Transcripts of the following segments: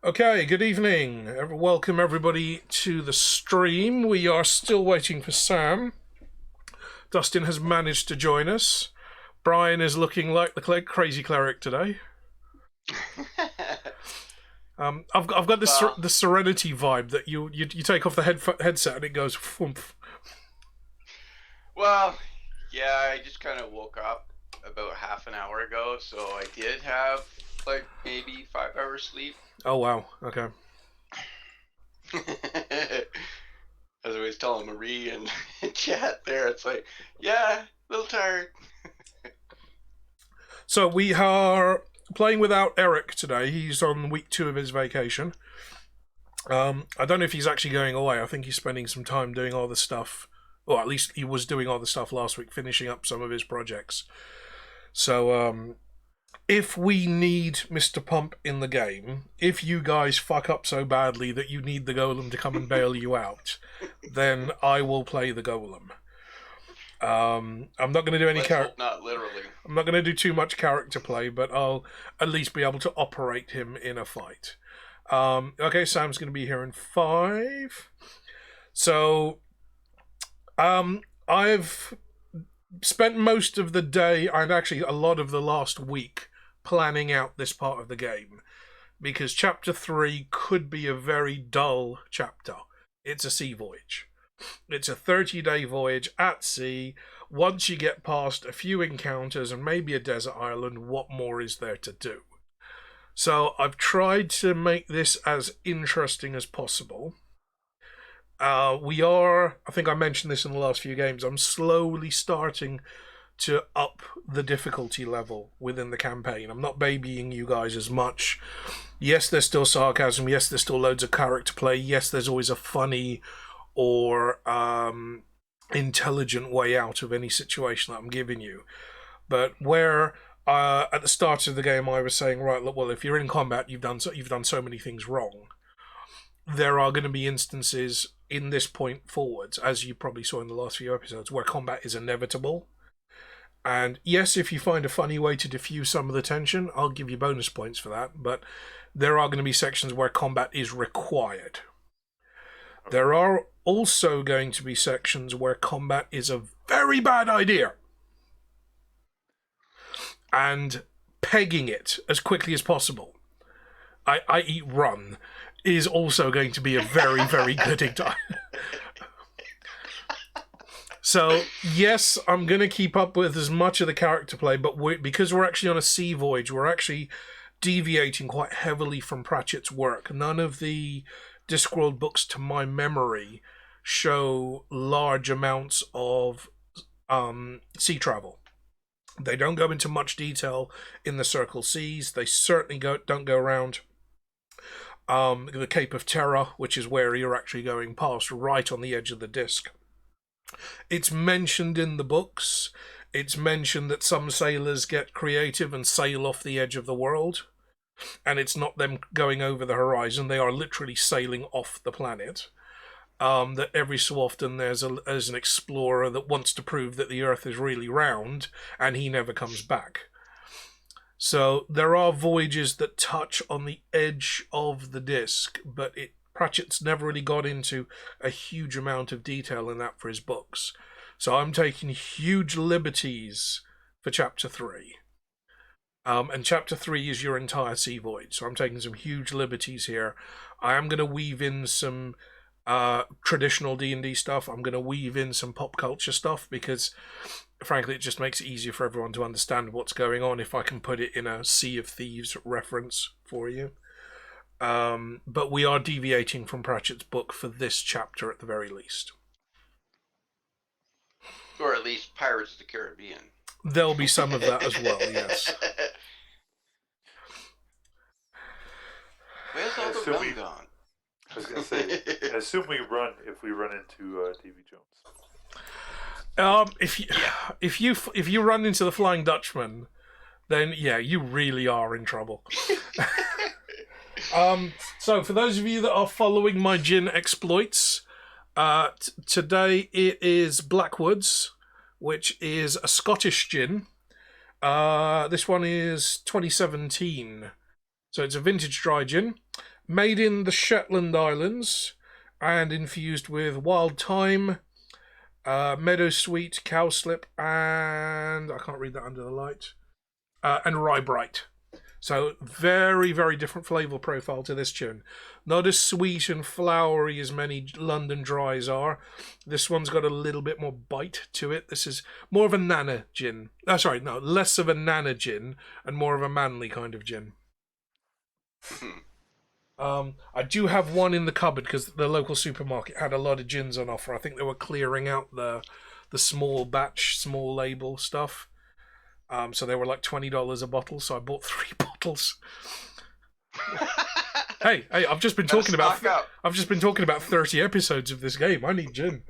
Okay, good evening. Welcome everybody to the stream. We are still waiting for Sam. Dustin has managed to join us. Brian is looking like the crazy cleric today. I've got this the Serenity vibe that you take off the headset and it goes whoomph. Well, yeah, I just kind of woke up about half an hour ago, so I did have like maybe 5 hours sleep. Oh wow, okay. As I was telling Marie in chat there, it's like, yeah, a little tired. So we are playing without Eric today. He's on week 2 of his vacation. I don't know if he's actually going away. I think he's spending some time doing all the stuff. Or at least he was doing all the stuff last week, finishing up some of his projects. So, if we need Mr. Pump in the game, if you guys fuck up so badly that you need the golem to come and bail you out, then I will play the golem. I'm not going to do any character. Not literally. I'm not going to do too much character play, but I'll at least be able to operate him in a fight. Okay, Sam's going to be here in 5. So, I've spent most of the day, and actually a lot of the last week, planning out this part of the game, because chapter 3 could be a very dull chapter. It's a sea voyage. It's a 30-day voyage at sea. Once you get past a few encounters and maybe a desert island, what more is there to do? So I've tried to make this as interesting as possible. I think I mentioned this in the last few games, I'm slowly starting to up the difficulty level within the campaign. I'm not babying you guys as much. Yes, there's still sarcasm. Yes, there's still loads of character play. Yes, there's always a funny or intelligent way out of any situation that I'm giving you. But where at the start of the game I was saying, right, well, if you're in combat, you've done so many things wrong. There are going to be instances in this point forwards, as you probably saw in the last few episodes, where combat is inevitable. And yes, if you find a funny way to diffuse some of the tension, I'll give you bonus points for that. But there are going to be sections where combat is required. There are also going to be sections where combat is a very bad idea. And pegging it as quickly as possible, i.e. run, is also going to be a very, very good idea. So, yes, I'm going to keep up with as much of the character play, but because we're actually on a sea voyage, we're actually deviating quite heavily from Pratchett's work. None of the Discworld books, to my memory, show large amounts of sea travel. They don't go into much detail in the Circle Seas. They certainly don't go around the Cape of Terror, which is where you're actually going past, right on the edge of the disc. It's mentioned in the books. It's mentioned that some sailors get creative and sail off the edge of the world. And it's not them going over the horizon. They are literally sailing off the planet. That every so often there's an explorer that wants to prove that the Earth is really round, and he never comes back. So there are voyages that touch on the edge of the disc, but Pratchett's never really got into a huge amount of detail in that for his books. So I'm taking huge liberties for Chapter 3. And Chapter 3 is your entire sea voyage, so I'm taking some huge liberties here. I am going to weave in some traditional D&D stuff. I'm going to weave in some pop culture stuff because, frankly, it just makes it easier for everyone to understand what's going on if I can put it in a Sea of Thieves reference for you. But we are deviating from Pratchett's book for this chapter at the very least. Or at least Pirates of the Caribbean. There'll be some of that as well, yes. Where's all the rum gone? I was going to say, I assume if we run into Davy Jones. If you run into the Flying Dutchman, then yeah, you really are in trouble. So for those of you that are following my gin exploits, today it is Blackwoods, which is a Scottish gin. This one is 2017. So it's a vintage dry gin. Made in the Shetland Islands and infused with wild thyme, meadowsweet, cowslip, and I can't read that under the light, and rye bright. So very, very different flavour profile to this tune. Not as sweet and flowery as many London Dries are. This one's got a little bit more bite to it. This is more of a nana gin. Less of a nana gin and more of a manly kind of gin. I do have one in the cupboard because the local supermarket had a lot of gins on offer. I think they were clearing out the small batch, small label stuff. So they were like $20 a bottle, so I bought 3 bottles. hey, I've just been talking about 30 episodes of this game. I need gin.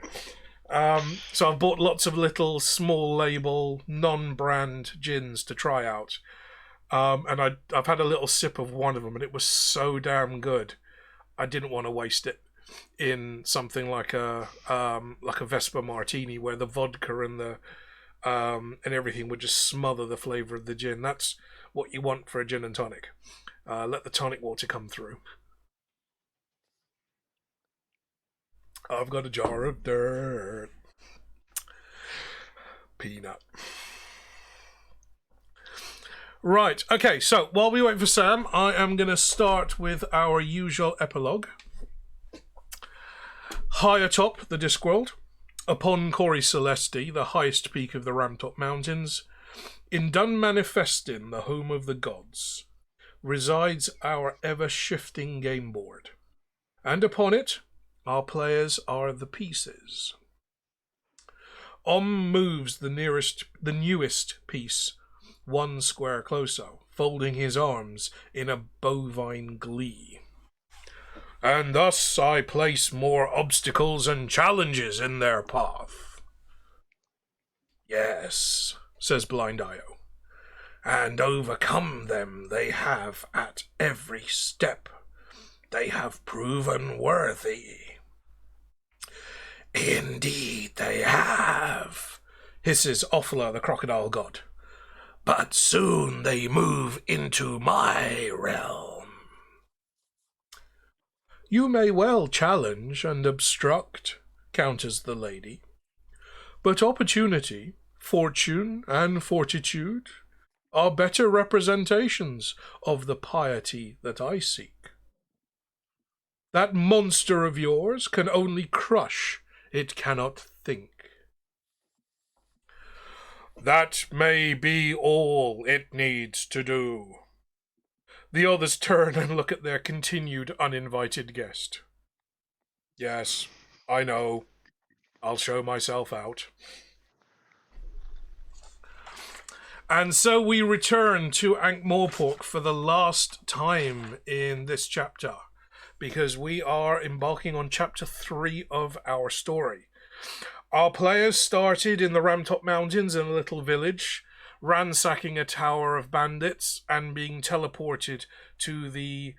So I've bought lots of little small label, non-brand gins to try out. And I've had a little sip of one of them, and it was so damn good. I didn't want to waste it in something like a Vespa Martini, where the vodka and the and everything would just smother the flavour of the gin. That's what you want for a gin and tonic. Let the tonic water come through. I've got a jar of dirt. Peanut. Right, okay, so while we wait for Sam, I am going to start with our usual epilogue. High atop the Discworld, upon Cori Celesti, the highest peak of the Ramtop Mountains, in Dun Manifestin, the home of the gods, resides our ever-shifting game board. And upon it, our players are the pieces. Moves the newest piece, 1 square closer, folding his arms in a bovine glee. And thus I place more obstacles and challenges in their path. Yes, says Blind Io, and overcome them they have at every step. They have proven worthy. Indeed they have, hisses Offla the crocodile god. But soon they move into my realm. You may well challenge and obstruct, counters the lady. But opportunity, fortune, and fortitude are better representations of the piety that I seek. That monster of yours can only crush, it cannot think. That may be all it needs to do. The others turn and look at their continued uninvited guest. Yes, I know. I'll show myself out. And so we return to Ankh-Morpork for the last time in this chapter, because we are embarking on chapter 3 of our story. Our players started in the Ramtop Mountains in a little village, ransacking a tower of bandits and being teleported to the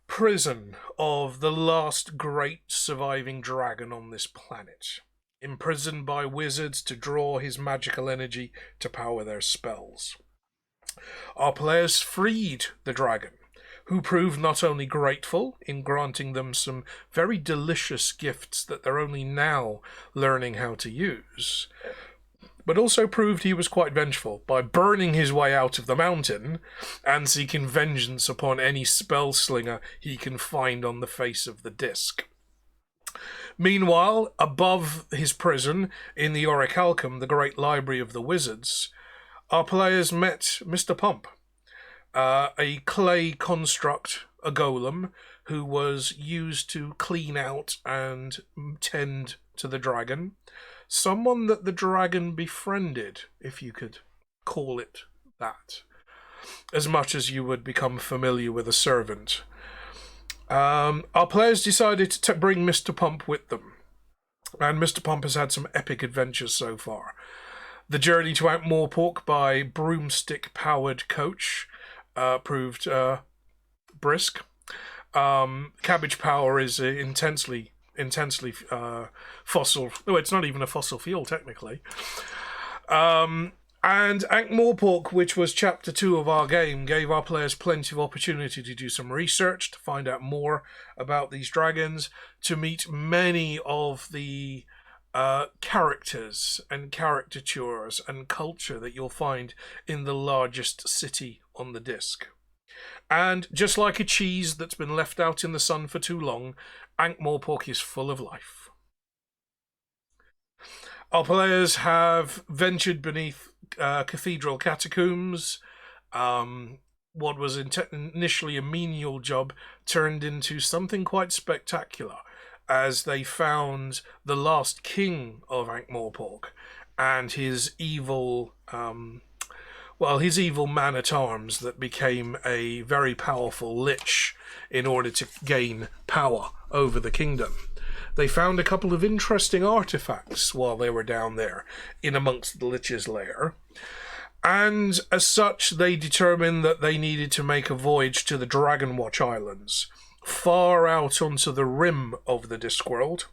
prison of the last great surviving dragon on this planet, imprisoned by wizards to draw his magical energy to power their spells. Our players freed the dragon, who proved not only grateful in granting them some very delicious gifts that they're only now learning how to use, but also proved he was quite vengeful by burning his way out of the mountain and seeking vengeance upon any spell slinger he can find on the face of the disc. Meanwhile, above his prison in the Orichalcum, the great library of the wizards, our players met Mr. Pump, a clay construct, a golem, who was used to clean out and tend to the dragon. Someone that the dragon befriended, if you could call it that, as much as you would become familiar with a servant. Our players decided to bring Mr. Pump with them, and Mr. Pump has had some epic adventures so far. The journey to Ankh-Morpork by broomstick-powered coach proved brisk. Cabbage power is intensely fossil. No, it's not even a fossil fuel technically. And And Ankh-Morpork, which was chapter 2 of our game, gave our players plenty of opportunity to do some research, to find out more about these dragons, to meet many of the characters and caricatures and culture that you'll find in the largest city on the disc. And just like a cheese that's been left out in the sun for too long, Ankh-Morpork is full of life. Our players have ventured beneath cathedral catacombs. What was initially a menial job turned into something quite spectacular, as they found the last king of Ankh-Morpork and his evil, his evil man-at-arms that became a very powerful lich in order to gain power over the kingdom. They found a couple of interesting artifacts while they were down there in amongst the lich's lair. And as such, they determined that they needed to make a voyage to the Dragonwatch Islands, far out onto the rim of the Discworld,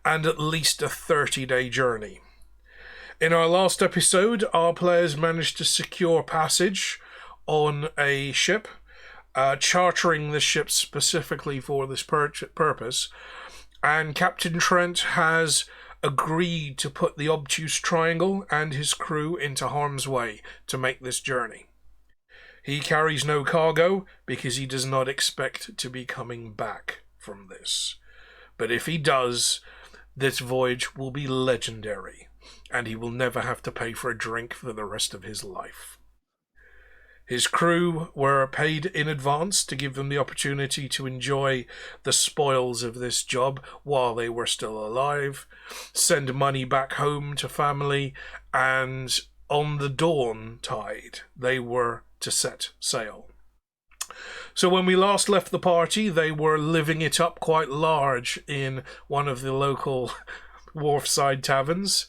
and at least a 30-day journey. In our last episode, our players managed to secure passage on a ship, chartering the ship specifically for this purpose, and Captain Trent has agreed to put the Obtuse Triangle and his crew into harm's way to make this journey. He carries no cargo because he does not expect to be coming back from this. But if he does, this voyage will be legendary, and he will never have to pay for a drink for the rest of his life. His crew were paid in advance to give them the opportunity to enjoy the spoils of this job while they were still alive, send money back home to family, and on the dawn tide, they were to set sail. So when we last left the party, they were living it up quite large in one of the local wharfside taverns.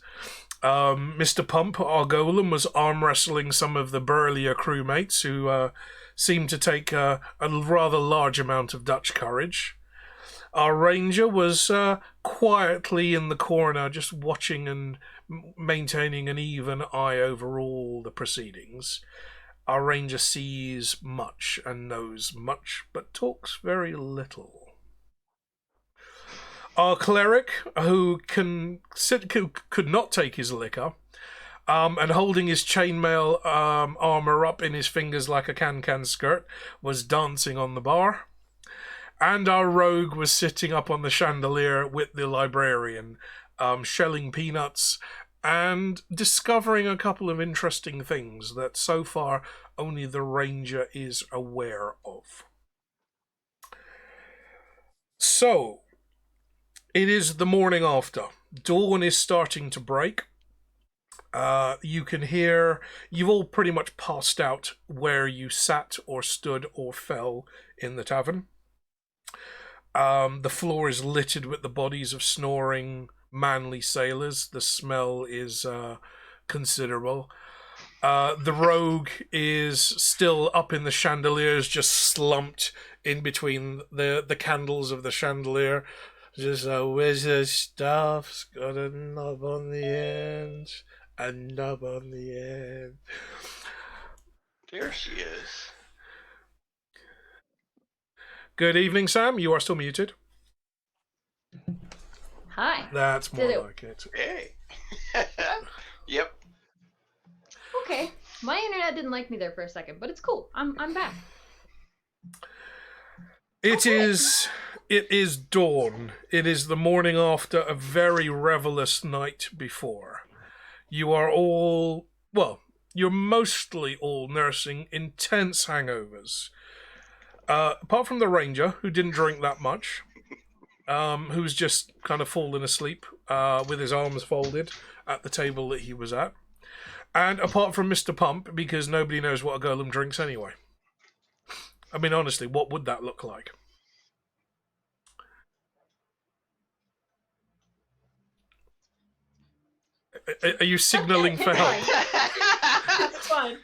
Mr. Pump, our golem, was arm wrestling some of the burlier crewmates who seemed to take a rather large amount of Dutch courage. Our ranger was quietly in the corner, just watching and maintaining an even eye over all the proceedings. Our ranger sees much and knows much, but talks very little. Our cleric, who could not take his liquor, and holding his chainmail armor up in his fingers like a can-can skirt, was dancing on the bar. And our rogue was sitting up on the chandelier with the librarian, shelling peanuts and discovering a couple of interesting things that so far only the ranger is aware of. So, it is the morning after. Dawn is starting to break. You can hear, you've all pretty much passed out where you sat or stood or fell in the tavern. The floor is littered with the bodies of snoring, manly sailors. The smell is considerable. The rogue is still up in the chandeliers, just slumped in between the candles of the chandelier. Just a wizard stuff's got a knob on the end, a knob on the end. There she is. Good evening, Sam. You are still muted. Hi. That's more like it. Hey. Yep. Okay. My internet didn't like me there for a second, but it's cool. I'm back. It is dawn. It is the morning after a very revelous night before. You are all, well, you're mostly all nursing intense hangovers. Apart from the ranger, who didn't drink that much, who's just kind of fallen asleep with his arms folded at the table that he was at. And apart from Mr. Pump, because nobody knows what a golem drinks anyway. I mean, honestly, what would that look like? Are you signalling for help? It's fine.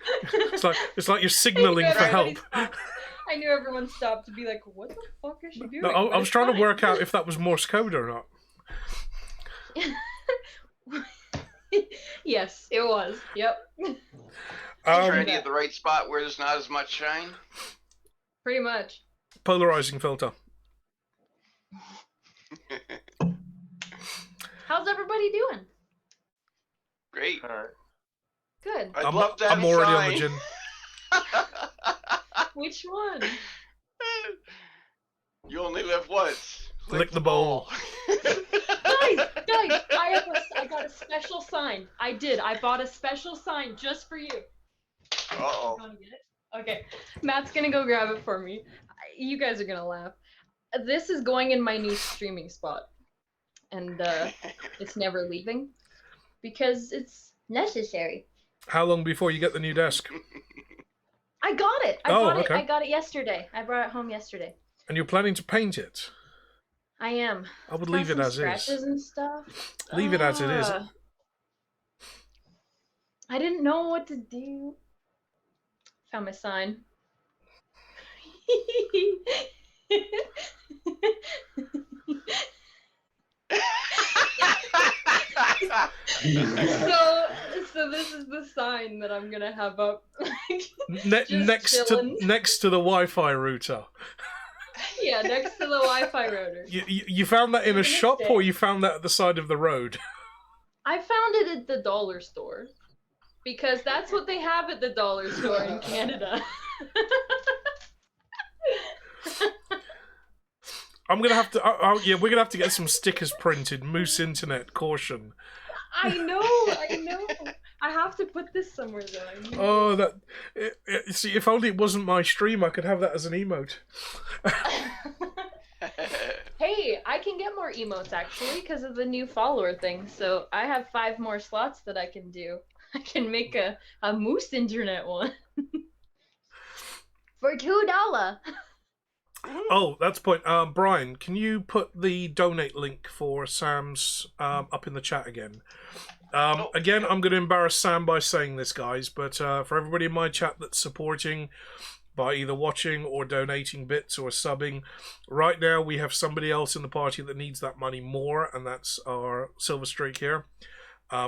It's like you're signalling for help. I knew everyone stopped to be like, what the fuck is she doing? No, I was trying to work out if that was Morse code or not. Yes, it was. Yep. Trying to get the right spot where there's not as much shine. Pretty much. Polarizing filter. How's everybody doing? Great. All right. Good. I'd love to have I'm a already sign. on the gin. Which one? You only live once. Lick the bowl. Guys, I got a special sign. I did. I bought a special sign just for you. Uh-oh. You wanna get it? Okay. Matt's gonna go grab it for me. You guys are gonna laugh. This is going in my new streaming spot. And it's never leaving. Because it's necessary. How long before you get the new desk? I got it. Okay. I got it yesterday. I brought it home yesterday. And you're planning to paint it? I am. I would It's leave got it some as scratches is. and stuff. Leave it as it is. I didn't know what to do. Found my sign. So this is the sign that I'm gonna have up. Next chilling. to the Wi-Fi router. Yeah, next to the Wi-Fi router. You found that in a shop, or you found that at the side of the road? I found it at the dollar store. Because that's what they have at the dollar store in Canada. I'm gonna have to. Yeah, we're gonna have to get some stickers printed. Moose Internet caution. I know. I have to put this somewhere though. Oh, that. See, if only it wasn't my stream, I could have that as an emote. Hey, I can get more emotes actually because of the new follower thing. So I have 5 more slots that I can do. I can make a Moose Internet one. For $2. Oh, that's the point. Brian, can you put the donate link for Sam's up in the chat again? Again, I'm going to embarrass Sam by saying this, guys, but for everybody in my chat that's supporting by either watching or donating bits or subbing, right now we have somebody else in the party that needs that money more, and that's our Silver Streak here.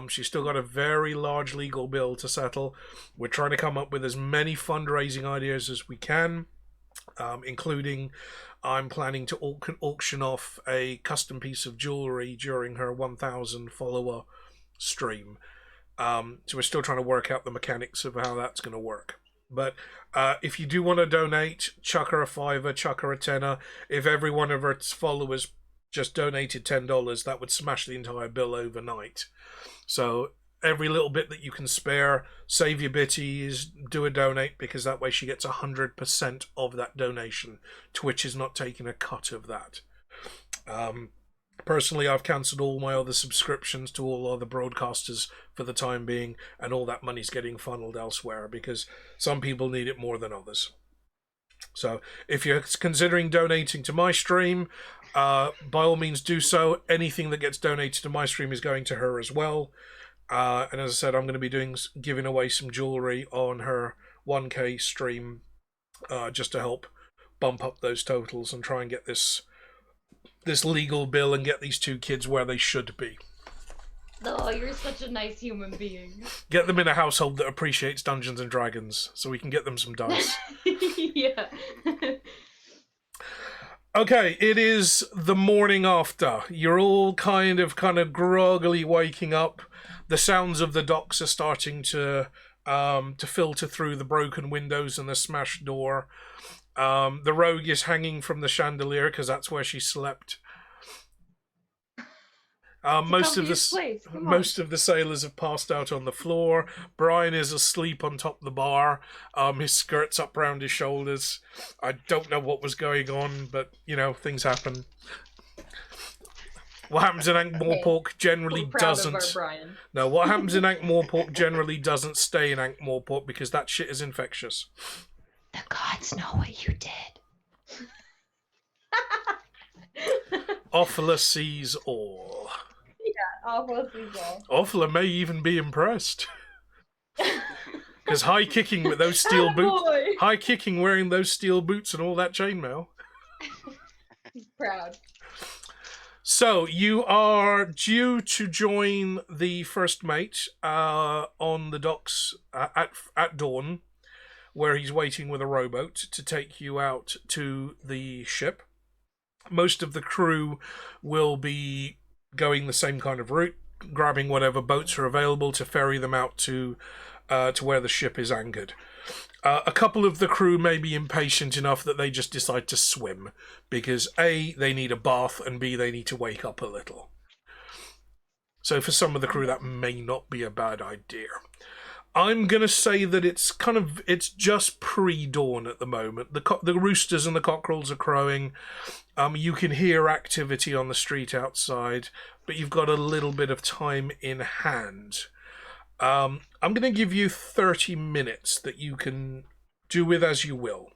She's still got a very large legal bill to settle. We're trying to come up with as many fundraising ideas as we can. Including I'm planning to auction off a custom piece of jewelry during her 1,000 follower stream. So we're still trying to work out the mechanics of how that's going to work. But if you do want to donate, chuck her a $5, chuck her a $10. If every one of her followers just donated $10, that would smash the entire bill overnight. So every little bit that you can spare, save your bitties, do a donate, because that way she gets 100% of that donation. Twitch is not taking a cut of that. Personally, I've cancelled all my other subscriptions to all other broadcasters for the time being, and all that money's getting funneled elsewhere because some people need it more than others. So if you're considering donating to my stream, by all means do so. Anything that gets donated to my stream is going to her as well. And as I said, I'm going to be giving away some jewelry on her 1K stream, just to help bump up those totals and try and get this legal bill and get these 2 kids where they should be. Oh, you're such a nice human being. Get them in a household that appreciates Dungeons and Dragons, so we can get them some dice. Yeah. Okay, it is the morning after. You're all kind of groggily waking up. The sounds of the docks are starting to filter through the broken windows and the smashed door. The rogue is hanging from the chandelier because that's where she slept. Most of the sailors have passed out on the floor. Brian is asleep on top of the bar. His skirt's up round his shoulders. I don't know what was going on, but things happen. What happens in Ankh-Morpork generally doesn't. No, what happens in Ankh-Morpork generally doesn't stay in Ankh-Morpork because that shit is infectious. The gods know what you did. Offala sees all. Yeah, Offala sees all. Offala may even be impressed. Because high kicking with those steel boots, high kicking wearing those steel boots and all that chainmail. He's proud. So you are due to join the first mate on the docks at dawn, where he's waiting with a rowboat to take you out to the ship. Most of the crew will be going the same kind of route, grabbing whatever boats are available to ferry them out to where the ship is anchored. A couple of the crew may be impatient enough that they just decide to swim, because A, they need a bath, and B, they need to wake up a little. So for some of the crew, that may not be a bad idea. I'm going to say that it's just pre-dawn at the moment. The roosters and the cockerels are crowing. You can hear activity on the street outside, but you've got a little bit of time in hand. I'm going to give you 30 minutes that you can do with as you will,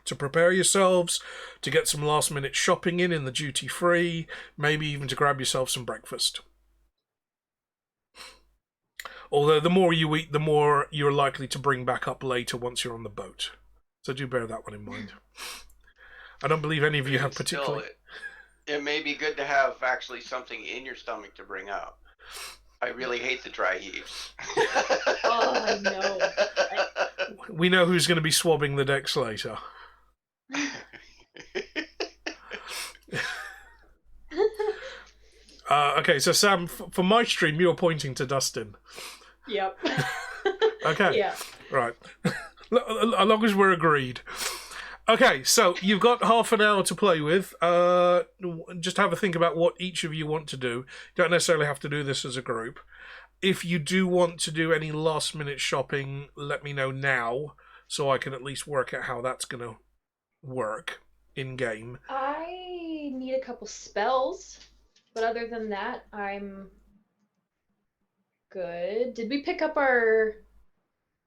to prepare yourselves, to get some last-minute shopping in the duty-free, maybe even to grab yourself some breakfast. Although the more you eat, the more you're likely to bring back up later once you're on the boat. So do bear that one in mind. I don't believe any of you have particularly... It may be good to have actually something in your stomach to bring up. I really hate the dry heaves. Oh, I know. We know who's going to be swabbing the decks later. Okay, so Sam, for my stream, you're pointing to Dustin. Yep. Okay. Yeah. Right. As long as we're agreed. Okay, so you've got half an hour to play with. Just have a think about what each of you want to do. You don't necessarily have to do this as a group. If you do want to do any last-minute shopping, let me know now, so I can at least work out how that's going to work in-game. I need a couple spells, but other than that, I'm good. Did we pick up our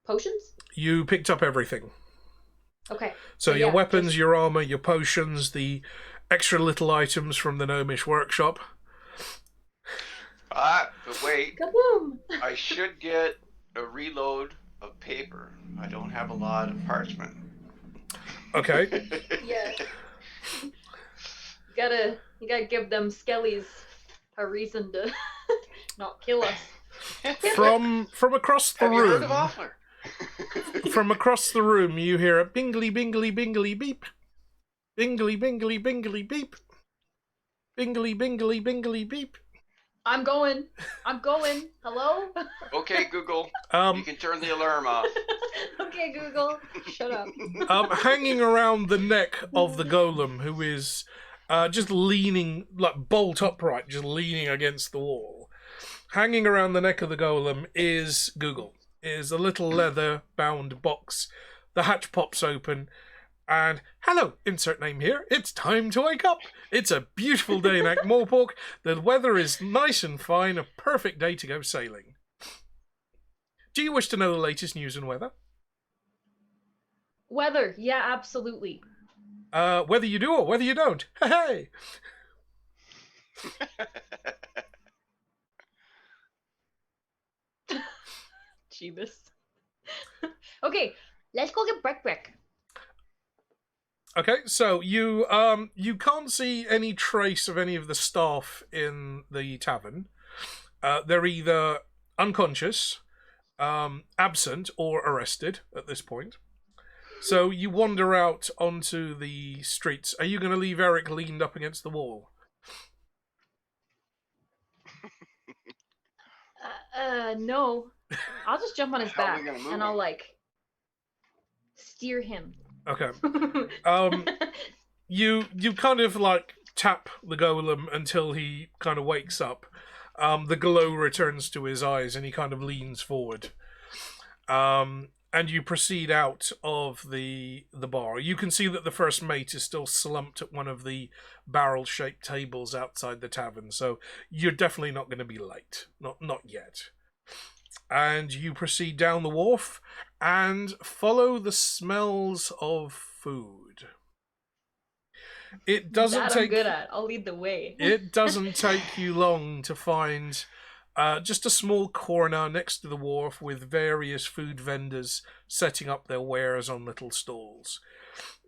potions? You picked up everything. Okay. So your yeah, weapons, your armor, your potions, the extra little items from the Gnomish workshop. But wait, Kaboom! I should get a reload of paper. I don't have a lot of parchment. Okay. Yeah. You gotta give them skellies a reason to not kill us. From across the Have you heard room. of Offler? From across the room, you hear a bingly, bingly, bingly, beep. Bingly, bingly, bingly, beep. Bingly, bingly, bingly, beep. I'm going. Hello? Okay, Google. You can turn the alarm off. Okay, Google. Shut up. Hanging around the neck of the golem, who is just leaning, like bolt upright, just leaning against the wall. Hanging around the neck of the golem is Google. Is a little leather-bound box. The hatch pops open, and hello, insert name here. It's time to wake up. It's a beautiful day in Ankh-Morpork. The weather is nice and fine. A perfect day to go sailing. Do you wish to know the latest news and weather? Weather. Yeah, absolutely. Whether you do or whether you don't. Hey. Jeebus. Okay, let's go get break. Okay, so you can't see any trace of any of the staff in the tavern. They're either unconscious, absent, or arrested at this point. So you wander out onto the streets. Are you going to leave Eric leaned up against the wall? No. I'll just jump on his How are back we gonna move and I'll him? like steer him. Okay. You kind of like tap the golem until he kind of wakes up. The glow returns to his eyes and he kind of leans forward. And you proceed out of the bar. You can see that the first mate is still slumped at one of the barrel-shaped tables outside the tavern, so you're definitely not going to be late. Not yet. And you proceed down the wharf and follow the smells of food. It doesn't that take... I'm good at. I'll lead the way. It doesn't take you long to find just a small corner next to the wharf with various food vendors setting up their wares on little stalls.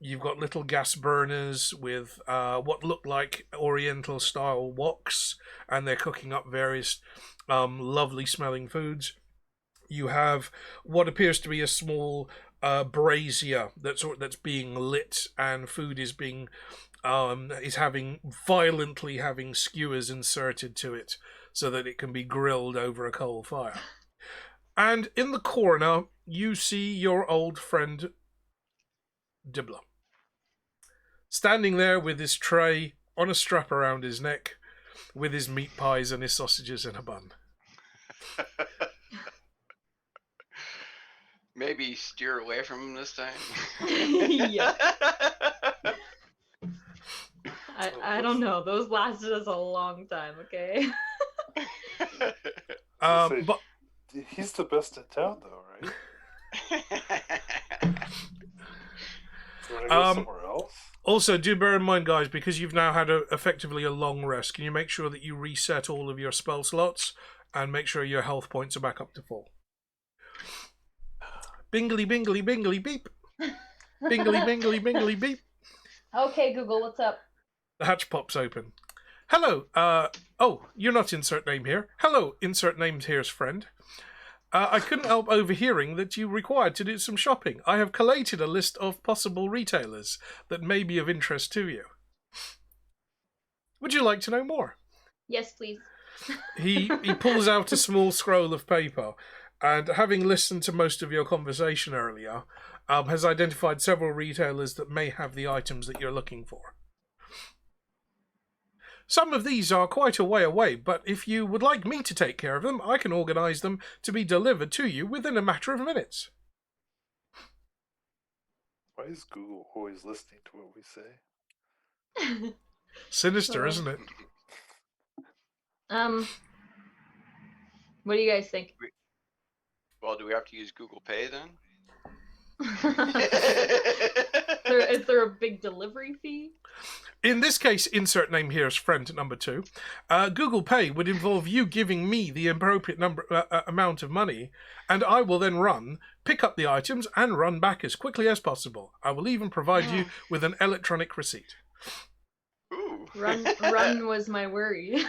You've got little gas burners with what look like Oriental-style woks, and they're cooking up various lovely-smelling foods. You have what appears to be a small brazier that's being lit, and food is being violently having skewers inserted to it so that it can be grilled over a coal fire. And in the corner, you see your old friend Dibbler, standing there with his tray on a strap around his neck, with his meat pies and his sausages in a bun. Maybe steer away from him this time. Yeah. I don't know. Those lasted us a long time, okay? But he's the best in town, though, right? You want to go somewhere else? also, do bear in mind, guys, because you've now had effectively a long rest, can you make sure that you reset all of your spell slots and make sure your health points are back up to full? Bingly, bingly, bingly, beep. Bingly, bingly, bingly, beep. Okay, Google, what's up? The hatch pops open. Hello, oh, you're not insert name here. Hello, insert name here's friend. I couldn't help overhearing that you required to do some shopping. I have collated a list of possible retailers that may be of interest to you. Would you like to know more? Yes, please. He pulls out a small scroll of paper, and having listened to most of your conversation earlier, has identified several retailers that may have the items that you're looking for. Some of these are quite a way away, but if you would like me to take care of them, I can organise them to be delivered to you within a matter of minutes. Why is Google always listening to what we say? Sinister, isn't it? What do you guys think? Well, do we have to use Google Pay then? Is there a big delivery fee? In this case, insert name here is friend number 2. Google Pay would involve you giving me the appropriate amount of money, and I will then pick up the items, and run back as quickly as possible. I will even provide you with an electronic receipt. Ooh. Run was my worry.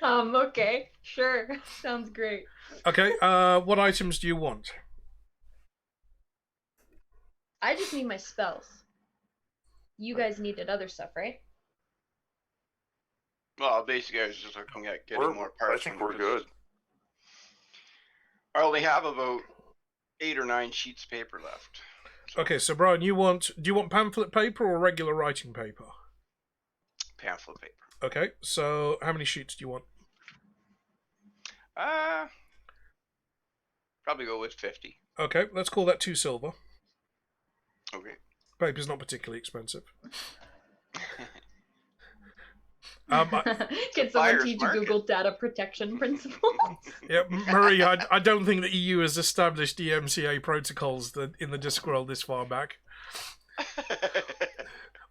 Okay, sure. Sounds great. Okay, what items do you want? I just need my spells. You guys needed other stuff, right? Well, basically, I was just looking at getting more I parts. think we're good. I only have about 8 or 9 sheets of paper left. Okay, so Brian, do you want pamphlet paper or regular writing paper? Pamphlet paper. Okay, so how many sheets do you want? Probably go with 50. Okay, let's call that 2 silver. Okay. Paper's not particularly expensive. Can someone teach Google data protection principles? Yeah, Marie, I don't think the EU has established DMCA protocols in the Discworld this far back.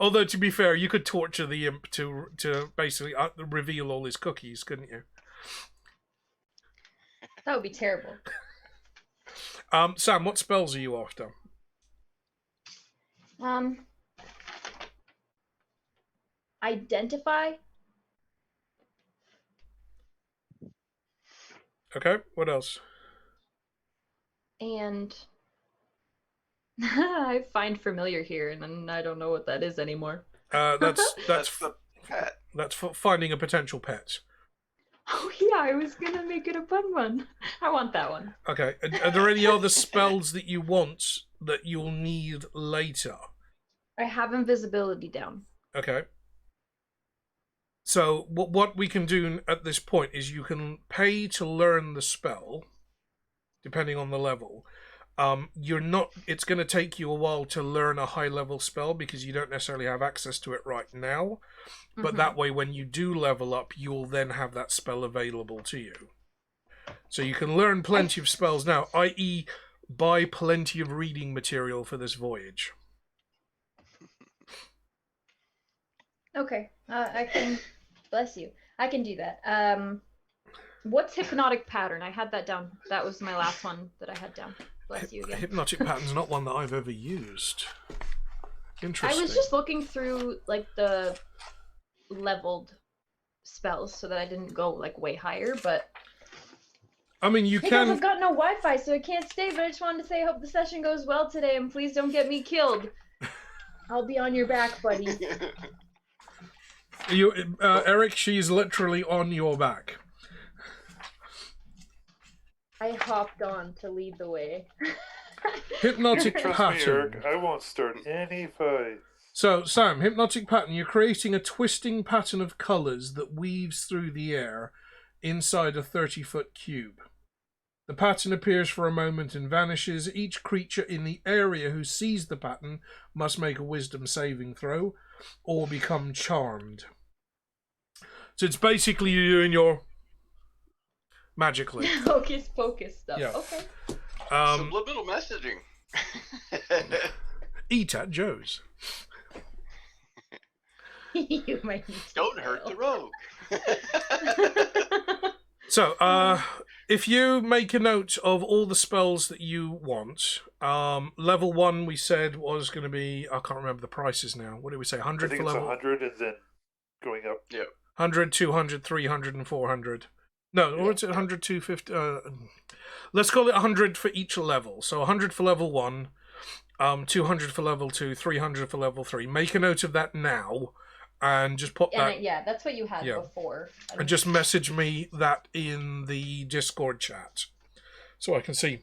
Although, to be fair, you could torture the imp to basically reveal all his cookies, couldn't you? That would be terrible. Sam, what spells are you after? Identify. Okay, what else? And I find familiar here, and I don't know what that is anymore. That's the pet. That's for finding a potential pet. Oh yeah, I was gonna make it a fun one. I want that one. Okay, are there any other spells that you want that you'll need later? I have invisibility down. Okay. So what we can do at this point is you can pay to learn the spell, depending on the level. It's going to take you a while to learn a high level spell because you don't necessarily have access to it right now. But that way, when you do level up, you'll then have that spell available to you. So you can learn plenty of spells now, i.e. buy plenty of reading material for this voyage. Okay, I can. Bless you. I can do that. What's hypnotic pattern? I had that down. That was my last one that I had down. Bless you again. Hypnotic pattern's not one that I've ever used. Interesting. was just looking through like the leveled spells so that I didn't go like way higher, but I mean, you hey guys, can. I've got no Wi-Fi, so I can't stay. But I just wanted to say, I hope the session goes well today, and please don't get me killed. I'll be on your back, buddy. Eric, she's literally on your back. I hopped on to lead the way. Hypnotic Trust me, pattern. Eric, I won't start any fight. So, Sam, hypnotic pattern. You're creating a twisting pattern of colours that weaves through the air inside a 30-foot cube. The pattern appears for a moment and vanishes. Each creature in the area who sees the pattern must make a wisdom saving throw or become charmed. So it's basically you doing your magically. Hocus pocus stuff. Yeah. Okay. Subliminal messaging. Eat at Joe's. You might need to Don't hurt the rogue. So, if you make a note of all the spells that you want, level 1 we said was going to be, I can't remember the prices now. What did we say? 100 I think for it's level 100 and then going up. Yeah. 100, 200, 300, and 400. No, or is it 100, 250? Let's call it 100 for each level. So 100 for level 1, 200 for level 2, 300 for level 3. Make a note of that now, and just pop that. Yeah, that's what you had before. And just message me that in the Discord chat, so I can see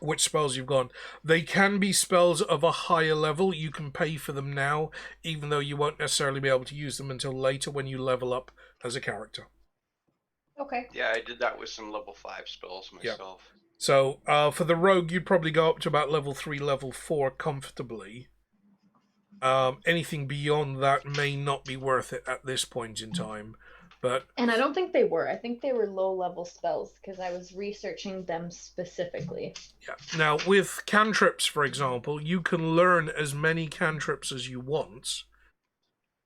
which spells you've gone. They can be spells of a higher level. You can pay for them now, even though you won't necessarily be able to use them until later when you level up as a character. Okay. Yeah, I did that with some level 5 spells myself. Yeah. So for the rogue, you'd probably go up to about level 3, level 4 comfortably. Anything beyond that may not be worth it at this point in time. And I don't think they were. I think they were low-level spells because I was researching them specifically. Yeah. Now, with cantrips, for example, you can learn as many cantrips as you want.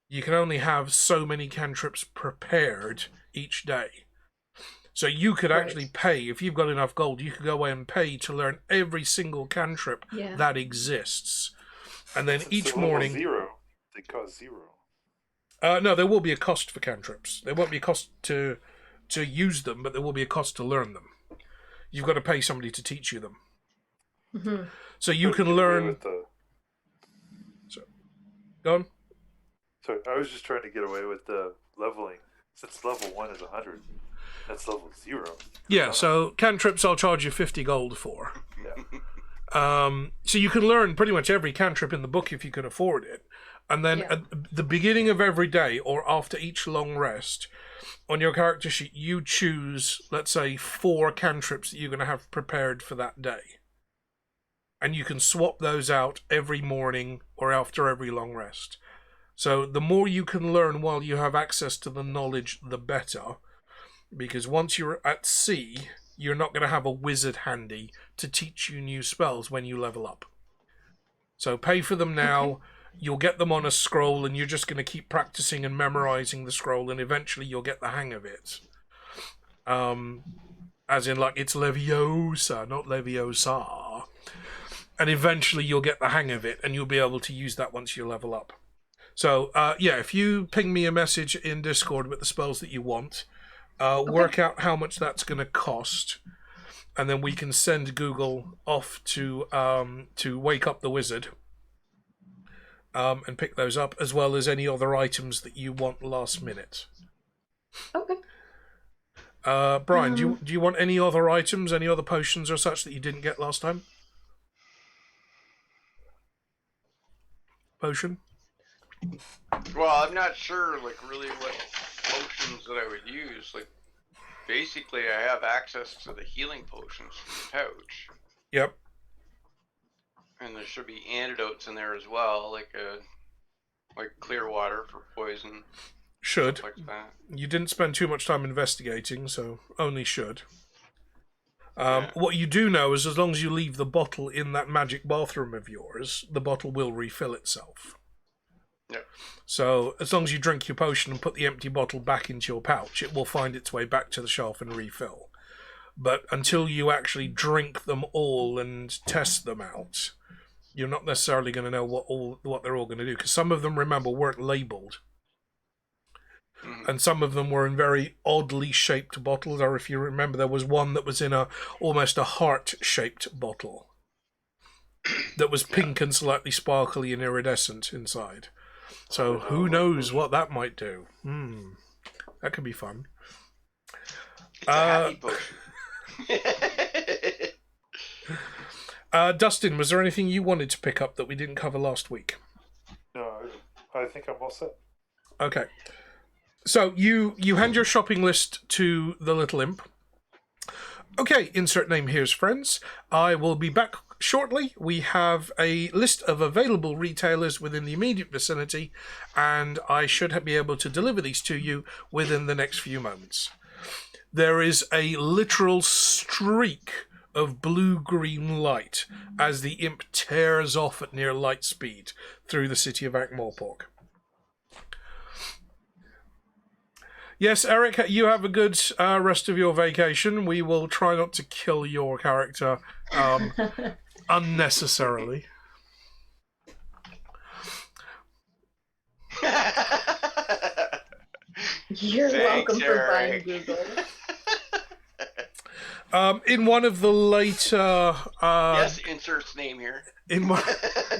You can only have so many cantrips prepared each day. So you could actually pay, if you've got enough gold, you could go away and pay to learn every single cantrip that exists. And then each morning... Zero. They cost 0. No, there will be a cost for cantrips. There won't be a cost to use them, but there will be a cost to learn them. You've got to pay somebody to teach you them. Mm-hmm. So you can learn... So, go on. Sorry, I was just trying to get away with the leveling. Since level 1 is 100, that's level 0. Yeah, so cantrips I'll charge you 50 gold for. Yeah. So you can learn pretty much every cantrip in the book if you can afford it. And then at the beginning of every day or after each long rest, on your character sheet, you choose, let's say, 4 cantrips that you're going to have prepared for that day. And you can swap those out every morning or after every long rest. So the more you can learn while you have access to the knowledge, the better. Because once you're at sea, you're not going to have a wizard handy to teach you new spells when you level up. So pay for them now. Okay. You'll get them on a scroll, and you're just going to keep practicing and memorizing the scroll, and eventually you'll get the hang of it. As in, like, it's Leviosa, not Leviosa. And eventually you'll get the hang of it, and you'll be able to use that once you level up. So, if you ping me a message in Discord with the spells that you want, work out how much that's going to cost, and then we can send Google off to wake up the wizard. And pick those up, as well as any other items that you want last minute. Okay. Brian, do you want any other items, any other potions or such that you didn't get last time? Potion? Well, I'm not sure, like, really what potions that I would use. Like, basically, I have access to the healing potions from the pouch. Yep. And there should be antidotes in there as well, like clear water for poison. Should. Like that. You didn't spend too much time investigating, so only should. What you do know is as long as you leave the bottle in that magic bathroom of yours, the bottle will refill itself. Yeah. So as long as you drink your potion and put the empty bottle back into your pouch, it will find its way back to the shelf and refill. But until you actually drink them all and test them out, You're not necessarily going to know what they're all going to do, because some of them, remember, weren't labelled. And some of them were in very oddly shaped bottles, or if you remember, there was one that was in almost a heart-shaped bottle that was pink and slightly sparkly and iridescent inside. So who knows what that might do? That could be fun. It's a happy potion. Dustin, was there anything you wanted to pick up that we didn't cover last week? No, I think I'm all set. Okay. So you hand your shopping list to the little imp. Okay, insert name here's friends. I will be back shortly. We have a list of available retailers within the immediate vicinity, and I should be able to deliver these to you within the next few moments. There is a literal streak of blue-green light as the imp tears off at near light speed through the city of Ankh-Morpork. Yes, Eric, you have a good rest of your vacation. We will try not to kill your character unnecessarily. You're Thanks, welcome for buying Eric. Google. In one of the later... Yes, insert's name here. In one,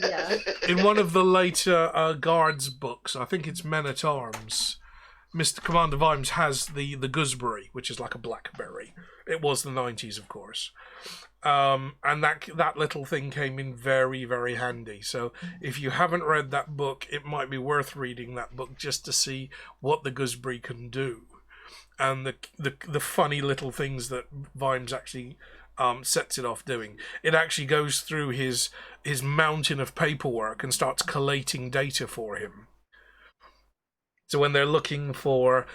Yeah. in one of the later guards books, I think it's Men at Arms, Mr. Commander Vimes has the gooseberry, which is like a blackberry. It was the 90s, of course. And that little thing came in very, very handy. So if you haven't read that book, it might be worth reading that book just to see what the gooseberry can do. And the funny little things that Vimes actually sets it off doing. It actually goes through his mountain of paperwork and starts collating data for him. So when they're looking for,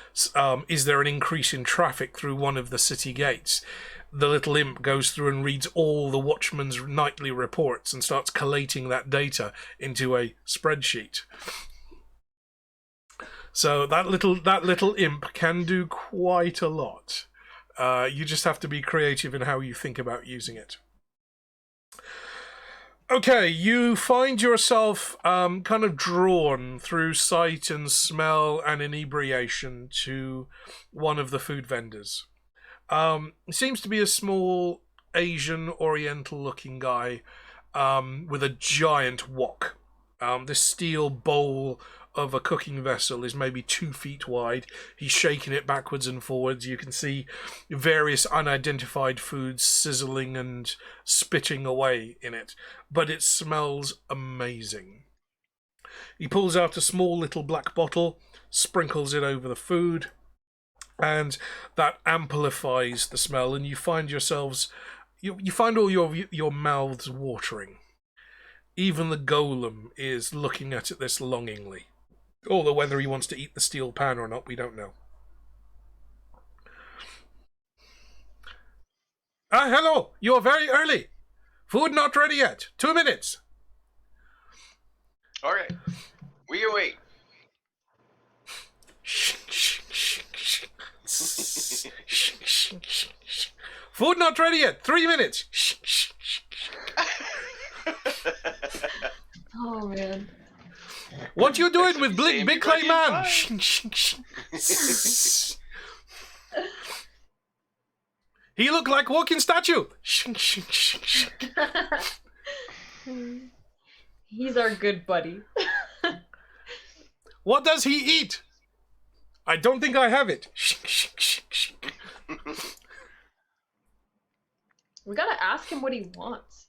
is there an increase in traffic through one of the city gates, the little imp goes through and reads all the watchman's nightly reports and starts collating that data into a spreadsheet. So that little imp can do quite a lot. You just have to be creative in how you think about using it. Okay, you find yourself kind of drawn through sight and smell and inebriation to one of the food vendors. It seems to be a small Asian Oriental-looking guy with a giant wok. This steel bowl of a cooking vessel is maybe 2 feet wide. He's shaking it backwards and forwards. You can see various unidentified foods sizzling and spitting away in it, but it smells amazing. He pulls out a small little black bottle, sprinkles it over the food, and that amplifies the smell, and you find yourselves, you find all your mouths watering. Even the golem is looking at this longingly. Although whether he wants to eat the steel pan or not, we don't know. Hello! You are very early. Food not ready yet. 2 minutes. All right, we await. Food not ready yet. 3 minutes. Oh man. What you doing with big clay man? He look like walking statue. He's our good buddy. What does he eat? I don't think I have it. We gotta ask him what he wants.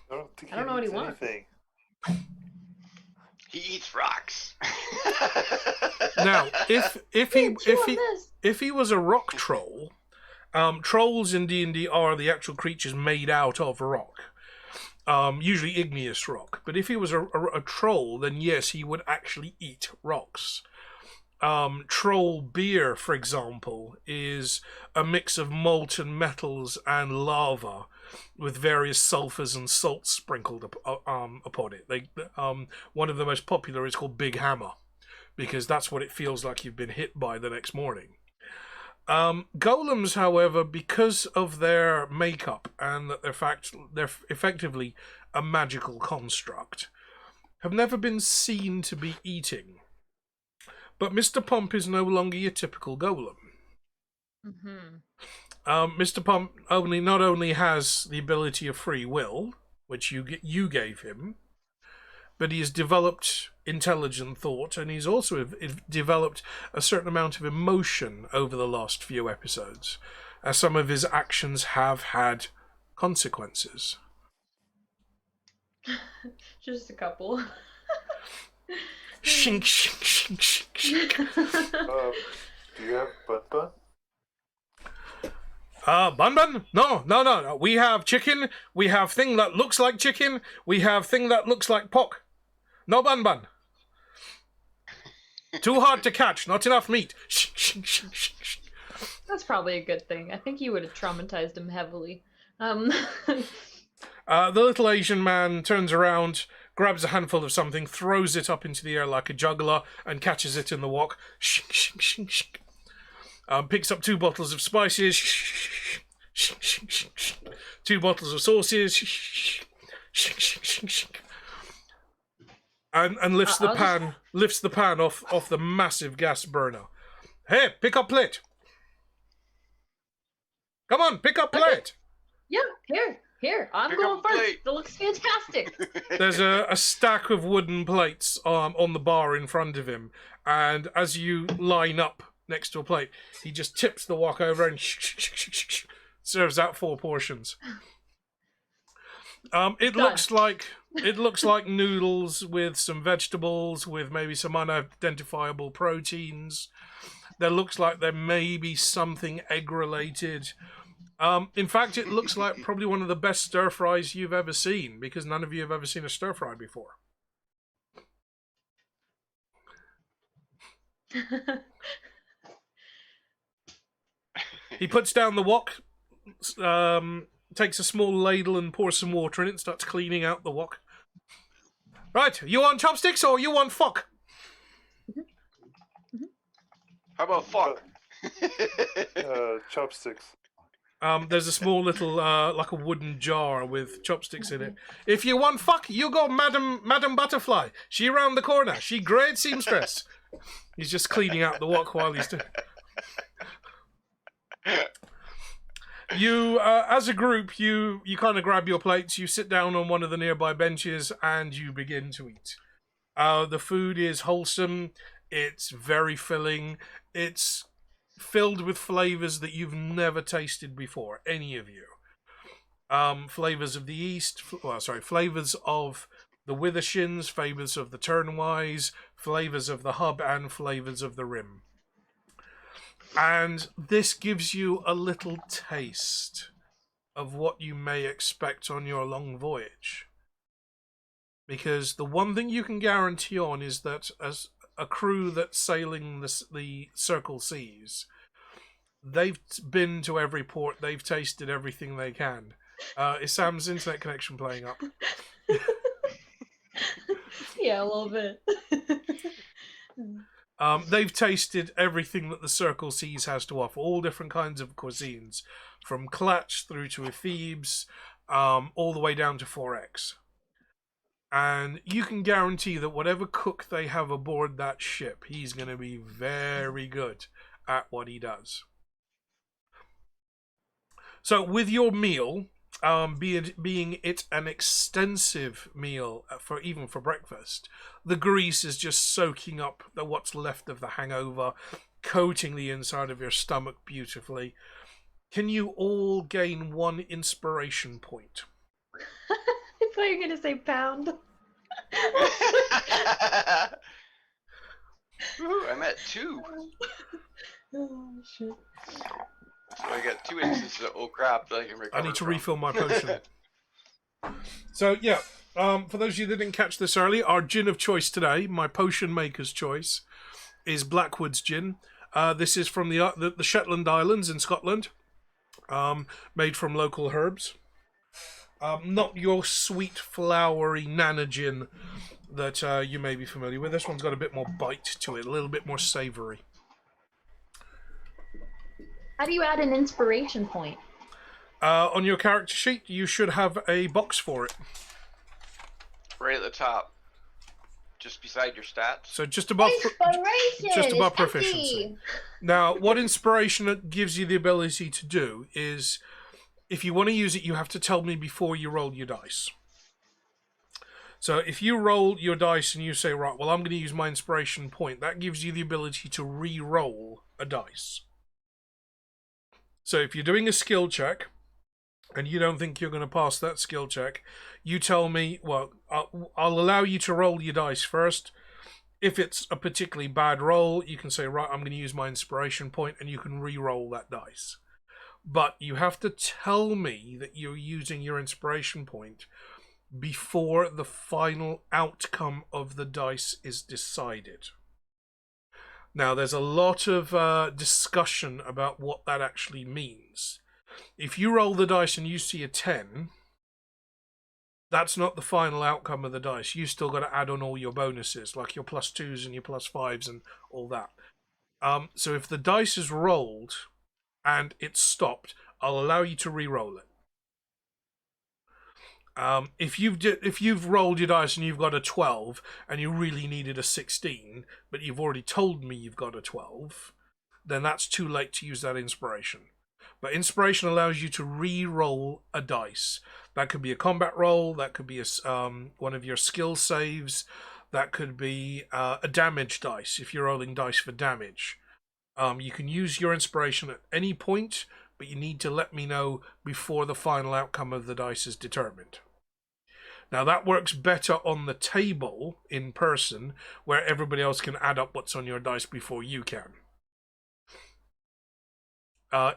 I don't think I don't know what he eats wants. anything. He eats rocks. Now, if Chew on this. he was a rock troll, trolls in D&D are the actual creatures made out of rock, usually igneous rock. But if he was a troll, then yes, he would actually eat rocks. Troll beer, for example, is a mix of molten metals and lava with various sulfurs and salts sprinkled upon it. One of the most popular is called Big Hammer, because that's what it feels like you've been hit by the next morning. Golems, however, because of their makeup and that they're effectively a magical construct, have never been seen to be eating. But Mr. Pump is no longer your typical golem. Mr. Pump not only has the ability of free will, which you gave him, but he has developed intelligent thought, and he's also developed a certain amount of emotion over the last few episodes, as some of his actions have had consequences. Just a couple. Shink, shink, shink, shink, shink. Do you have Bun Bun? Bun Bun? No. We have chicken. We have thing that looks like chicken. We have thing that looks like pork. No Bun Bun. Too hard to catch. Not enough meat. That's probably a good thing. I think you would have traumatized him heavily. The little Asian man turns around, grabs a handful of something, throws it up into the air like a juggler, and catches it in the wok. Picks up 2 bottles of spices, 2 bottles of sauces, and lifts the pan off the massive gas burner. Hey, pick up plate. Come on, pick up plate. Okay. Yeah, here. I'm going first. It looks fantastic. There's a stack of wooden plates on the bar in front of him, and as you line up next to a plate, he just tips the wok over and serves out 4 portions. It looks like noodles with some vegetables, with maybe some unidentifiable proteins. There looks like there may be something egg related. In fact, it looks like probably one of the best stir fries you've ever seen, because none of you have ever seen a stir fry before. He puts down the wok, takes a small ladle and pours some water in it and starts cleaning out the wok. Right, you want chopsticks or you want fuck? How about fuck? Chopsticks. There's a small little, like a wooden jar with chopsticks in it. If you want fuck, you go Madam Butterfly. She round the corner. She great seamstress. He's just cleaning out the wok while he's doing. You, as a group, you kind of grab your plates, you sit down on one of the nearby benches, and you begin to eat. The food is wholesome. It's very filling. It's filled with flavors that you've never tasted before, any of you. Flavors of the East, flavors of the Withershins, flavors of the Turnwise, flavors of the Hub, and flavors of the Rim. And this gives you a little taste of what you may expect on your long voyage. Because the one thing you can guarantee on is that as a crew that's sailing the Circle Seas, they've been to every port, they've tasted everything they can. Is Sam's internet connection playing up? Yeah, a little bit. They've tasted everything that the Circle Seas has to offer, all different kinds of cuisines, from Klatch through to Thebes, all the way down to 4X. And you can guarantee that whatever cook they have aboard that ship, he's going to be very good at what he does. So with your meal, being it an extensive meal even for breakfast, the grease is just soaking up what's left of the hangover, coating the inside of your stomach beautifully. Can you all gain 1 inspiration point? I thought you were going to say pound. Ooh, I'm at 2. Oh, shit. So I got 2 instances of, oh crap, that I can recover. I need to refill my potion. So, yeah, for those of you that didn't catch this early, our gin of choice today, my potion maker's choice, is Blackwood's gin. This is from the Shetland Islands in Scotland, made from local herbs. Not your sweet, flowery Nana gin that you may be familiar with. This one's got a bit more bite to it, a little bit more savoury. How do you add an inspiration point? On your character sheet, you should have a box for it. Right at the top. Just beside your stats. So just above, Inspiration! just above It's proficiency. empty. Now, what inspiration gives you the ability to do is, if you want to use it, you have to tell me before you roll your dice. So if you roll your dice and you say, right, well, I'm going to use my inspiration point, that gives you the ability to re-roll a dice. So if you're doing a skill check, and you don't think you're going to pass that skill check, you tell me, well, I'll allow you to roll your dice first. If it's a particularly bad roll, you can say, right, I'm going to use my inspiration point, and you can re-roll that dice. But you have to tell me that you're using your inspiration point before the final outcome of the dice is decided. Now, there's a lot of discussion about what that actually means. If you roll the dice and you see a 10, that's not the final outcome of the dice. You still got to add on all your bonuses, like your +2s and your +5s and all that. So if the dice is rolled and it's stopped, I'll allow you to re-roll it. If you've rolled your dice and you've got a 12 and you really needed a 16, but you've already told me you've got a 12, then that's too late to use that inspiration. But inspiration allows you to re-roll a dice. That could be a combat roll, that could be one of your skill saves, that could be a damage dice if you're rolling dice for damage. You can use your inspiration at any point, but you need to let me know before the final outcome of the dice is determined. Now that works better on the table in person, where everybody else can add up what's on your dice before you can.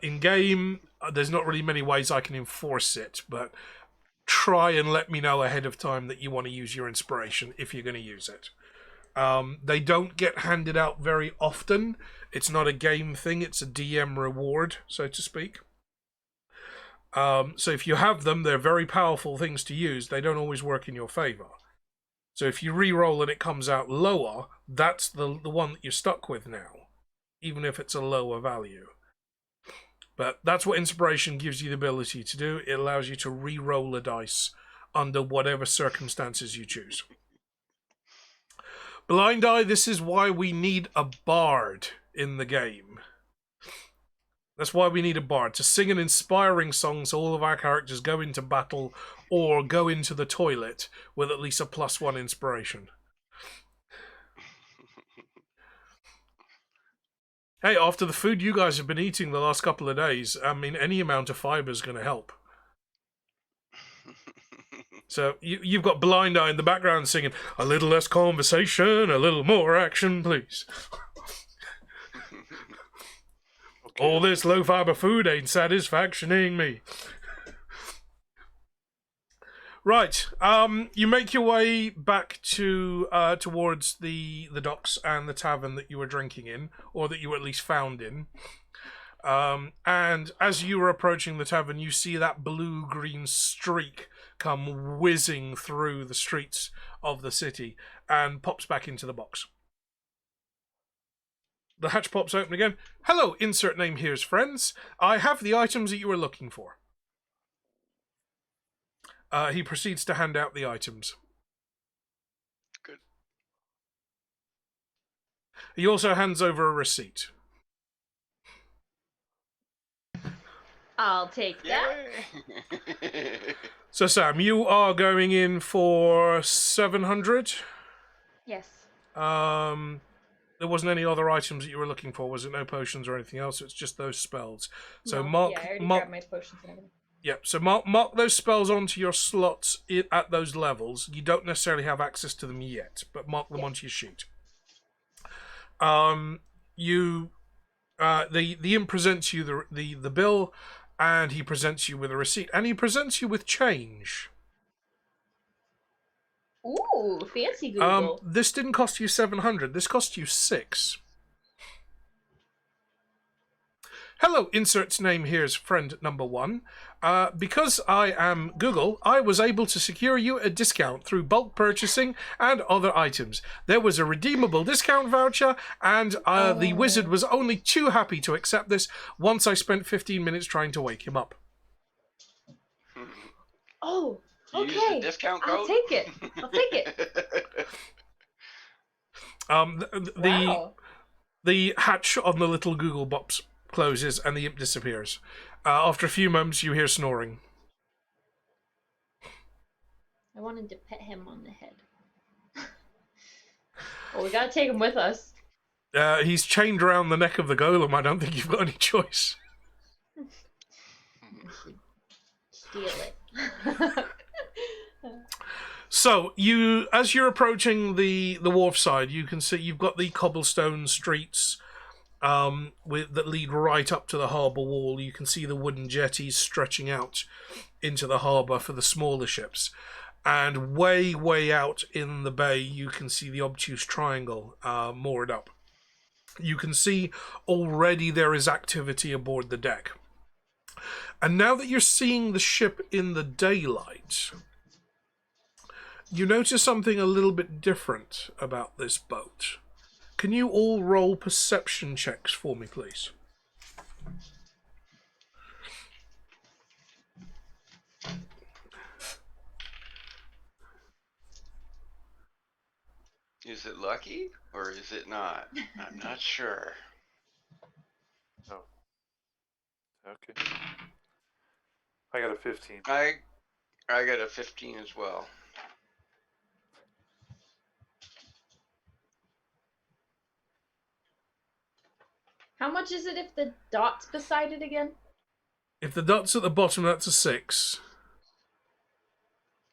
In game, there's not really many ways I can enforce it, but try and let me know ahead of time that you want to use your inspiration if you're going to use it. They don't get handed out very often. It's not a game thing, it's a DM reward, so to speak. So if you have them, they're very powerful things to use. They don't always work in your favor. So if you re-roll and it comes out lower, that's the one that you're stuck with now, even if it's a lower value. But that's what inspiration gives you the ability to do. It allows you to re-roll a dice under whatever circumstances you choose. Blind Eye, this is why we need a bard in the game. That's why we need a bard, to sing an inspiring song so all of our characters go into battle or go into the toilet with at least a +1 inspiration. Hey, after the food you guys have been eating the last couple of days, I mean, any amount of fiber is going to help. So you've got Blind Eye in the background singing, a little less conversation, a little more action, please. Okay. All this low-fiber food ain't satisfactioning me. Right, you make your way back to towards the docks and the tavern that you were drinking in, or that you were at least found in. And as you were approaching the tavern, you see that blue-green streak come whizzing through the streets of the city and pops back into the box. The hatch pops open again. Hello, insert name here's friends. I have the items that you were looking for. He proceeds to hand out the items. Good. He also hands over a receipt. I'll take that. Yay! So Sam, you are going in for 700. Yes. There wasn't any other items that you were looking for, was it? No potions or anything else? It's just those spells. So No, mark. Yeah, I already mark. grabbed my potions and everything. Yeah. So mark those spells onto your slots at those levels. You don't necessarily have access to them yet, but mark them onto your sheet. The imp presents you the bill, and he presents you with a receipt, and he presents you with change. Ooh, fancy Google. This didn't cost you 700. This cost you 6. Hello, insert's name here's friend number 1. Because I am Google, I was able to secure you a discount through bulk purchasing and other items. There was a redeemable discount voucher, and the wizard was only too happy to accept this once I spent 15 minutes trying to wake him up. Oh, You okay. use the discount code? I'll take it. I'll take it. Wow. The hatch on the little Google box closes and the imp disappears. After a few moments, you hear snoring. I wanted to pet him on the head. Well, we gotta take him with us. He's chained around the neck of the golem. I don't think you've got any choice. Steal it. So, as you're approaching the wharf side, you can see you've got the cobblestone streets that lead right up to the harbour wall. You can see the wooden jetties stretching out into the harbour for the smaller ships. And way, way out in the bay, you can see the obtuse triangle moored up. You can see already there is activity aboard the deck. And now that you're seeing the ship in the daylight, you notice something a little bit different about this boat. Can you all roll perception checks for me, please? Is it lucky or is it not? I'm not sure. Oh. Okay. I got a 15. I got a 15 as well. How much is it if the dot's beside it again? If the dot's at the bottom, that's a 6.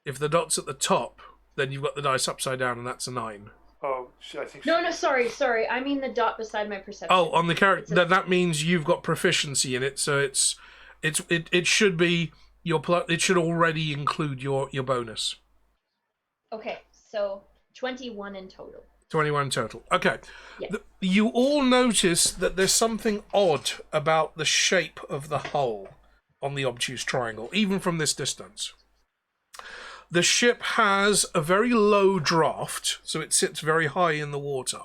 If the dot's at the top, then you've got the dice upside down, and that's a 9. Oh, I think. No, sorry. I mean the dot beside my perception. Oh, on the character, that means you've got proficiency in it, so it should be it should already include your bonus. Okay, so 21 in total. 21 total. Okay. Yeah. You all notice that there's something odd about the shape of the hull on the obtuse triangle, even from this distance. The ship has a very low draft, so it sits very high in the water.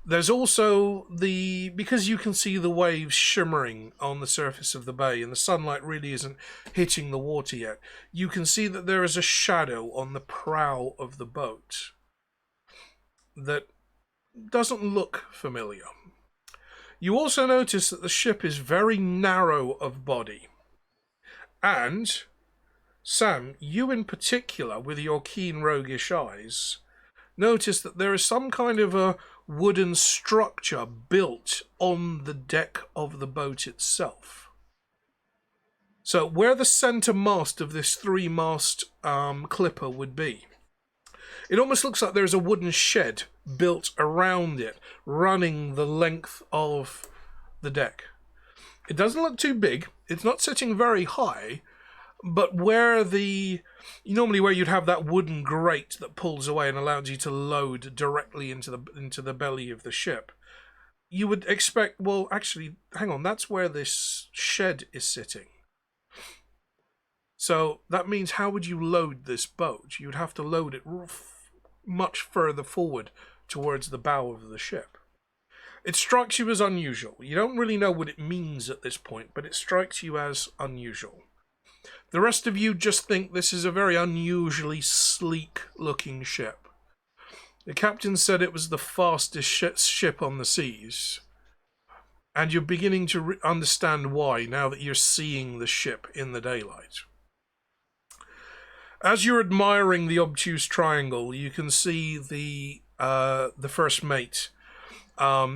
There's also because you can see the waves shimmering on the surface of the bay and the sunlight really isn't hitting the water yet, you can see that there is a shadow on the prow of the boat that doesn't look familiar. You also notice that the ship is very narrow of body. And, Sam, you in particular, with your keen roguish eyes, notice that there is some kind of a wooden structure built on the deck of the boat itself. So, where the centre mast of this 3-mast clipper would be, it almost looks like there's a wooden shed built around it, running the length of the deck. It doesn't look too big. It's not sitting very high, but where you'd have that wooden grate that pulls away and allows you to load directly into the belly of the ship, you would expect, well, actually, hang on, that's where this shed is sitting. So that means how would you load this boat? You'd have to load it much further forward towards the bow of the ship. It strikes you as unusual. You don't really know what it means at this point, but it strikes you as unusual. The rest of you just think this is a very unusually sleek-looking ship. The captain said it was the fastest ship on the seas, and you're beginning to understand why now that you're seeing the ship in the daylight. As you're admiring the obtuse triangle, you can see the first mate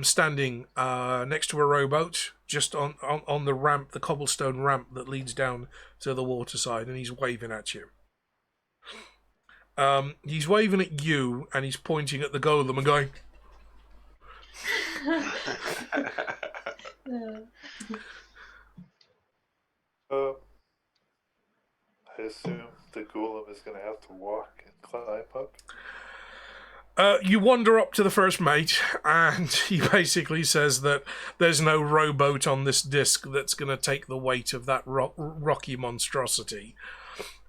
standing next to a rowboat, just on the ramp, the cobblestone ramp that leads down to the waterside, and he's waving at you. He's waving at you, and he's pointing at the golem and going... I assume the golem is going to have to walk and climb up. You wander up to the first mate, and he basically says that there's no rowboat on this disc that's going to take the weight of that rocky monstrosity.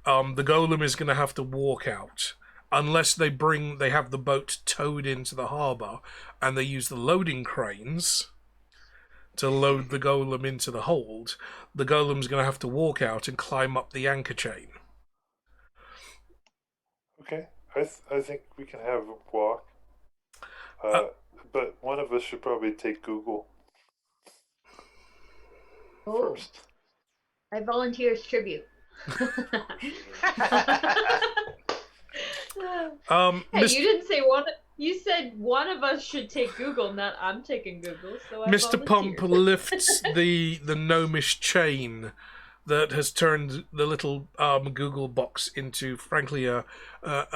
The golem is going to have to walk out, unless they have the boat towed into the harbour, and they use the loading cranes to load the golem into the hold. The golem's going to have to walk out and climb up the anchor chain. Okay, I think we can have him walk. But one of us should probably take Google first. I volunteer as tribute. Hey, you didn't say one. You said one of us should take Google, not I'm taking Google. So I Mr. Pump volunteer. lifts the gnomish chain that has turned the little Google box into, frankly, a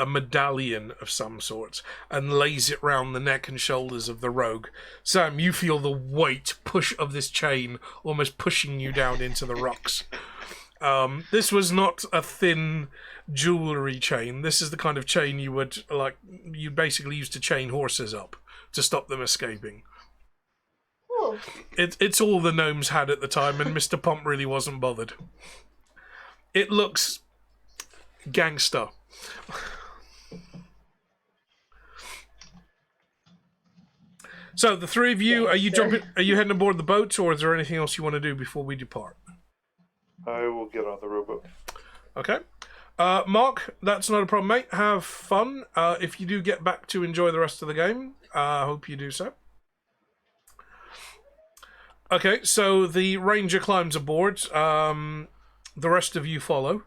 medallion of some sort, and lays it round the neck and shoulders of the rogue. Sam, you feel the weight push of this chain almost pushing you down into the rocks. This was not a thin jewellery chain. This is the kind of chain you basically use to chain horses up to stop them escaping. Cool. It's all the gnomes had at the time, and Mr. Pump really wasn't bothered. It looks gangster. So the three of you, are you heading aboard the boat, or is there anything else you want to do before we depart? I will get on the rowboat. Okay. Mark, that's not a problem, mate. Have fun. If you do get back to enjoy the rest of the game, I hope you do so. Okay, so the ranger climbs aboard. The rest of you follow.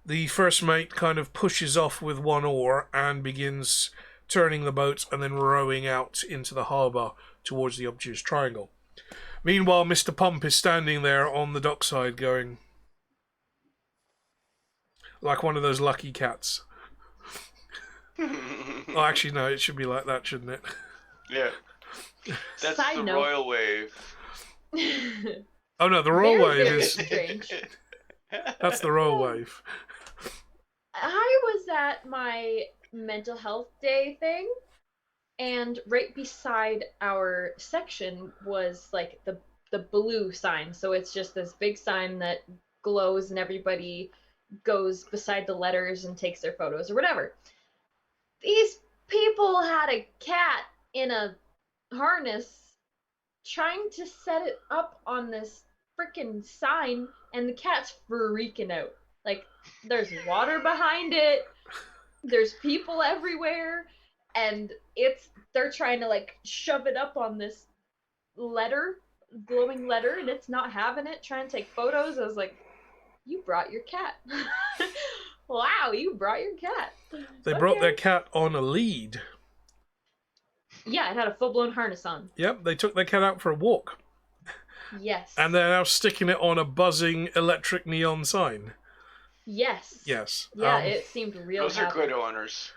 The first mate kind of pushes off with one oar and begins turning the boat and then rowing out into the harbour towards the obtuse triangle. Meanwhile, Mr. Pump is standing there on the dockside going, like one of those lucky cats. Oh, actually, no, it should be like that, shouldn't it? Yeah. That's Side the note. royal wave. Oh no, the roll Very, wave very is... strange. That's the roll wave. I was at my mental health day thing, and right beside our section was like the blue sign. So it's just this big sign that glows, and everybody goes beside the letters and takes their photos or whatever. These people had a cat in a harness trying to set it up on this freaking sign, and the cat's freaking out. Like, there's water behind it, there's people everywhere, and they're trying to like shove it up on this glowing letter, and it's not having it, trying to take photos. I was like, you brought your cat. Wow, you brought your cat. They brought their cat on a lead. Yeah, it had a full-blown harness on. Yep, they took their cat out for a walk. Yes. And they're now sticking it on a buzzing electric neon sign. Yes. Yes. Yeah, it seemed real Those are happy. good owners.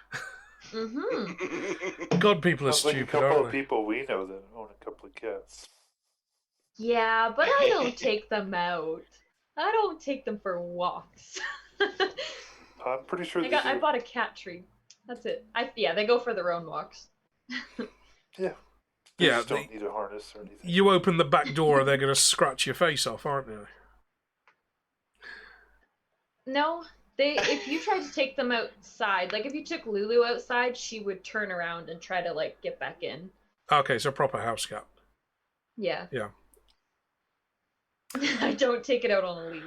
Mm-hmm. God, people are Sounds like a stupid, couple aren't of they? people we know that own a couple of cats. Yeah, but I don't take them out. I don't take them for walks. I'm pretty sure I bought a cat tree. That's it. They go for their own walks. Yeah. Yeah, Just don't need a harness or anything. You open the back door, they're going to scratch your face off, aren't they? No, if you tried to take them outside, like if you took Lulu outside, she would turn around and try to like get back in. Okay, so proper house cat. Yeah. Yeah. I don't take it out on a lead.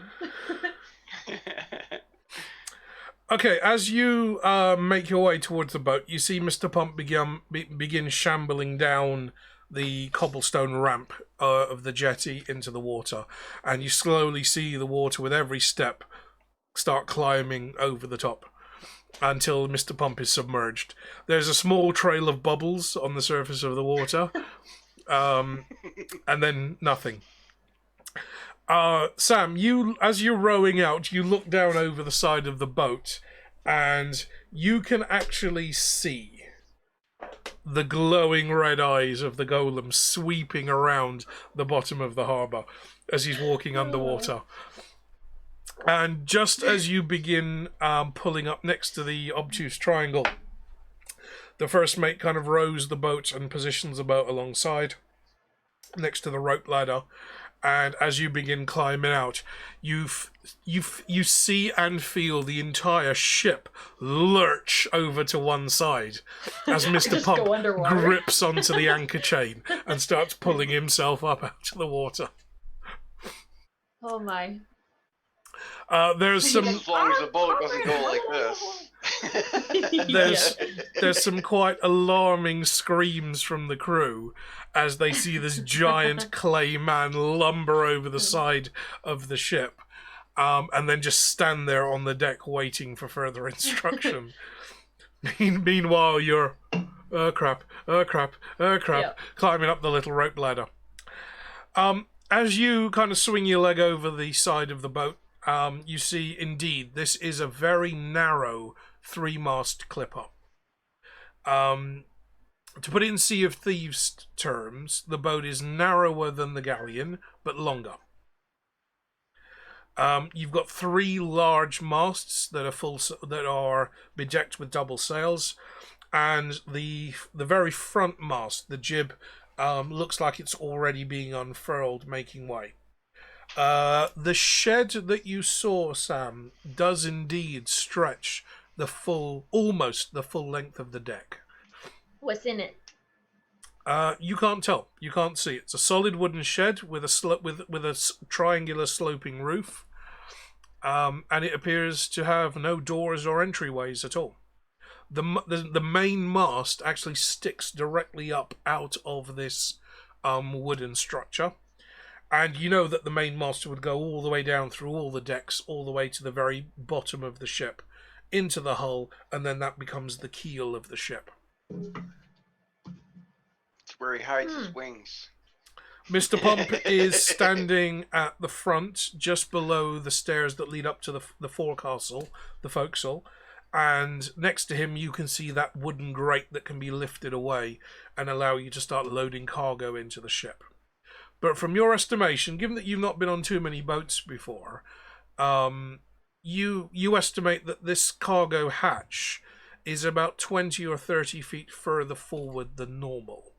Okay, as you make your way towards the boat, you see Mr. Pump begin shambling down the cobblestone ramp of the jetty into the water, and you slowly see the water with every step start climbing over the top until Mr. Pump is submerged. There's a small trail of bubbles on the surface of the water, and then nothing. Sam, as you're rowing out, you look down over the side of the boat, and you can actually see the glowing red eyes of the golem sweeping around the bottom of the harbour as he's walking underwater. And just as you begin pulling up next to the obtuse triangle, The first mate kind of rows the boat and positions the boat alongside, next to the rope ladder. And as you begin climbing out, you see and feel the entire ship lurch over to one side as Mr. Just go Pump underwater. grips onto the anchor chain and starts pulling himself up out of the water. Oh my. There's some As long as the boat doesn't go like this. there's some quite alarming screams from the crew as they see this giant clay man lumber over the side of the ship, and then just stand there on the deck waiting for further instruction. Meanwhile, you're crap, climbing up the little rope ladder. As you kind of swing your leg over the side of the boat, you see, indeed, this is a very narrow 3-mast clipper. To put it in Sea of Thieves terms, the boat is narrower than the galleon, but longer. You've got 3 large masts that are bedecked with double sails, and the very front mast, the jib, looks like it's already being unfurled, making way. The shed that you saw, Sam, does indeed stretch almost the full length of the deck. What's in it? You can't tell. You can't see. It's a solid wooden shed with a triangular sloping roof, and it appears to have no doors or entryways at all. The main mast actually sticks directly up out of this wooden structure. And you know that the main mast would go all the way down through all the decks, all the way to the very bottom of the ship, into the hull, and then that becomes the keel of the ship. It's where he hides his wings. Mr. Pump is standing at the front, just below the stairs that lead up to the forecastle, the forecastle, and next to him you can see that wooden grate that can be lifted away and allow you to start loading cargo into the ship. But from your estimation, given that you've not been on too many boats before, you estimate that this cargo hatch is about 20 or 30 feet further forward than normal.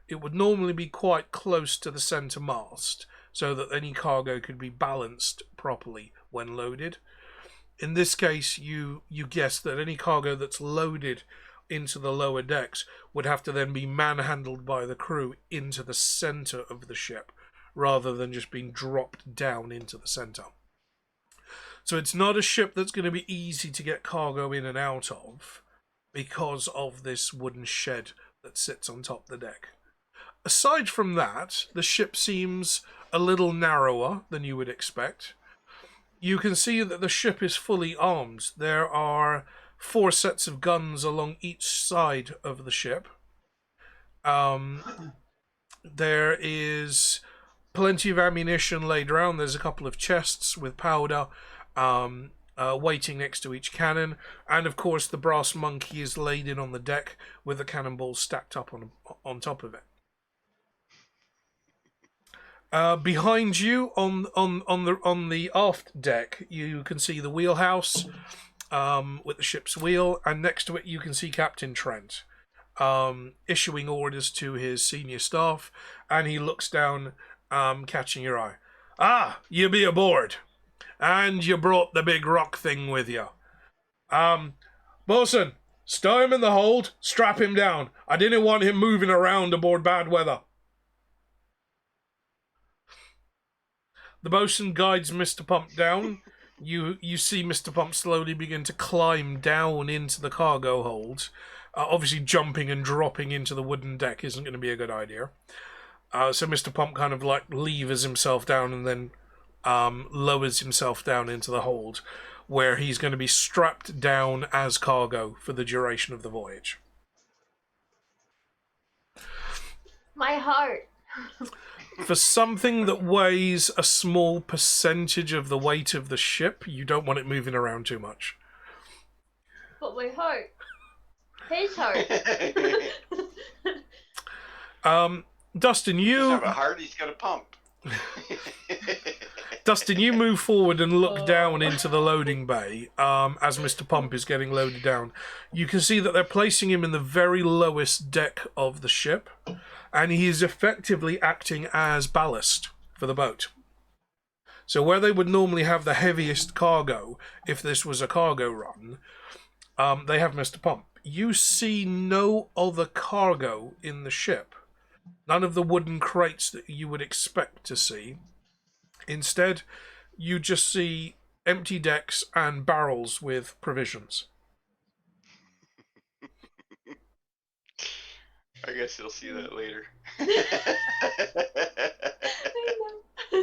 It would normally be quite close to the centre mast, so that any cargo could be balanced properly when loaded. In this case, you guess that any cargo that's loaded into the lower decks would have to then be manhandled by the crew into the centre of the ship, rather than just being dropped down into the centre. So it's not a ship that's going to be easy to get cargo in and out of because of this wooden shed that sits on top of the deck. Aside from that, the ship seems a little narrower than you would expect. You can see that the ship is fully armed. There are 4 sets of guns along each side of the ship. There is plenty of ammunition laid around. There's a couple of chests with powder waiting next to each cannon. And of course the brass monkey is laid in on the deck with the cannonballs stacked up on top of it. Behind you on the aft deck, you can see the wheelhouse with the ship's wheel, and next to it you can see Captain Trent issuing orders to his senior staff, and he looks down, catching your eye. "Ah, you be aboard, and you brought the big rock thing with you. Bosun, stow him in the hold, strap him down. I didn't want him moving around aboard bad weather." The bosun guides Mr. Pump down. You see Mr. Pump slowly begin to climb down into the cargo hold. Obviously, jumping and dropping into the wooden deck isn't going to be a good idea. So Mr. Pump kind of like levers himself down and then lowers himself down into the hold, where he's going to be strapped down as cargo for the duration of the voyage. My heart. For something that weighs a small percentage of the weight of the ship, you don't want it moving around too much. But my heart. His heart. Dustin, He doesn't have a heart, he's got a pump. Dustin, you move forward and look Oh. down into the loading bay as Mr. Pump is getting loaded down. You can see that they're placing him in the very lowest deck of the ship, and he is effectively acting as ballast for the boat. So where they would normally have the heaviest cargo, if this was a cargo run, they have Mr. Pump. You see no other cargo in the ship. None of the wooden crates that you would expect to see. Instead, you just see empty decks and barrels with provisions. I guess you'll see that later. I know.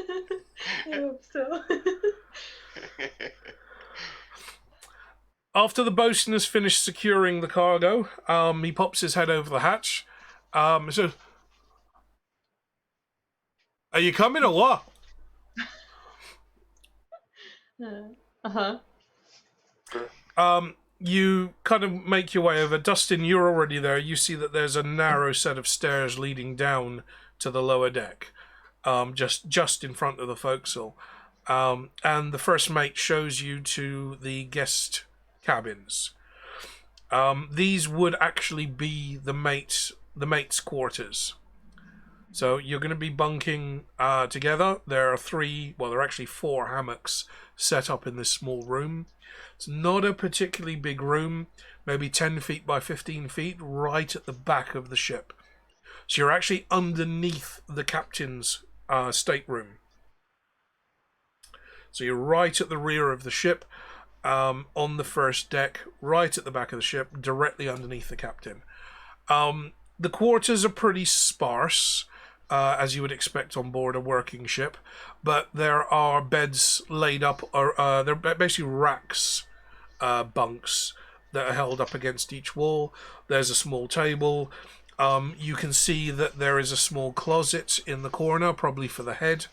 I hope so. After the bosun has finished securing the cargo, he pops his head over the hatch. He says, "Are you coming or what?" Uh-huh. You kind of make your way over. Dustin, you're already there. You see that there's a narrow set of stairs leading down to the lower deck, just in front of the forecastle. And the first mate shows you to the guest cabins. These would actually be the mates' quarters. So you're going to be bunking together. There are actually 4 hammocks set up in this small room. It's not a particularly big room, maybe 10 feet by 15 feet, right at the back of the ship. So you're actually underneath the captain's stateroom. So you're right at the rear of the ship, on the first deck, right at the back of the ship, directly underneath the captain. The quarters are pretty sparse, as you would expect on board a working ship, but there are beds laid up, or they're basically racks, bunks that are held up against each wall. There's a small table. You can see that there is a small closet in the corner, probably for the head,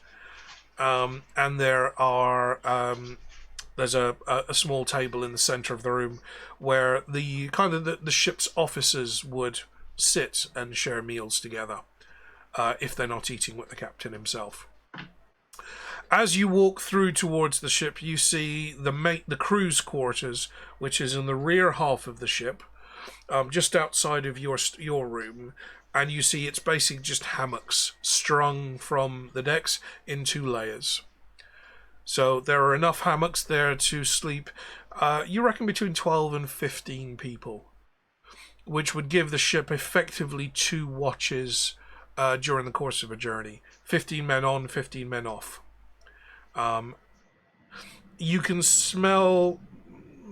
and there's a small table in the center of the room where the ship's officers would sit and share meals together, if they're not eating with the captain himself. As you walk through towards the ship, you see the crew's quarters, which is in the rear half of the ship, just outside of your room, and you see it's basically just hammocks strung from the decks in 2 layers. So there are enough hammocks there to sleep, you reckon, between 12 and 15 people, which would give the ship effectively 2 watches during the course of a journey. 15 men on, 15 men off. You can smell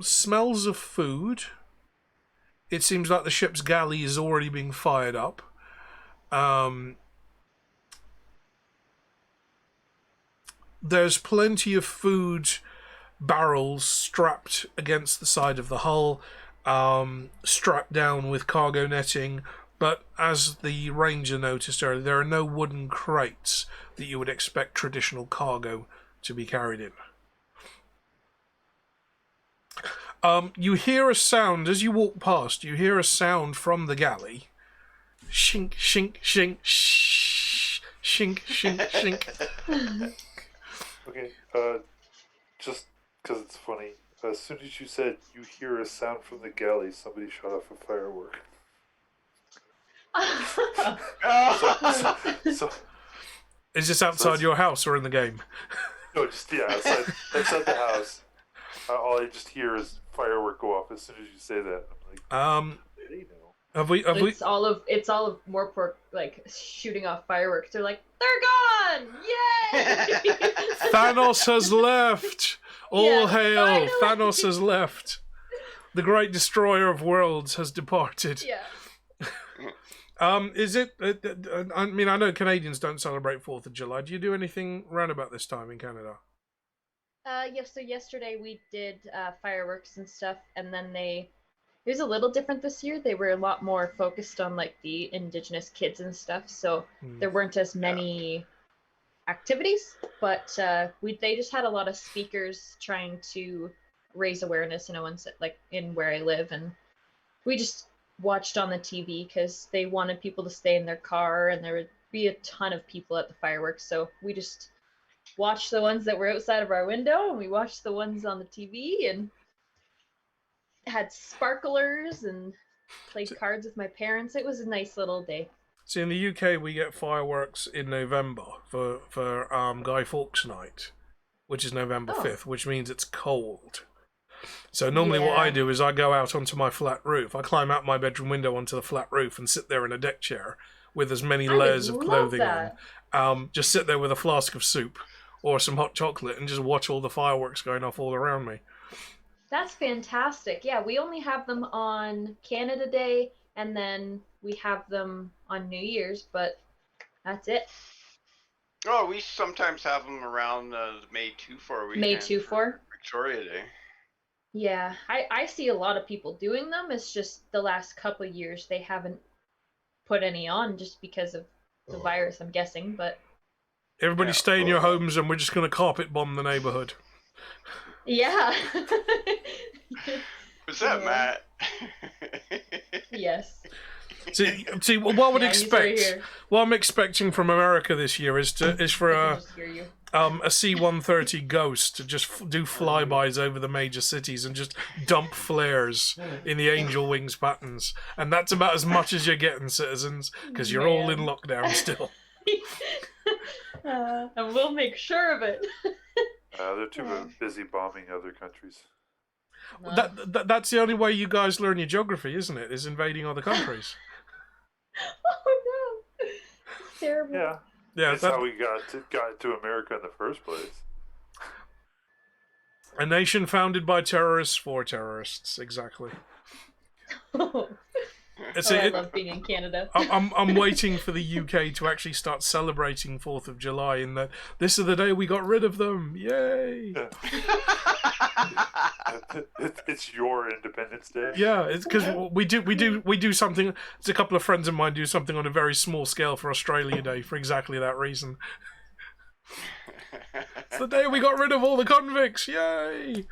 smells of food. It seems like the ship's galley is already being fired up. There's plenty of food barrels strapped against the side of the hull, strapped down with cargo netting, but as the ranger noticed earlier, there are no wooden crates that you would expect traditional cargo to be carried in. You hear a sound as you walk past. You hear a sound from the galley. Shink, shink, shink, shh, shink, shink, shink. Okay, just because it's funny, as soon as you said you hear a sound from the galley, somebody shot off a firework. So Is this outside your house or in the game? no, just outside the house. All I just hear is firework go off as soon as you say that. I'm like, they know. Have we? It's all of Morpork like shooting off fireworks. They're like, they're gone! Yay! Thanos has left. All Yeah, hail! finally. Thanos has left. The great destroyer of worlds has departed. Yeah. Is it? I mean, I know Canadians don't celebrate 4th of July. Do you do anything round about this time in Canada? Yeah, so yesterday we did fireworks and stuff, and then it was a little different this year. They were a lot more focused on like the Indigenous kids and stuff, so there weren't as many activities, but they just had a lot of speakers trying to raise awareness in where I live, and we just watched on the TV because they wanted people to stay in their car, and there would be a ton of people at the fireworks, so we just watched the ones that were outside of our window, and we watched the ones on the TV, and had sparklers and played cards with my parents. It was a nice little day. See, in the UK, we get fireworks in November for Guy Fawkes Night, which is November 5th, which means it's cold. So normally what I do is I go out onto my flat roof. I climb out my bedroom window onto the flat roof and sit there in a deck chair with as many layers of clothing on. Just sit there with a flask of soup or some hot chocolate and just watch all the fireworks going off all around me. That's fantastic. Yeah, we only have them on Canada Day, and then we have them on New Year's, but that's it. Oh, we sometimes have them around the May 2-4 weekend. May 2-4? Victoria Day. Yeah, I see a lot of people doing them. It's just the last couple of years they haven't put any on just because of the virus, I'm guessing, but... Everybody stay in your homes and we're just going to carpet bomb the neighborhood. Yeah. Was that Matt? Yes. See, what I would expect, what I'm expecting from America this year is for a C-130 Ghost to just do flybys over the major cities and just dump flares in the angel wings patterns, and that's about as much as you're getting, citizens, because you're all in lockdown still. And we'll make sure of it. They're too busy bombing other countries. That's the only way you guys learn your geography, isn't it? Is invading other countries. Oh no! It's terrible. Yeah. That's how we got to America in the first place. A nation founded by terrorists for terrorists, exactly. I love being in Canada. I'm waiting for the UK to actually start celebrating 4th of July in that this is the day we got rid of them. Yay! It's your Independence Day. Yeah, it's because we do something. There's a couple of friends of mine do something on a very small scale for Australia Day for exactly that reason. It's the day we got rid of all the convicts. Yay!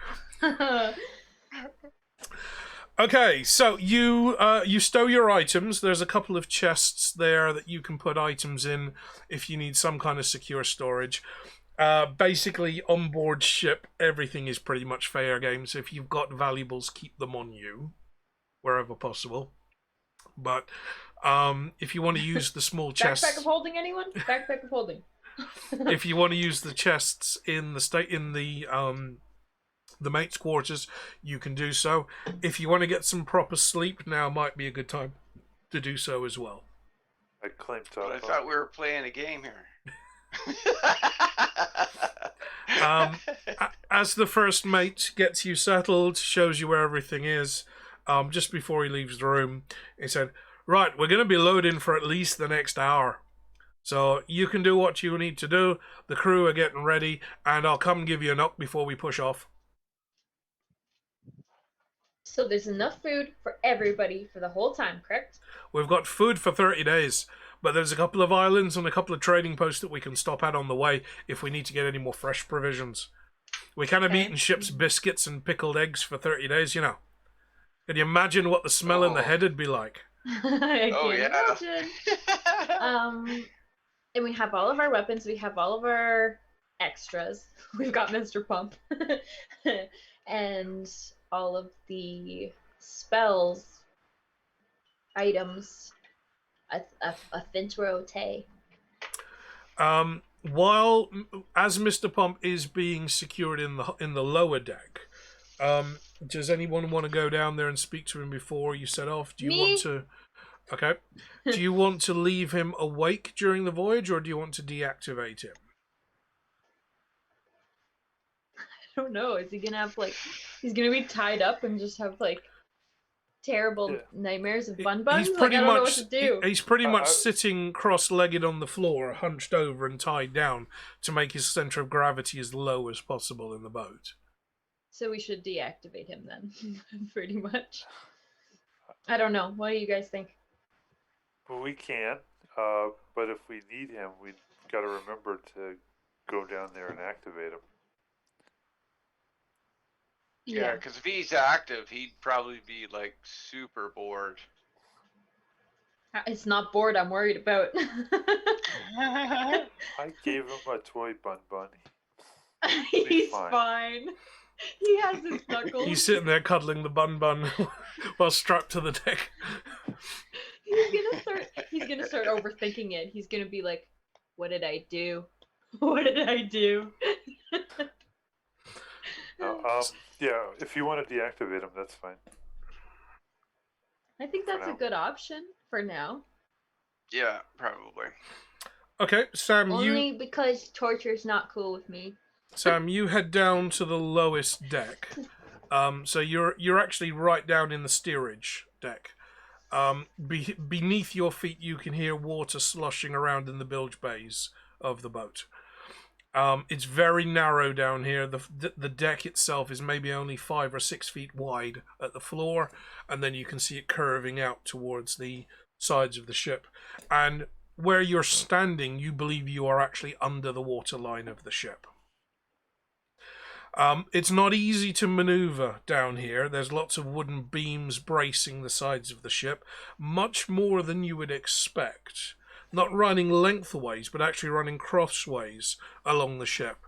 Okay, so you stow your items. There's a couple of chests there that you can put items in if you need some kind of secure storage. Basically, on board ship, everything is pretty much fair game. So if you've got valuables, keep them on you, wherever possible. But if you want to use the small chests, backpack of holding, anyone? Backpack of holding. If you want to use the chests in the mate's quarters, you can do so. If you want to get some proper sleep, now might be a good time to do so as well. I claim top. I thought we were playing a game here. As the first mate gets you settled, shows you where everything is, just before he leaves the room, he said, "Right, we're going to be loading for at least the next hour. So you can do what you need to do. The crew are getting ready, and I'll come give you a knock before we push off." So there's enough food for everybody for the whole time, correct? We've got food for 30 days, but there's a couple of islands and a couple of trading posts that we can stop at on the way if we need to get any more fresh provisions. We can't have eaten ship's biscuits and pickled eggs for 30 days, you know. Can you imagine what the smell in the head would be like? I can't imagine. And we have all of our weapons. We have all of our extras. We've got Mr. Pump. And all of the spells, items, a Fintro Tay. While as Mr. Pump is being secured in the lower deck, does anyone want to go down there and speak to him before you set off? Do you want to? Okay. Do you want to leave him awake during the voyage, or do you want to deactivate him? I don't know. Is he gonna have he's gonna be tied up and just have terrible nightmares of bun buns? He's pretty I don't know what to do. He's pretty much sitting cross-legged on the floor, hunched over and tied down to make his center of gravity as low as possible in the boat. So we should deactivate him then, pretty much. I don't know. What do you guys think? Well, we can, but if we need him, we've got to remember to go down there and activate him. Yeah, because if he's active, he'd probably be super bored. It's not bored I'm worried about. I gave him a toy bun. He's fine. fine. He has his knuckles. He's sitting there cuddling the bun while strapped to the deck. He's gonna start overthinking it. He's gonna be like, what did I do? What did I do? Yeah, if you want to deactivate him, that's fine. I think that's a good option for now. Yeah, probably. Okay, Sam, Only because torture's not cool with me. Sam, you head down to the lowest deck. So you're actually right down in the steerage deck. Beneath your feet, you can hear water sloshing around in the bilge bays of the boat. It's very narrow down here. The deck itself is maybe only 5 or 6 feet wide at the floor, and then you can see it curving out towards the sides of the ship. And where you're standing, you believe you are actually under the waterline of the ship. It's not easy to maneuver down here. There's lots of wooden beams bracing the sides of the ship, much more than you would expect. Not running lengthways, but actually running crossways along the ship.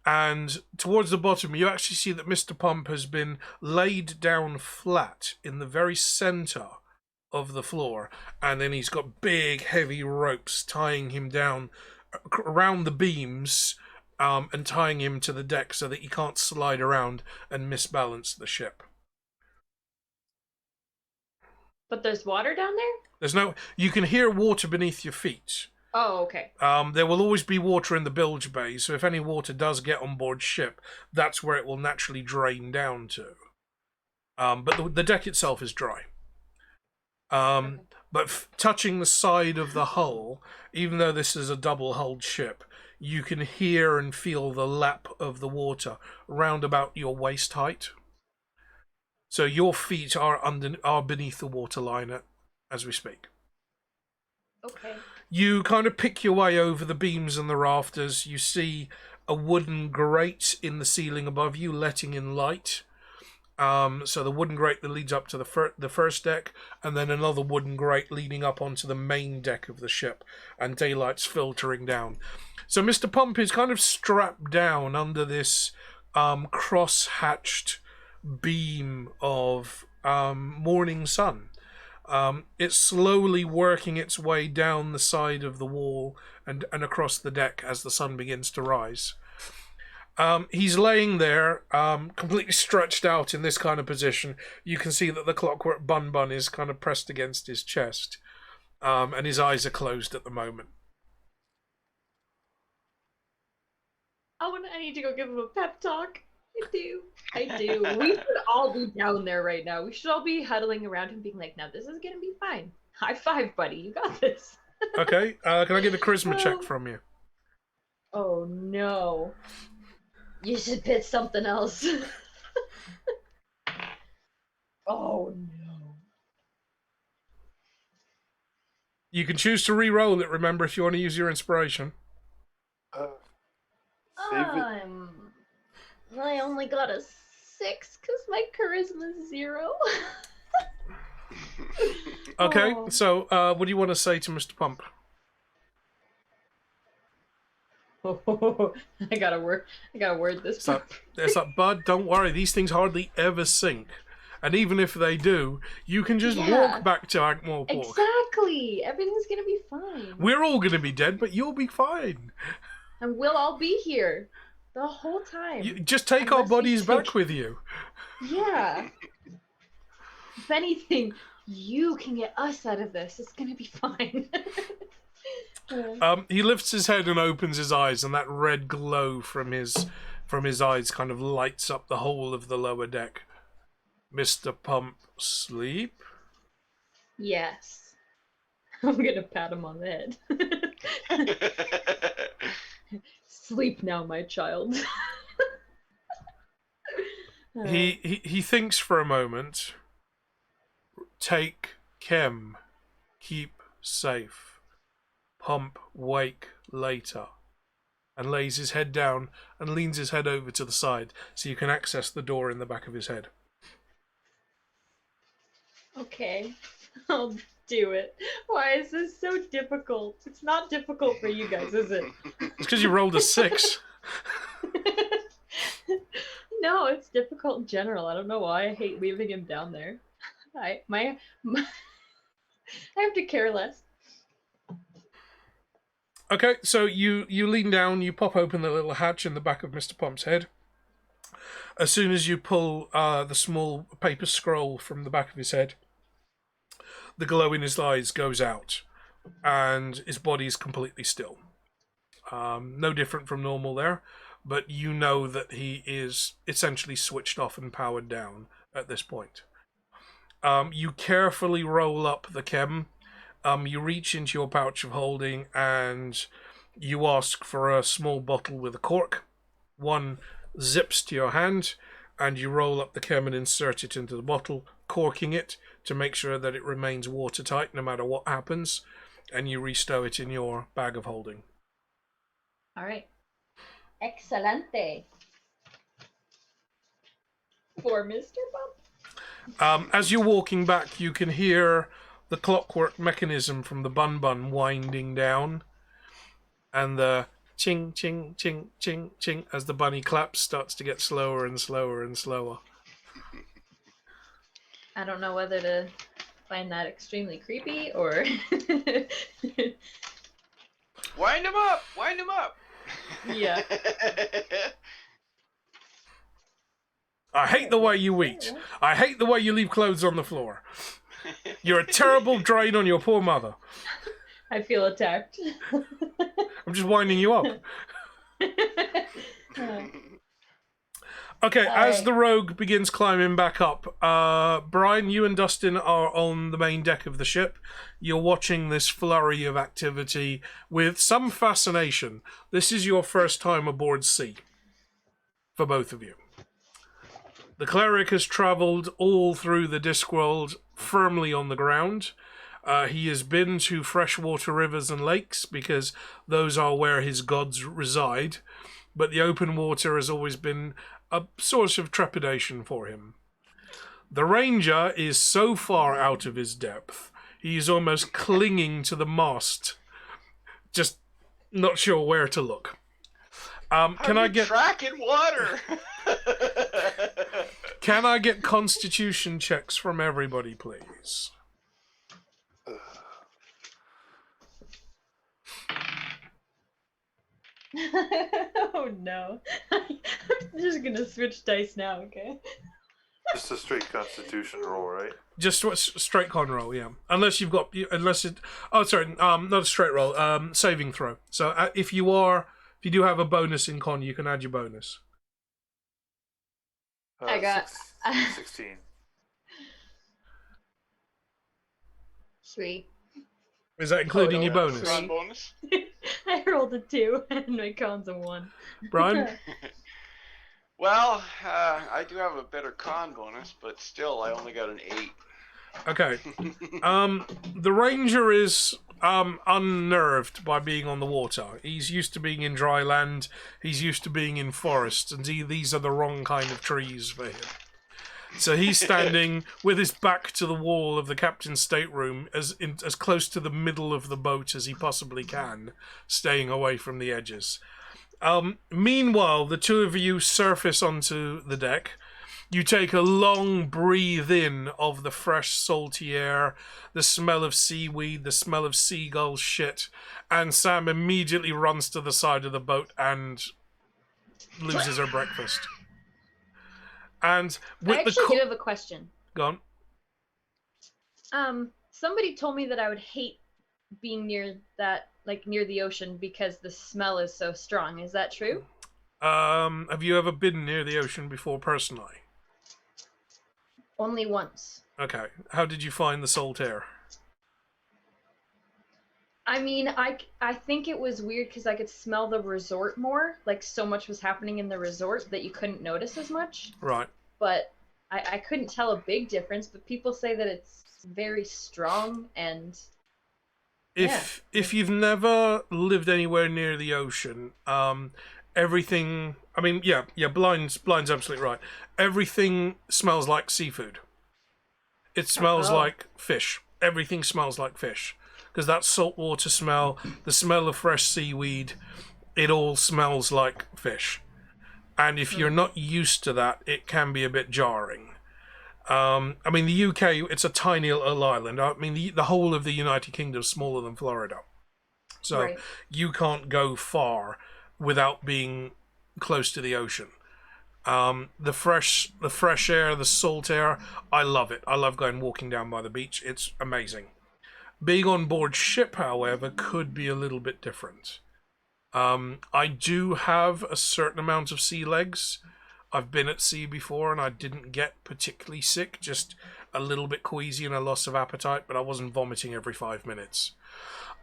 And towards the bottom, you actually see that Mr. Pump has been laid down flat in the very centre of the floor, and then he's got big, heavy ropes tying him down around the beams, and tying him to the deck so that he can't slide around and misbalance the ship. But there's water down there? You can hear water beneath your feet. Oh, okay. There will always be water in the bilge bay, so if any water does get on board ship, that's where it will naturally drain down to. But the deck itself is dry. Okay. But touching the side of the hull, even though this is a double-hulled ship, you can hear and feel the lap of the water round about your waist height. So your feet are beneath the waterline as we speak. Okay. You kind of pick your way over the beams and the rafters. You see a wooden grate in the ceiling above you, letting in light. So the wooden grate that leads up to the first deck, and then another wooden grate leading up onto the main deck of the ship, and daylight's filtering down. So Mr. Pump is kind of strapped down under this cross-hatched beam of morning sun. It's slowly working its way down the side of the wall and across the deck as the sun begins to rise. He's laying there, completely stretched out in this kind of position. You can see that the clockwork bun is kind of pressed against his chest, and his eyes are closed at the moment. I need to go give him a pep talk. I do. We should all be down there right now. We should all be huddling around him being like, now this is gonna be fine. High five, buddy. You got this. Okay, can I get a charisma check from you? Oh no. You should pick something else. Oh no. You can choose to re-roll it, remember, if you want to use your inspiration. Save it. I only got a 6 because my charisma's 0. Okay, Oh. so what do you want to say to Mr. Pump? I gotta word this. It's like, bud, don't worry, these things hardly ever sink. And even if they do, you can just walk back to Ankh-Morpork. Exactly. Everything's gonna be fine. We're all going to be dead, but you'll be fine. And we'll all be here the whole time. Just take our Unless we bodies take- back with you. Yeah. If anything, you can get us out of this. It's gonna be fine. He lifts his head and opens his eyes, and that red glow from his eyes kind of lights up the whole of the lower deck. Mr. Pump, sleep? Yes. I'm gonna pat him on the head. Sleep now, my child. He thinks for a moment. Take chem. Keep safe. Pump, wake later. And lays his head down and leans his head over to the side so you can access the door in the back of his head. Okay. I'll do it. Why is this so difficult? It's not difficult for you guys, is it? It's because you rolled a 6. No, it's difficult in general. I don't know why I hate leaving him down there. I have to care less. Okay, so you lean down, you pop open the little hatch in the back of Mr. Pump's head. As soon as you pull the small paper scroll from the back of his head, the glow in his eyes goes out, and his body is completely still. No different from normal there, but you know that he is essentially switched off and powered down at this point. You carefully roll up the chem. You reach into your pouch of holding and you ask for a small bottle with a cork. One zips to your hand and you roll up the chem and insert it into the bottle, corking it to make sure that it remains watertight no matter what happens, and you restow it in your bag of holding. All right. Excelente. For Mr. Bump. As you're walking back, you can hear the clockwork mechanism from the bun winding down, and the ching, ching, ching, ching, ching as the bunny claps starts to get slower and slower and slower. I don't know whether to find that extremely creepy or... Wind him up! Wind him up! Yeah. I hate the way you eat. I hate the way you leave clothes on the floor. You're a terrible drain on your poor mother. I feel attacked. I'm just winding you up. Okay, as the rogue begins climbing back up, Brian, you and Dustin are on the main deck of the ship. You're watching this flurry of activity with some fascination. This is your first time aboard sea, for both of you. The cleric has travelled all through the Discworld firmly on the ground. He has been to freshwater rivers and lakes because those are where his gods reside, but the open water has always been a source of trepidation for him. The ranger is so far out of his depth, he is almost clinging to the mast, just not sure where to look. Can I get track in water? Can I get constitution checks from everybody, please? Oh no. I'm just gonna switch dice now, okay? Just a straight constitution roll, right? Just a straight con roll, yeah. Unless you've got, not a straight roll, saving throw. So if you do have a bonus in con, you can add your bonus. I got 16. Sweet. Is that including your bonus? Con bonus? I rolled a 2 and my con's a 1. Brian? Well, I do have a better con bonus, but still, I only got an 8. Okay. The ranger is unnerved by being on the water. He's used to being in dry land. He's used to being in forests, and these are the wrong kind of trees for him. So he's standing with his back to the wall of the captain's stateroom, as close to the middle of the boat as he possibly can, staying away from the edges. Meanwhile, the two of you surface onto the deck. You take a long breathe in of the fresh, salty air, the smell of seaweed, the smell of seagull shit, and Sam immediately runs to the side of the boat and loses her breakfast. And with I actually do have a question. Go on. Somebody told me that I would hate being near the ocean because the smell is so strong. Is that true? Have you ever been near the ocean before personally? Only once. Okay. How did you find the salt air? I mean, I think it was weird because I could smell the resort more. Like, so much was happening in the resort that you couldn't notice as much. Right. But I couldn't tell a big difference, but people say that it's very strong and... If you've never lived anywhere near the ocean, everything... I mean, yeah, Blind's absolutely right. Everything smells like seafood. It smells like fish. everything smells like fish. Because that saltwater smell, the smell of fresh seaweed, it all smells like fish. And if you're not used to that, it can be a bit jarring. I mean, the UK, it's a tiny little island. I mean, the whole of the United Kingdom is smaller than Florida. So you can't go far without being close to the ocean. The fresh air, the salt air, I love it. I love going walking down by the beach. It's amazing. Being on board ship, however, could be a little bit different. I do have a certain amount of sea legs. I've been at sea before and I didn't get particularly sick, just a little bit queasy and a loss of appetite, but I wasn't vomiting every 5 minutes.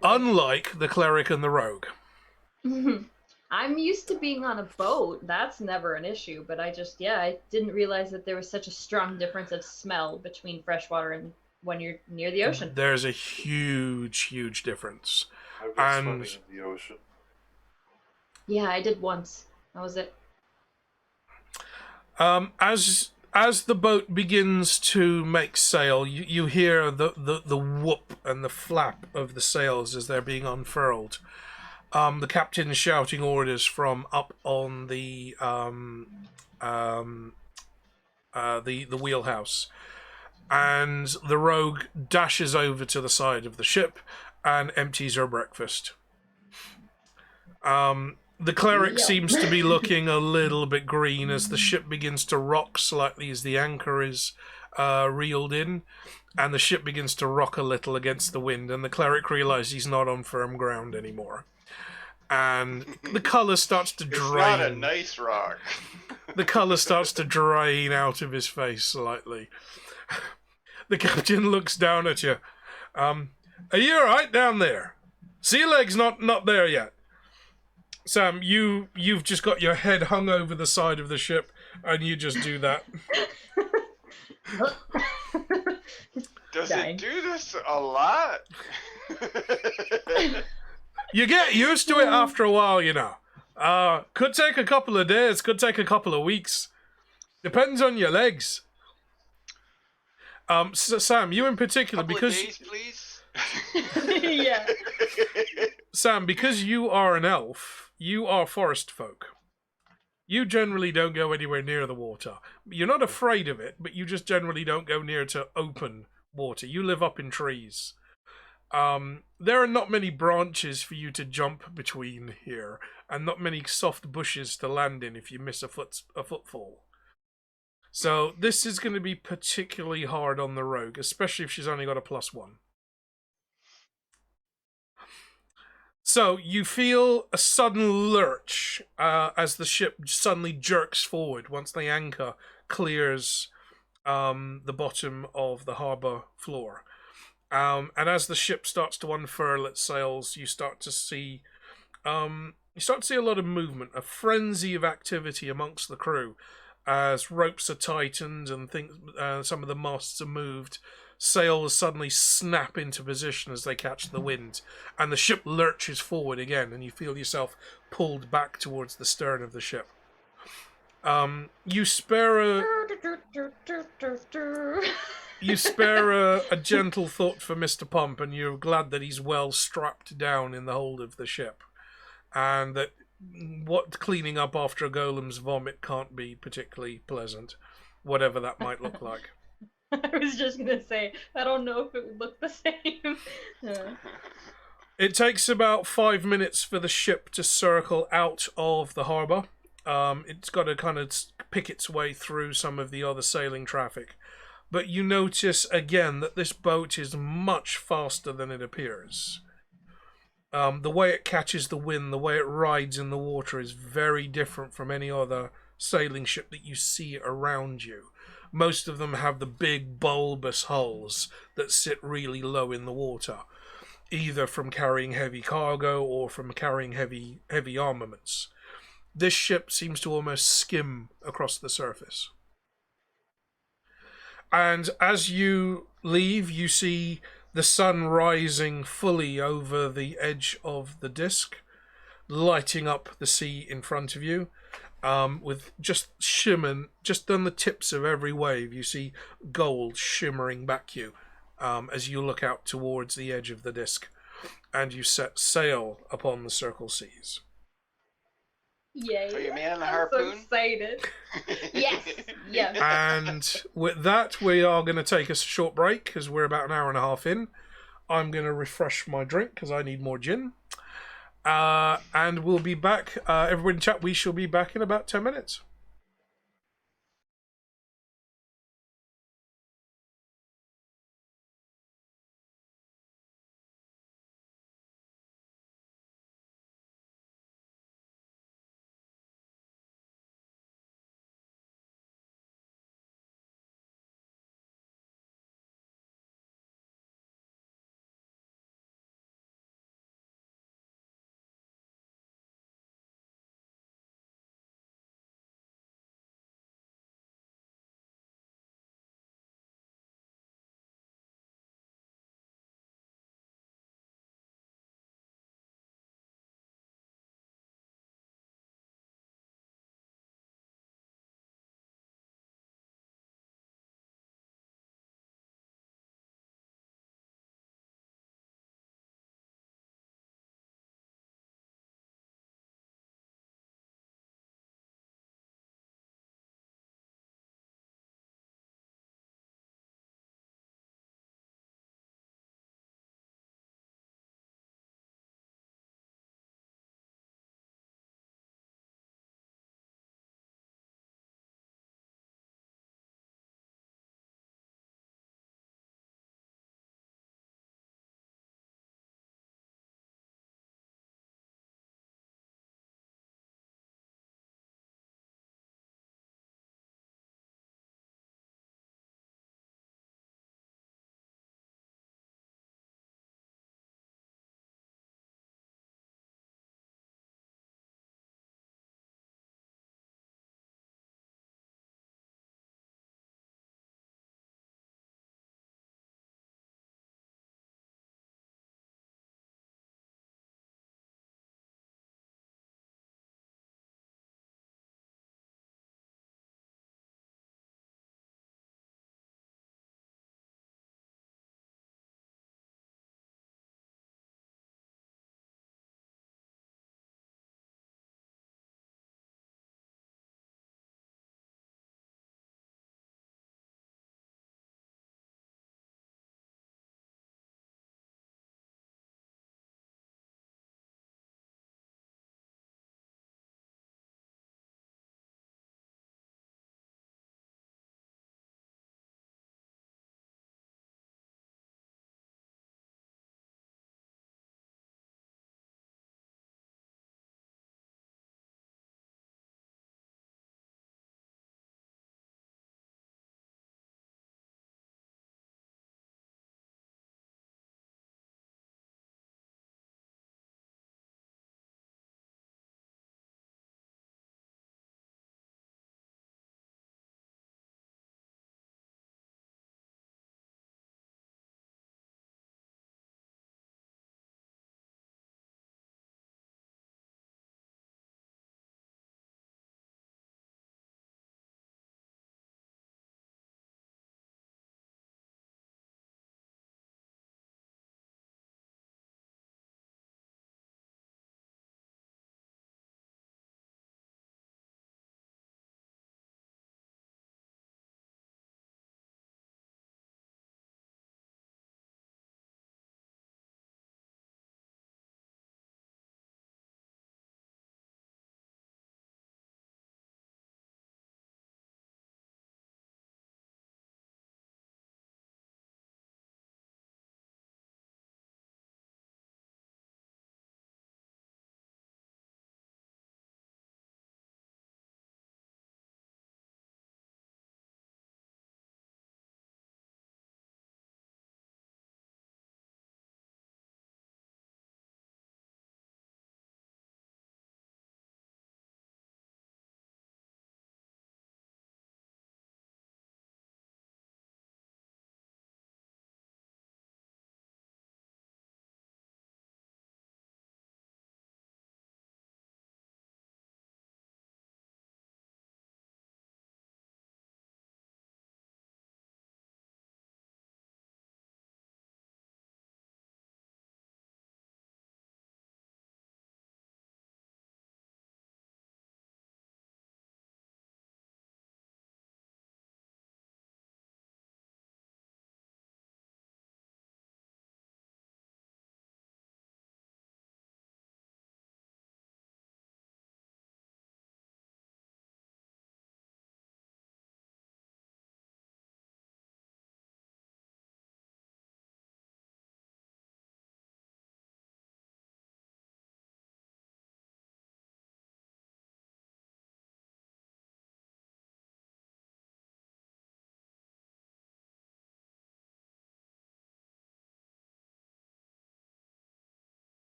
Unlike the cleric and the rogue. I'm used to being on a boat. That's never an issue, but I didn't realize that there was such a strong difference of smell between freshwater and when you're near the ocean. There's a huge difference. I've been swimming in the ocean. Yeah, I did once. That was it. As the boat begins to make sail, you hear the whoop and the flap of the sails as they're being unfurled. The captain is shouting orders from up on the wheelhouse, and the rogue dashes over to the side of the ship and empties her breakfast. The cleric seems to be looking a little bit green as the ship begins to rock slightly as the anchor is reeled in, and the ship begins to rock a little against the wind, and the cleric realizes he's not on firm ground anymore. And the colour starts to drain. It's not a nice rock. The colour starts to drain out of his face slightly. The captain looks down at you. Are you alright down there? Sea leg's not there yet. Sam, you've just got your head hung over the side of the ship, and you just do that. Does it do this a lot? You get used to it after a while, you know. Could take a couple of days, could take a couple of weeks. Depends on your legs. So Sam, you in particular, because... Days, please? Yeah. Sam, because you are an elf, you are forest folk. You generally don't go anywhere near the water. You're not afraid of it, but you just generally don't go near to open water. You live up in trees. There are not many branches for you to jump between here, and not many soft bushes to land in if you miss a footfall. So this is going to be particularly hard on the rogue, especially if she's only got a +1. So you feel a sudden lurch as the ship suddenly jerks forward once the anchor clears the bottom of the harbour floor. And as the ship starts to unfurl its sails, you start to see a lot of movement, a frenzy of activity amongst the crew, as ropes are tightened and things, some of the masts are moved. Sails suddenly snap into position as they catch the wind, and the ship lurches forward again, and you feel yourself pulled back towards the stern of the ship. You spare a gentle thought for Mr. Pump, and you're glad that he's well strapped down in the hold of the ship, and that what cleaning up after a golem's vomit can't be particularly pleasant, whatever that might look like. I was just going to say, I don't know if it would look the same. It takes about 5 minutes for the ship to circle out of the harbour. It's got to kind of pick its way through some of the other sailing traffic. But you notice again that this boat is much faster than it appears. The way it catches the wind, the way it rides in the water is very different from any other sailing ship that you see around you. Most of them have the big bulbous hulls that sit really low in the water, either from carrying heavy cargo or from carrying heavy armaments. This ship seems to almost skim across the surface. And as you leave, you see the sun rising fully over the edge of the disc, lighting up the sea in front of you. With just shimmering, just on the tips of every wave, you see gold shimmering back you as you look out towards the edge of the disc, and you set sail upon the circle seas. Yay! Are you man the I'm so harpoon? excited. Yes, yes. And with that, we are going to take us a short break because we're about an hour and a half in. I'm going to refresh my drink because I need more gin. And we'll be back. Everyone in chat, we shall be back in about 10 minutes.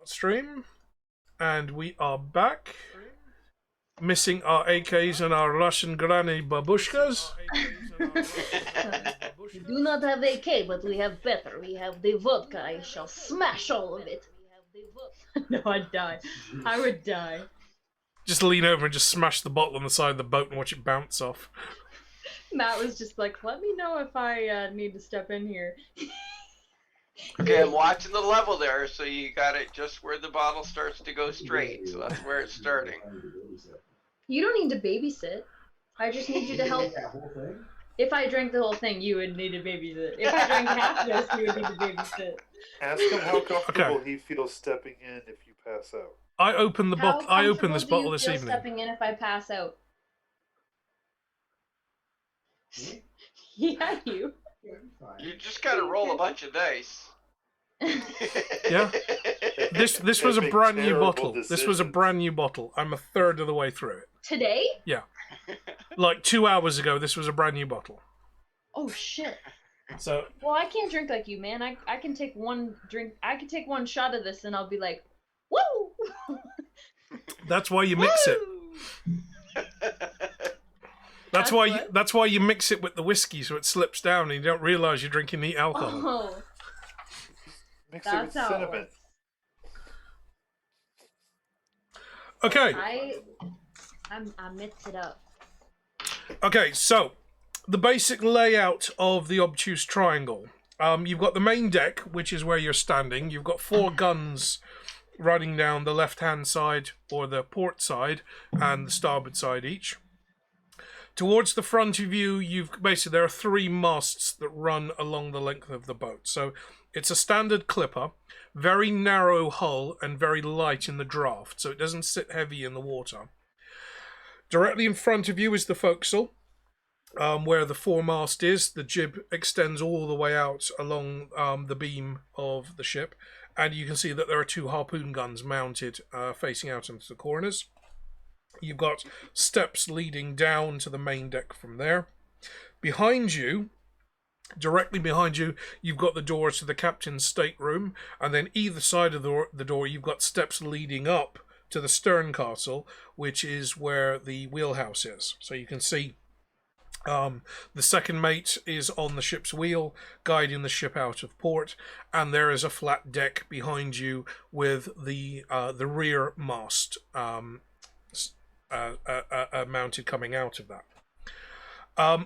stream, and we are back. Missing our AKs and our Russian granny babushkas. We do not have AK, but we have better. We have the vodka. I shall smash all of it. No, I'd die. I would die. Just lean over and just smash the bottle on the side of the boat and watch it bounce off. Matt was just like, let me know if I need to step in here. Okay, I'm watching the level there, so you got it just where the bottle starts to go straight. So that's where it's starting. You don't need to babysit. I just need you to help. If I drank the whole thing, you would need to babysit. If I drank half this, you would need to babysit. Ask him how comfortable he feels stepping in if you pass out. I opened the bottle. I opened this bottle this evening. Stepping in if I pass out. Yeah, you. You just gotta roll a bunch of dice. Yeah. This was a brand new bottle. This was a brand new bottle. I'm a third of the way through it. Today? Yeah. Like 2 hours ago, this was a brand new bottle. Oh shit. So. Well, I can't drink like you, man. I can take one drink. I can take one shot of this, and I'll be like, woo. That's why you mix it. That's why you mix it with the whiskey so it slips down and you don't realize you're drinking the alcohol. Oh. Mix it with cinnamon. Okay. I mix it up. Okay, so the basic layout of the obtuse triangle. You've got the main deck, which is where you're standing. You've got 4 guns running down the left-hand side or the port side and the starboard side each. Towards the front of you, there are 3 masts that run along the length of the boat. So it's a standard clipper, very narrow hull and very light in the draft, so it doesn't sit heavy in the water. Directly in front of you is the forecastle, where the foremast is. The jib extends all the way out along the beam of the ship, and you can see that there are 2 harpoon guns mounted facing out into the corners. You've got steps leading down to the main deck from there. Behind you, directly behind you, you've got the door to the captain's stateroom, and then either side of the door, you've got steps leading up to the stern castle, which is where the wheelhouse is. So you can see the second mate is on the ship's wheel, guiding the ship out of port, and there is a flat deck behind you with the rear mast mounted coming out of that.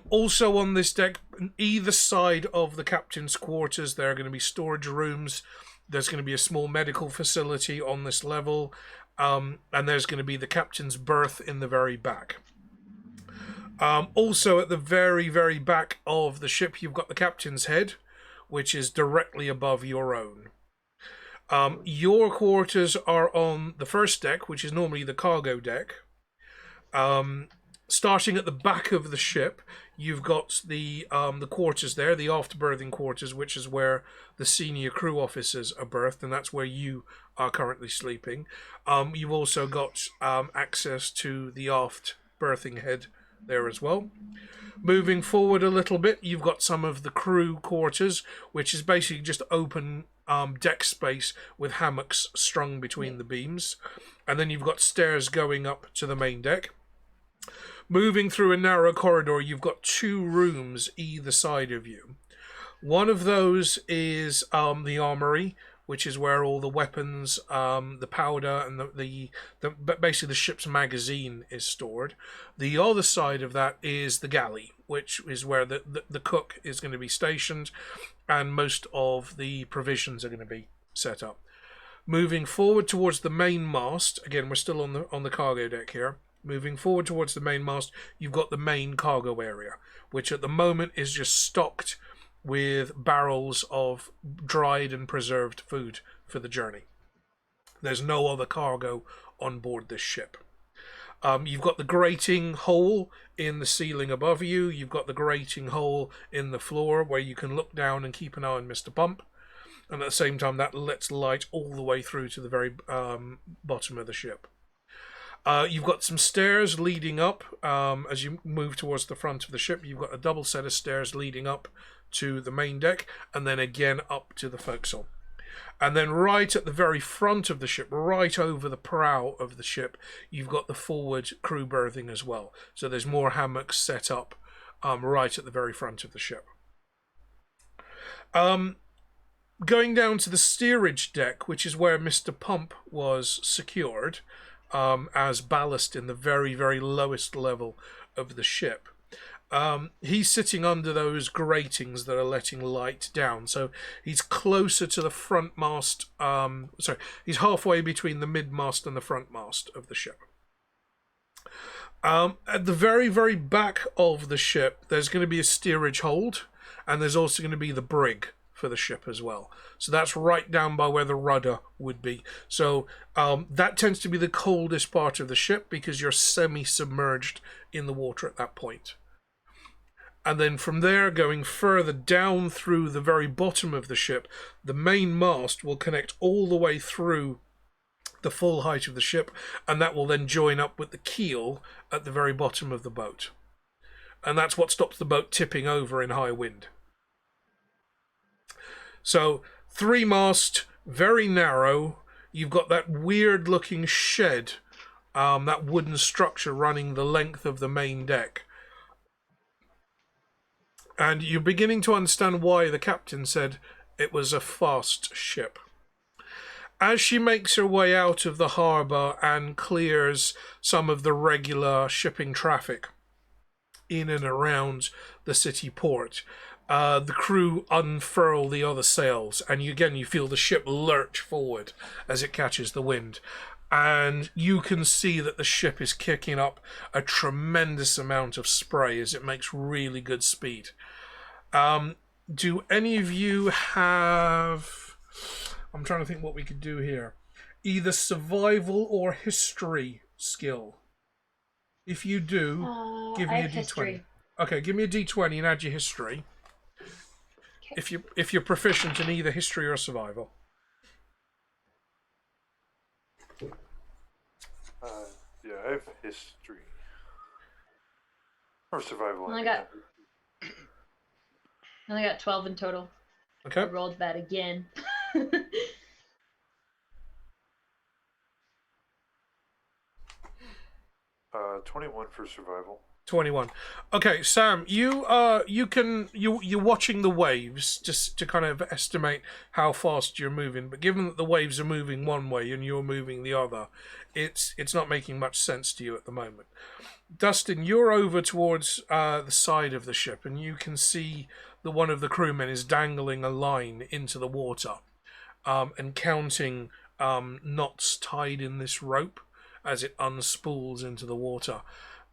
Also on this deck, on either side of the captain's quarters, there are going to be storage rooms. There's going to be a small medical facility on this level, and there's going to be the captain's berth in the very back. Also at the very, very back of the ship, you've got the captain's head, which is directly above your own. Your quarters are on the first deck, which is normally the cargo deck. Starting at the back of the ship, you've got the quarters there, the aft berthing quarters, which is where the senior crew officers are berthed, and that's where you are currently sleeping. You've also got access to the aft berthing head there as well. Moving forward a little bit, you've got some of the crew quarters, which is basically just open deck space with hammocks strung between the beams. And then you've got stairs going up to the main deck. Moving through a narrow corridor, you've got 2 rooms either side of you. One of those is the armory, which is where all the weapons, the powder, and basically the ship's magazine is stored. The other side of that is the galley, which is where the cook is going to be stationed, and most of the provisions are going to be set up. Moving forward towards the main mast, again, we're still on the cargo deck here. Moving forward towards the main mast, you've got the main cargo area, which at the moment is just stocked with barrels of dried and preserved food for the journey. There's no other cargo on board this ship. You've got the grating hole in the ceiling above you. You've got the grating hole in the floor where you can look down and keep an eye on Mr. Pump. And at the same time, that lets light all the way through to the very bottom of the ship. You've got some stairs leading up as you move towards the front of the ship. You've got a double set of stairs leading up to the main deck, and then again up to the forecastle. And then right at the very front of the ship, right over the prow of the ship, you've got the forward crew berthing as well. So there's more hammocks set up right at the very front of the ship. Going down to the steerage deck, which is where Mr. Pump was secured as ballast in the very, very lowest level of the ship. He's sitting under those gratings that are letting light down, so he's closer to the front mast. He's halfway between the mid mast and the front mast of the ship. At the very, very back of the ship, there's going to be a steerage hold, and there's also going to be the brig for the ship as well. So that's right down by where the rudder would be. So that tends to be the coldest part of the ship because you're semi-submerged in the water at that point. And then from there, going further down through the very bottom of the ship, the main mast will connect all the way through the full height of the ship, and that will then join up with the keel at the very bottom of the boat. And that's what stops the boat tipping over in high wind. So, 3-mast, very narrow. You've got that weird-looking shed, that wooden structure running the length of the main deck. And you're beginning to understand why the captain said it was a fast ship. As she makes her way out of the harbour and clears some of the regular shipping traffic in and around the city port, the crew unfurl the other sails, and you feel the ship lurch forward as it catches the wind. And you can see that the ship is kicking up a tremendous amount of spray as it makes really good speed. Do any of you have... I'm trying to think what we could do here. Either survival or history skill. If you do, give me a d20. History. Okay, give me a d20 and add your history. Okay. If you're proficient in either history or survival. Yeah, I have history. Or survival. I only got 12 in total. Okay. I rolled that again. 21 for survival. 21. Okay, Sam, you're watching the waves just to kind of estimate how fast you're moving, but given that the waves are moving one way and you're moving the other, it's not making much sense to you at the moment. Dustin, you're over towards the side of the ship, and you can see that one of the crewmen is dangling a line into the water and counting knots tied in this rope as it unspools into the water.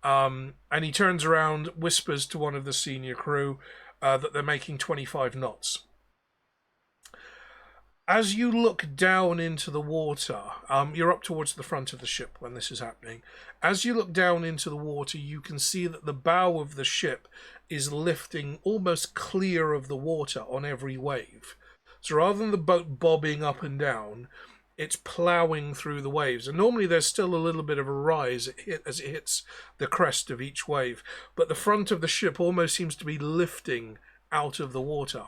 And he turns around, whispers to one of the senior crew that they're making 25 knots. As you look down into the water, you're up towards the front of the ship when this is happening. As you look down into the water, you can see that the bow of the ship is lifting almost clear of the water on every wave. So rather than the boat bobbing up and down, it's ploughing through the waves. And normally there's still a little bit of a rise as it hits the crest of each wave. But the front of the ship almost seems to be lifting out of the water.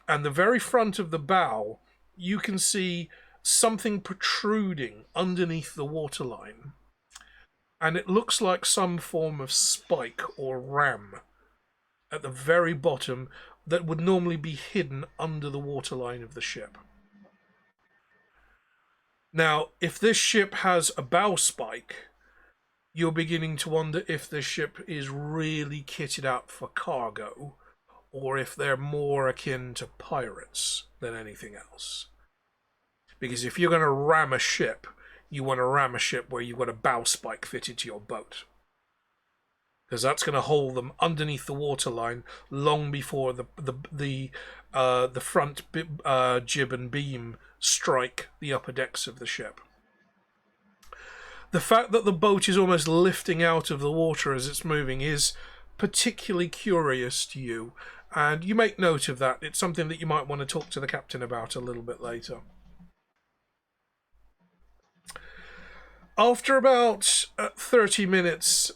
And the very front of the bow, you can see something protruding underneath the waterline. And it looks like some form of spike or ram at the very bottom that would normally be hidden under the waterline of the ship. Now, if this ship has a bow spike, you're beginning to wonder if this ship is really kitted out for cargo, or if they're more akin to pirates than anything else. Because if you're going to ram a ship, you want to ram a ship where you've got a bow spike fitted to your boat. Because that's going to hold them underneath the waterline long before the front jib and beam strike the upper decks of the ship. The fact that the boat is almost lifting out of the water as it's moving is particularly curious to you, and you make note of that. It's something that you might want to talk to the captain about a little bit later. After about 30 minutes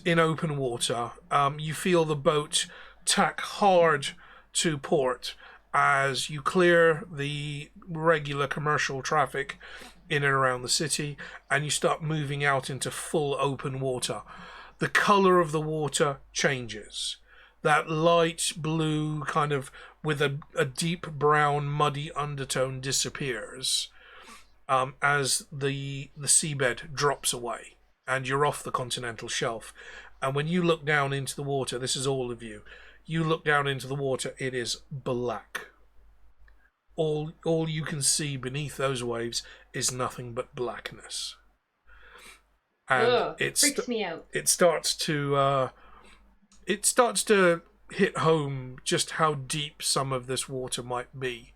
in open water, you feel the boat tack hard to port, as you clear the regular commercial traffic in and around the city, and you start moving out into full open water. The color of the water changes. That light blue kind of with a deep brown muddy undertone disappears as the seabed drops away and you're off the continental shelf. And when you look down into the water, this is all of you, you look down into the water, it is black. All you can see beneath those waves is nothing but blackness. And Ugh, freaks me out. It starts to hit home just how deep some of this water might be.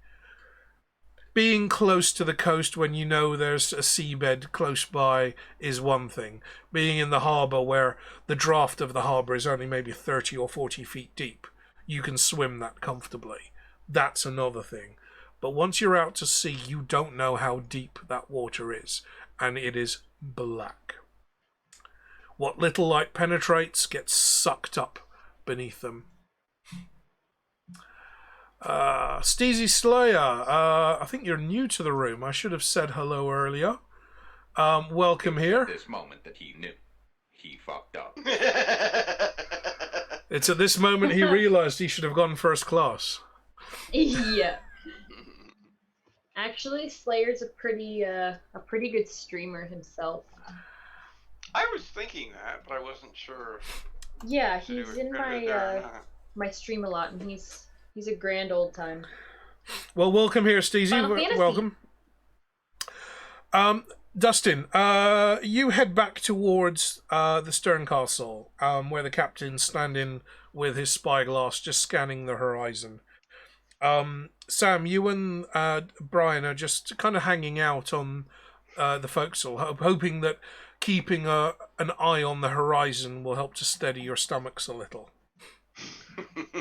Being close to the coast when you know there's a seabed close by is one thing. Being in the harbour where the draft of the harbour is only maybe 30 or 40 feet deep, you can swim that comfortably. That's another thing. But once you're out to sea, you don't know how deep that water is, and it is black. What little light penetrates gets sucked up beneath them. Steezy Slayer, I think you're new to the room. I should have said hello earlier. Welcome here. At this moment that he knew he fucked up. It's at this moment he realized he should have gone first class. Yeah. Actually, Slayer's a pretty good streamer himself. I was thinking that, but I wasn't sure. Yeah, if he he's was in good at it or not. my stream a lot, and he's a grand old time. Well, welcome here, Steezy. Final Fantasy. Welcome. Dustin, you head back towards the Stern Castle, where the captain's standing with his spyglass, just scanning the horizon. Sam, you and Brian are just kind of hanging out on the forecastle, hoping that keeping an eye on the horizon will help to steady your stomachs a little.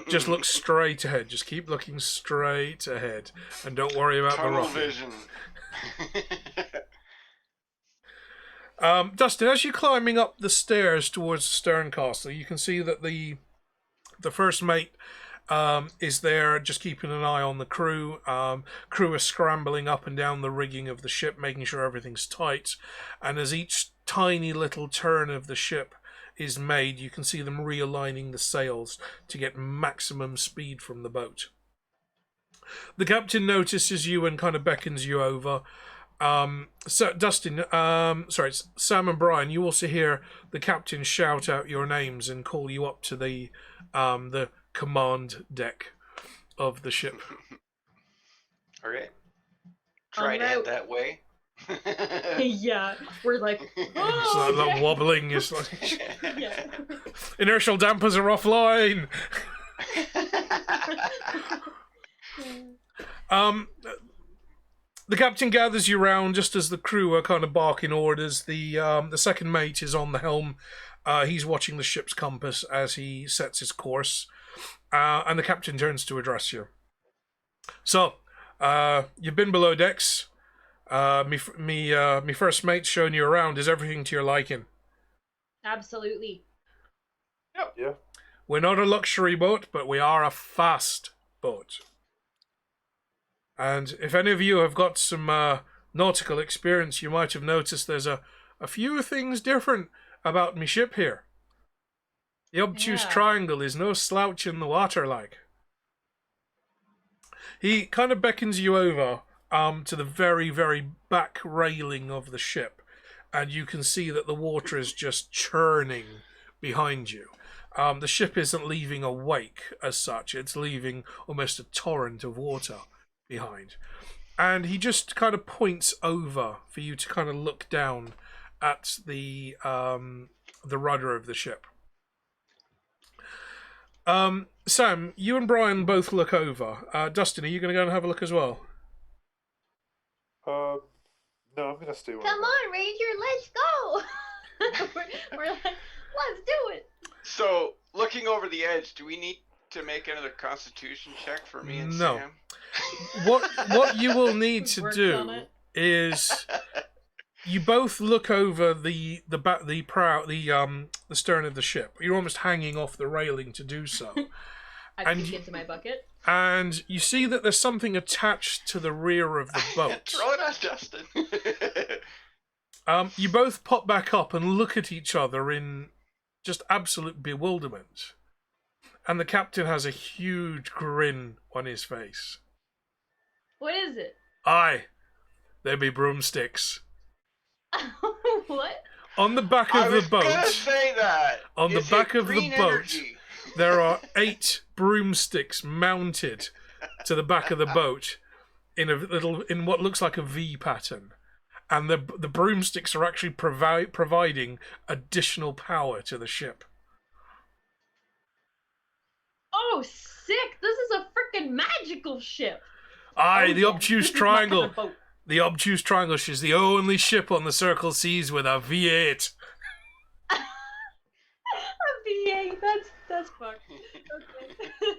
Just look straight ahead. Just keep looking straight ahead, and don't worry about Tunnel the rough. vision. Dustin, as you're climbing up the stairs towards the Stern Castle, you can see that the first mate is there, just keeping an eye on the crew. Crew are scrambling up and down the rigging of the ship, making sure everything's tight. And as each tiny little turn of the ship is made, you can see them realigning the sails to get maximum speed from the boat. The captain notices you and kind of beckons you over. So Dustin, Sam and Brian, you also hear the captain shout out your names and call you up to the command deck of the ship. Okay. Try to head that way. Yeah, we're like, It's like that wobbling. It's like yeah. inertial dampers are offline. The captain gathers you round just as the crew are kind of barking orders. The second mate is on the helm. He's watching the ship's compass as he sets his course. And the captain turns to address you. So, you've been below decks. Me first mate's showing you around. Is everything to your liking? Absolutely. Yep. Yeah. We're not a luxury boat, but we are a fast boat. And if any of you have got some nautical experience, you might have noticed there's a few things different about me ship here. The obtuse triangle is no slouch in the water, like. He kind of beckons you over to the very, very back railing of the ship, and you can see that the water is just churning behind you. The ship isn't leaving a wake as such, it's leaving almost a torrent of water behind. And he just kind of points over for you to kind of look down at the rudder of the ship. Sam, you and Brian both look over. Dustin, are you going to go and have a look as well? No, I'm gonna stay. Come on, Ranger, let's go. we're like, let's do it. So, looking over the edge, do we need to make another Constitution check for me and Sam? What you will need to Worked do on it. is you both look over the stern of the ship. You're almost hanging off the railing to do so. I peek into my bucket. And you see that there's something attached to the rear of the boat. Throw it at Justin. You both pop back up and look at each other in just absolute bewilderment. And the captain has a huge grin on his face. What is it? Aye, there be broomsticks. What? On the back of the boat. I was gonna say that. On the Is back it of the green boat, energy? there are 8 broomsticks mounted to the back of the boat in what looks like a V pattern. And the broomsticks are actually providing additional power to the ship. Oh, sick! This is a freaking magical ship. Aye, Oh, the yeah, obtuse this is my triangle. kind of boat. The obtuse triangle is the only ship on the Circle Seas with a V8. A V8. That's fucked. Okay.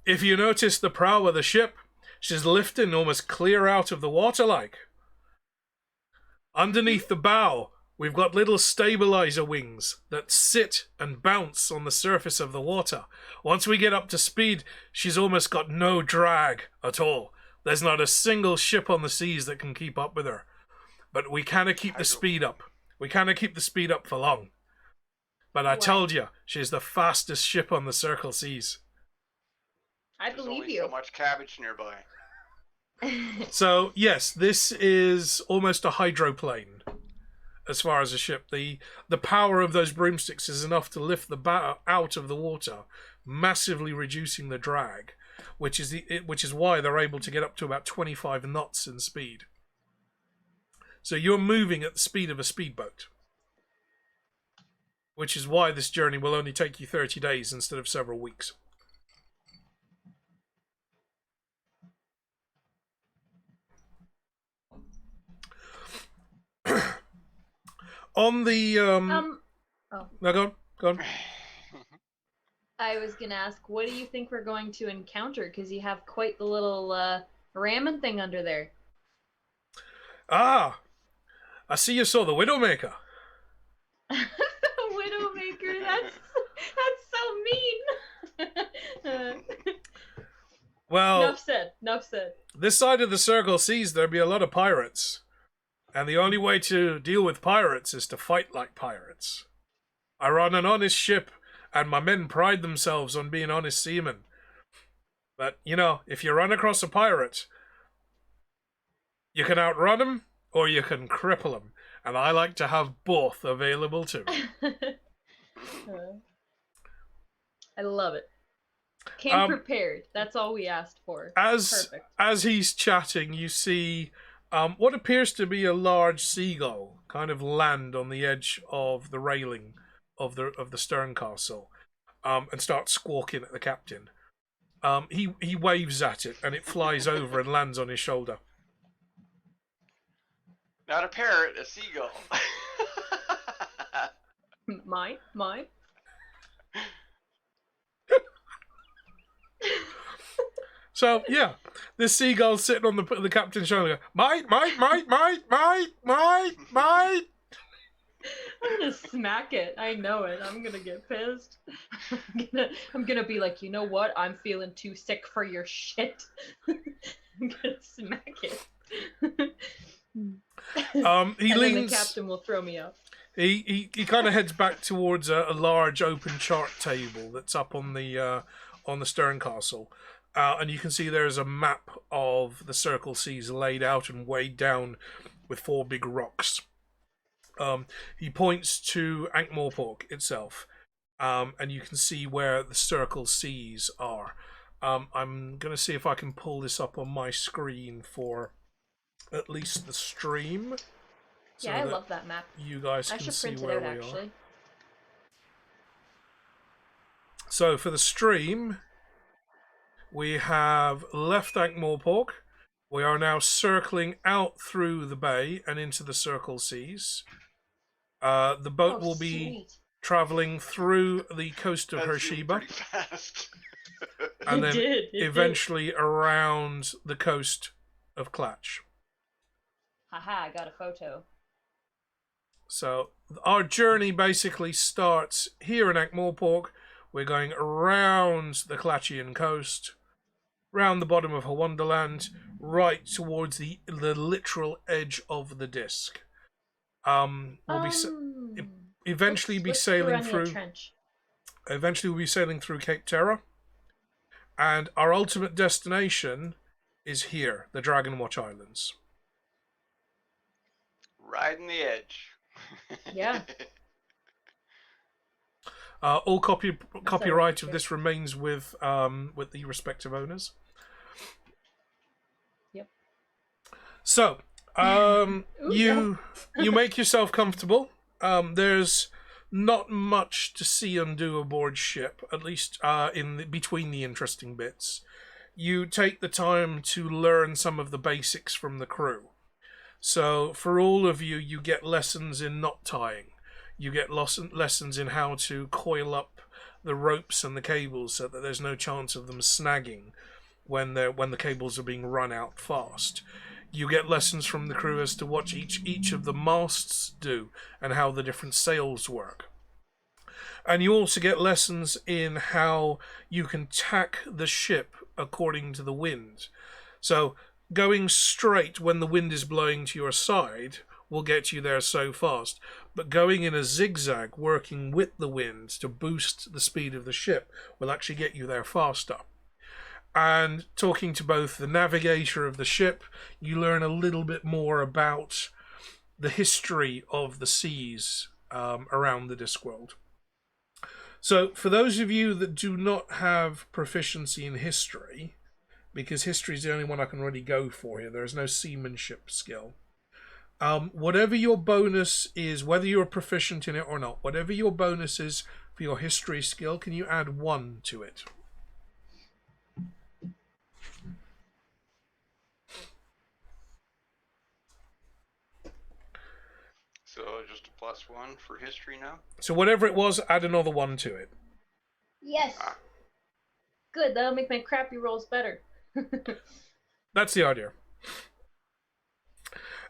If you notice the prow of the ship, she's lifting almost clear out of the water like. Underneath the bow, we've got little stabilizer wings that sit and bounce on the surface of the water. Once we get up to speed, she's almost got no drag at all. There's not a single ship on the seas that can keep up with her. But we can't keep the speed up. We can't keep the speed up for long. But I told you, she's the fastest ship on the Circle Seas. I There's believe only you. so much cabbage nearby. So, yes, this is almost a hydroplane as far as a ship. The power of those broomsticks is enough to lift the bow out of the water, massively reducing the drag, which is why they're able to get up to about 25 knots in speed. So you're moving at the speed of a speedboat, which is why this journey will only take you 30 days instead of several weeks. On the Oh. No, go on. I was gonna ask, what do you think we're going to encounter? Because you have quite the little ramming thing under there. Ah, I see you saw the Widowmaker. Widowmaker, that's so mean. Well, Enough said. this side of the Circle Seas, there'll be a lot of pirates. And the only way to deal with pirates is to fight like pirates. I run an honest ship, and my men pride themselves on being honest seamen. But, you know, if you run across a pirate, you can outrun them, or you can cripple them. And I like to have both available to me. I love it. Came prepared. That's all we asked for. Perfect. As he's chatting, you see what appears to be a large seagull kind of land on the edge of the railing of the stern castle, and start squawking at the captain. He waves at it, and it flies over and lands on his shoulder. Not a parrot, a seagull. Mine. So yeah, this seagull's sitting on the captain's shoulder. Mate. I'm gonna smack it. I know it. I'm gonna get pissed. I'm gonna be like, you know what? I'm feeling too sick for your shit. I'm gonna smack it. He and leans. then the captain will throw me up. He kind of heads back towards a large open chart table that's up on the stern castle, and you can see there's a map of the Circle Seas laid out and weighed down with 4 big rocks. He points to Ankh-Morpork itself, and you can see where the Circle Seas are. I'm going to see if I can pull this up on my screen for at least the stream. So Yeah, I love that map. You guys I can should see print it where out, we actually. are. So for the stream, we have left Ankh-Morpork. We are now circling out through the bay and into the Circle Seas. The boat will be traveling through the coast of Hersheba, Pretty fast. and then It did. eventually around the coast of Klatch. Haha, I got a photo. So our journey basically starts here in Ankh-Morpork. We're going around the Klatchian coast, round the bottom of her wonderland, right towards the literal edge of the disc. We'll eventually be sailing through. Trench. Eventually, we'll be sailing through Cape Terror, and our ultimate destination is here, the Dragon Watch Islands. Riding the edge. Yeah. All copyright of sure. this remains with the respective owners. Yep. So, Ooh, you make yourself comfortable. There's not much to see and do aboard ship, at least between the interesting bits. You take the time to learn some of the basics from the crew. So, for all of you, you get lessons in knot tying. You get lessons in how to coil up the ropes and the cables so that there's no chance of them snagging when the cables are being run out fast. You get lessons from the crew as to what each of the masts do and how the different sails work. And you also get lessons in how you can tack the ship according to the wind. So going straight when the wind is blowing to your side will get you there so fast, but going in a zigzag, working with the wind to boost the speed of the ship, will actually get you there faster. And talking to both the navigator of the ship, you learn a little bit more about the history of the seas around the Discworld. So for those of you that do not have proficiency in history, because history is the only one I can really go for here, there is no seamanship skill. Whatever your bonus is, whether you're proficient in it or not, whatever your bonus is for your history skill, can you add 1 to it? So just a +1 for history now? So whatever it was, add another 1 to it. Yes. Good, that'll make my crappy rolls better. That's the idea.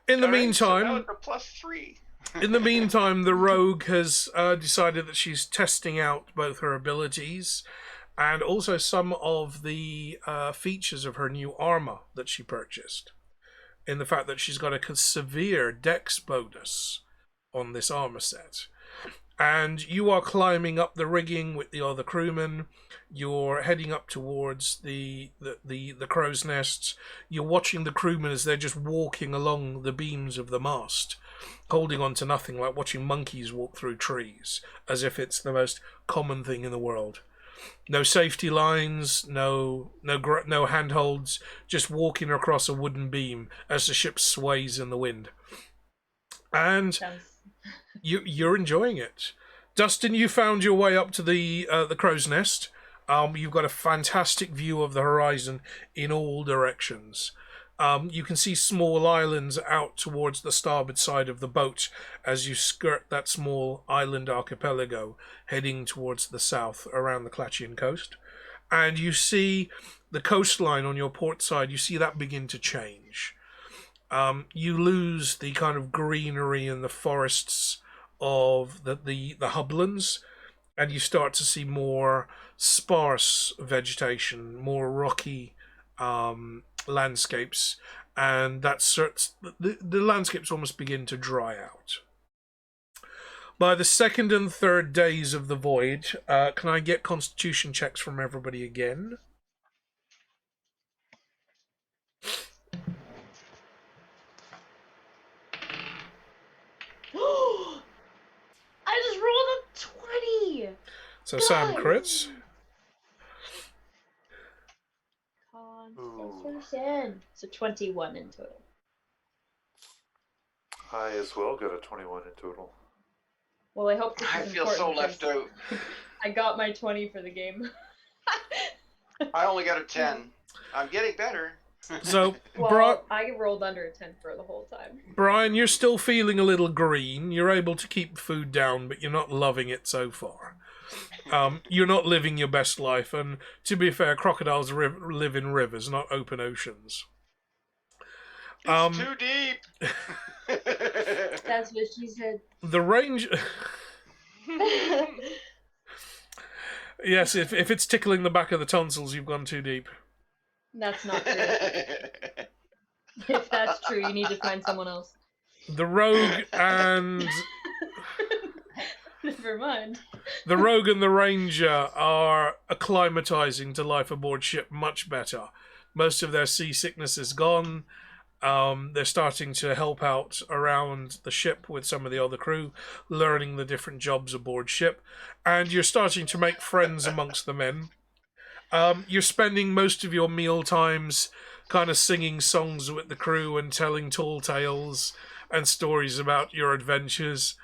In the meantime, so now it's a +3. in the meantime, the rogue has decided that she's testing out both her abilities and also some of the features of her new armor that she purchased. In the fact that she's got a severe dex bonus on this armor set. And you are climbing up the rigging with the other crewmen. You're heading up towards the crow's nests. You're watching the crewmen as they're just walking along the beams of the mast, holding on to nothing, like watching monkeys walk through trees, as if it's the most common thing in the world. No safety lines, no handholds, just walking across a wooden beam as the ship sways in the wind. And you're enjoying it. Dustin, you found your way up to the crow's nest. You've got a fantastic view of the horizon in all directions. You can see small islands out towards the starboard side of the boat as you skirt that small island archipelago heading towards the south around the Klatchian coast. And you see the coastline on your port side, you see that begin to change. You lose the kind of greenery and the forests of the hublands, and you start to see more sparse vegetation, more rocky landscapes, and the landscapes almost begin to dry out. By the second and third days of the voyage, can I get constitution checks from everybody again? I just rolled a 20! So Sam crits. Constitution. So 21 in total. I as well got a 21 in total. Well, I hope this is I feel so important left because out. I got my 20 for the game. I only got a 10. I'm getting better. So, Well, I rolled under a 10 for the whole time. Brian, you're still feeling a little green. You're able to keep food down, but you're not loving it so far. You're not living your best life, and to be fair, crocodiles live in rivers, not open oceans. It's too deep. That's what she said. The range... Yes, if it's tickling the back of the tonsils, you've gone too deep. That's not true. If that's true, you need to find someone else. The rogue and Never mind. the rogue and the ranger are acclimatizing to life aboard ship much better. Most of their seasickness is gone. They're starting to help out around the ship with some of the other crew, learning the different jobs aboard ship, and you're starting to make friends amongst the men. You're spending most of your meal times kind of singing songs with the crew and telling tall tales and stories about your adventures.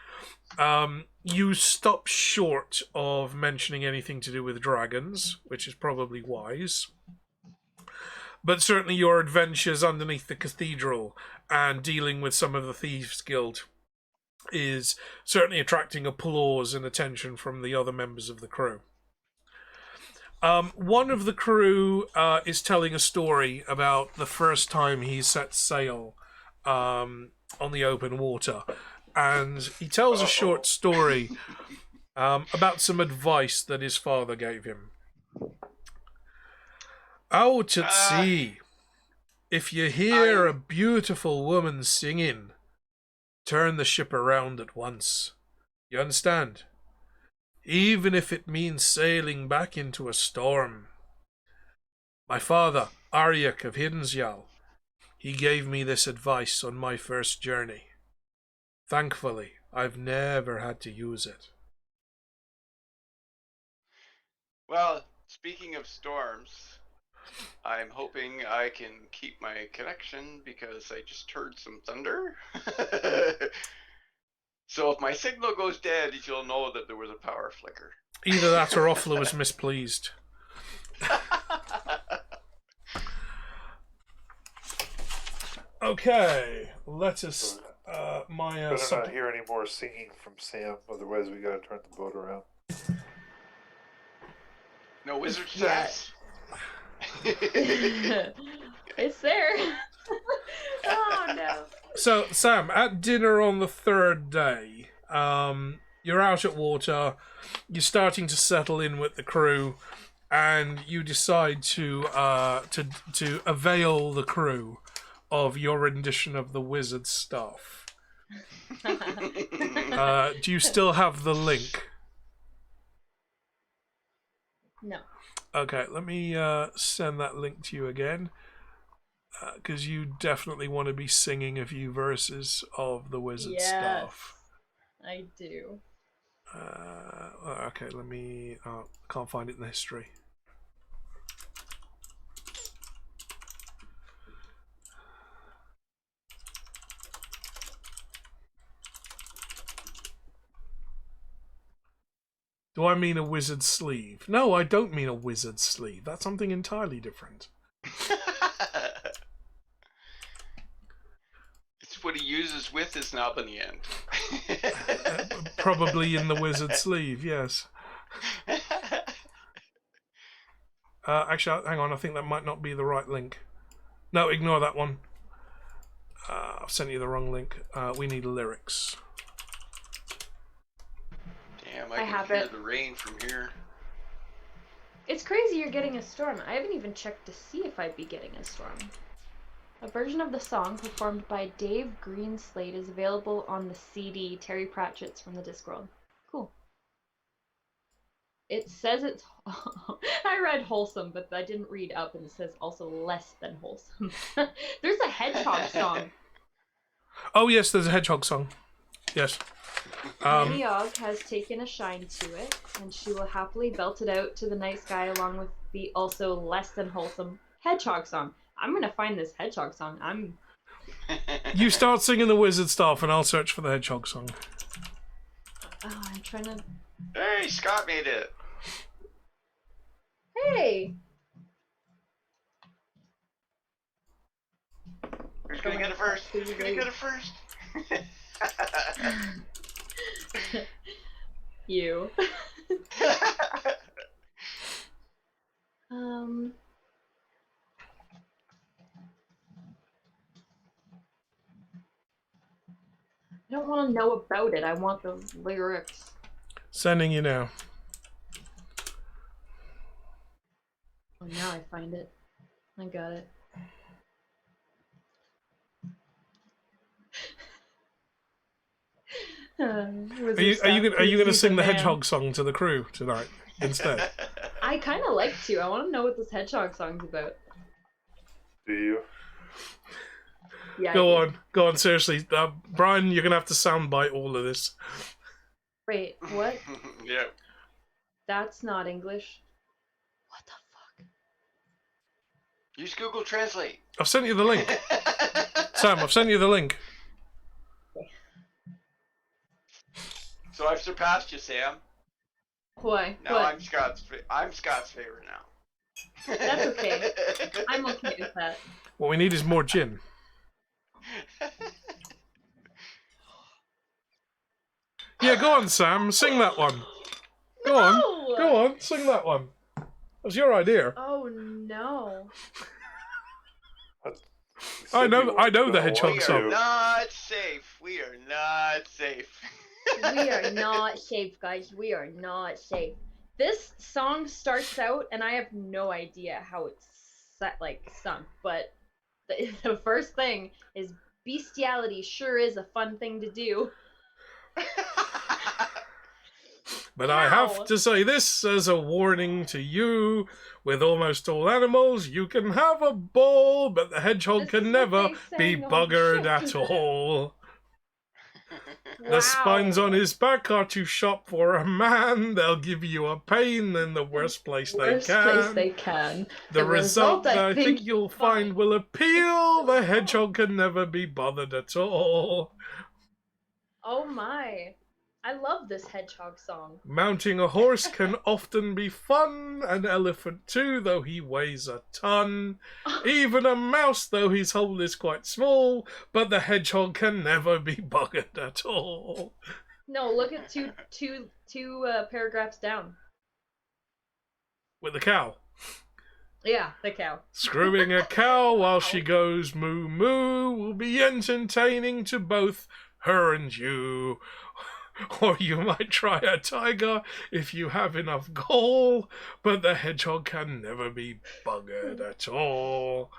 You stop short of mentioning anything to do with dragons, which is probably wise. But certainly your adventures underneath the cathedral and dealing with some of the Thieves' Guild is certainly attracting applause and attention from the other members of the crew. One of the crew is telling a story about the first time he set sail on the open water. And he tells a short story about some advice that his father gave him. Out at sea, if you hear a beautiful woman singing, turn the ship around at once. You understand? Even if it means sailing back into a storm. My father, Aryek of Hiddensjal, he gave me this advice on my first journey. Thankfully, I've never had to use it. Well, speaking of storms, I'm hoping I can keep my connection because I just heard some thunder. So if my signal goes dead, you'll know that there was a power flicker. Either that or Offla was mispleased. Okay, let us... Better not hear any more singing from Sam, otherwise we gotta turn the boat around. No wizard sass. It's there. Oh no. So, Sam, at dinner on the third day, you're out at water, you're starting to settle in with the crew, and you decide to avail the crew of your rendition of the wizard's staff. Do you still have the link? No. Okay, let me send that link to you again. Because you definitely want to be singing a few verses of the wizard's staff. I do. Okay, let me... can't find it in the history. Do I mean a wizard's sleeve? No, I don't mean a wizard's sleeve. That's something entirely different. It's what he uses with his knob in the end. Probably in the wizard's sleeve, yes. Actually, hang on, I think that might not be the right link. No, ignore that one. I've sent you the wrong link. We need lyrics. Damn, I I have can hear it. the rain from here. It's crazy you're getting a storm. I haven't even checked to see if I'd be getting a storm. A version of the song performed by Dave Greenslade is available on the CD Terry Pratchett's from the Discworld. Cool. It says it's... I read wholesome, but I didn't read up, and it says also less than wholesome. There's a hedgehog song. Oh, yes, there's a hedgehog song. Yes. Maniog has taken a shine to it, and she will happily belt it out to the night sky along with the also less than wholesome hedgehog song. I'm gonna find this hedgehog song. You start singing the wizard stuff, and I'll search for the hedgehog song. Oh, I'm trying to... Hey, Scott made it. Hey! Who's gonna get it first? Who's gonna get it first? You. I don't want to know about it. I want the lyrics. Sending you now. now I find it. I got it. Are you gonna sing the hedgehog song to the crew tonight instead? I kind of like to. I want to know what this hedgehog song's about. Do you? Yeah. Go on. Seriously, Brian, you're gonna have to soundbite all of this. Wait, what? Yeah. That's not English. What the fuck? Use Google Translate. I've sent you the link, Sam. I've sent you the link. So I've surpassed you, Sam. Why? Now What? I'm Scott's favorite now. That's okay. I'm okay with that. What we need is more gin. Yeah, go on, Sam. Sing that one. Go on. Sing that one. That was your idea. Oh no. I know the hedgehog We song. are not safe. We are not safe. We are not safe, guys. We are not safe. This song starts out, and I have no idea how it's sung, but the first thing is bestiality sure is a fun thing to do. But I have to say this as a warning to you. With almost all animals, you can have a ball, but the hedgehog This can is never what they be sang on buggered shit. at all. Wow. The spines on his back are too sharp for a man. They'll give you a pain in the worst place Worst they can. place they can. The result I think you'll fine. find will appeal. The hedgehog can never be bothered at all. Oh my. I love this hedgehog song. Mounting a horse can often be fun. An elephant too, though he weighs a ton. Even a mouse, though his hole is quite small. But the hedgehog can never be buggered at all. No, look at two paragraphs down. With the cow. Yeah, the cow. Screwing a cow while she goes moo moo will be entertaining to both her and you. Or you might try a tiger if you have enough gall, but the hedgehog can never be buggered at all.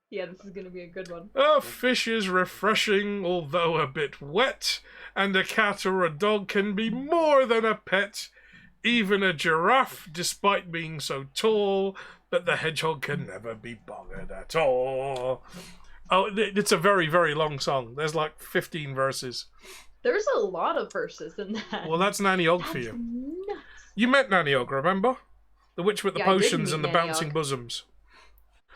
Yeah, this is gonna be a good one. A fish is refreshing, although a bit wet, and a cat or a dog can be more than a pet. Even a giraffe, despite being so tall, but the hedgehog can never be buggered at all. Oh, it's a very, very long song. There's like 15 verses. There's a lot of verses in that. Well, that's Nanny Og for you. Nuts. You met Nanny Og, remember? The witch with the Yeah, I did potions meet and the Nanny bouncing Og. bosoms.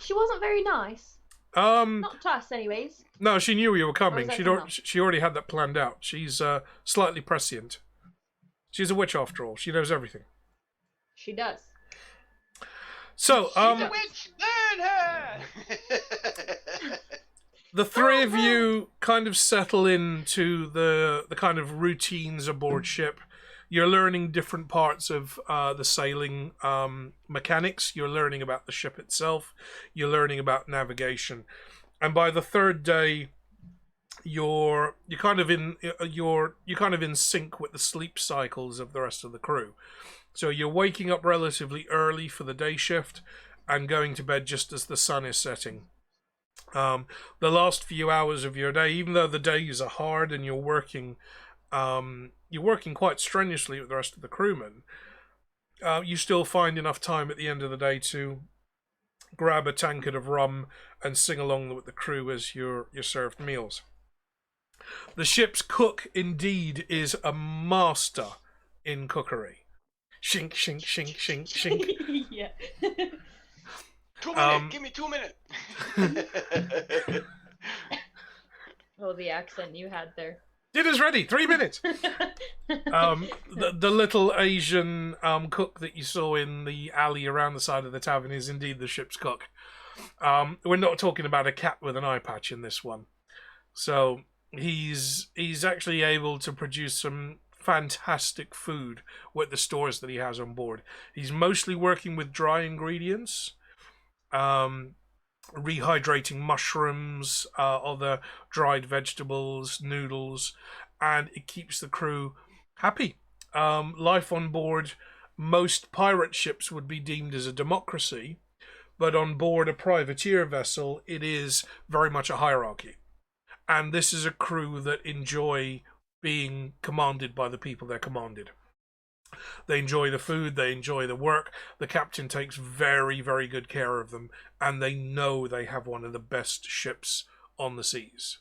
She wasn't very nice. Not to us, anyways. No, she knew you were coming. was that She already had that planned out. She's slightly prescient. She's a witch after all. She knows everything. She does. So, She's a witch, burn her! the three of you kind of settle into the kind of routines aboard ship. You're learning different parts of the sailing mechanics. You're learning about the ship itself. You're learning about navigation, and by the third day, you're kind of in sync with the sleep cycles of the rest of the crew. So you're waking up relatively early for the day shift and going to bed just as the sun is setting. The last few hours of your day, even though the days are hard and you're working quite strenuously with the rest of the crewmen, you still find enough time at the end of the day to grab a tankard of rum and sing along with the crew as you're served meals. The ship's cook, indeed, is a master in cookery. Shink, shink, shink, shink, shink. Yeah. 2 minutes, give me 2 minutes. Oh, the accent you had there. Dinner's ready, 3 minutes. The little Asian cook that you saw in the alley around the side of the tavern is indeed the ship's cook. We're not talking about a cat with an eye patch in this one. So he's actually able to produce some fantastic food with the stores that he has on board. He's mostly working with dry ingredients, rehydrating mushrooms, other dried vegetables, noodles, and it keeps the crew happy. Life on board most pirate ships would be deemed as a democracy, but on board a privateer vessel, it is very much a hierarchy. And this is a crew that enjoy being commanded by the people they're commanded. They enjoy the food, they enjoy the work. The captain takes very, very good care of them, and they know they have one of the best ships on the seas.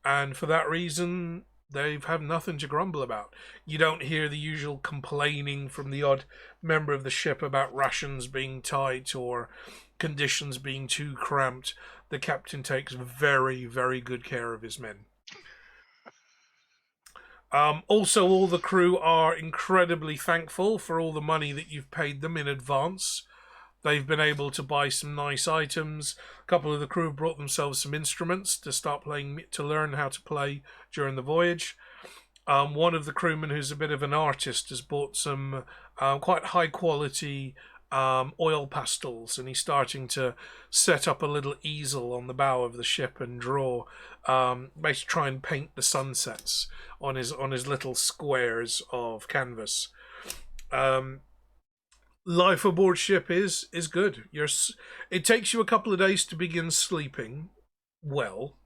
And for that reason, they've had nothing to grumble about. You don't hear the usual complaining from the odd member of the ship about rations being tight or conditions being too cramped. The captain takes very, very good care of his men. Also, all the crew are incredibly thankful for all the money that you've paid them in advance. They've been able to buy some nice items. A couple of the crew have brought themselves some instruments to start playing, to learn how to play during the voyage. One of the crewmen, who's a bit of an artist, has bought some quite high quality oil pastels, and he's starting to set up a little easel on the bow of the ship and draw, basically try and paint the sunsets on his little squares of canvas. Life aboard ship is good. It takes you a couple of days to begin sleeping well.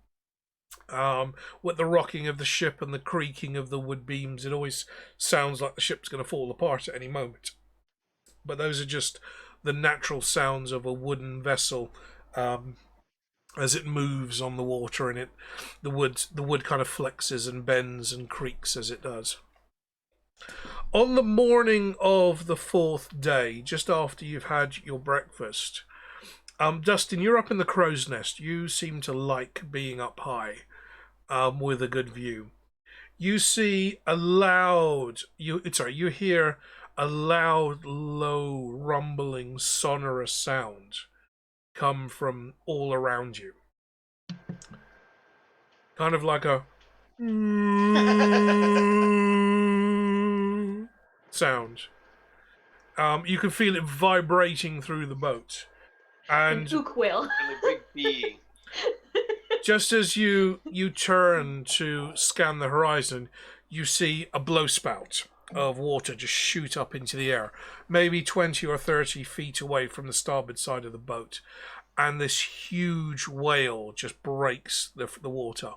With the rocking of the ship and the creaking of the wood beams, it always sounds like the ship's going to fall apart at any moment. But those are just the natural sounds of a wooden vessel as it moves on the water, and the wood kind of flexes and bends and creaks as it does. On the morning of the 4th day, just after you've had your breakfast, Dustin, you're up in the crow's nest. You seem to like being up high with a good view. You see you hear a loud, low, rumbling, sonorous sound come from all around you. Kind of like a sound. You can feel it vibrating through the boat. And Ook will. Really big bee. just as you turn to scan the horizon, you see a blowspout of water just shoot up into the air, maybe 20 or 30 feet away from the starboard side of the boat. And this huge whale just breaks the water.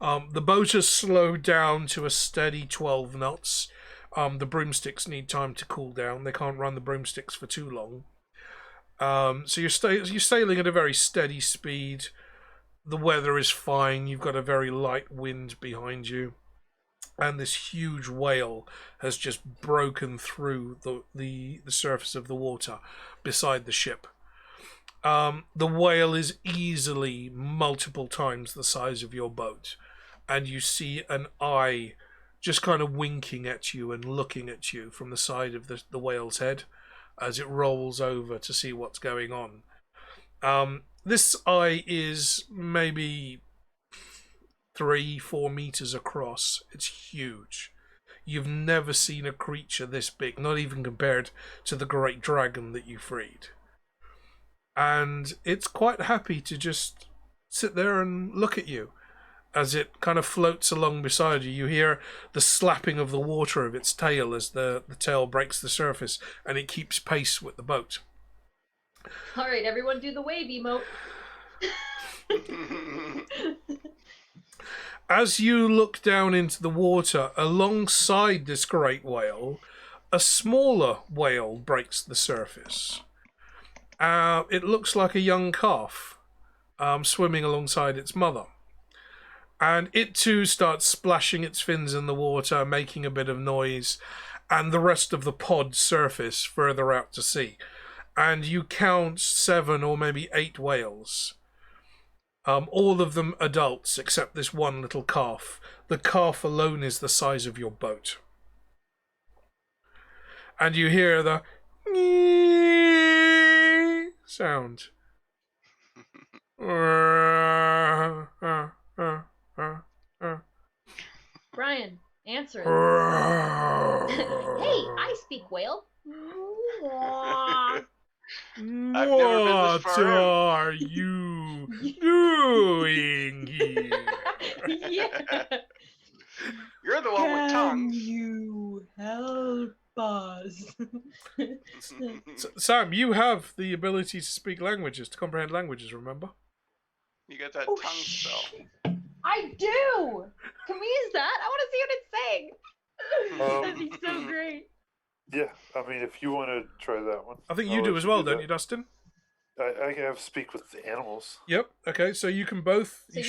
The boat has slowed down to a steady 12 knots. The broomsticks need time to cool down. They can't run the broomsticks for too long. So you're sailing at a very steady speed. The weather is fine. You've got a very light wind behind you. And this huge whale has just broken through the surface of the water beside the ship. The whale is easily multiple times the size of your boat. And you see an eye just kind of winking at you and looking at you from the side of the whale's head as it rolls over to see what's going on. This eye is maybe 3-4 meters across. It's huge. You've never seen a creature this big, not even compared to the great dragon that you freed. And it's quite happy to just sit there and look at you as it kind of floats along beside you. You hear the slapping of the water of its tail as the tail breaks the surface, and it keeps pace with the boat. All right, everyone do the wave emote. As you look down into the water, alongside this great whale, a smaller whale breaks the surface. It looks like a young calf swimming alongside its mother. And it too starts splashing its fins in the water, making a bit of noise, and the rest of the pod surface further out to sea. And you count 7 or maybe 8 whales. All of them adults, except this one little calf. The calf alone is the size of your boat. And you hear the sound. Brian, answer it. Hey, I speak whale. I've never been this What far are you doing here? Yeah. You're the one with tongues. you help Buzz. Sam, you have the ability to speak languages, to comprehend languages, remember? You got that Oh, tongue spell. I do! Can we use that? I want to see what it's saying. That'd be so great. Yeah, I mean, if you want to try that one. I think I'll you do let as well, that. don't you, Dustin? I have speak with the animals. Yep. Okay, so you can both. So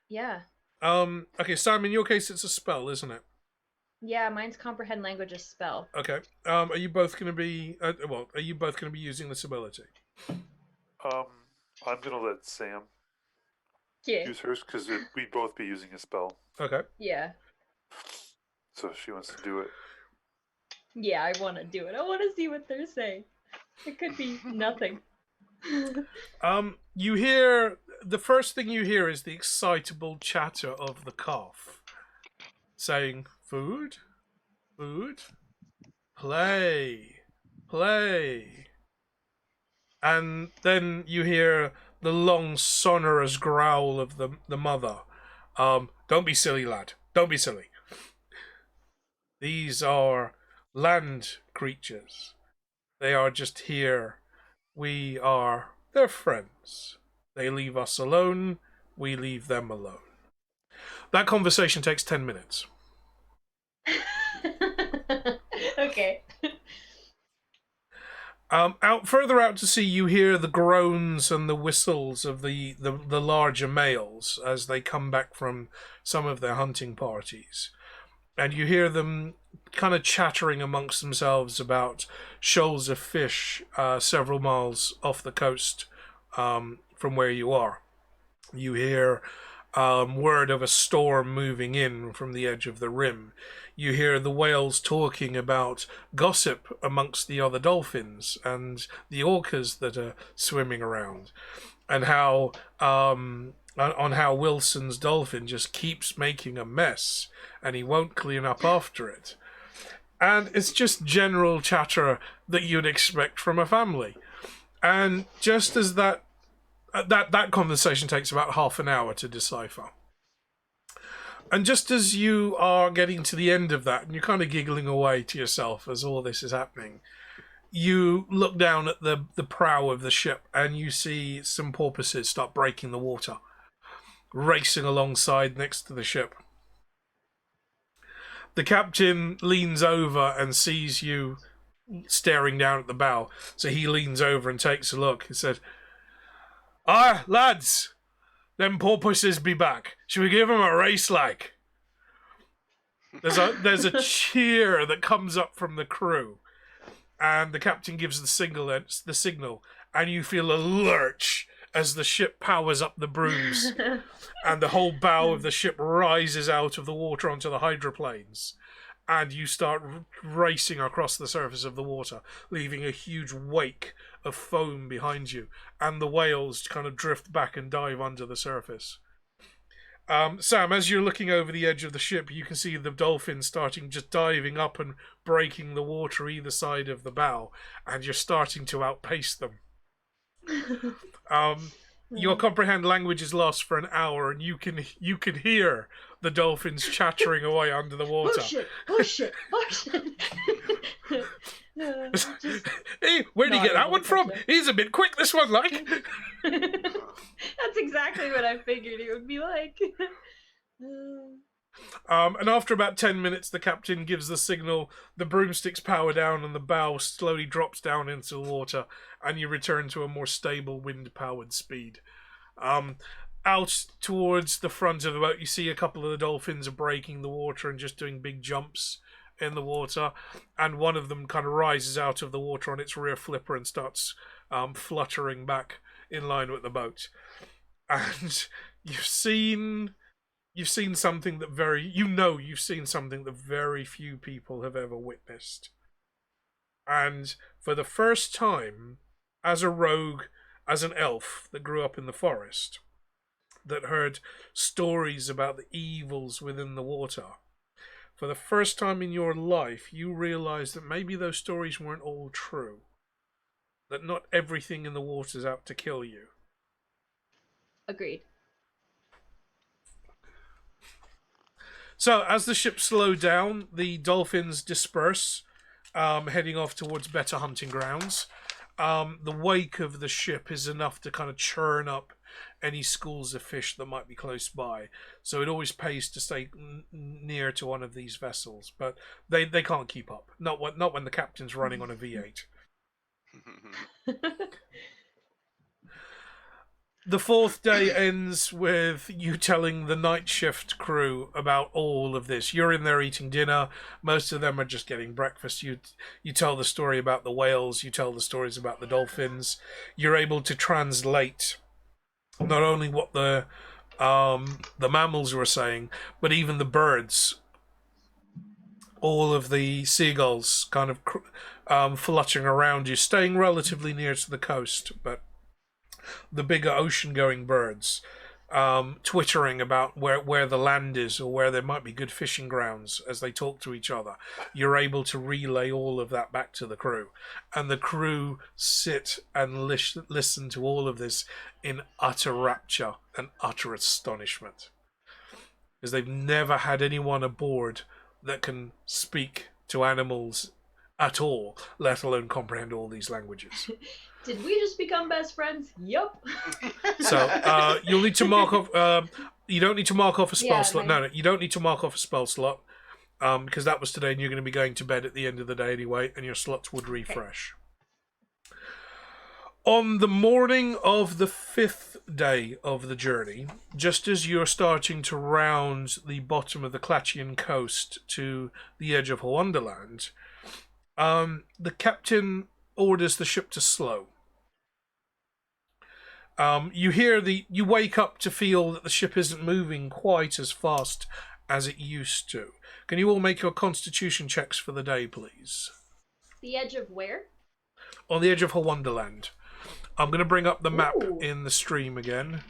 yeah. Okay, Sam. In your case, it's a spell, isn't it? Yeah, mine's comprehend languages spell. Okay. Are you both going to be? Are you both going to be using this ability? I'm gonna let Sam Yeah. use hers because we'd both be using a spell. Okay. Yeah. So if she wants to do it. Yeah, I want to do it. I want to see what they're saying. It could be nothing. You hear the first thing you hear is the excitable chatter of the calf, saying, "Food, food, play, play," and then you hear the long, sonorous growl of the mother. Don't be silly, lad. Don't be silly. These are land creatures. They are just here. We are their friends. They leave us alone. We leave them alone. That conversation takes 10 minutes. Okay. Further out to sea, you hear the groans and the whistles of the larger males as they come back from some of their hunting parties. And you hear them kind of chattering amongst themselves about shoals of fish several miles off the coast from where you are. You hear word of a storm moving in from the edge of the rim. You hear the whales talking about gossip amongst the other dolphins and the orcas that are swimming around, and how on how Wilson's dolphin just keeps making a mess and he won't clean up after it. And it's just general chatter that you'd expect from a family. And just as that conversation takes about half an hour to decipher. And just as you are getting to the end of that, and you're kind of giggling away to yourself as all this is happening, you look down at the prow of the ship and you see some porpoises start breaking the water, racing alongside next to the ship. The captain leans over and sees you staring down at the bow, so he leans over and takes a look. He said, "Ah, lads, them porpoises be back. Should we give them a race like?" There's a cheer that comes up from the crew, and the captain gives the signal, and you feel a lurch as the ship powers up the brooms, and the whole bow of the ship rises out of the water onto the hydroplanes, and you start racing across the surface of the water, leaving a huge wake of foam behind you, and the whales kind of drift back and dive under the surface. Sam, as you're looking over the edge of the ship, you can see the dolphins starting just diving up and breaking the water either side of the bow, and you're starting to outpace them. Your comprehend language is lost for an hour, and you can hear the dolphins chattering away under the water. Push it. Hey, where'd you get that one from? He's a bit quick, this one, like. That's exactly what I figured it would be like. And after about 10 minutes, the captain gives the signal, the broomsticks power down, and the bow slowly drops down into the water, and you return to a more stable wind-powered speed. Out towards the front of the boat, you see a couple of the dolphins are breaking the water and just doing big jumps in the water, and one of them kind of rises out of the water on its rear flipper and starts fluttering back in line with the boat. And you've seen something that you've seen something that very few people have ever witnessed. And for the first time, as a rogue, as an elf that grew up in the forest, that heard stories about the evils within the water, for the first time in your life, you realize that maybe those stories weren't all true. That not everything in the water is out to kill you. Agreed. So, as the ship slowed down, the dolphins disperse, heading off towards better hunting grounds. The wake of the ship is enough to kind of churn up any schools of fish that might be close by. So it always pays to stay near to one of these vessels, but they can't keep up. Not when the captain's running on a V8. The fourth day ends with you telling the night shift crew about all of this. You're in there eating dinner. Most of them are just getting breakfast. You tell the story about the whales. You tell the stories about the dolphins. You're able to translate not only what the mammals were saying, but even the birds. All of the seagulls kind of fluttering around you, staying relatively near to the coast, but the bigger ocean-going birds twittering about where the land is or where there might be good fishing grounds as they talk to each other. You're able to relay all of that back to the crew. And the crew sit and listen to all of this in utter rapture and utter astonishment. Because they've never had anyone aboard that can speak to animals at all, let alone comprehend all these languages. Did we just become best friends? Yup. So you'll need to mark off. You don't need to mark off a spell Yeah, slot. my- No, you don't need to mark off a spell slot because that was today, and you're going to be going to bed at the end of the day anyway, and your slots would refresh. On the morning of the 5th day of the journey, just as you're starting to round the bottom of the Clatchian coast to the edge of Wonderland, the captain orders the ship to slow. You wake up to feel that the ship isn't moving quite as fast as it used to. Can you all make your constitution checks for the day, please? The edge of where? On the edge of Wonderland. I'm going to bring up the map Ooh. in the stream again.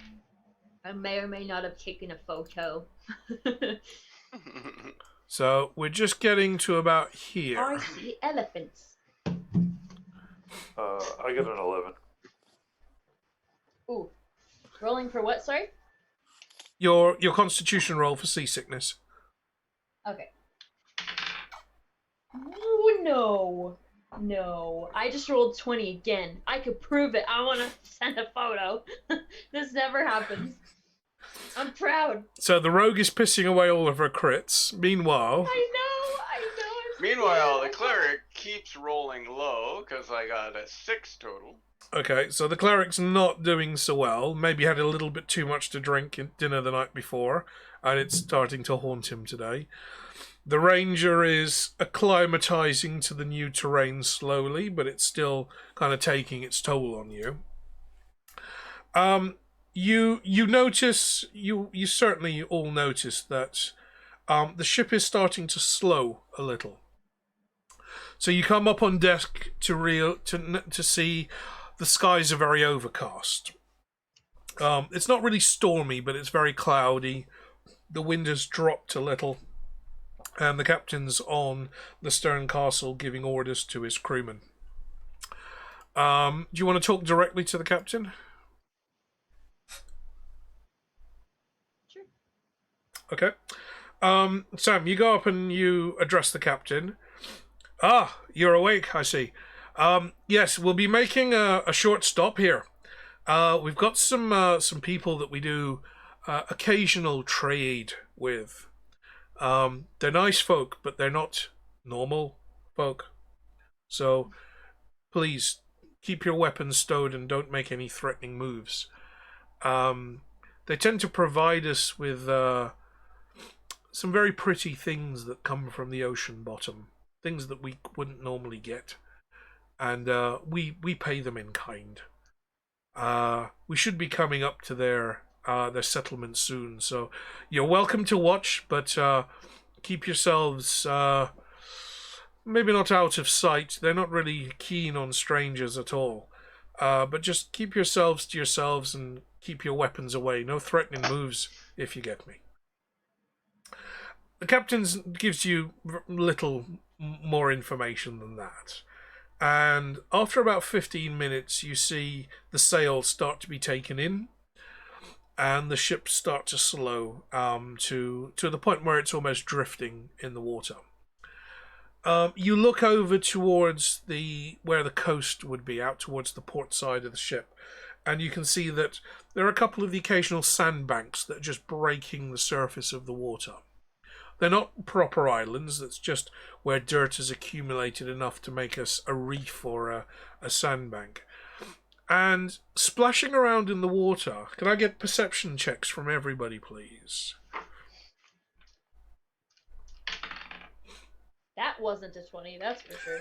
I may or may not have taken a photo. So we're just getting to about here. I see elephants. I got an 11. Ooh. Rolling for what, sorry? Your constitution roll for seasickness. Okay. Ooh, no. No. I just rolled 20 again. I could prove it. I want to send a photo. This never happens. I'm proud. So the rogue is pissing away all of her crits. Meanwhile, I know. I'm Meanwhile, the scared. cleric keeps rolling low because I got a 6 total. okay, so the cleric's not doing so well. Maybe had a little bit too much to drink at dinner the night before, and it's starting to haunt him today. The ranger is acclimatizing to the new terrain slowly, but it's still kind of taking its toll on you. You notice, you certainly all notice that the ship is starting to slow a little. So you come up on deck to see the skies are very overcast. It's not really stormy, but it's very cloudy. The wind has dropped a little, and the captain's on the stern castle giving orders to his crewmen. Do you want to talk directly to the captain? Sure. Okay. Sam, you go up and you address the captain. Ah, you're awake, I see. Yes, we'll be making a short stop here. We've got some people that we do occasional trade with. They're nice folk, but they're not normal folk. So, please, keep your weapons stowed and don't make any threatening moves. They tend to provide us with some very pretty things that come from the ocean bottom. Things that we wouldn't normally get. And we pay them in kind. We should be coming up to their settlement soon, so you're welcome to watch, but keep yourselves maybe not out of sight. They're not really keen on strangers at all, but just keep yourselves to yourselves and keep your weapons away. No threatening moves, if you get me. The captain gives you little more information than that. And after about 15 minutes, you see the sails start to be taken in, and the ship start to slow to the point where it's almost drifting in the water. You look over towards where the coast would be, out towards the port side of the ship, and you can see that there are a couple of the occasional sandbanks that are just breaking the surface of the water. They're not proper islands, that's just where dirt has accumulated enough to make us a reef or a sandbank. And splashing around in the water, can I get perception checks from everybody, please? That wasn't a 20, that's for sure.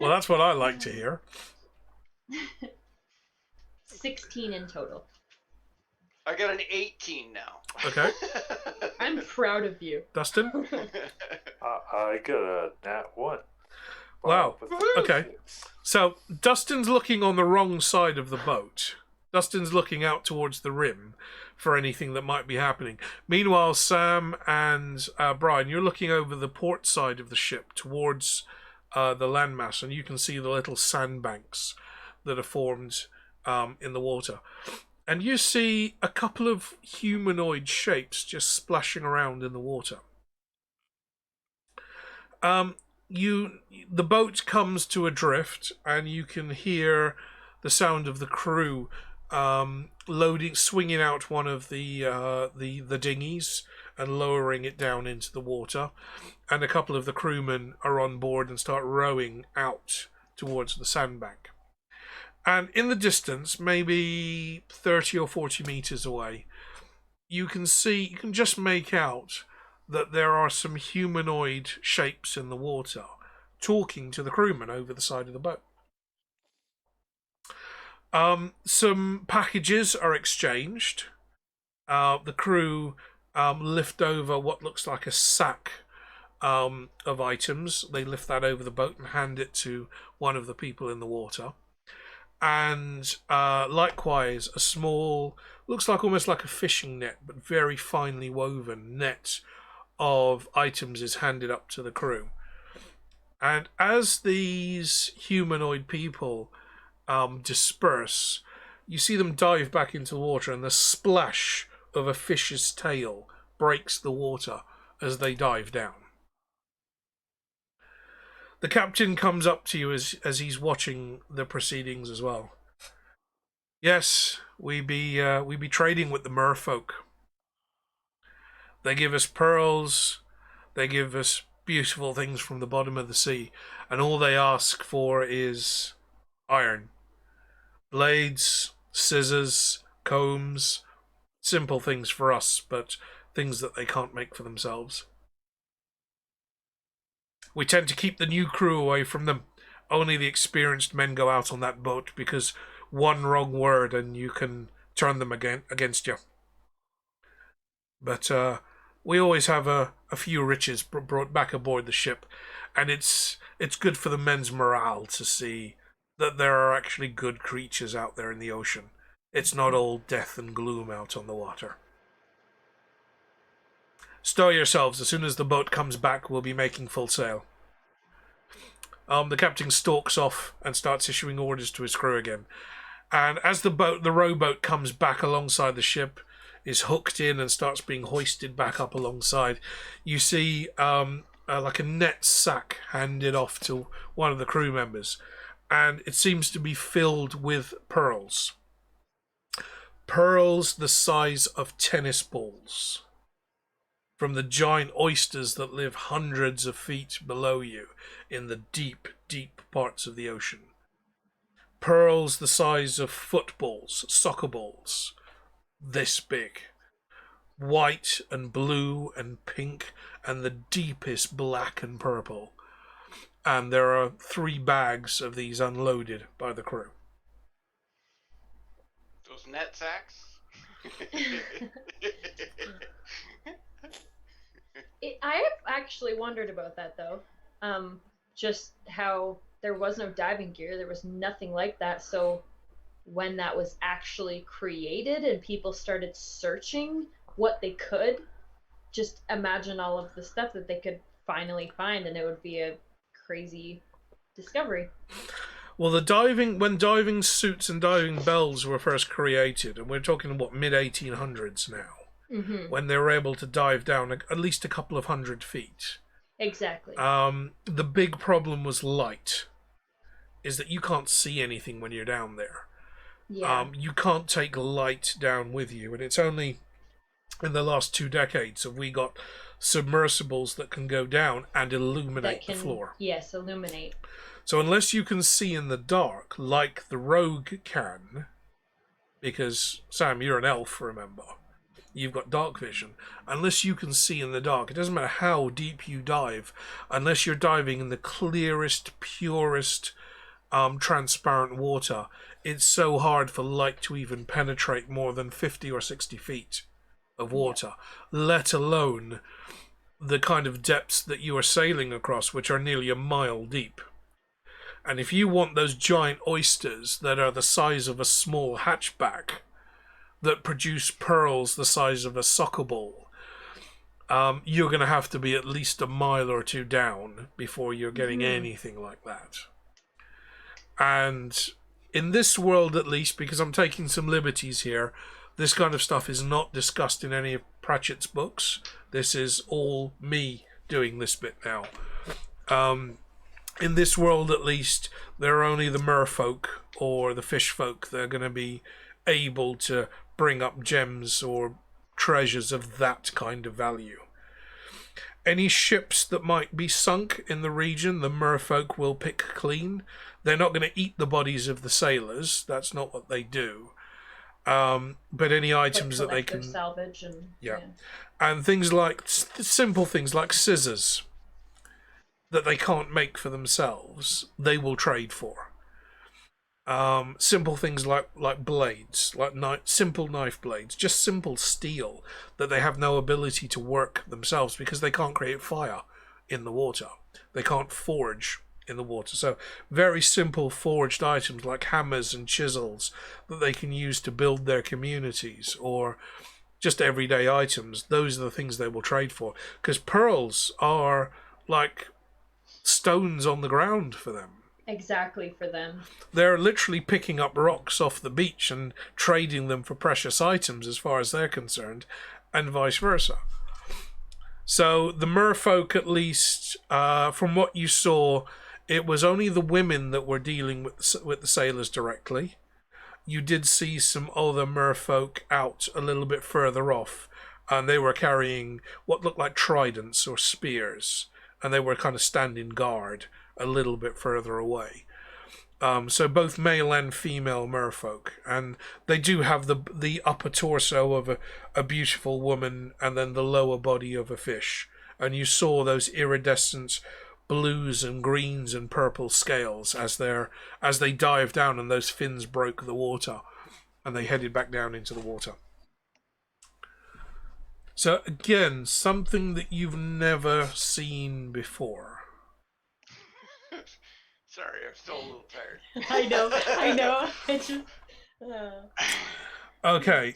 Well, that's what I like to hear. 16 in total. I got an 18 now. Okay. I'm proud of you. Dustin? I got a nat 1. Wow. With Okay. 6. So, Dustin's looking on the wrong side of the boat. Dustin's looking out towards the rim for anything that might be happening. Meanwhile, Sam and Brian, you're looking over the port side of the ship towards the landmass, and you can see the little sandbanks that are formed in the water. And you see a couple of humanoid shapes just splashing around in the water. The boat comes to a drift, and you can hear the sound of the crew swinging out one of the dinghies and lowering it down into the water, and a couple of the crewmen are on board and start rowing out towards the sandbank. And in the distance, maybe 30 or 40 meters away, you can just make out that there are some humanoid shapes in the water talking to the crewmen over the side of the boat. Some packages are exchanged. The crew lift over what looks like a sack of items. They lift that over the boat and hand it to one of the people in the water. And likewise, a small, looks like almost like a fishing net, but very finely woven net of items is handed up to the crew. And as these humanoid people disperse, you see them dive back into the water, and the splash of a fish's tail breaks the water as they dive down. The captain comes up to you as he's watching the proceedings as well. Yes, we be trading with the merfolk. They give us pearls, they give us beautiful things from the bottom of the sea, and all they ask for is iron. Blades, scissors, combs, simple things for us, but things that they can't make for themselves. We tend to keep the new crew away from them. Only the experienced men go out on that boat, because one wrong word and you can turn them against you. But we always have a few riches brought back aboard the ship, and it's good for the men's morale to see that there are actually good creatures out there in the ocean. It's not all death and gloom out on the water. Stow yourselves. As soon as the boat comes back, we'll be making full sail. The captain stalks off and starts issuing orders to his crew again. And as the rowboat comes back alongside the ship, is hooked in and starts being hoisted back up alongside, you see like a net sack handed off to one of the crew members. And it seems to be filled with pearls. Pearls the size of tennis balls. From the giant oysters that live hundreds of feet below you in the deep, deep parts of the ocean. Pearls the size of footballs, soccer balls, this big. White and blue and pink and the deepest black and purple. And there are 3 bags of these unloaded by the crew. Those net sacks? I have actually wondered about that, though. Just how there was no diving gear, there was nothing like that. So when that was actually created and people started searching what they could, just imagine all of the stuff that they could finally find, and it would be a crazy discovery. Well, when diving suits and diving bells were first created, and we're talking about mid-1800s now, when they were able to dive down at least a couple of 100 feet, Exactly. The big problem was light, is that you can't see anything when you're down there. Yeah. You can't take light down with you, and it's only in the last 2 decades have we got submersibles that can go down and illuminate the floor. Yes, illuminate. So unless you can see in the dark, like the rogue can, because, Sam, you're an elf, remember? You've got dark vision. Unless you can see in the dark, it doesn't matter how deep you dive, unless you're diving in the clearest, purest, transparent water, it's so hard for light to even penetrate more than 50 or 60 feet of water, let alone the kind of depths that you are sailing across, which are nearly a mile deep. And if you want those giant oysters that are the size of a small hatchback, that produce pearls the size of a soccer ball, you're going to have to be at least a mile or two down before you're getting anything like that. And in this world, at least, because I'm taking some liberties here, this kind of stuff is not discussed in any of Pratchett's books. This is all me doing this bit now. In this world, at least, there are only the merfolk or the fish folk that are going to be able to bring up gems or treasures of that kind of value. Any ships that might be sunk in the region, the merfolk will pick clean. They're not going to eat the bodies of the sailors. That's not what they do. But any items that they can salvage and and things like simple things like scissors that they can't make for themselves, they will trade for. Simple things like blades, like simple knife blades, just simple steel that they have no ability to work themselves because they can't create fire in the water. They can't forge in the water. So very simple forged items like hammers and chisels that they can use to build their communities, or just everyday items. Those are the things they will trade for, because pearls are like stones on the ground for them. Exactly, for them. They're literally picking up rocks off the beach and trading them for precious items as far as they're concerned, and vice versa. So the merfolk, at least, from what you saw, it was only the women that were dealing with the sailors directly. You did see some other merfolk out a little bit further off, and they were carrying what looked like tridents or spears, and they were kind of standing guard a little bit further away. So both male and female merfolk, and they do have the upper torso of a beautiful woman and then the lower body of a fish, and you saw those iridescent blues and greens and purple scales as they dived down, and those fins broke the water and they headed back down into the water. So again, something that you've never seen before. Sorry, I'm still a little tired. I know. It's just, okay.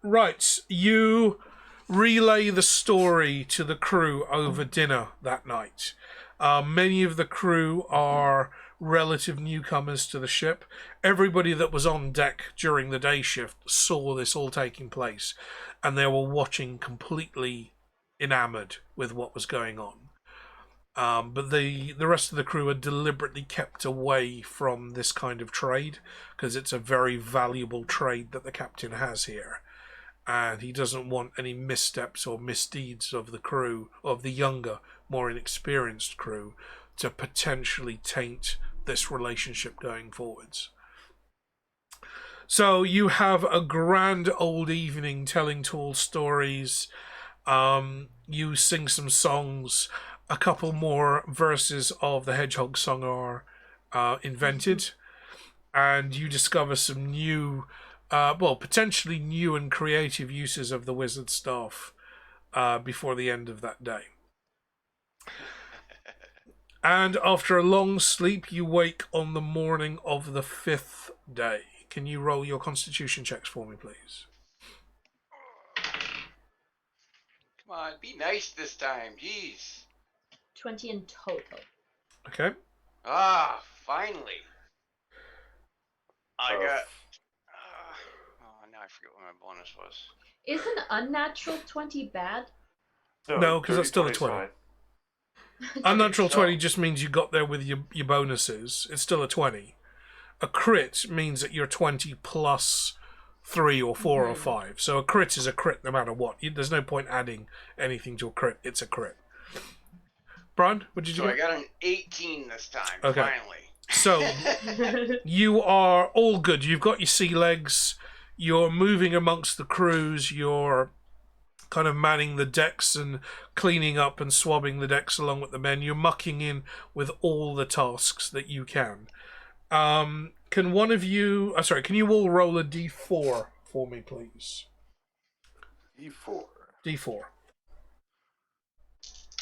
Right. You relay the story to the crew over dinner that night. Many of the crew are relative newcomers to the ship. Everybody that was on deck during the day shift saw this all taking place, and they were watching completely enamored with what was going on. But the rest of the crew are deliberately kept away from this kind of trade, because it's a very valuable trade that the captain has here. And he doesn't want any missteps or misdeeds of the crew, of the younger, more inexperienced crew, to potentially taint this relationship going forwards. So you have a grand old evening telling tall stories. You sing some songs. A couple more verses of the Hedgehog song are invented, and you discover some new, potentially new and creative uses of the wizard staff before the end of that day. And after a long sleep, you wake on the morning of the 5th day. Can you roll your constitution checks for me, please? Come on, be nice this time, jeez. 20 in total. Okay. Ah, finally. I got... now I forget what my bonus was. Is an unnatural 20 bad? No, because that's still a 20's 20. fine. Unnatural so- 20 just means you got there with your bonuses. It's still a 20. A crit means that you're 20 plus 3 or 4 or 5. So a crit is a crit no matter what. There's no point adding anything to a crit. It's a crit. Brian, what did you So get? I got an 18 this time, Okay. finally. So you are all good. You've got your sea legs. You're moving amongst the crews. You're kind of manning the decks and cleaning up and swabbing the decks along with the men. You're mucking in with all the tasks that you can. Can one of you... can you all roll a d4 for me, please? E4. D4.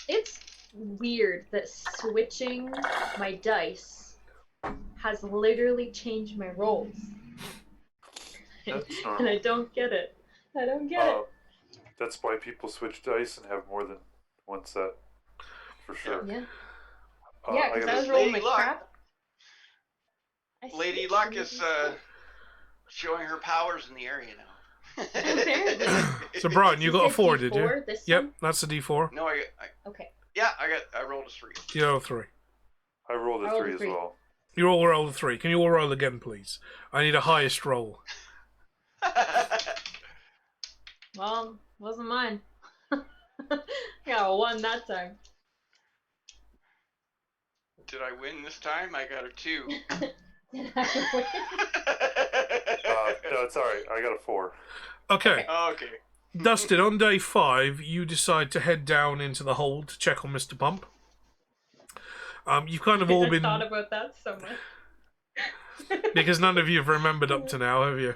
It's weird that switching my dice has literally changed my rolls. That's And normal. I don't get it. I don't get it. That's why people switch dice and have more than one set. For sure. Yeah. Uh, Yeah, I because got I a- was rolling Lady my Luck. crap. I Lady switched Luck and is it showing her powers in the area now. Apparently. So, Brian, you was- got a said 4, did you? D4 this Yep, time? that's a d4. No, I Okay. rolled a 3. You roll a 3. I rolled a I rolled a 3 as 3. well. You all roll a 3. Can you all roll again, please? I need a highest roll. Well, wasn't mine. I got a 1 that time. Did I win this time? I got a 2. Did I win? No, it's alright. I got a 4. Okay. Okay. Dustin, on day 5, you decide to head down into the hold to check on Mr. Pump. You've kind of all I been... thought about that so much. Because none of you have remembered up to now, have you?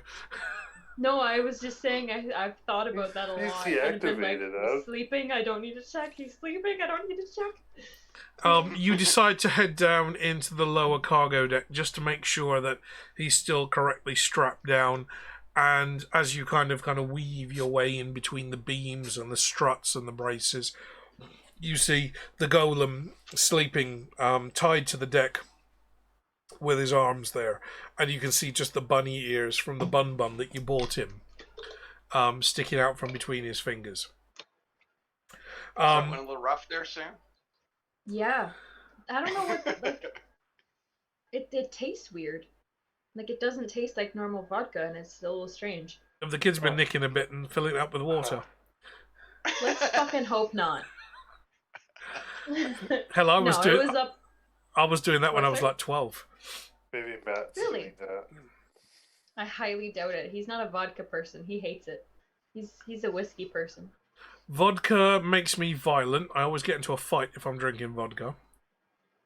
No, I was just saying I've thought about that a He's lot. And been like, deactivated, he's sleeping, I don't need to check. He's sleeping, I don't need to check. You decide to head down into the lower cargo deck just to make sure that he's still correctly strapped down. And as you kind of weave your way in between the beams and the struts and the braces, you see the golem sleeping, tied to the deck with his arms there, and you can see just the bunny ears from the bun that you bought him, sticking out from between his fingers. That went a little rough there, Sam. Yeah. I don't know what, like, it tastes weird. Like, it doesn't taste like normal vodka, and it's a little strange. The kid's been nicking a bit and filling it up with water. Let's fucking hope not. Hell, I was no, doing. it was up. I was doing that when I Was was it? like 12. Maybe Matt's Really? doing that. I highly doubt it. He's not a vodka person. He hates it. He's a whiskey person. Vodka makes me violent. I always get into a fight if I'm drinking vodka.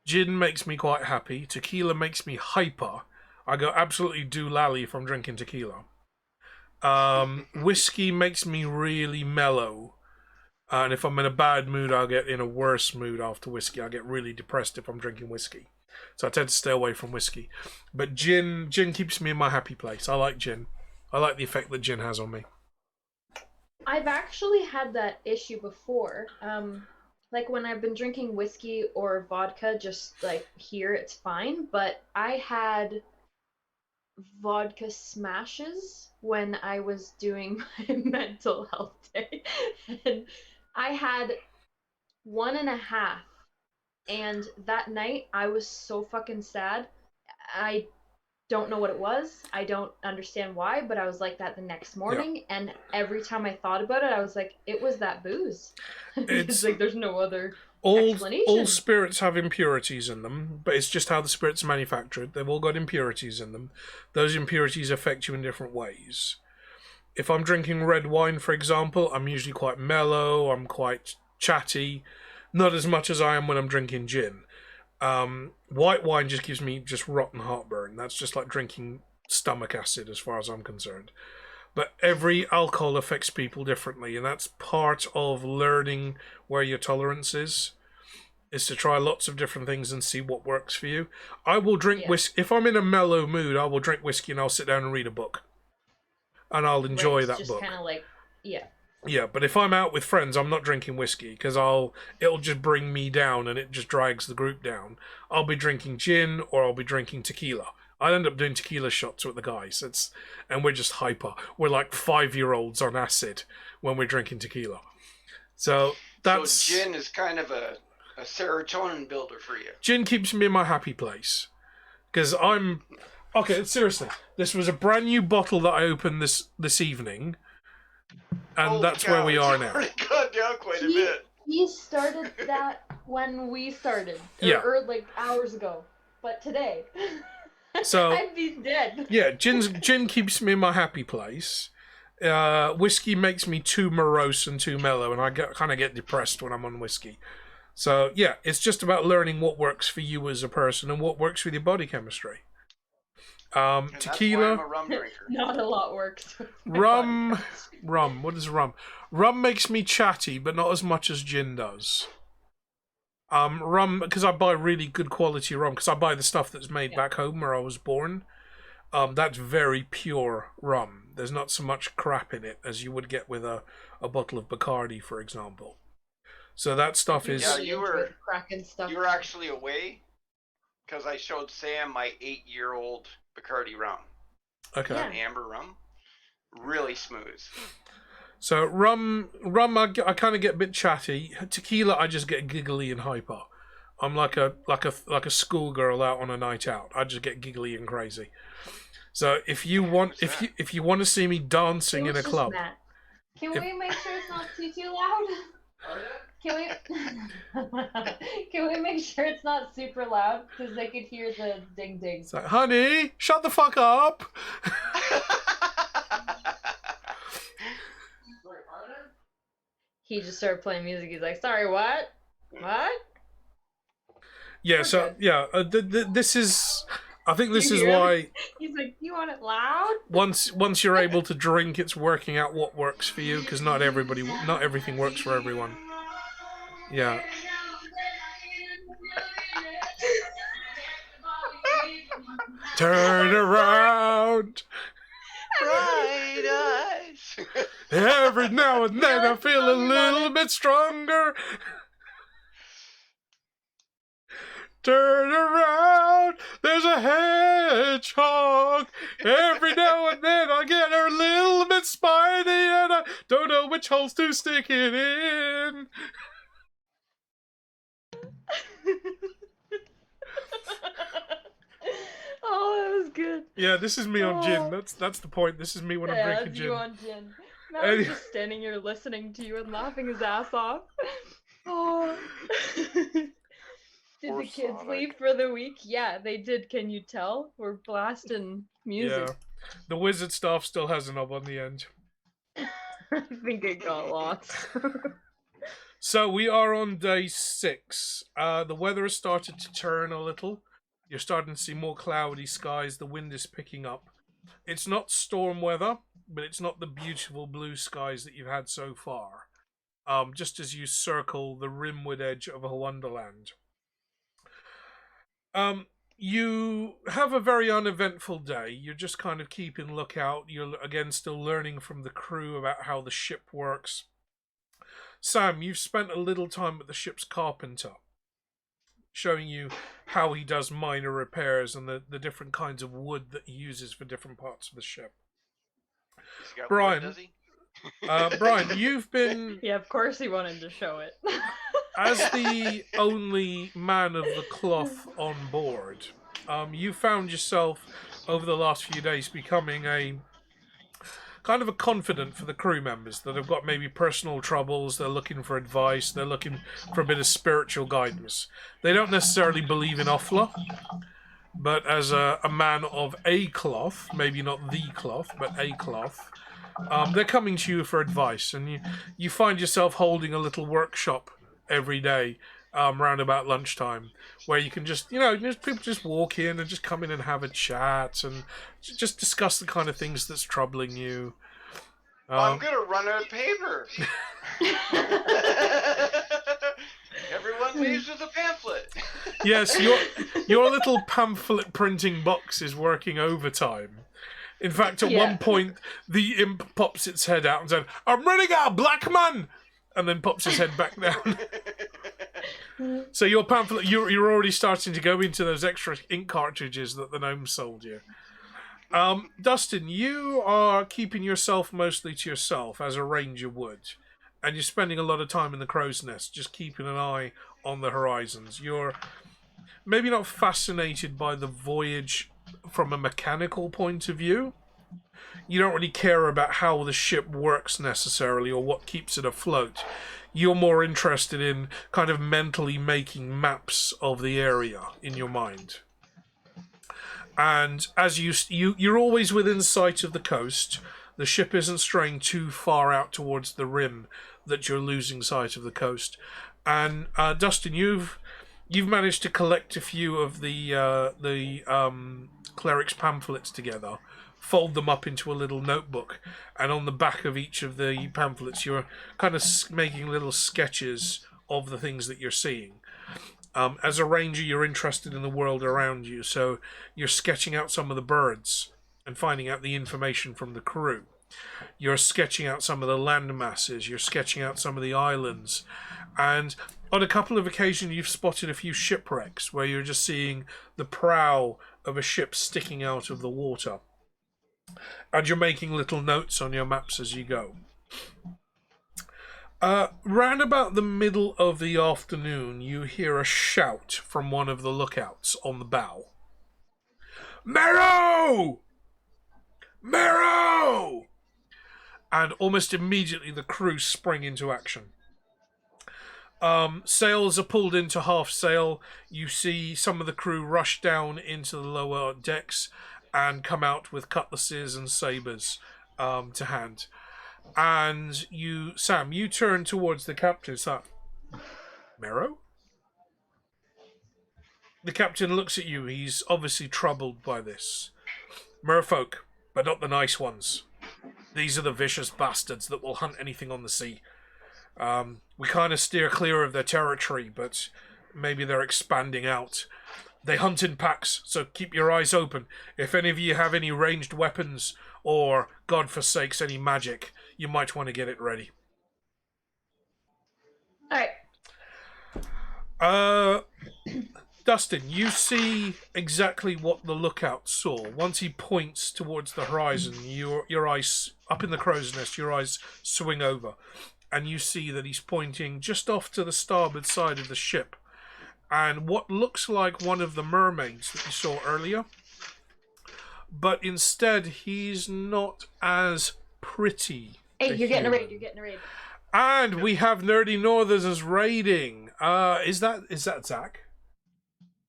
Gin makes me quite happy. Tequila makes me hyper. I go absolutely doolally if I'm drinking tequila. Whiskey makes me really mellow. And if I'm in a bad mood, I'll get in a worse mood after whiskey. I get really depressed if I'm drinking whiskey. So I tend to stay away from whiskey. But gin keeps me in my happy place. I like gin. I like the effect that gin has on me. I've actually had that issue before. Like when I've been drinking whiskey or vodka, just like here, it's fine. But I had vodka smashes when I was doing my mental health day. And I had 1.5. And that night, I was so fucking sad. I don't know what it was. I don't understand why, but I was like that the next morning. Yeah. And every time I thought about it, I was like, it was that booze. It's like there's no other explanation. All spirits have impurities in them, but it's just how the spirit's manufactured. They've all got impurities in them. Those impurities affect you in different ways. If I'm drinking red wine, for example, I'm usually quite mellow, I'm quite chatty. Not as much as I am when I'm drinking gin. White wine just gives me just rotten heartburn. That's just like drinking stomach acid as far as I'm concerned. But every alcohol affects people differently, and that's part of learning where your tolerance is to try lots of different things and see what works for you. I will drink whiskey. If I'm in a mellow mood, I will drink whiskey and I'll sit down and read a book. And I'll enjoy that just book. Kind of like, yeah. Yeah, but if I'm out with friends, I'm not drinking whiskey because it'll just bring me down and it just drags the group down. I'll be drinking gin or I'll be drinking tequila. I'll end up doing tequila shots with the guys. And we're just hyper. We're like 5-year-olds on acid when we're drinking tequila. So that's... So gin is kind of a A serotonin builder for you. Gin keeps me in my happy place. Because I'm... Okay, seriously. This was a brand new bottle that I opened this evening. And Holy that's cow, where we it's are now. already gone down quite a bit. He started that when we started. Yeah. Or like hours ago. But today. So, I'd be dead. yeah, gin keeps me in my happy place. Whiskey makes me too morose and too mellow, and I kind of get depressed when I'm on whiskey. So, yeah, it's just about learning what works for you as a person and what works with your body chemistry. And Tequila. that's why I'm a rum drinker. Not a lot works. Rum. What is rum? Rum makes me chatty, but not as much as gin does. Rum, because I buy really good quality rum, because I buy the stuff that's made back home where I was born. That's very pure rum. There's not so much crap in it as you would get with a bottle of Bacardi, for example. So that stuff is... Yeah, you were cracking stuff. You were actually away because I showed Sam my 8-year-old Bacardi rum. Okay. Yeah. Amber rum. Really smooth. So rum, I kind of get a bit chatty. Tequila, I just get giggly and hyper. I'm like a schoolgirl out on a night out. I just get giggly and crazy. So if you want to see me dancing in a club, Can we make sure it's not too loud? Can we make sure it's not super loud because they could hear the ding ding? it's like, honey, shut the fuck up. He just started playing music. He's like, "Sorry, what? What?" Yeah. We're So good. yeah, this is. I think this You is hear him? why He's like, "You want it loud?" once you're able to drink, it's working out what works for you because not everything works for everyone. Yeah. Turn around. Bright eyes. Every now and then I feel a little bit stronger. Turn around, there's a hedgehog. Every now and then I get a little bit spiny and I don't know which holes to stick it in. Oh, that was good. Yeah, this is me on gin. Oh. That's the point. This is me when I'm Yeah, drinking that's gin. you on gin. Matt was just standing here listening to you and laughing his ass off. Oh. Did Poor the kids Sonic. leave for the week? Yeah, they did. Can you tell? We're blasting music. Yeah. The wizard staff still has a knob on the end. I think it got lost. So we are on day 6. The weather has started to turn a little. You're starting to see more cloudy skies. The wind is picking up. It's not storm weather, but it's not the beautiful blue skies that you've had so far. Just as you circle the rimwood edge of a wonderland. You have a very uneventful day. You're just kind of keeping lookout. You're again still learning from the crew about how the ship works. Sam, you've spent a little time with the ship's carpenter, showing you how he does minor repairs and the different kinds of wood that he uses for different parts of the ship. He's got Brian. wood, does he? Brian, you've been, Yeah, of course he wanted to show it. as the only man of the cloth on board, you found yourself over the last few days becoming a kind of a confidant for the crew members that have got maybe personal troubles. They're looking for advice. They're looking for a bit of spiritual guidance. They don't necessarily believe in Offla, but as a man of a cloth, maybe not the cloth, but a cloth, they're coming to you for advice. And you find yourself holding a little workshop every day round about lunchtime, where you can just, people just walk in and just come in and have a chat and just discuss the kind of things that's troubling you. I'm gonna run out of paper. Everyone leaves with a pamphlet. Yes, your little pamphlet printing box is working overtime. In fact, at one point, the imp pops its head out and says, "I'm running out, black man!" and then pops his head back down. So your pamphlet, you're already starting to go into those extra ink cartridges that the gnomes sold you. Dustin, you are keeping yourself mostly to yourself, as a ranger would. And you're spending a lot of time in the crow's nest, just keeping an eye on the horizons. You're maybe not fascinated by the voyage from a mechanical point of view. You don't really care about how the ship works necessarily or what keeps it afloat. You're more interested in kind of mentally making maps of the area in your mind. And as you're always within sight of the coast, the ship isn't straying too far out towards the rim that you're losing sight of the coast. And Dustin, you've managed to collect a few of the cleric's pamphlets together, fold them up into a little notebook, and on the back of each of the pamphlets, you're kind of making little sketches of the things that you're seeing. As a ranger, you're interested in the world around you, so you're sketching out some of the birds and finding out the information from the crew. You're sketching out some of the land masses, you're sketching out some of the islands, and on a couple of occasions you've spotted a few shipwrecks where you're just seeing the prow of a ship sticking out of the water. And you're making little notes on your maps as you go. Round about the middle of the afternoon, you hear a shout from one of the lookouts on the bow. Marrow! Marrow! And almost immediately the crew spring into action. Sails are pulled into half sail. You see some of the crew rush down into the lower decks and come out with cutlasses and sabres to hand. And Sam, you turn towards the captain. Marrow? The captain looks at you. He's obviously troubled by this. Merfolk, but not the nice ones. These are the vicious bastards that will hunt anything on the sea. We kind of steer clear of their territory, but maybe they're expanding out. They hunt in packs, so keep your eyes open. If any of you have any ranged weapons, or, God forsakes, any magic, you might want to get it ready. Alright. Dustin, you see exactly what the lookout saw. Once he points towards the horizon, your eyes, up in the crow's nest, your eyes swing over. And you see that he's pointing just off to the starboard side of the ship. And what looks like one of the mermaids that you saw earlier. But instead, he's not as pretty. Hey, you're getting a raid. You're getting a raid. And we have Nerdy Northers raiding. Is that Zach?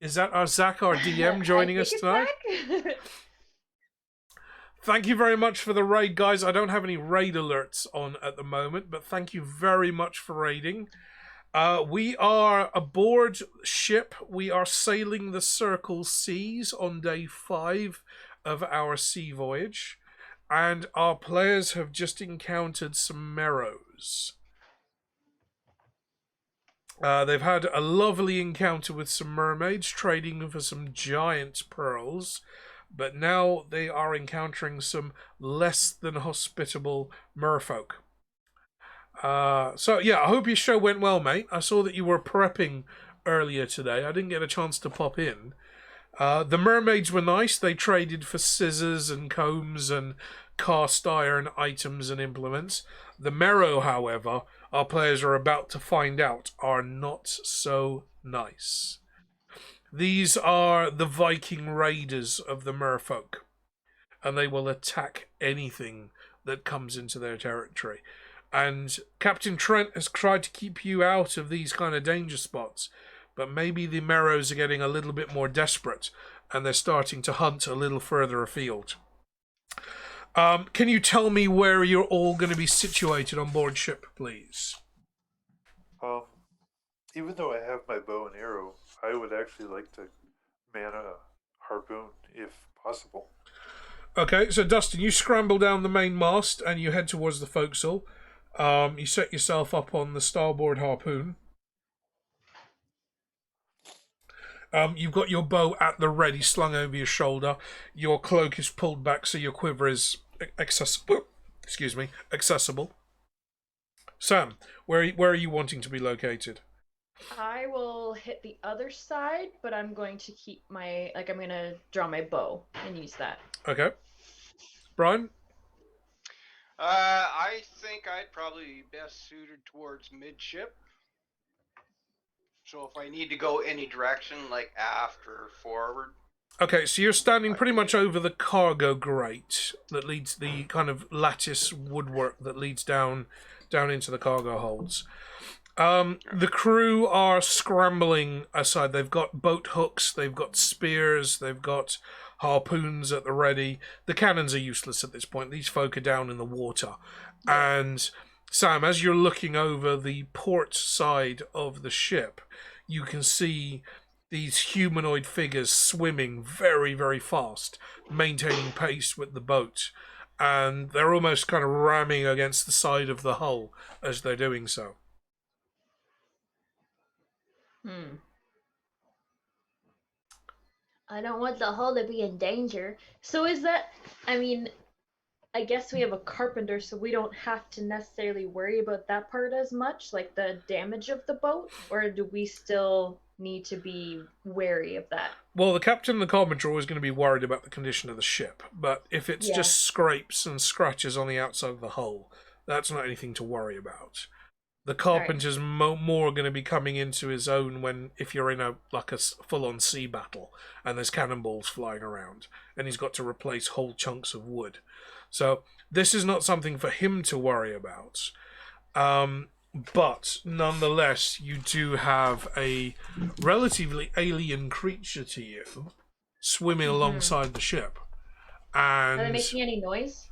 Is that our Zach, our DM, joining us tonight? Thank you very much for the raid, guys. I don't have any raid alerts on at the moment, but thank you very much for raiding. We are aboard ship. We are sailing the Circle Seas on day 5 of our sea voyage. And our players have just encountered some Merrows. They've had a lovely encounter with some mermaids, trading for some giant pearls. But now they are encountering some less than hospitable merfolk. So yeah, I hope your show went well, mate. I saw that you were prepping earlier today. I didn't get a chance to pop in. The mermaids were nice. They traded for scissors and combs and cast iron items and implements. The Merrow, however, our players are about to find out, are not so nice. These are the Viking raiders of the merfolk, and they will attack anything that comes into their territory. And Captain Trent has tried to keep you out of these kind of danger spots, but maybe the Merrows are getting a little bit more desperate, and they're starting to hunt a little further afield. Can you tell me where you're all going to be situated on board ship, please? Even though I have my bow and arrow, I would actually like to man a harpoon, if possible. Okay, so Dustin, you scramble down the main mast and you head towards the forecastle. You set yourself up on the starboard harpoon. You've got your bow at the ready, slung over your shoulder. Your cloak is pulled back so your quiver is accessible. Accessible. Sam, where are you wanting to be located? I will hit the other side, but I'm going to keep my, I'm going to draw my bow and use that. Okay. Brian? I think I'd probably be best suited towards midship. So if I need to go any direction, like aft or forward. Okay, so you're standing pretty much over the cargo grate that leads the kind of lattice woodwork that leads down into the cargo holds. The crew are scrambling aside. They've got boat hooks, they've got spears, they've got harpoons at the ready. The cannons are useless at this point. These folk are down in the water. And Sam, as you're looking over the port side of the ship, you can see these humanoid figures swimming very, very fast, maintaining pace with the boat. And they're almost kind of ramming against the side of the hull as they're doing so. I don't want the hull to be in danger. So is that, I mean, I guess we have a carpenter, so we don't have to necessarily worry about that part as much, like the damage of the boat? Or do we still need to be wary of that? Well, the captain and the carpenter are always going to be worried about the condition of the ship, but if it's Yeah. just scrapes and scratches on the outside of the hull, that's not anything to worry about. The carpenter's more going to be coming into his own if you're in a full-on sea battle and there's cannonballs flying around and he's got to replace whole chunks of wood. So this is not something for him to worry about. But nonetheless, you do have a relatively alien creature to you swimming alongside the ship. And Are they making any noise?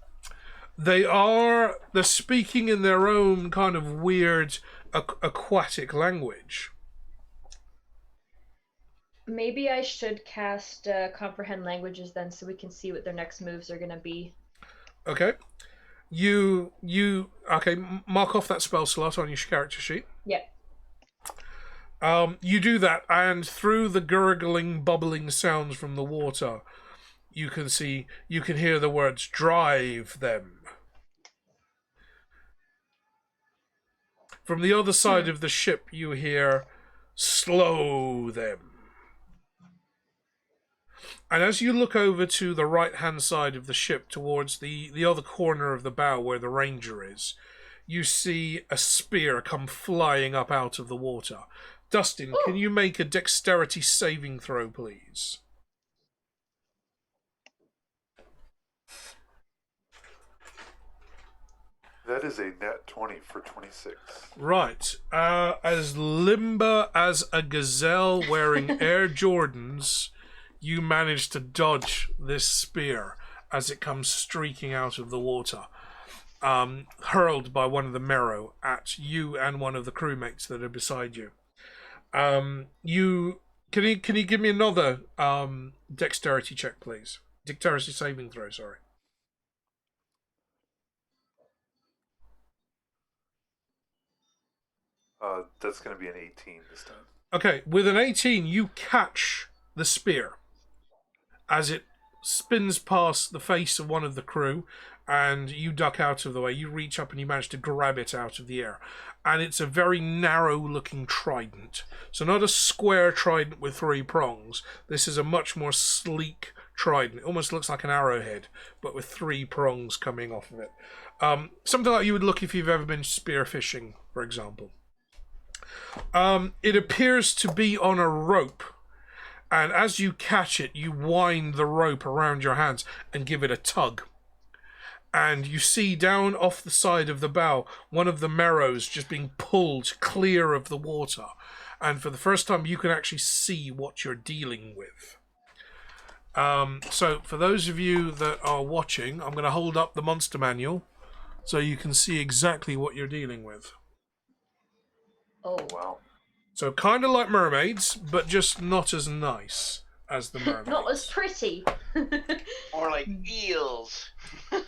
they're speaking in their own kind of weird aquatic language. Maybe I should cast Comprehend Languages then, so we can see what their next moves are going to be. Okay. You mark off that spell slot on your character sheet. Yeah. You do that, and through the gurgling, bubbling sounds from the water, you can hear the words "drive them." From the other side of the ship, you hear "slow them." And as you look over to the right-hand side of the ship towards the other corner of the bow where the ranger is, you see a spear come flying up out of the water. Dustin, can you make a dexterity saving throw, please? That is a nat 20 for 26. Right. As limber as a gazelle wearing Air Jordans, you manage to dodge this spear as it comes streaking out of the water, hurled by one of the Merrow at you and one of the crewmates that are beside you. Can you give me another dexterity check, please? Dexterity saving throw, sorry. That's going to be an 18 this time. Okay, with an 18, you catch the spear as it spins past the face of one of the crew, and you duck out of the way. You reach up and you manage to grab it out of the air. And it's a very narrow-looking trident. So not a square trident with 3 prongs. This is a much more sleek trident. It almost looks like an arrowhead, but with 3 prongs coming off of it. Something like you would look if you've ever been spearfishing, for example. It appears to be on a rope. And as you catch it, you wind the rope around your hands and give it a tug. And you see down off the side of the bow, one of the Merrows just being pulled clear of the water. And for the first time, you can actually see what you're dealing with. So for those of you that are watching, I'm going to hold up the monster manual so you can see exactly what you're dealing with. Oh. Wow. So kind of like mermaids, but just not as nice as the mermaids. Not as pretty. Or like eels.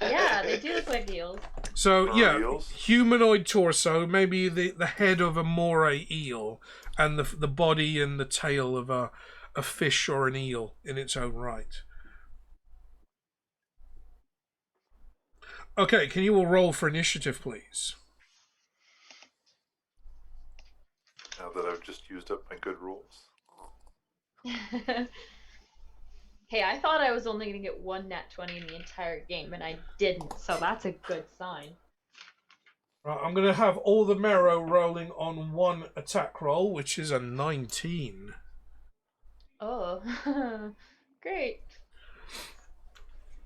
Yeah, they do look like eels. So yeah, Eels? humanoid torso, maybe the head of a moray eel, and the body and the tail of a fish or an eel in its own right. Okay, can you all roll for initiative, please? Now that I've just used up my good rolls. Hey, I thought I was only going to get 1 nat 20 in the entire game, and I didn't, so that's a good sign. Right, I'm going to have all the marrow rolling on one attack roll, which is a 19. Oh, great.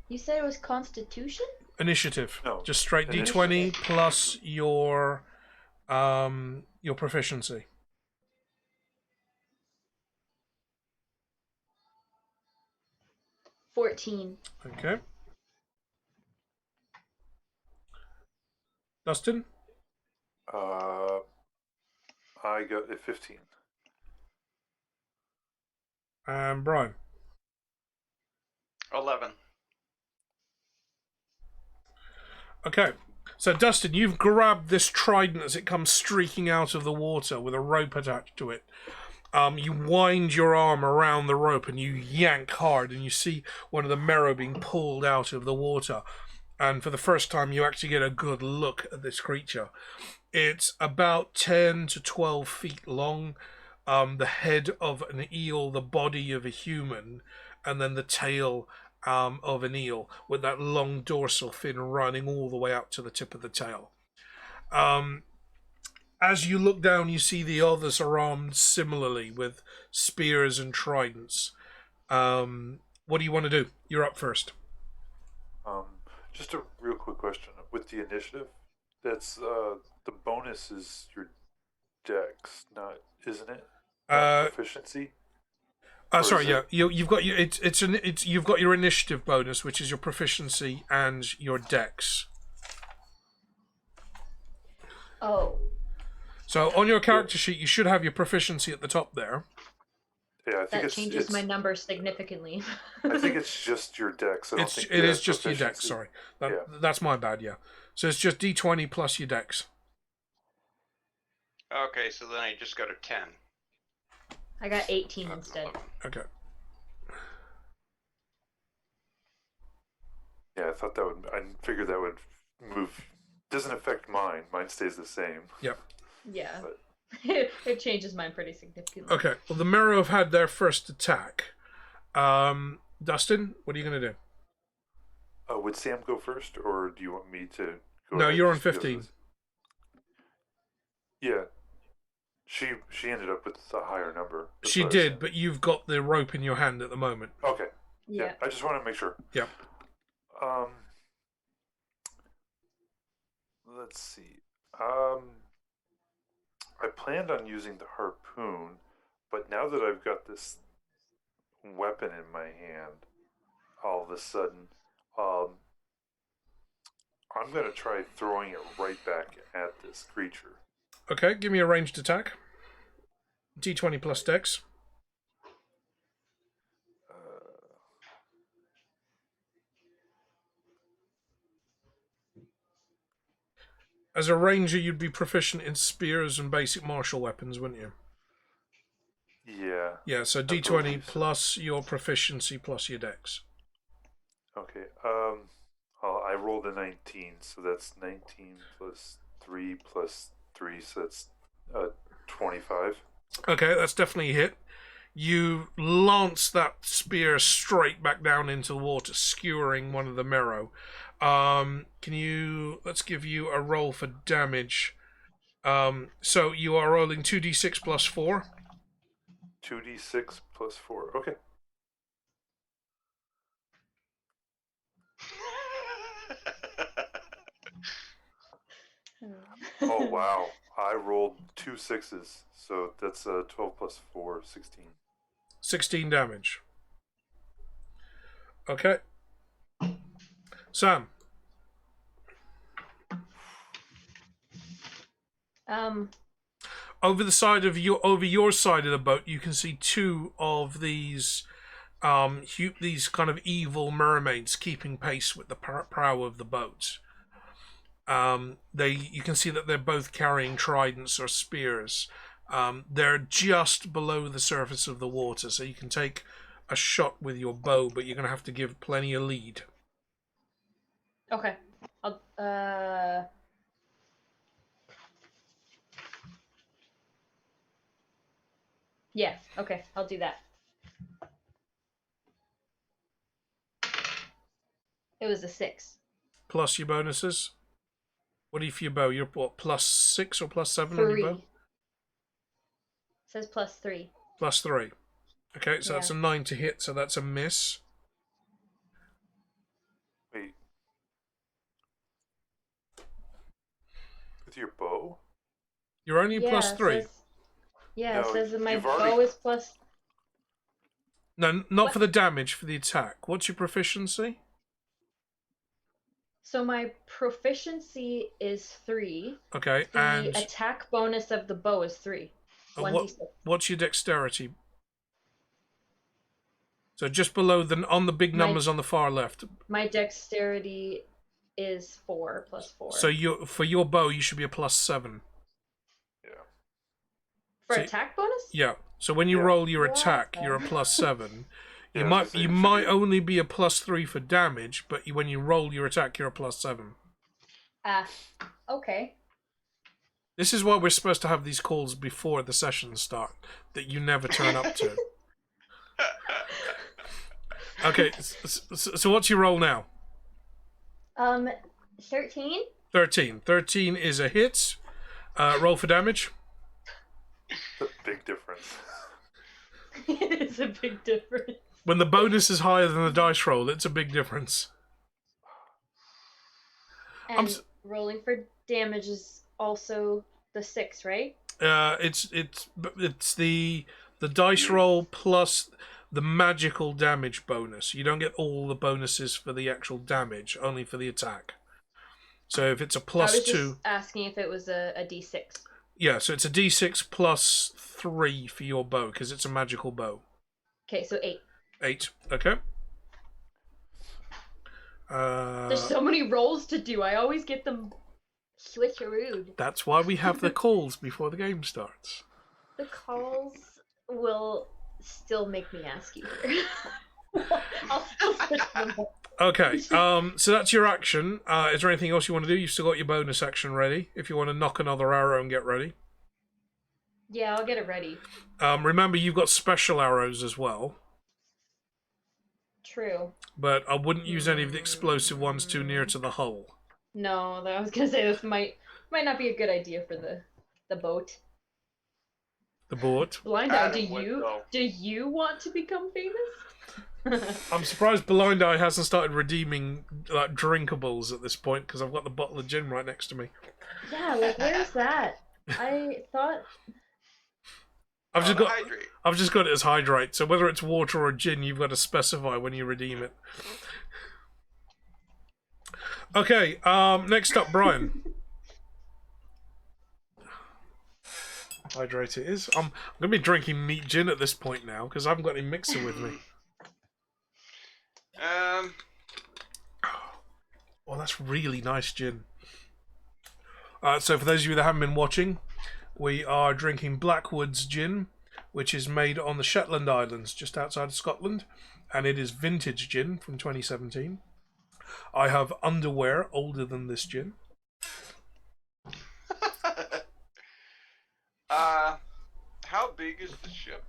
You said it was Constitution? Initiative. No, Just straight initiative. D20 plus your proficiency. $14. Okay. Dustin? I got a 15. And Brian? 11. Okay. So, Dustin, you've grabbed this trident as it comes streaking out of the water with a rope attached to it. You wind your arm around the rope and you yank hard, and you see one of the marrow being pulled out of the water. And for the first time, you actually get a good look at this creature. It's about 10 to 12 feet long, the head of an eel, the body of a human, and then the tail of an eel with that long dorsal fin running all the way up to the tip of the tail. As you look down, you see the others are armed similarly with spears and tridents. What do you want to do? You're up first. Just a real quick question. With the initiative, that's the bonus is your dex, not isn't it? Not proficiency. Sorry, is yeah, it- you've got your you've got your initiative bonus, which is your proficiency and your dex. Oh. So on your character sheet, you should have your proficiency at the top there. Yeah, I think That changes my number significantly. I think it's just your dex. I don't think It you is have just your dex. proficiency. Sorry, that's my bad. Yeah, so it's just D20 plus your dex. Okay, so then I just got a 10. I got 18 That's instead. 11. Okay. Yeah, I thought that would. I figured that would move. Doesn't affect mine. Mine stays the same. Yep. Yeah. But- It changes mine pretty significantly. Okay. Well, the marrow have had their first attack. Dustin, what are you going to do? Would Sam go first, or do you want me to go? No, ahead you're on just because 15. it's- Yeah. She ended up with a higher number. That's She what I was did, saying. but you've got the rope in your hand at the moment. Okay. Yeah. I just want to make sure. Yeah. Let's see. I planned on using the harpoon, but now that I've got this weapon in my hand, all of a sudden, I'm gonna try throwing it right back at this creature. Okay, give me a ranged attack. D20 plus dex. As a ranger, you'd be proficient in spears and basic martial weapons, wouldn't you? Yeah. Yeah, so D20 believe so. plus your proficiency plus your dex. Okay. I rolled a 19, so that's 19 plus 3 plus 3, so that's 25. Okay, that's definitely a hit. You lance that spear straight back down into the water, skewering one of the marrow. Let's give you a roll for damage. So you are rolling 2d6 plus 4. 2d6 plus 4. Okay. Oh, wow. I rolled 2 6s, so that's 12 plus 4, 16. 16 damage. Okay. Sam. Over your side of the boat, you can see two of these these kind of evil mermaids keeping pace with the prow of the boat. You can see that they're both carrying tridents or spears. They're just below the surface of the water, so you can take a shot with your bow, but you're going to have to give plenty of lead. Okay. Yeah, okay, I'll do that. It was a 6. Plus your bonuses. What are you for your bow? You're what, +6 or +7 on your bow? 3. It says +3. +3. Okay, so Yeah. that's a 9 to hit, so that's a miss. Wait. With your bow? You're only +3. It No, says that my you've bow already- is plus. No, not What? for the damage, for the attack. What's your proficiency? So my proficiency is 3. Okay, The and attack bonus of the bow is 3. 1d6. what's your dexterity? So just below on the big numbers on the far left. My dexterity is 4 plus 4. So for your bow, you should be a +7. Yeah. For so- attack bonus? Yeah. So when you Yeah. roll your What? attack, you're a +7. Yeah, You I was might gonna say, you it should might be- only be a +3 for damage, but when you roll your attack, you're a +7. Ah, okay. This is why we're supposed to have these calls before the sessions start, that you never turn up to. Okay, so what's your roll now? 13? 13. 13 is a hit. Roll for damage. It's a big difference. It is a big difference. When the bonus is higher than the dice roll, it's a big difference. And rolling for damage is also the 6, right? It's the dice roll plus the magical damage bonus. You don't get all the bonuses for the actual damage, only for the attack. So if it's a I was +2, just asking if it was a d6. yeah, so it's a d6 +3 for your bow, because it's a magical bow. Okay, so 8. 8, okay. There's so many rolls to do. I always get them switcherooed. That's why we have the calls before the game starts. The calls will still make me ask you. I'll still switch them up. Okay, so that's your action. Is there anything else you want to do? You've still got your bonus action ready. If you want to knock another arrow and get ready. Yeah, I'll get it ready. Remember, you've got special arrows as well. True. But I wouldn't use any of the explosive ones too near to the hull. No, I was gonna say this might not be a good idea for the boat. The board. Blind Eye, Adam would know. do you want to become famous? I'm surprised Blind Eye hasn't started redeeming like drinkables at this point, because I've got the bottle of gin right next to me. Yeah, like where's that? I thought I've just got Hydrate. I've just got it as hydrate. So whether it's water or gin, you've got to specify when you redeem it. Okay, next up, Brian. Hydrate it is. I'm gonna be drinking neat gin at this point now because I haven't got any mixer with me. Oh, that's really nice gin. So for those of you that haven't been watching, we are drinking Blackwood's gin, which is made on the Shetland Islands, just outside of Scotland, and it is vintage gin from 2017. I have underwear older than this gin. How big is the ship?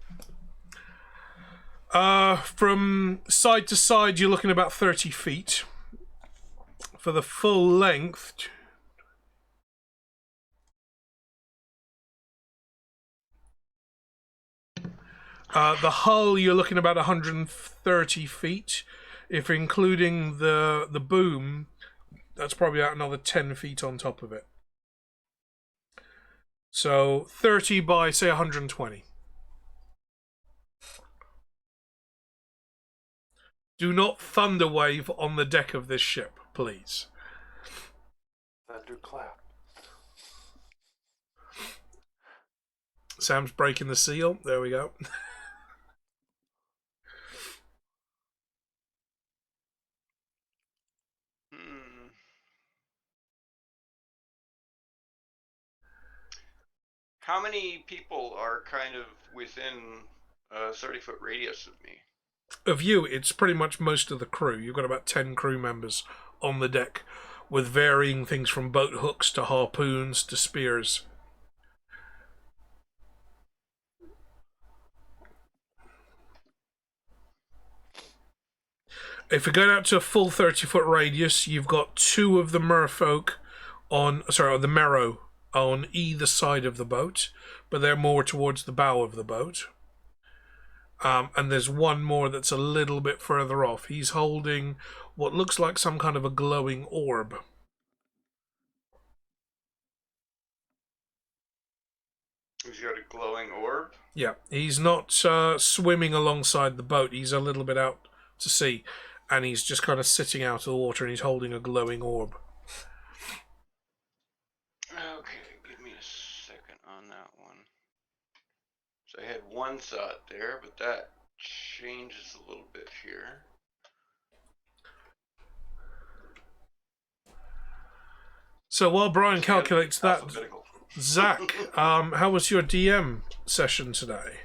From side to side, you're looking about 30 feet. For the full length, the hull, you're looking about 130 feet. If including the boom, that's probably about another 10 feet on top of it. So 30 by, say, 120. Do not thunderwave on the deck of this ship, please. Thunderclap. Sam's breaking the seal. There we go. How many people are kind of within a 30-foot radius of me? Of you, it's pretty much most of the crew. You've got about 10 crew members on the deck, with varying things from boat hooks to harpoons to spears. If we're going out to a full 30-foot radius, you've got 2 of the merfolk on the Merrow on either side of the boat, but they're more towards the bow of the boat. And there's one more that's a little bit further off. He's holding what looks like some kind of a glowing orb. He's got a glowing orb. Yeah, he's not swimming alongside the boat. He's a little bit out to sea, and he's just kind of sitting out of the water, and he's holding a glowing orb. Okay, give me a second on that one. So I had one thought there, but that changes a little bit here. So while Brian calculates that, Zach, how was your DM session today?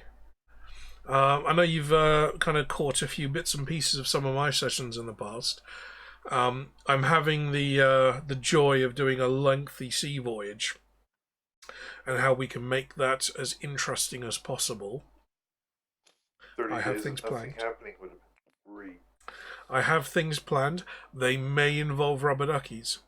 I know you've kind of caught a few bits and pieces of some of my sessions in the past. I'm having the joy of doing a lengthy sea voyage, and how we can make that as interesting as possible. 30 I have days things of nothing planned. happening would have been great. I have things planned. They may involve rubber duckies.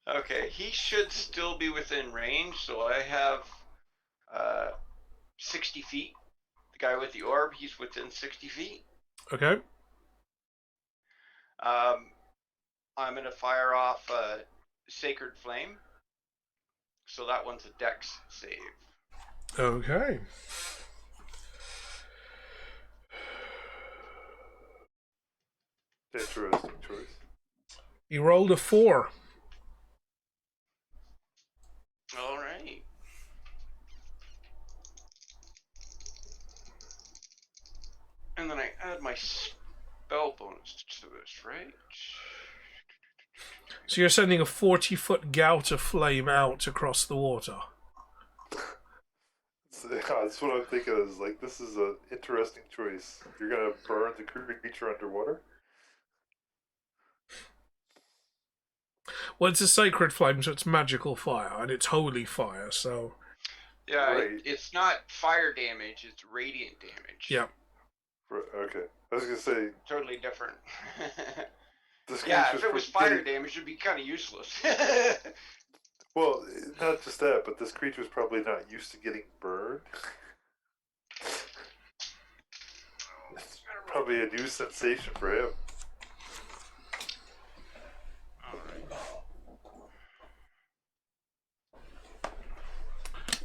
Okay, he should still be within range, so I have 60 feet. The guy with the orb, he's within 60 feet. Okay. I'm going to fire off a Sacred Flame. So that one's a dex save. Okay. Interesting choice. He rolled a 4. All right. And then I add my spell bonus to this, right? So you're sending a 40-foot gout of flame out across the water. That's what I'm thinking is, like, this is an interesting choice. You're going to burn the creature underwater? Well, it's a sacred flame, so it's magical fire, and it's holy fire, so... Yeah, Right. it's not fire damage, it's radiant damage. Yeah. Okay. I was going to say... Totally different. This Yeah, if creature's it was pretty- fire damage, it'd be kind of useless. Well, not just that, but this creature's probably not used to getting burned. It's probably a new sensation for him.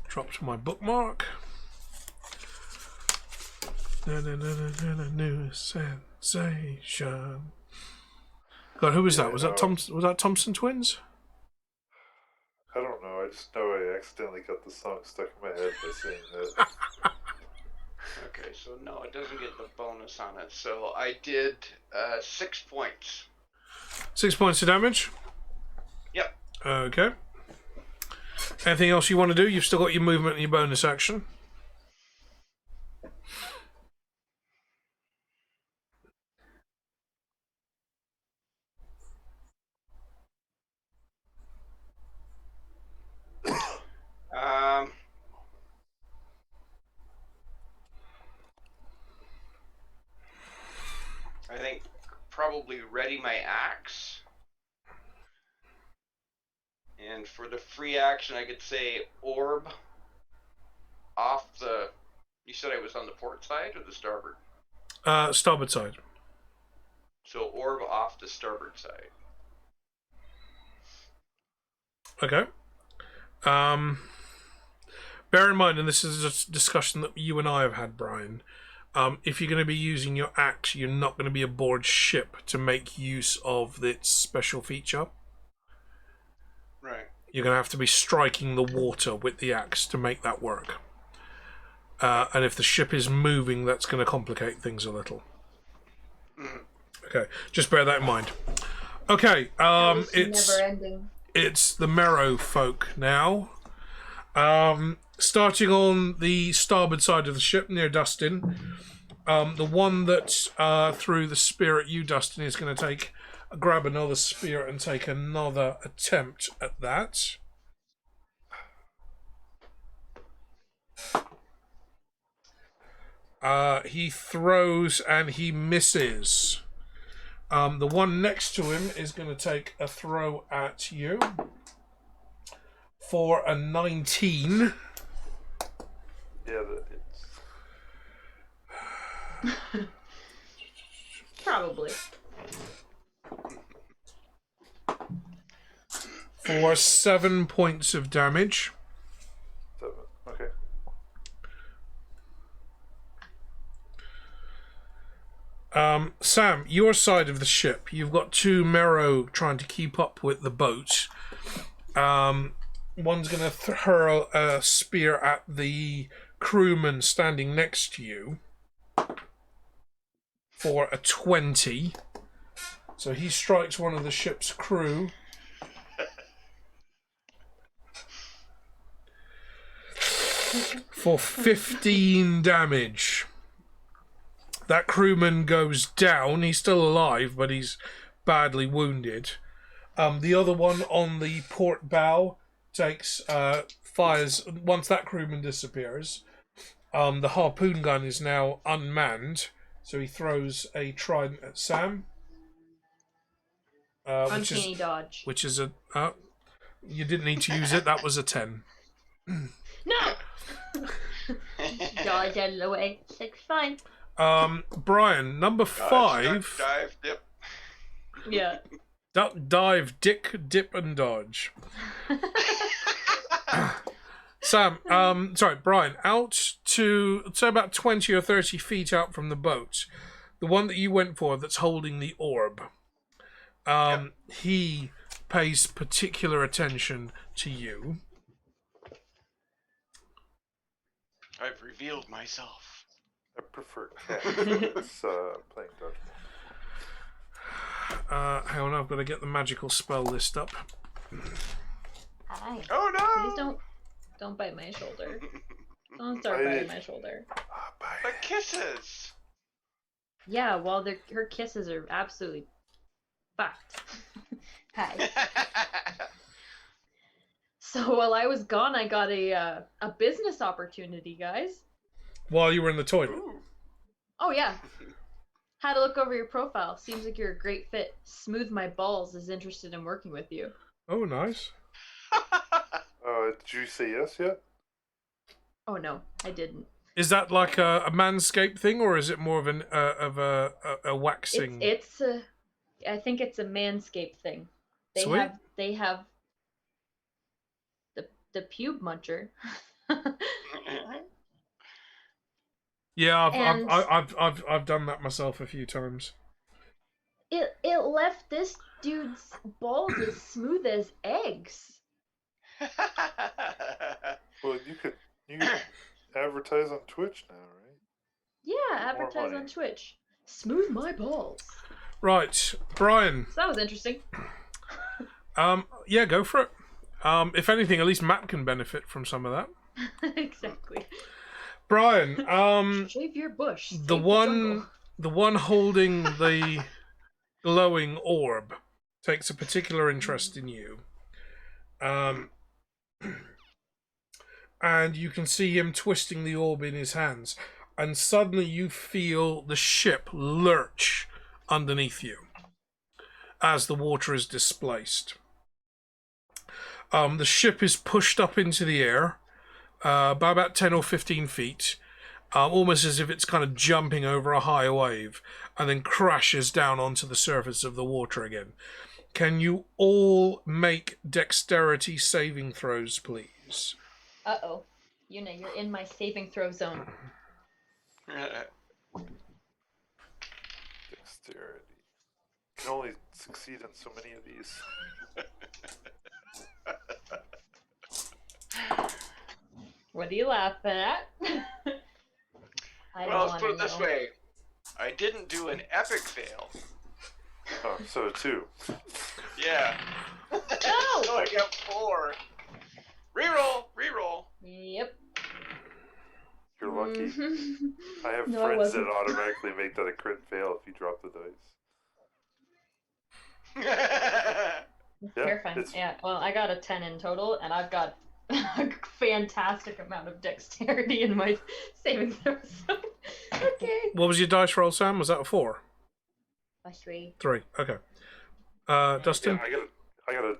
Drop to my bookmark. New sensation. God, who was that? Was that Thompson Twins? I don't know. I just know I accidentally got the song stuck in my head by saying that. Okay, so no, it doesn't get the bonus on it. So I did 6 points. 6 points of damage. Yep. Okay. Anything else you want to do? You've still got your movement and your bonus action. I think probably ready my axe. And for the free action, I could say orb off the... You said I was on the port side or the starboard? Starboard side. So orb off the starboard side. Okay. Bear in mind, and this is a discussion that you and I have had, Brian, if you're going to be using your axe, you're not going to be aboard ship to make use of its special feature. Right. You're going to have to be striking the water with the axe to make that work. And if the ship is moving, that's going to complicate things a little. Okay, just bear that in mind. Okay, it's never ending. It's the Merrow folk now. Starting on the starboard side of the ship near Dustin. The one that threw the spear at you, Dustin, is going to grab another spear and take another attempt at that. He throws and he misses. The one next to him is going to take a throw at you for a 19. Yeah, that hits. Probably. For 7 points of damage. 7. Okay. Sam, your side of the ship, you've got 2 Mero trying to keep up with the boat. One's going to hurl a spear at the crewman standing next to you for a 20. So he strikes one of the ship's crew. For 15 damage. That crewman goes down. He's still alive, but he's badly wounded. The other one on the port bow fires. Once that crewman disappears, the harpoon gun is now unmanned, so he throws a trident at Sam. Uncanny dodge. Which is a... you didn't need to use it. That was a 10. No! Dodge out of the way. It's fine. Brian, number 5. Dive, dip. Yeah. Duck, dive, dip, and dodge. Sam, sorry, Brian, out to, say about 20 or 30 feet out from the boat, the one that you went for that's holding the orb, he pays particular attention to you. I've revealed myself. I prefer cats. Playing dodgeball. Hang on, I've got to get the magical spell list up. Hi. Oh no! Please don't bite my shoulder. Don't start biting my shoulder. But kisses! Yeah, well, her kisses are absolutely fucked. Hi. So while I was gone, I got a business opportunity, guys. While you were in the toilet. Ooh. Oh yeah. Had a look over your profile. Seems like you're a great fit. Smooth My Balls is interested in working with you. Oh, nice. Did you say yes yet? Oh no, I didn't. Is that like a manscape thing, or is it more of a waxing? I think it's a manscape thing. Sweet. They have the pube muncher. Yeah, And- I've done that myself a few times. It left this dude's balls as smooth as eggs. Well, you could advertise on Twitch now, right? Yeah, advertise money. on Twitch. Smooth my balls. Right, Brian. So that was interesting. Yeah, go for it. If anything, at least Matt can benefit from some of that. Exactly. Brian, Shave your bush. the save the one holding the glowing orb takes a particular interest in you. And you can see him twisting the orb in his hands, and suddenly you feel the ship lurch underneath you as the water is displaced. The ship is pushed up into the air by about 10 or 15 feet, almost as if it's kind of jumping over a high wave, and then crashes down onto the surface of the water again. Can you all make dexterity saving throws, please? Uh-oh. You're in my saving throw zone. Dexterity. You can only succeed in so many of these. What are you laughing at? Well, let's put it this way. I didn't do an epic fail. Oh, so 2. Yeah. No! So I got 4. Reroll. Yep. You're lucky. Mhm. I have No, I friends that wasn't. automatically make that a crit fail if you drop the dice. Yeah, Terrifying. it's- Yeah, well, I got a 10 in total, and I've got a fantastic amount of dexterity in my saving throws. Okay. What was your dice roll, Sam? Was that a 4? A 3. 3. Okay. Dustin? Yeah, I got a,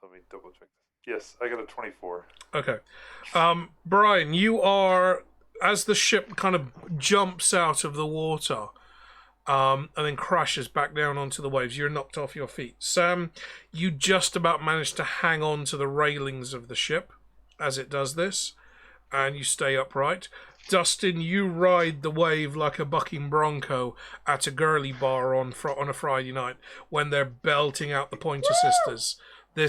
let me double check this. Yes, I got a 24. Okay. Brian, you are, as the ship kind of jumps out of the water, and then crashes back down onto the waves, you're knocked off your feet. Sam, you just about manage to hang on to the railings of the ship as it does this, and you stay upright. Dustin, you ride the wave like a bucking bronco at a girly bar on a Friday night when they're belting out the Pointer Sisters. You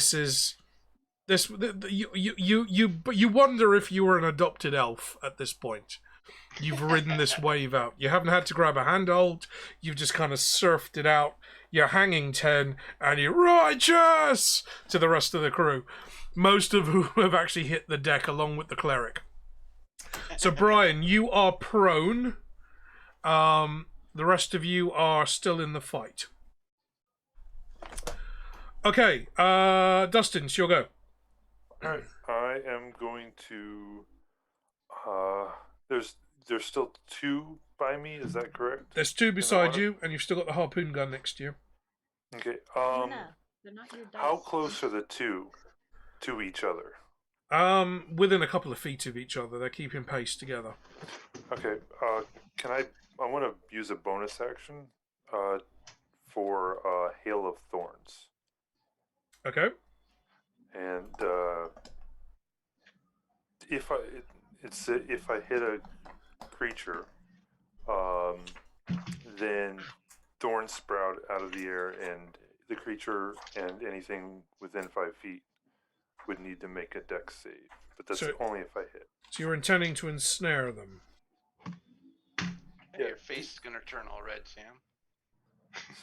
wonder if you were an adopted elf at this point. You've ridden this wave out. You haven't had to grab a handhold. You've just kind of surfed it out. You're hanging 10, and you're righteous to the rest of the crew, most of whom have actually hit the deck along with the cleric. So, Brian, you are prone. The rest of you are still in the fight. Okay, Dustin, it's your go. Alright, I am going to... There's still 2 by me, is that correct? There's 2 beside you, and you've still got the harpoon gun next to you. Okay, They're not your dice. how close are the 2 to each other? Within a couple of feet of each other. They're keeping pace together. Okay, I want to use a bonus action, for, Hail of Thorns. Okay. And, if I hit a creature, then thorns sprout out of the air, and the creature and anything within 5 feet would need to make a dex save. But that's only if I hit. So you're intending to ensnare them. Your face is gonna turn all red, Sam.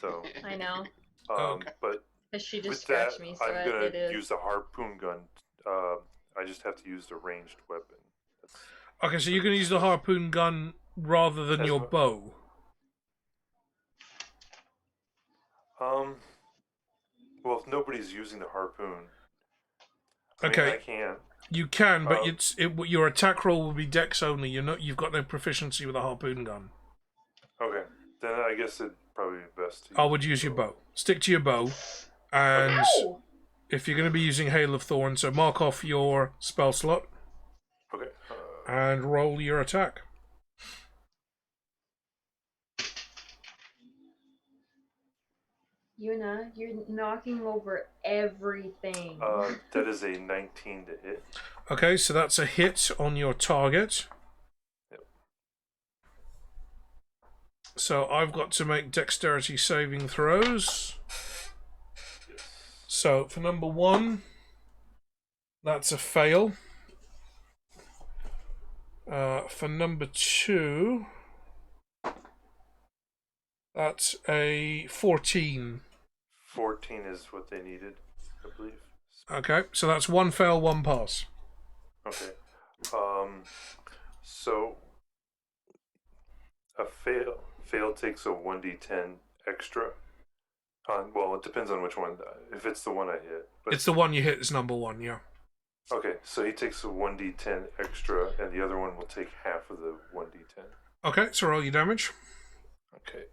So, I know. Okay. but Because she with just that, scratched me, so I'm I gonna did it. use the harpoon gun. I just have to use the ranged weapon. Okay, so you're going to use the harpoon gun rather than your bow. Well, if nobody's using the harpoon, I Okay. I can. You can, but your attack roll will be dex only. You've got no proficiency with a harpoon gun. Okay, then I guess it'd probably be best to I would use your bow. Stick to your bow, and Ow! if you're going to be using Hail of Thorns, so mark off your spell slot Okay. and roll your attack. Yuna, you're knocking over everything. That is a 19 to hit. Okay, so that's a hit on your target. Yep. So I've got to make dexterity saving throws. Yes. So for number 1, that's a fail. For number 2, that's a 14. 14 is what they needed, I believe. Okay, so that's 1 fail, 1 pass. Okay. So a fail takes a 1d10 extra. Well, it depends on which one. If it's the one I hit. But It's the one you hit is number 1, yeah. okay, so he takes a 1d10 extra, and the other one will take half of the 1d10. Okay, so roll your damage. Okay.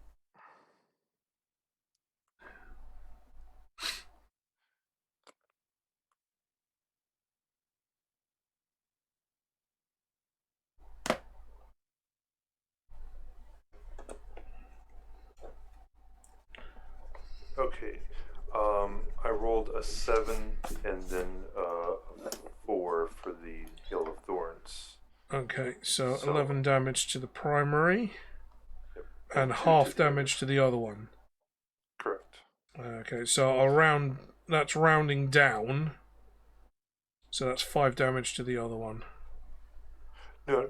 Okay. I rolled a 7 and then a 4 for the Hail of Thorns. Okay, so 11 damage to the primary, Yep. and half damage to the other one. Correct. Okay, so that's rounding down. So that's 5 damage to the other one. No,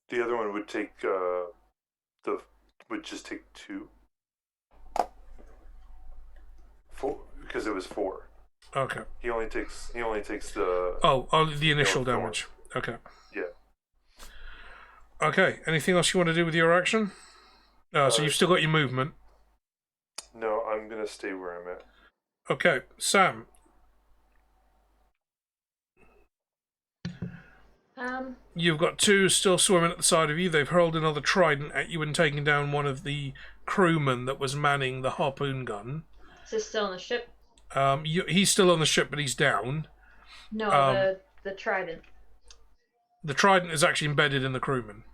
the other one would take would just take 2. 4 because it was 4. Okay. He only takes the The initial Thorn. damage. Okay. Yeah. Okay, anything else you want to do with your action? So you've still got your movement. No, I'm gonna stay where I'm at. Okay, Sam. You've got two still swimming at the side of you. They've hurled another trident at you and taken down one of the crewmen that was manning the harpoon gun. Is this still on the ship? He's still on the ship, but he's down. No, the trident. The trident is actually embedded in the crewman.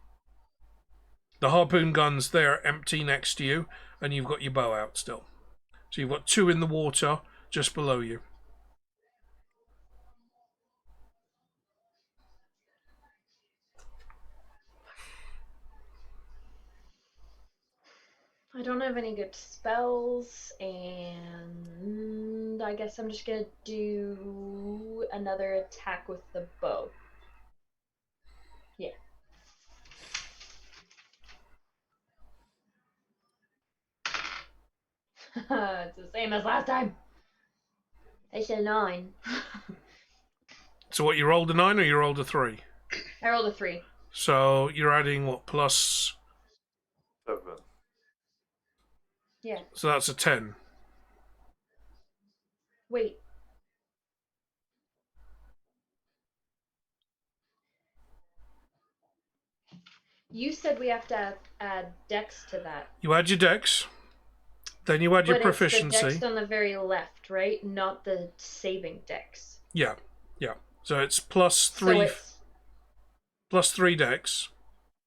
The harpoon gun's there, empty next to you, and you've got your bow out still. So you've got two in the water just below you. I don't have any good spells, and I guess I'm just gonna do another attack with the bow. Yeah. It's the same as last time. It's a 9. So what, you rolled a 9 or you rolled a 3? I rolled a 3. So you're adding what, plus? 7. Yeah. So that's a 10. Wait. You said we have to add dex to that. You add your dex, then you add your But proficiency. it's the dex on the very left, right? Not the saving dex. Yeah. So it's plus 3. So it's plus 3 dex.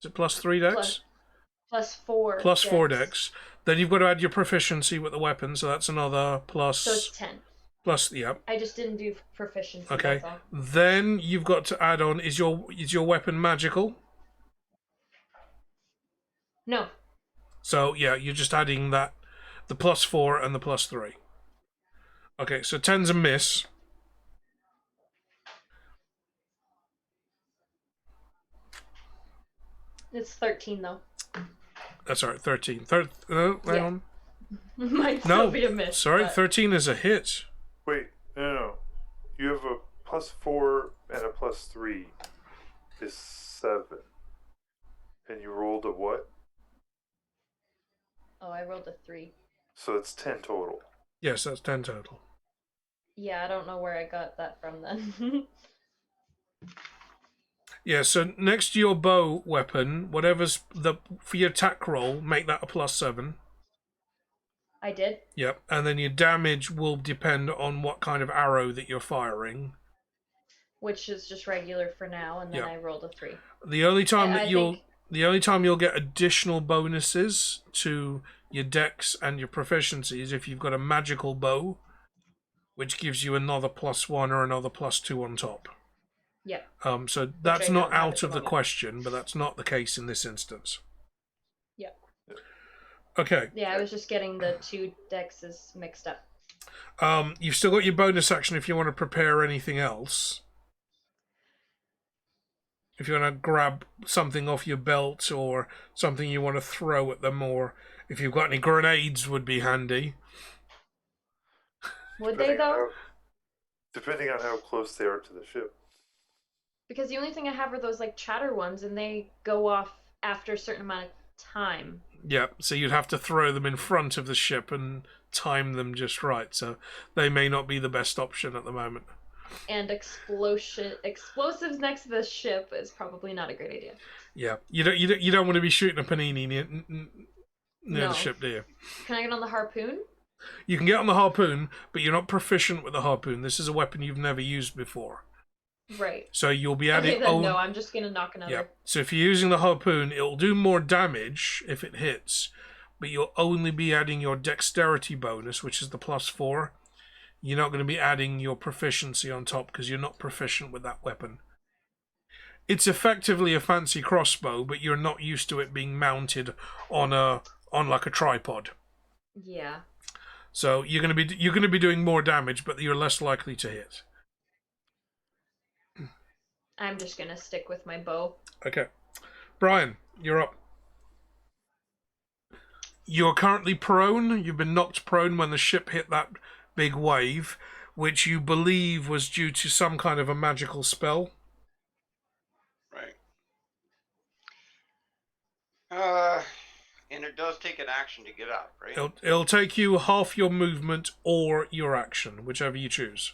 Is it plus 3 dex? plus 4. Plus 4 dex. Then you've got to add your proficiency with the weapon, so that's another plus. So it's 10. Plus, yeah. I just didn't do proficiency. Okay. That's all. Then you've got to add on. Is your weapon magical? No. So yeah, you're just adding that, the plus 4 and the plus 3. Okay, so 10's a miss. It's 13 though. That's all right. 13. Hang Yeah. on. Might still be a miss. Sorry, but... 13 is a hit. Wait, no. You have a plus 4 and a plus 3 is 7. And you rolled a what? Oh, I rolled a 3. So it's 10 total. Yes, that's 10 total. Yeah, I don't know where I got that from then. Yeah, so next to your bow weapon, whatever's for your attack roll, make that a plus 7. I did. Yep, and then your damage will depend on what kind of arrow that you're firing. Which is just regular for now, and then Yeah. I rolled a 3. The only time I think... the only time you'll get additional bonuses to your dex and your proficiency is if you've got a magical bow, which gives you another plus 1 or another plus 2 on top. Yeah. So that's I not don't have out at the of the moment. question, but that's not the case in this instance. Yeah. Okay. Yeah, I was just getting the 2 dexes mixed up. You've still got your bonus action if you want to prepare anything else. If you want to grab something off your belt or something you want to throw at them, or if you've got any grenades would be handy. Would they though? Depending on how close they are to the ship. Because the only thing I have are those like chatter ones, and they go off after a certain amount of time. Yeah, so you'd have to throw them in front of the ship and time them just right. So they may not be the best option at the moment. And explosives next to the ship is probably not a great idea. Yeah, you don't want to be shooting a panini near No. the ship, do you? Can I get on the harpoon? You can get on the harpoon, but you're not proficient with the harpoon. This is a weapon you've never used before. Right. So you'll be adding... Okay, then no, I'm just gonna knock another. Yeah. So if you're using the harpoon, it'll do more damage if it hits, but you'll only be adding your dexterity bonus, which is the plus 4. You're not going to be adding your proficiency on top because you're not proficient with that weapon. It's effectively a fancy crossbow, but you're not used to it being mounted on like a tripod. Yeah. So you're going to be doing more damage, but you're less likely to hit. I'm just gonna stick with my bow. Okay. Brian, you're up. You're currently prone. You've been knocked prone when the ship hit that big wave, which you believe was due to some kind of a magical spell. Right. And it does take an action to get up, right? It'll take you half your movement or your action, whichever you choose.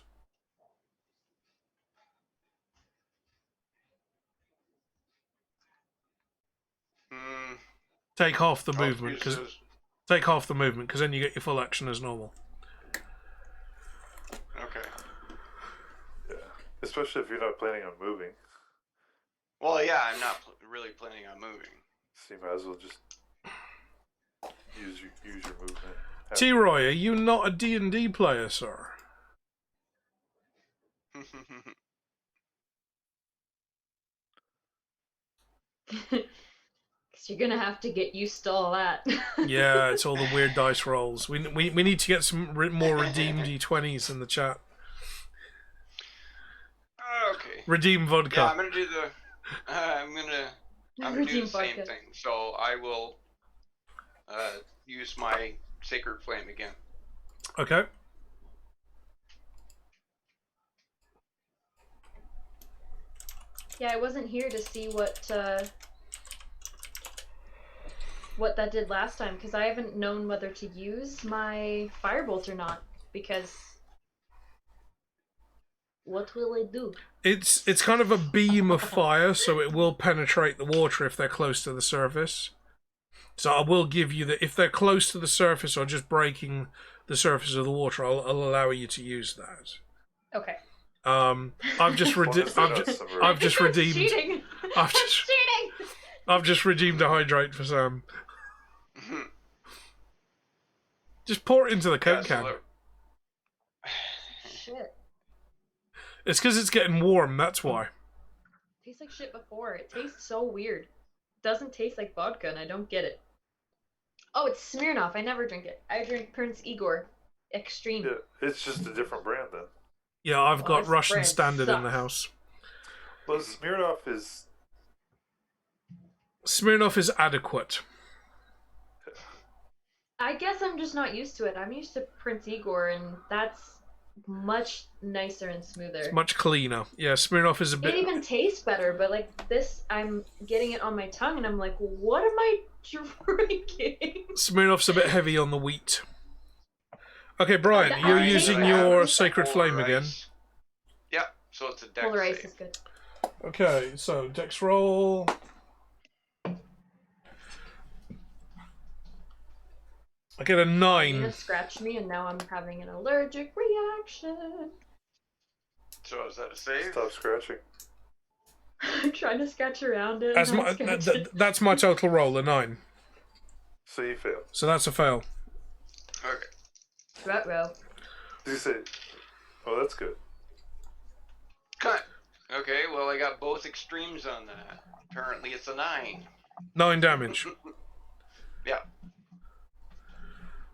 Take half the I'll movement, use because those- take half the movement, because then you get your full action as normal. Okay. Yeah. Especially if you're not planning on moving. Well, yeah, I'm not really planning on moving. So you might as well just use your movement. T-Roy, are you not a D&D player, sir? Because you're gonna have to get used to all that. Yeah, it's all the weird dice rolls. We need to get some more redeemed D20s in the chat. Okay. Redeem Yeah, vodka. I'm gonna do the. I'm gonna do Redeem the same vodka. thing. So I will use my sacred flame again. Okay. Yeah, I wasn't here to see what that did last time, because I haven't known whether to use my firebolt or not, because what will it do? It's kind of a beam of fire, so it will penetrate the water if they're close to the surface. So I will give you that if they're close to the surface or just breaking the surface of the water, I'll allow you to use that. Okay. I've just I've just redeemed. Cheating. I've That's just cheating. I've just redeemed a hydrate for Sam. Just pour it into the Coke can. Shit. It's because it's getting warm. That's why. Tastes like shit before. It tastes so weird. It doesn't taste like vodka, and I don't get it. Oh, it's Smirnoff. I never drink it. I drink Prince Igor Extreme. Yeah, it's just a different brand then. Yeah, I've got this Russian brand Standard in the sucks. house. Well, Smirnoff is. Smirnoff is adequate. I guess I'm just not used to it. I'm used to Prince Igor, and that's much nicer and smoother. It's much cleaner. Yeah, Smirnoff is a bit. It even tastes better, but like this, I'm getting it on my tongue, and I'm like, what am I drinking? Smirnoff's a bit heavy on the wheat. Okay, Brian, The you're ice. using I have your Sacred polar Flame again. ice. Yep, so it's a dex Polar ice save. is good. Okay, so Dex roll. I get a Nina 9. scratched me, and now I'm having an allergic reaction. So is that a save? Stop scratching. I'm trying to scratch around it. That's and my I'm scratching. that's my total roll, a 9. So you failed. So that's a fail. Okay. Ruh-roh. Did you say? Oh, that's good. Cut. Okay, well I got both extremes on that. Apparently it's a 9. 9 damage. Yeah.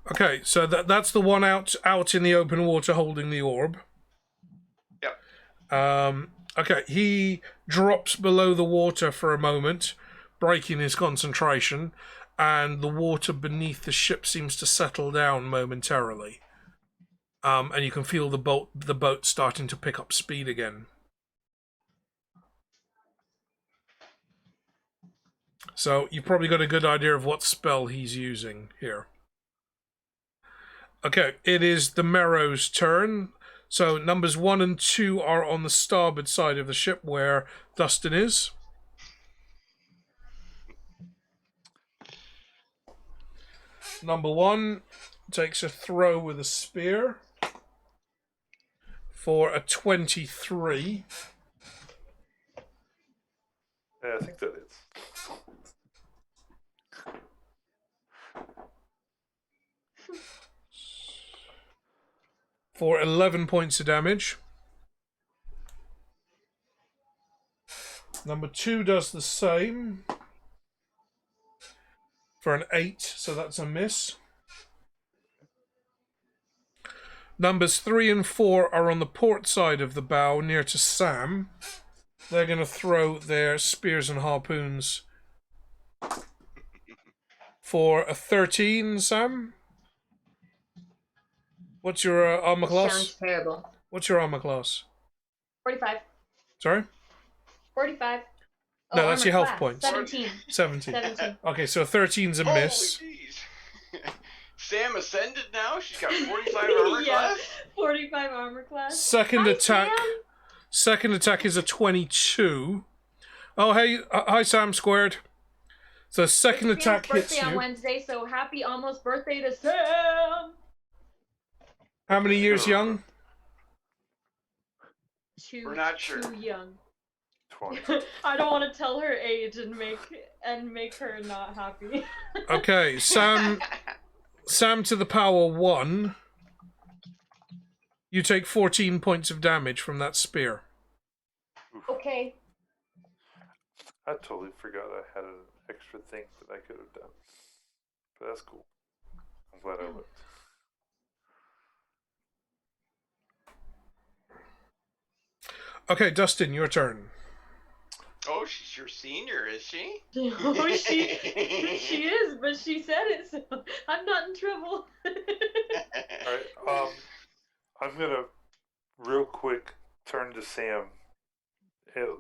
Okay, so that's the one out in the open water holding the orb. Yep. Okay, he drops below the water for a moment, breaking his concentration, and the water beneath the ship seems to settle down momentarily. And you can feel the boat starting to pick up speed again. So you've probably got a good idea of what spell he's using here. Okay, it is the Merrow's turn. So numbers 1 and 2 are on the starboard side of the ship where Dustin is. Number 1 takes a throw with a spear for a 23. Yeah, I think that is. For 11 points of damage. Number 2 does the same. For an 8, so that's a miss. Numbers 3 and 4 are on the port side of the bow near to Sam. They're going to throw their spears and harpoons. For a 13, Sam. What's your armor class? Sounds terrible. What's your armor class? 45. Sorry? 45. No, that's armor your health class. points. 17. 17. 17. Okay, so 13's a miss. Holy jeez. Sam ascended now? She's got 45 armor Yeah. class? 45 armor class. Second Hi, attack. Sam. Second attack is a 22. Oh, hey, hi Sam squared. So second It's attack Sam's hits birthday on you. Wednesday, so happy almost birthday to Sam. How many years young? We're not sure. Too young. 20. I don't want to tell her age and make her not happy. Okay, Sam to the power 1. You take 14 points of damage from that spear. Okay. I totally forgot I had an extra thing that I could have done. But that's cool. I'm glad I looked. Okay, Dustin, your turn. Oh, she's your senior, is she? Oh, she is, but she said it, so I'm not in trouble. Alright, I'm gonna real quick turn to Sam,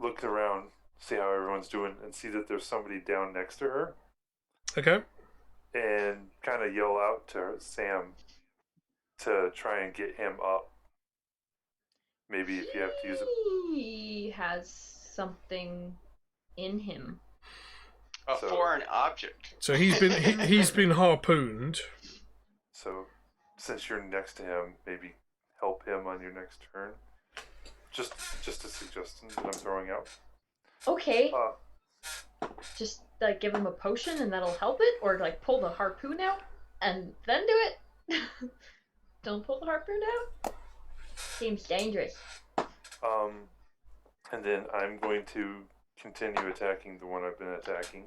look around, see how everyone's doing, and see that there's somebody down next to her, Okay. and kind of yell out to Sam to try and get him up. Maybe if you have to use it. He has something in him. A foreign object. So he's been harpooned. So, since you're next to him, maybe help him on your next turn. Just a suggestion that I'm throwing out. Okay. Just like give him a potion and that'll help it, or like pull the harpoon out and then do it. Don't pull the harpoon out. Seems dangerous. And then I'm going to continue attacking the one I've been attacking.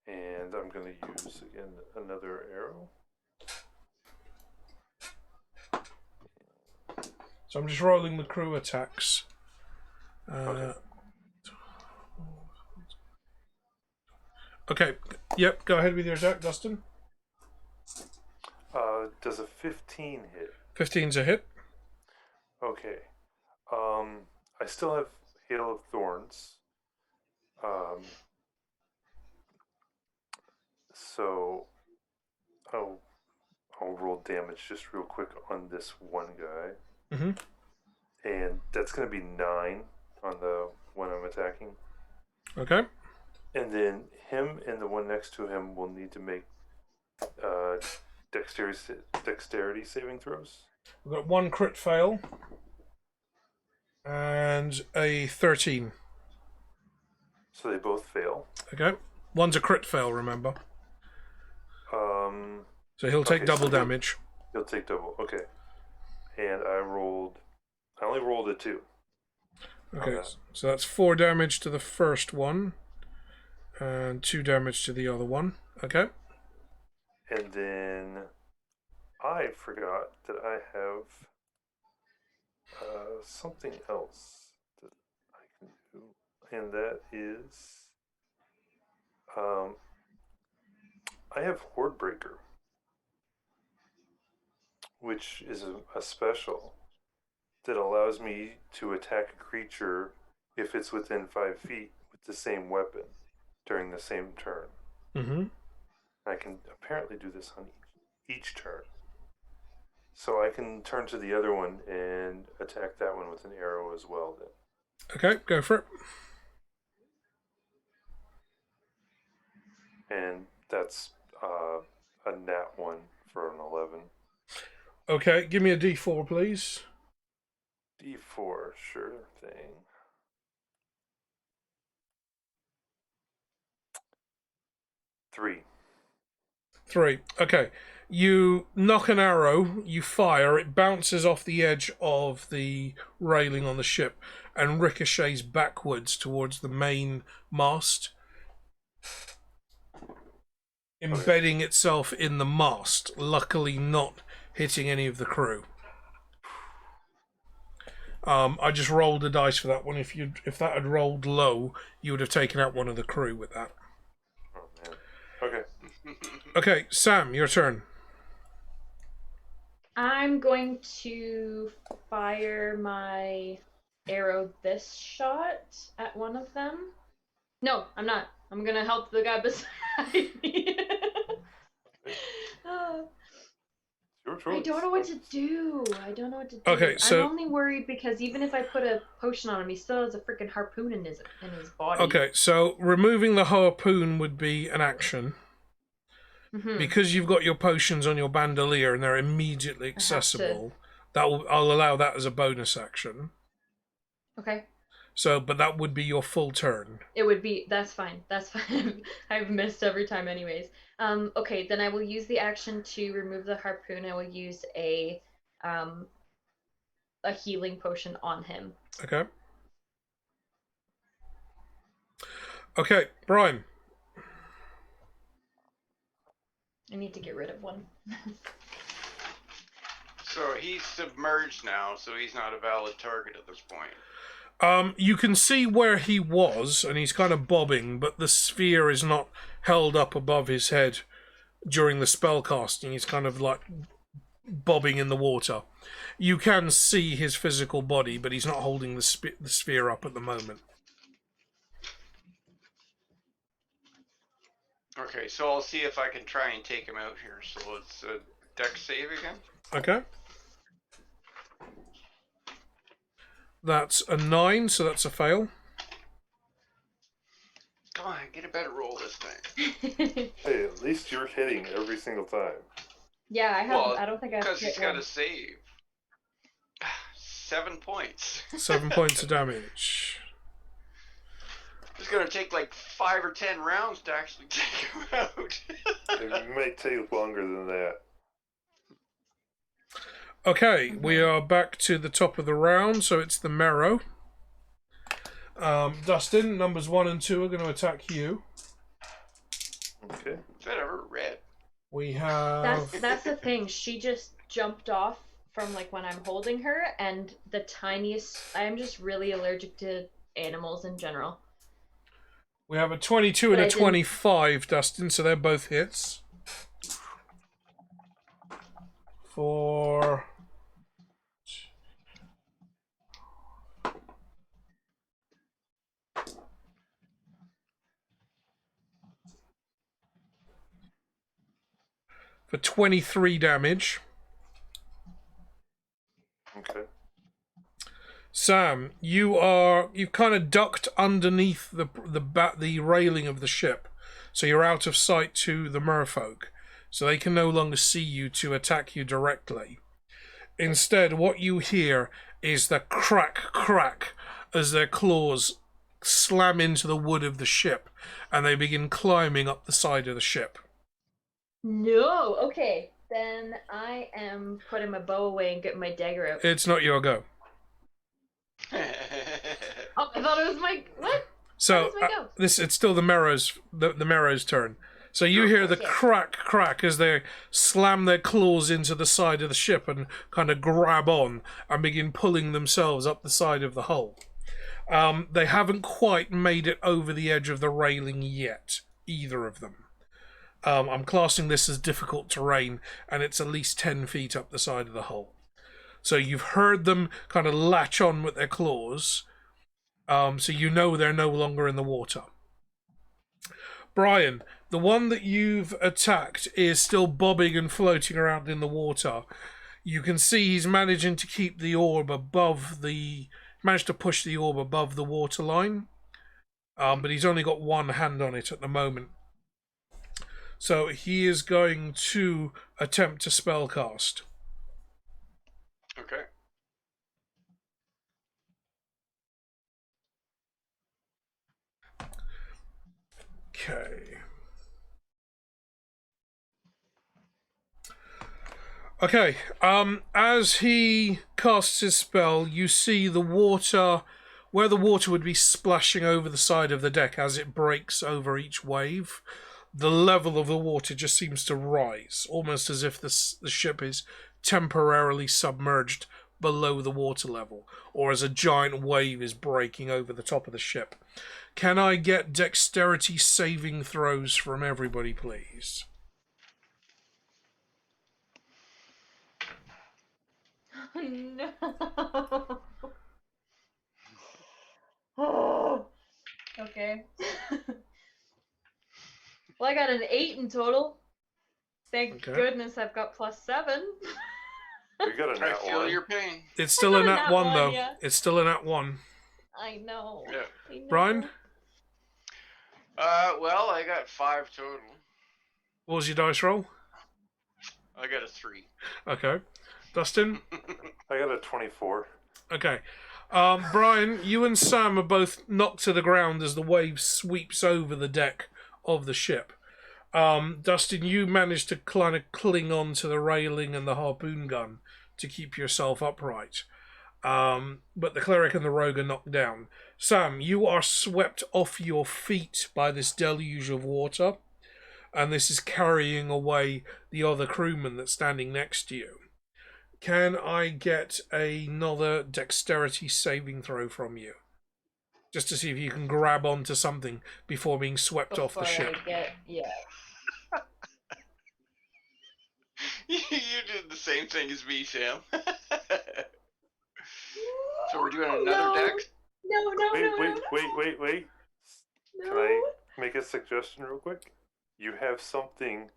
And I'm going to use, again, another arrow. So I'm just rolling the crew attacks. Okay. Yep, go ahead with your attack, Dustin. Does a 15 hit? 15's a hit. Okay. I still have Hail of Thorns. So I'll roll damage just real quick on this one guy. Mm-hmm. And that's going to be 9 on the one I'm attacking. Okay. And then him and the one next to him will need to make dexterity saving throws. We've got 1 crit fail. And a 13. So they both fail. Okay. One's a crit fail, remember. So he'll take double damage. He'll take double, okay. And I only rolled a 2. Okay, so that's 4 damage to the first one. And 2 damage to the other one. Okay. And then I forgot that I have something else that I can do. And that is I have Horde Breaker, which is a special that allows me to attack a creature if it's within 5 feet with the same weapon during the same turn. Mm-hmm. I can apparently do this on each turn. So I can turn to the other one and attack that one with an arrow as well then. Okay, go for it. And that's a nat 1 for an 11. Okay, give me a d4, please. D4, sure thing. Three. Okay. You knock an arrow, you fire, it bounces off the edge of the railing on the ship and ricochets backwards towards the main mast, embedding itself in the mast, luckily not hitting any of the crew. I just rolled a dice for that one. If that had rolled low, you would have taken out one of the crew with that. Oh man. Okay. Okay, Sam, your turn. I'm going to fire my arrow this shot at one of them. No, I'm not. I'm gonna help the guy beside me. I don't know what to do. Okay, so I'm only worried because even if I put a potion on him, he still has a freaking harpoon in his body. okay, so removing the harpoon would be an action. Because you've got your potions on your bandolier and they're immediately accessible, I'll allow that as a bonus action. Okay. So, but that would be your full turn. It would be. That's fine. That's fine. I've missed every time, anyways. Okay, then I will use the action to remove the harpoon. I will use a healing potion on him. Okay. Okay, Brian. I need to get rid of one. So he's submerged now, so he's not a valid target at this point. You can see where he was, and he's kind of bobbing, but the sphere is not held up above his head during the spell casting. He's kind of like bobbing in the water. You can see his physical body, but he's not holding the sphere up at the moment. Okay, so I'll see if I can try and take him out here. So it's a dex save again. Okay. That's a 9, so that's a fail. Come on, get a better roll this time. Hey, at least you're hitting every single time. Yeah, I have. Well, I don't think I've because hit he's got one. to save. 7 points. 7 points of damage. It's gonna take like 5 or 10 rounds to actually take him out. It might take longer than that. Okay, we are back to the top of the round, so it's the Marrow. Dustin, numbers 1 and 2 are going to attack you. Okay. Is that ever red? We have... That's the thing. She just jumped off from like when I'm holding her, and the tiniest. I'm just really allergic to animals in general. We have a 22 and a 25, Dustin, so they're both hits. For... For 23 damage. Okay. Sam, you've kind of ducked underneath the railing of the ship, so you're out of sight to the merfolk, so they can no longer see you to attack you directly. Instead, what you hear is the crack as their claws slam into the wood of the ship, and they begin climbing up the side of the ship. No. Okay. Then I am putting my bow away and getting my dagger out. It's not your go. Oh, I thought it was my what? So it's still the Marrow's turn. So you hear the crack as they slam their claws into the side of the ship and kind of grab on and begin pulling themselves up the side of the hull. They haven't quite made it over the edge of the railing yet, either of them. I'm classing this as difficult terrain, and it's at least 10 feet up the side of the hull. So you've heard them kind of latch on with their claws, so you know they're no longer in the water. Brian, the one that you've attacked is still bobbing and floating around in the water. You can see he's managing to keep the orb managed to push the orb above the waterline, but he's only got one hand on it at the moment. So he is going to attempt to spellcast. Okay. Okay, as he casts his spell, you see the water, where the water would be splashing over the side of the deck as it breaks over each wave. The level of the water just seems to rise, almost as if the ship is temporarily submerged below the water level, or as a giant wave is breaking over the top of the ship. Can I get dexterity saving throws from everybody, please? No. Oh. Okay. Well, I got an 8 in total. Thank Okay. goodness I've got +7. You got a I nat feel one. your pain. It's still a got a nat nat 1, one, though. yeah. It's still a nat 1. I know. Yeah. I know. Brian? Well, I got 5 total. What was your dice roll? I got a 3. Okay. Dustin? I got a 24. Okay. Brian, you and Sam are both knocked to the ground as the wave sweeps over the deck of the ship. Dustin, you managed to kind of cling on to the railing and the harpoon gun to keep yourself upright. But the cleric and the rogue are knocked down. Sam, you are swept off your feet by this deluge of water, and this is carrying away the other crewman that's standing next to you. Can I get another dexterity saving throw from you? Just to see if you can grab onto something before being swept off the ship. Yeah. You did the same thing as me, Sam. So we're doing another deck? No. Wait. Can I make a suggestion real quick? You have something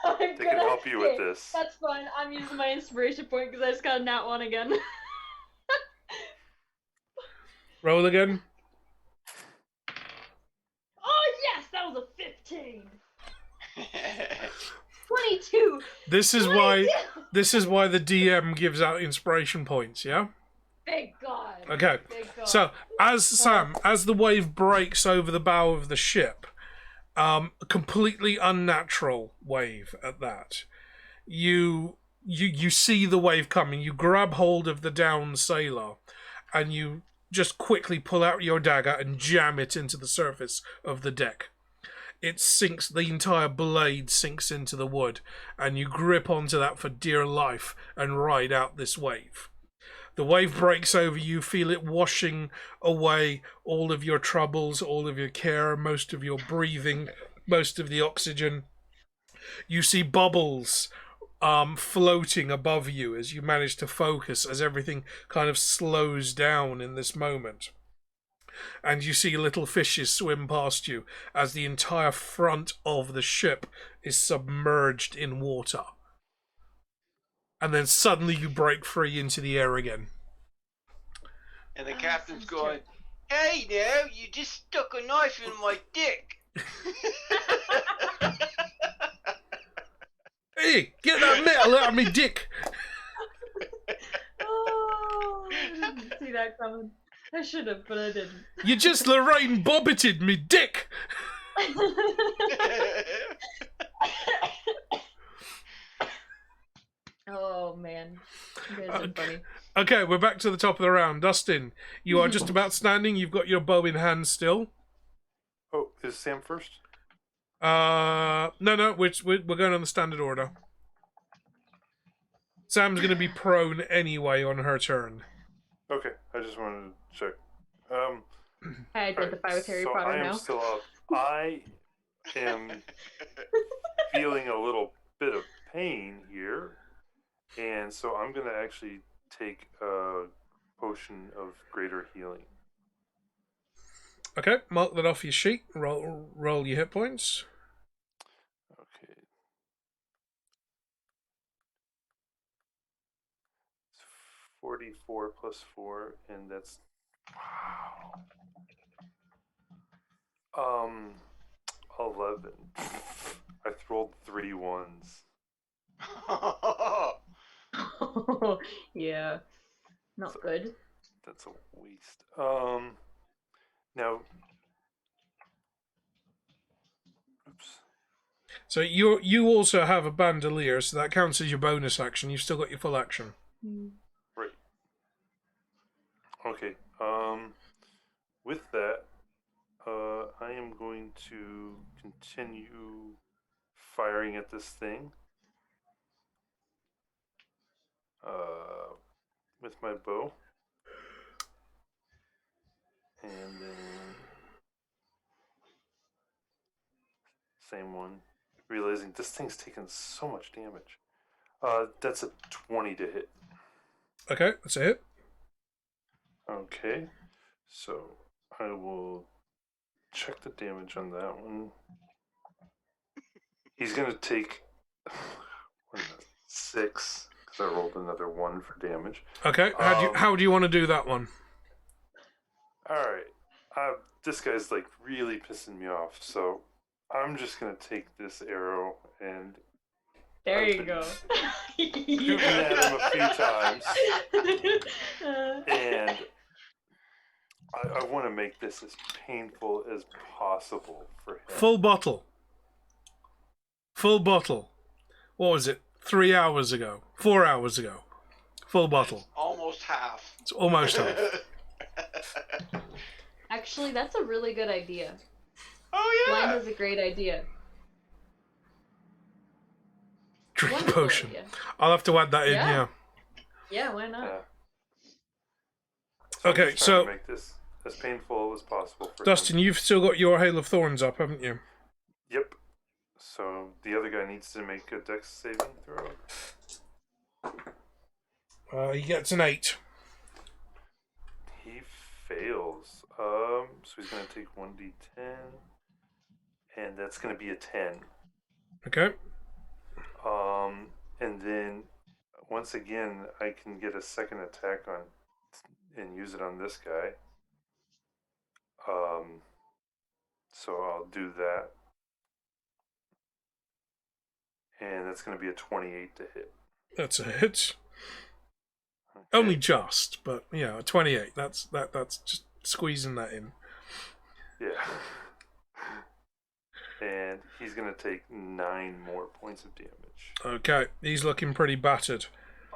that can help you with this. That's fine. I'm using my inspiration point because I just got a nat 1 again. Roll again. Oh yes, that was a 15. 22. This is why the DM gives out inspiration points, yeah? Thank God. Okay. Thank God. So, as the wave breaks over the bow of the ship, a completely unnatural wave at that. You see the wave coming. You grab hold of the downed sailor, and you just quickly pull out your dagger and jam it into the surface of the deck. It sinks, the entire blade sinks into the wood, and you grip onto that for dear life and ride out this wave. The wave breaks over you, feel it washing away all of your troubles, all of your care, most of your breathing, most of the oxygen. You see bubbles floating above you as you manage to focus, as everything kind of slows down in this moment. And you see little fishes swim past you as the entire front of the ship is submerged in water. And then suddenly you break free into the air again. And the captain's going, "Hey now, you just stuck a knife in my dick." Hey, get that metal out of me dick! Oh, I didn't see that coming. I should have, but I didn't. You just Lorraine Bobbited me dick! Oh man, you guys are funny. Okay, we're back to the top of the round. Dustin, you are just about standing. You've got your bow in hand still. Oh, is Sam first? No, we're going on the standard order. Sam's going to be prone anyway on her turn. Okay, I just wanted to check. I identify with Harry so Potter I am now. still up. I am feeling a little bit of pain here, and so I'm going to actually take a potion of greater healing. Okay, mark that off your sheet. Roll your hit points. Okay. 44 plus 4, and that's wow. 11. I rolled 3 ones. Yeah, not good. That's a waste. Now, oops. So you also have a bandolier, so that counts as your bonus action. You've still got your full action. Right. Okay. With that, I am going to continue firing at this thing. With my bow. And then same one. Realizing this thing's taken so much damage. That's a 20 to hit. Okay, that's a hit. Okay. So I will check the damage on that one. He's going to take 6, because I rolled another 1 for damage. Okay. How do you want to do that one? All right. This guy's like really pissing me off, so I'm just gonna take this arrow and There I've you been go. shooting at him a few times, and I want to make this as painful as possible for him. Full bottle. Full bottle. What was it? 3 hours ago? 4 hours ago? Full bottle. Almost half. It's almost half. Actually, that's a really good idea. Oh yeah. Blind is a great idea. Drink Wonderful potion. idea. I'll have to add that in, Yeah. yeah. Yeah, why not? I'm Okay, just trying so to make this as painful as possible for Dustin, him. you've still got your Hail of Thorns up, haven't you? Yep. So the other guy needs to make a dex saving throw. He gets an 8. He fails. So he's gonna take 1d10, and that's gonna be a 10. Okay. And then once again, I can get a second attack on and use it on this guy. So I'll do that, and that's gonna be a 28 to hit. That's a hit. Okay. Only just, but yeah, 28. That's just squeezing that in. Yeah. And he's gonna take 9 more points of damage. Okay, he's looking pretty battered.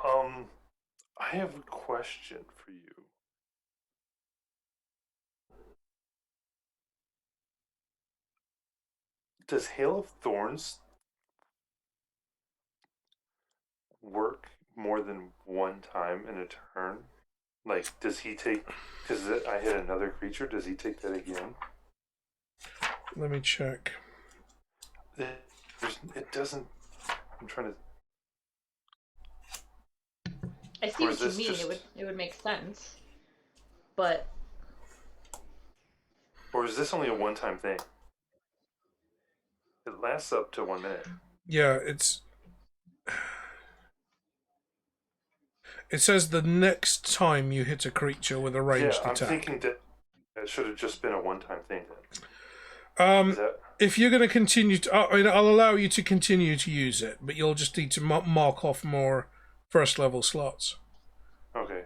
I have a question for you. Does Hail of Thorns work more than one time in a turn? Like, does he take... Because I hit another creature, does he take that again? Let me check. It doesn't... I'm trying to... I see Or what is you this mean. just- It would make sense. But Or is this only a one-time thing? It lasts up to 1 minute. Yeah, it says the next time you hit a creature with a ranged I'm attack. thinking that it should have just been a one-time thing then. Is that... If you're going to continue to, I'll allow you to continue to use it, but you'll just need to mark off more first level slots. Okay.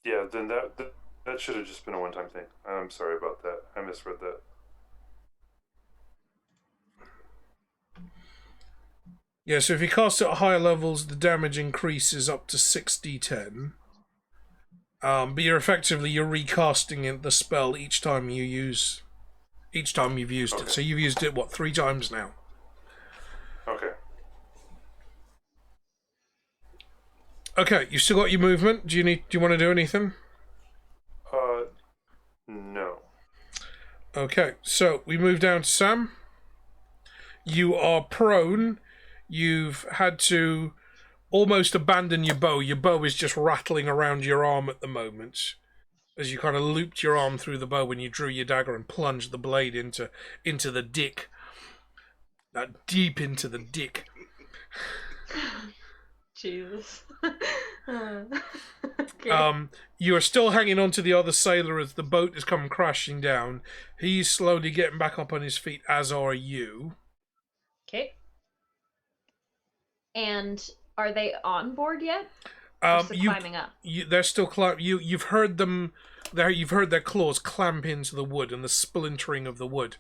Yeah, then that should have just been a one-time thing. I'm sorry about that. I misread that. Yeah, so if you cast it at higher levels, the damage increases up to 6d10. But you're recasting the spell each time you've used it. So you've used it 3 times now. Okay. Okay, you've still got your movement. Do you want to do anything? No. Okay, so we move down to Sam. You are prone. You've had to almost abandon your bow. Your bow is just rattling around your arm at the moment, as you kind of looped your arm through the bow when you drew your dagger and plunged the blade into the dick. Deep into the dick. Jesus. Okay. You are still hanging on to the other sailor as the boat is coming crashing down. He's slowly getting back up on his feet, as are you. Okay. And are they on board yet? Or still climbing up? They're still climbing. You've heard them. You've heard their claws clamp into the wood and the splintering of the wood,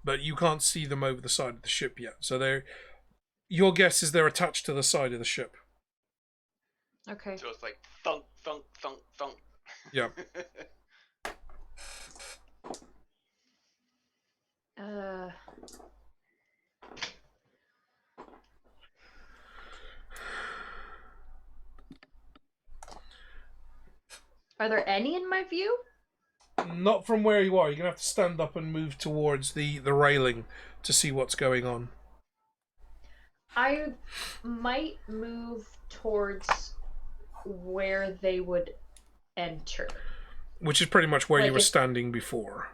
but you can't see them over the side of the ship yet. So your guess is they're attached to the side of the ship. Okay. So it's like thunk, thunk, thunk, thunk. Yeah. Are there any in my view? Not from where you are. You're gonna have to stand up and move towards the railing to see what's going on. I might move towards where they would enter. Which is pretty much where you Like were if- standing before.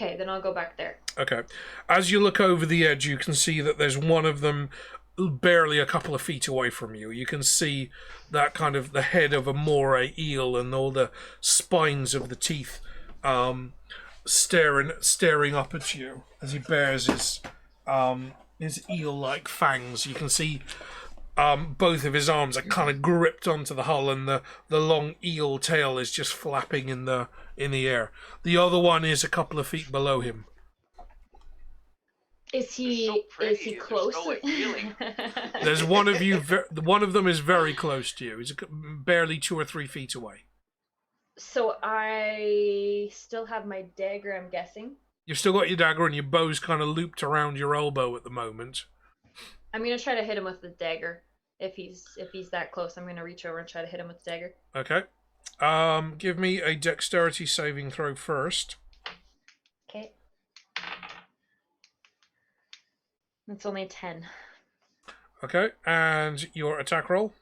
Okay, then I'll go back there. Okay. As you look over the edge, you can see that there's one of them barely a couple of feet away from you. You can see that kind of the head of a moray eel and all the spines of the teeth staring up at you as he bares his eel-like fangs. You can see both of his arms are kind of gripped onto the hull, and the long eel tail is just flapping in the air. The other one is a couple of feet below him. Is he so pretty. is he They're close? so appealing. There's one of you. One of them is very close to you. He's barely 2 or 3 feet away. So I still have my dagger, I'm guessing. You've still got your dagger, and your bow's kind of looped around your elbow at the moment. I'm gonna try to hit him with the dagger. If he's that close, I'm gonna reach over and try to hit him with the dagger. Okay. Give me a dexterity saving throw first. Okay. It's only a 10. Okay, and your attack roll.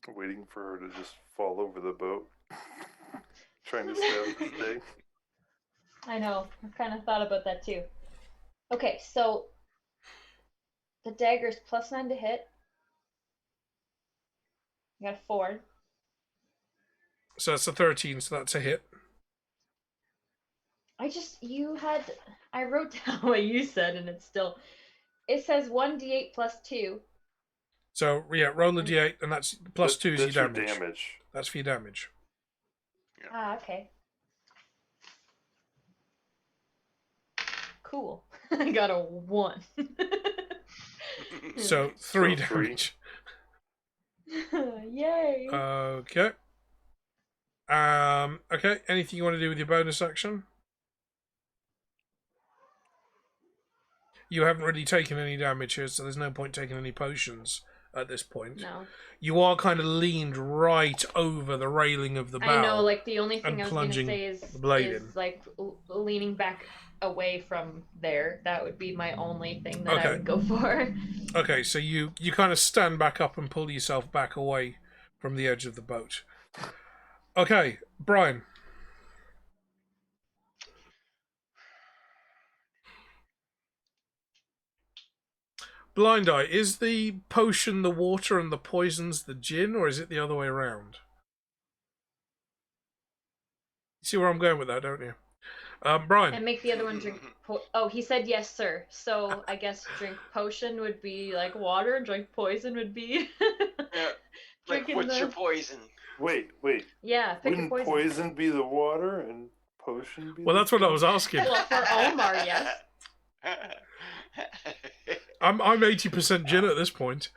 Waiting for her to just fall over the boat. Trying to stab the thing. I know. I've kind of thought about that too. Okay, so the dagger's +9 to hit. You got a 4. So that's a 13, so that's a hit. I wrote down what you said, and it says 1d8 +2. So, yeah, roll a d8, and that's +2 is your That's damage. That's for your damage. Ah, okay. Cool. I got a 1. So, 3 So three. damage. Yay. Okay. Okay, anything you want to do with your bonus action? You haven't really taken any damage here, so there's no point taking any potions at this point. No. You are kind of leaned right over the railing of the bow. I know, like, the only thing and I was going to plunging say is the blade in. like, leaning back away from there. That would be my only thing that Okay. I would go for. Okay, so you kind of stand back up and pull yourself back away from the edge of the boat. Okay, Brian. Blind Eye, is the potion the water and the poisons the gin, or is it the other way around? You see where I'm going with that, don't you? Brian. And make the other one drink. Oh, he said yes, sir. So I guess drink potion would be like water, and drink poison would be. Yeah. Like, Drinking what's your the- poison? Wait. Yeah, pick your Wouldn't poison. poison be the water and potion be Well, the that's what I was asking. Well, for Omar, yes. I'm 80% gin at this point.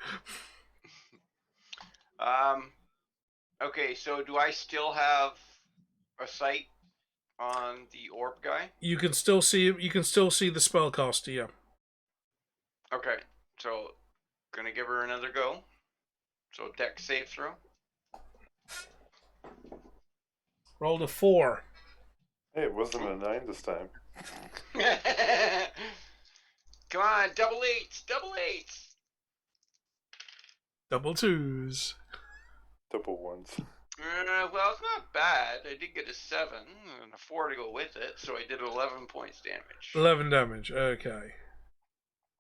Okay, so do I still have a sight on the orb guy? You can still see the spellcaster, yeah. Okay, so gonna give her another go. So dex save throw. Rolled a 4. Hey, it wasn't a 9 this time. Come on, double eights, double eights. Double 2s. Double ones. Well, it's not bad. I did get a 7 and a 4 to go with it, so I did 11 points damage. 11 damage, okay.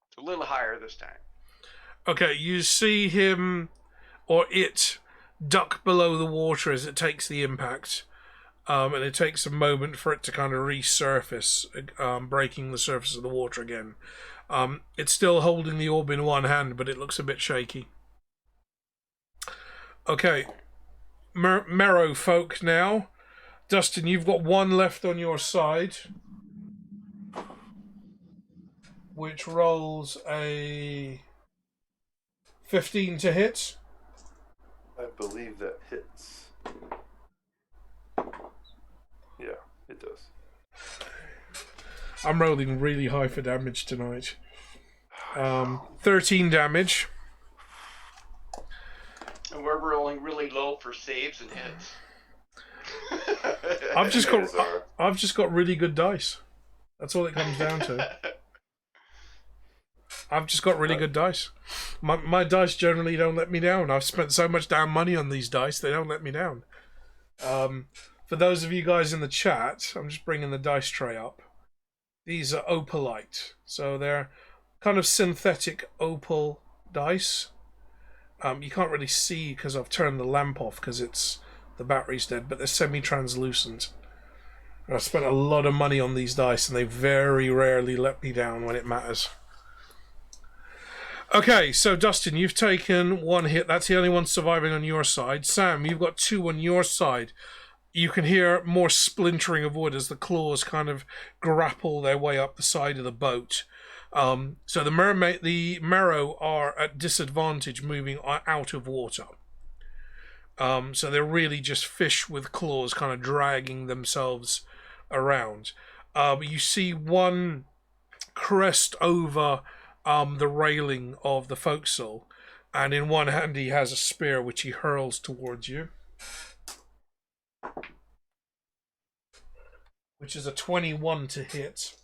It's a little higher this time. Okay, you see him, or it, duck below the water as it takes the impact. And it takes a moment for it to kind of resurface, breaking the surface of the water again. It's still holding the orb in one hand, but it looks a bit shaky. Okay, Merrow folk now. Dustin, you've got one left on your side, which rolls a 15 to hit. I believe that hits. Yeah, it does. I'm rolling really high for damage tonight. 13 damage. And we're rolling really low for saves and hits. I've just Those are- got really good dice. That's all it comes down to. I've just got really good dice. My dice generally don't let me down. I've spent so much damn money on these dice, they don't let me down. For those of you guys in the chat, I'm just bringing the dice tray up. These are opalite, so they're kind of synthetic opal dice. You can't really see because I've turned the lamp off because the battery's dead, but they're semi-translucent. I've spent a lot of money on these dice, and they very rarely let me down when it matters. Okay, so Dustin, you've taken 1 hit. That's the only one surviving on your side. Sam, you've got 2 on your side. You can hear more splintering of wood as the claws kind of grapple their way up the side of the boat. So the Merrow are at disadvantage moving out of water. So they're really just fish with claws kind of dragging themselves around. You see one crest over the railing of the forecastle, and in one hand he has a spear which he hurls towards you, which is a 21 to hit.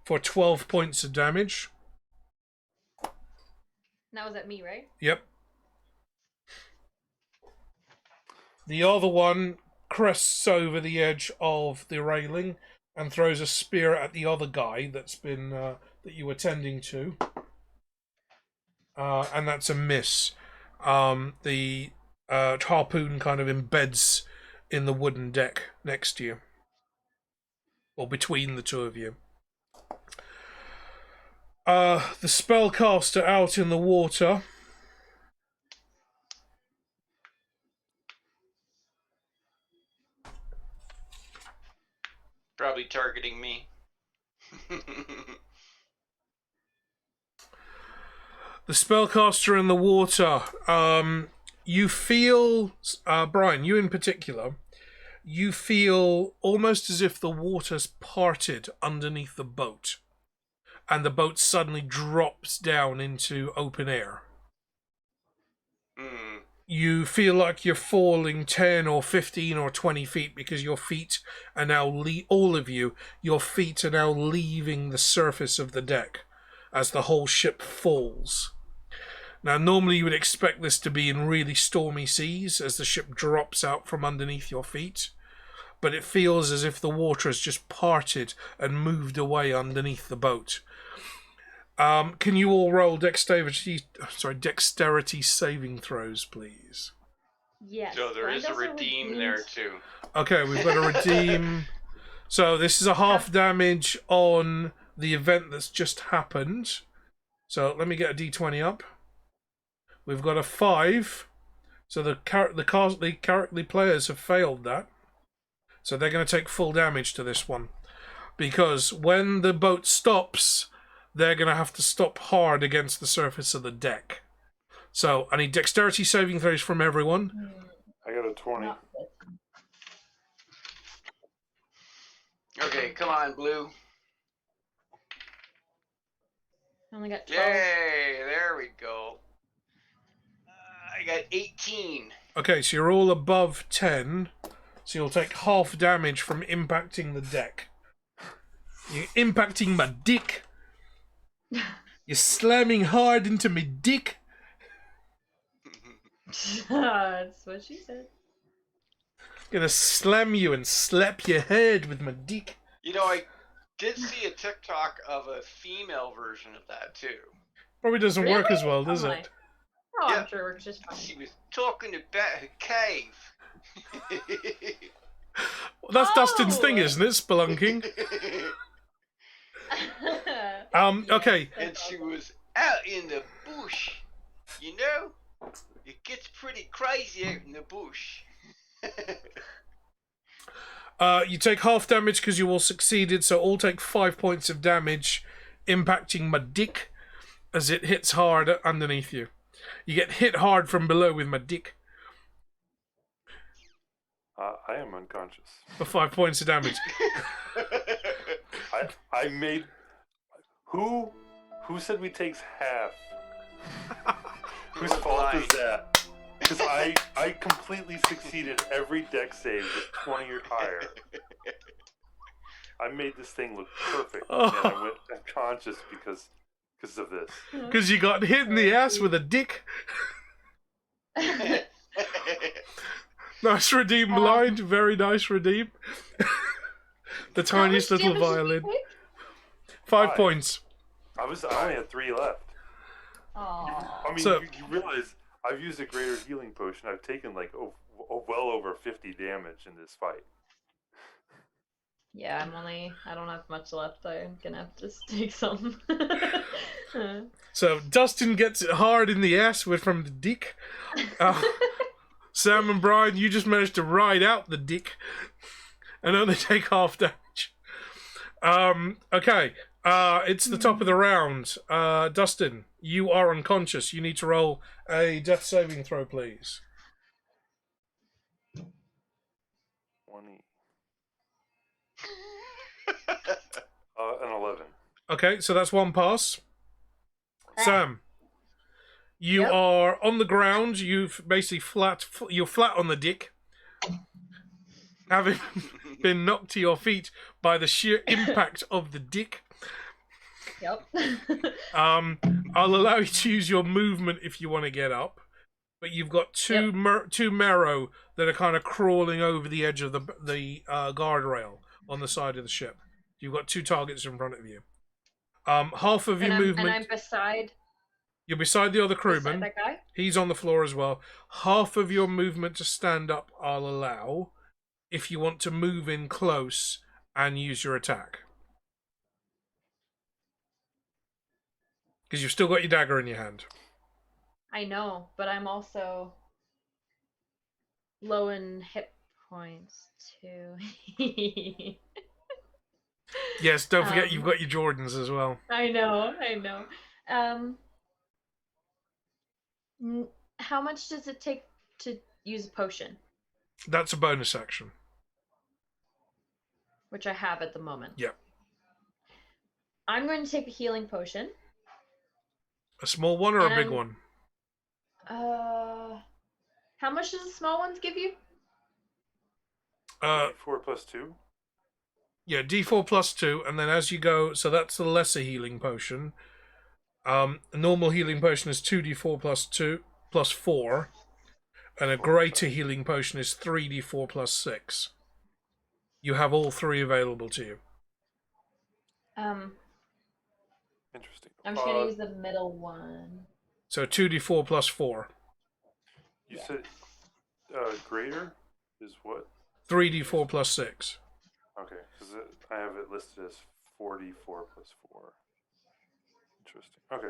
For 12 points of damage. That was at me, right? Yep. The other one crests over the edge of the railing and throws a spear at the other guy that's been that you were tending to, and that's a miss. The harpoon kind of embeds in the wooden deck next to you, or between the two of you. The spellcaster out in the water. Probably targeting me. The spellcaster in the water. You feel, Brian, you in particular, you feel almost as if the water's parted underneath the boat, and the boat suddenly drops down into open air. Mm. You feel like you're falling 10 or 15 or 20 feet because your feet are now, all of you, your feet are now leaving the surface of the deck as the whole ship falls. Now, normally you would expect this to be in really stormy seas as the ship drops out from underneath your feet, but it feels as if the water has just parted and moved away underneath the boat. Can you all roll dexterity saving throws, please? Yes. So there is a redeem there too. Okay, we've got a redeem. So this is a half damage on the event that's just happened. So let me get a d20 up. We've got a 5. So the players have failed that. So they're going to take full damage to this one. Because when the boat stops, they're going to have to stop hard against the surface of the deck. So I need dexterity saving throws from everyone. I got a 20. Okay, come on, Blue. I only got 12. Yay, there we go. I got 18. Okay, so you're all above 10. So you'll take half damage from impacting the deck. You're impacting my dick. You're slamming hard into my dick. That's what she said. Gonna slam you and slap your head with my dick. You know, I did see a TikTok of a female version of that too. Probably doesn't work as well, does Oh, it? Oh, Yeah. I'm sure it works just fine. She was talking about her cave. Well, that's Dustin's thing, isn't it? Spelunking. Okay. And she was out in the bush. You know? It gets pretty crazy out in the bush. You take half damage because you all succeeded, so all take 5 points of damage, impacting my dick as it hits hard underneath you. You get hit hard from below with my dick I am unconscious. for 5 points of damage. I made. Who said we takes half? Whose fault is that? Because I completely succeeded every deck save with 20 or higher. I made this thing look perfect, Oh. and I went unconscious because of this. Because you got hit in the ass with a dick. Nice redeem, blind. Very nice redeem. The tiniest little violin. 5 points. I only had 3 left. Aww. I mean, So- you realize I've used a greater healing potion. I've taken like well over 50 damage in this fight. Yeah, I don't have much left. I'm gonna have to take some. So Dustin gets it hard in the ass from the dick. Sam and Brian, you just managed to ride out the dick and only take half damage. Okay, it's the top of the round. Dustin, you are unconscious. You need to roll a death saving throw, please. 20. An 11. Okay, so that's one pass. Sam, you Yep. are on the ground. You've basically you're flat on the dick, having been knocked to your feet by the sheer impact of the dick. Yep. I'll allow you to use your movement if you want to get up, but you've got two marrow that are kind of crawling over the edge of the guardrail on the side of the ship. You've got 2 targets in front of you. Half of your movement. And I'm beside. You're beside the other crewman. Beside that guy. He's on the floor as well. Half of your movement to stand up I'll allow if you want to move in close and use your attack. Because you've still got your dagger in your hand. I know, but I'm also low in hit points too. Yes, don't forget you've got your Jordans as well. I know. How much does it take to use a potion? That's a bonus action. Which I have at the moment. Yeah. I'm going to take a healing potion. A small one or a big one? How much does the small ones give you? 4 plus 2. Yeah, D4 plus 2, and then as you go, so that's the lesser healing potion. A normal healing potion is 2d4 plus 2 plus 4, and a greater healing potion is 3d4 plus 6. You have all 3 available to you. Interesting. I'm just gonna use the middle one. So 2d4 plus 4. You said greater is what? 3d4 plus 6. Okay, because I have it listed as 44 plus 4. Interesting. Okay.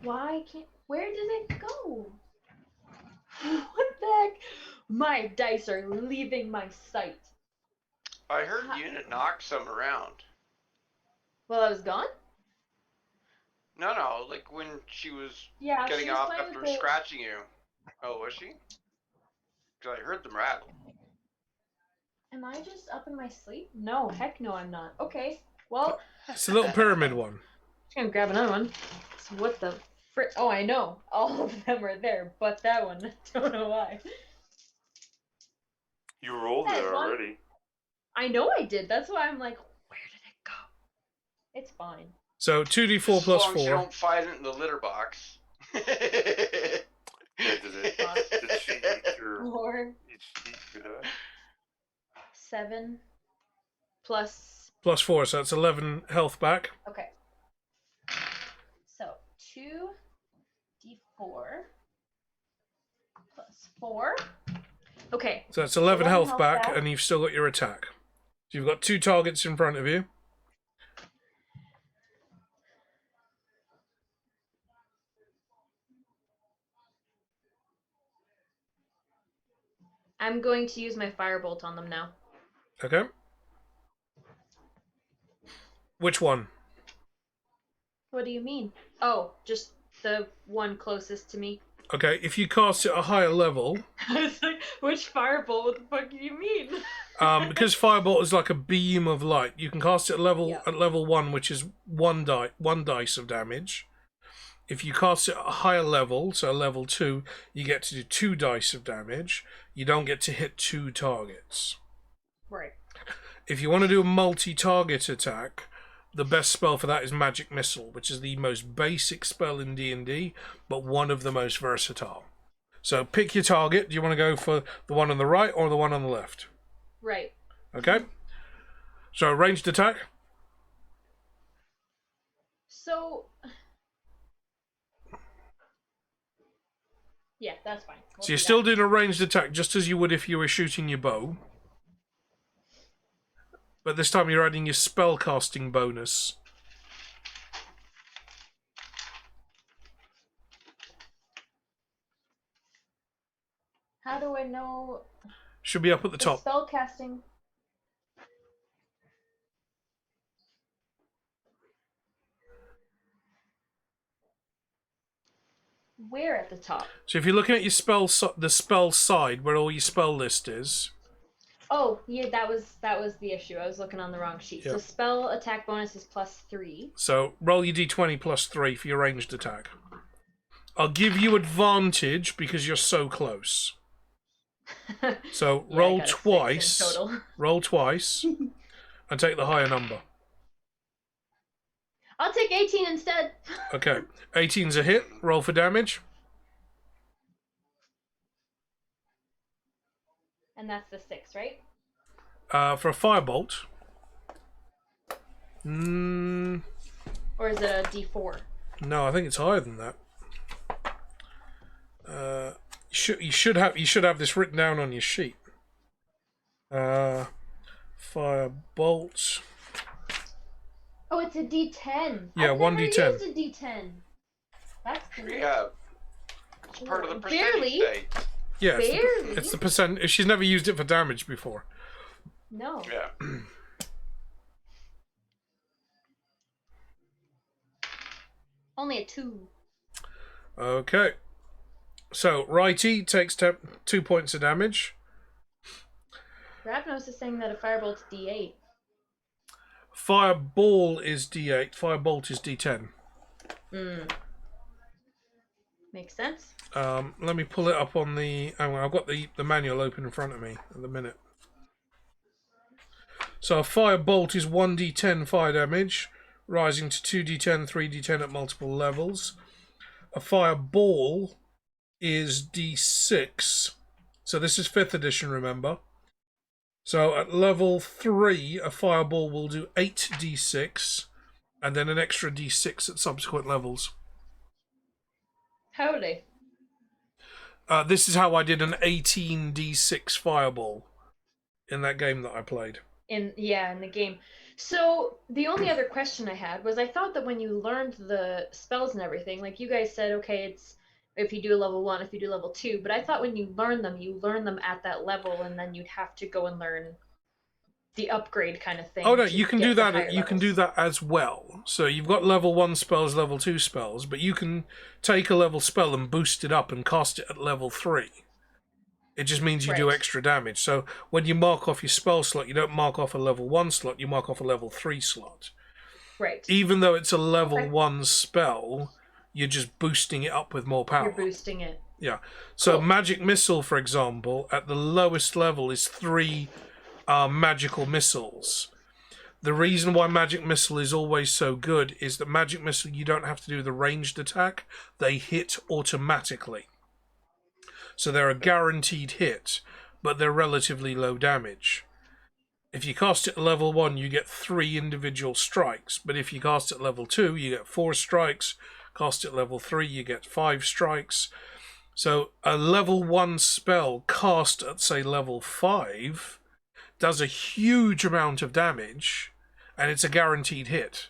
Why can't... Where did it go? What the heck? My dice are leaving my sight. I heard Unit knock some around. Well, I was gone? No, like when she was Yeah, getting she was off playing after with the... scratching you. Oh, was she? Because I heard them rattle. Am I just up in my sleep? No, heck no, I'm not. Okay, well, It's a little pyramid one. just gonna grab another one. So what the frick? Oh, I know. All of them are there, but that one. I don't know why. You rolled it That one? already. I know I did. That's why I'm like, where did it go? It's fine. So 2d4 plus as long as you 4. don't find it in the litter box. Yeah, did she eat your 4, die? 7, plus... Plus 4, so that's 11 health back. Okay. So, 2d4 plus 4. Okay. So that's 11 health health back, back. and you've still got your attack. So you've got 2 targets in front of you. I'm going to use my firebolt on them now. Okay. Which one? What do you mean? Oh, just the one closest to me. Okay, if you cast it at a higher level, I was like, which firebolt? What the fuck do you mean? because Firebolt is like a beam of light, you can cast it at level 1, which is one dice of damage. If you cast it at a higher level, so level 2, you get to do 2 dice of damage. You don't get to hit 2 targets. Right. If you want to do a multi-target attack, the best spell for that is Magic Missile, which is the most basic spell in D&D, but one of the most versatile. So pick your target. Do you want to go for the one on the right or the one on the left? Right. Okay. So ranged attack. So... Yeah, that's fine. We'll So you're do still that. doing a ranged attack just as you would if you were shooting your bow. But this time you're adding your spell casting bonus. How do I know Should be up at the the top. spell casting? Where at the top? So if you're looking at your the spell side where all your spell list is. Oh, yeah, that was the issue. I was looking on the wrong sheet. Yep. So spell attack bonus is +3. So roll your d20 plus 3 for your ranged attack. I'll give you advantage because you're so close. So Yeah, I roll got a 6 in twice. total. Roll twice and take the higher number. I'll take 18 instead. Okay. 18's a hit. Roll for damage. And that's the 6, right? For a firebolt. Or is it a D4? No, I think it's higher than that. You should have this written down on your sheet. Firebolt. Oh, it's a D10. Yeah, I've 1d10. never used a D10. That's cool. Yeah. It's part of the percentage Barely. day. Yeah, Barely. it's the percent. She's never used it for damage before. No. Yeah. Only a 2. Okay. So righty takes 2 points of damage. Ravnos is saying that a firebolt's D8. Fireball is D8. Firebolt is D10. Makes sense. Let me pull it up on the... I've got the manual open in front of me at the minute. So a firebolt is 1d10 fire damage, rising to 2d10, 3d10 at multiple levels. A fireball is d6. So this is 5th edition, remember. So at level 3, a fireball will do 8d6, and then an extra d6 at subsequent levels. Howdy. This is how I did an 18d6 fireball in that game that I played. In the game. So the only other question I had was I thought that when you learned the spells and everything, like you guys said, okay, it's if you do level 1, if you do level 2, but I thought when you learn them at that level, and then you'd have to go and learn the upgrade kind of thing. Oh no, to you can get do the that. higher You can do levels. that as well. So you've got level 1 spells, level 2 spells, but you can take a level spell and boost it up and cast it at level 3. It just means you do Right. extra damage. So when you mark off your spell slot, you don't mark off a level 1 slot, you mark off a level 3 slot. Right. Even though it's a level Okay. 1 spell, you're just boosting it up with more power. You're boosting it. Yeah. So Cool. Magic Missile, for example, at the lowest level is 3 magical missiles. The reason why Magic Missile is always so good is that Magic Missile, you don't have to do the ranged attack. They hit automatically. So they're a guaranteed hit, but they're relatively low damage. If you cast it at level 1, you get 3 individual strikes. But if you cast it at level 2, you get 4 strikes. Cast it at level 3, you get 5 strikes. So a level 1 spell cast at, say, level 5 does a huge amount of damage, and it's a guaranteed hit.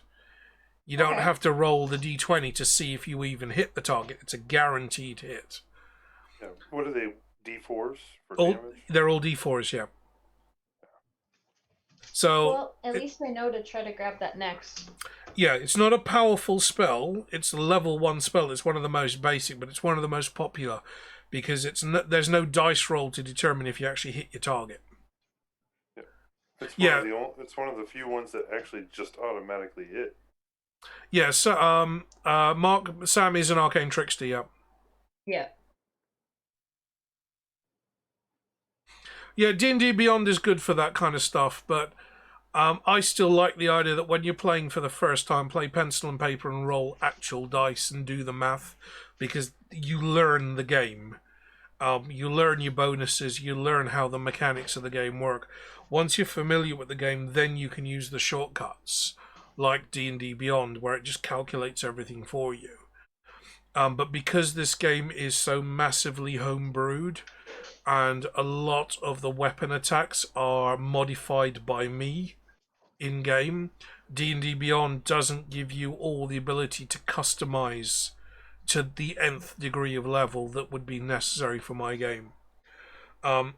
You don't Okay. have to roll the d20 to see if you even hit the target. It's a guaranteed hit. Yeah. What are they? D4s for All, damage? they're all d4s, yeah. So, Well, at least I know to try to grab that next. yeah, it's not a powerful spell. It's a level 1 spell. It's one of the most basic, but it's one of the most popular because there's no dice roll to determine if you actually hit your target. It's Yeah. It's one of the few ones that actually just automatically hit. Yeah, so Sam is an arcane trickster, yeah. Yeah. Yeah, D&D Beyond is good for that kind of stuff, but I still like the idea that when you're playing for the first time, play pencil and paper and roll actual dice and do the math, because you learn the game. You learn your bonuses, you learn how the mechanics of the game work. Once you're familiar with the game, then you can use the shortcuts, like D&D Beyond, where it just calculates everything for you. But because this game is so massively homebrewed, and a lot of the weapon attacks are modified by me in game, D&D Beyond doesn't give you all the ability to customize to the nth degree of level that would be necessary for my game.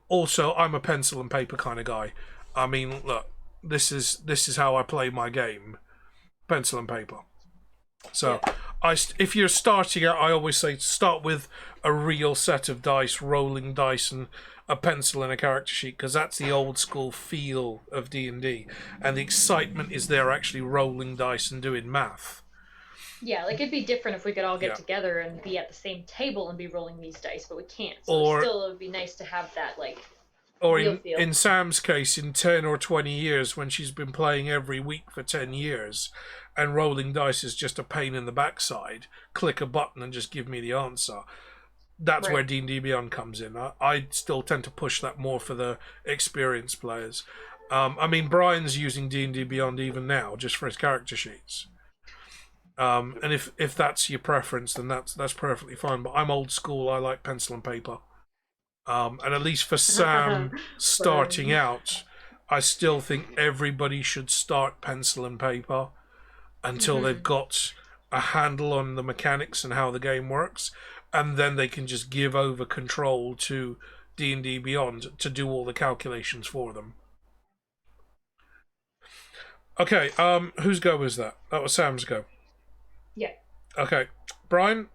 Also, I'm a pencil and paper kind of guy. I mean, look, this is how I play my game: pencil and paper. So, if you're starting out, I always say start with a real set of dice, rolling dice, and a pencil and a character sheet, because that's the old school feel of D&D, and the excitement is there actually rolling dice and doing math. Yeah, like it'd be different if we could all get together and be at the same table and be rolling these dice, but we can't. So it would be nice to have that, like, or real feel. In Sam's case, in 10 or 20 years, when she's been playing every week for 10 years, and rolling dice is just a pain in the backside, click a button and just give me the answer. That's where D&D Beyond comes in. I still tend to push that more for the experienced players. I mean, Brian's using D&D Beyond even now, just for his character sheets. And if that's your preference, then that's perfectly fine. But I'm old school. I like pencil and paper. And at least for Sam starting out, I still think everybody should start pencil and paper until they've got a handle on the mechanics and how the game works, and then they can just give over control to D&D Beyond to do all the calculations for them. Okay, whose go was that? That was Sam's go. Yeah. Okay, Brian?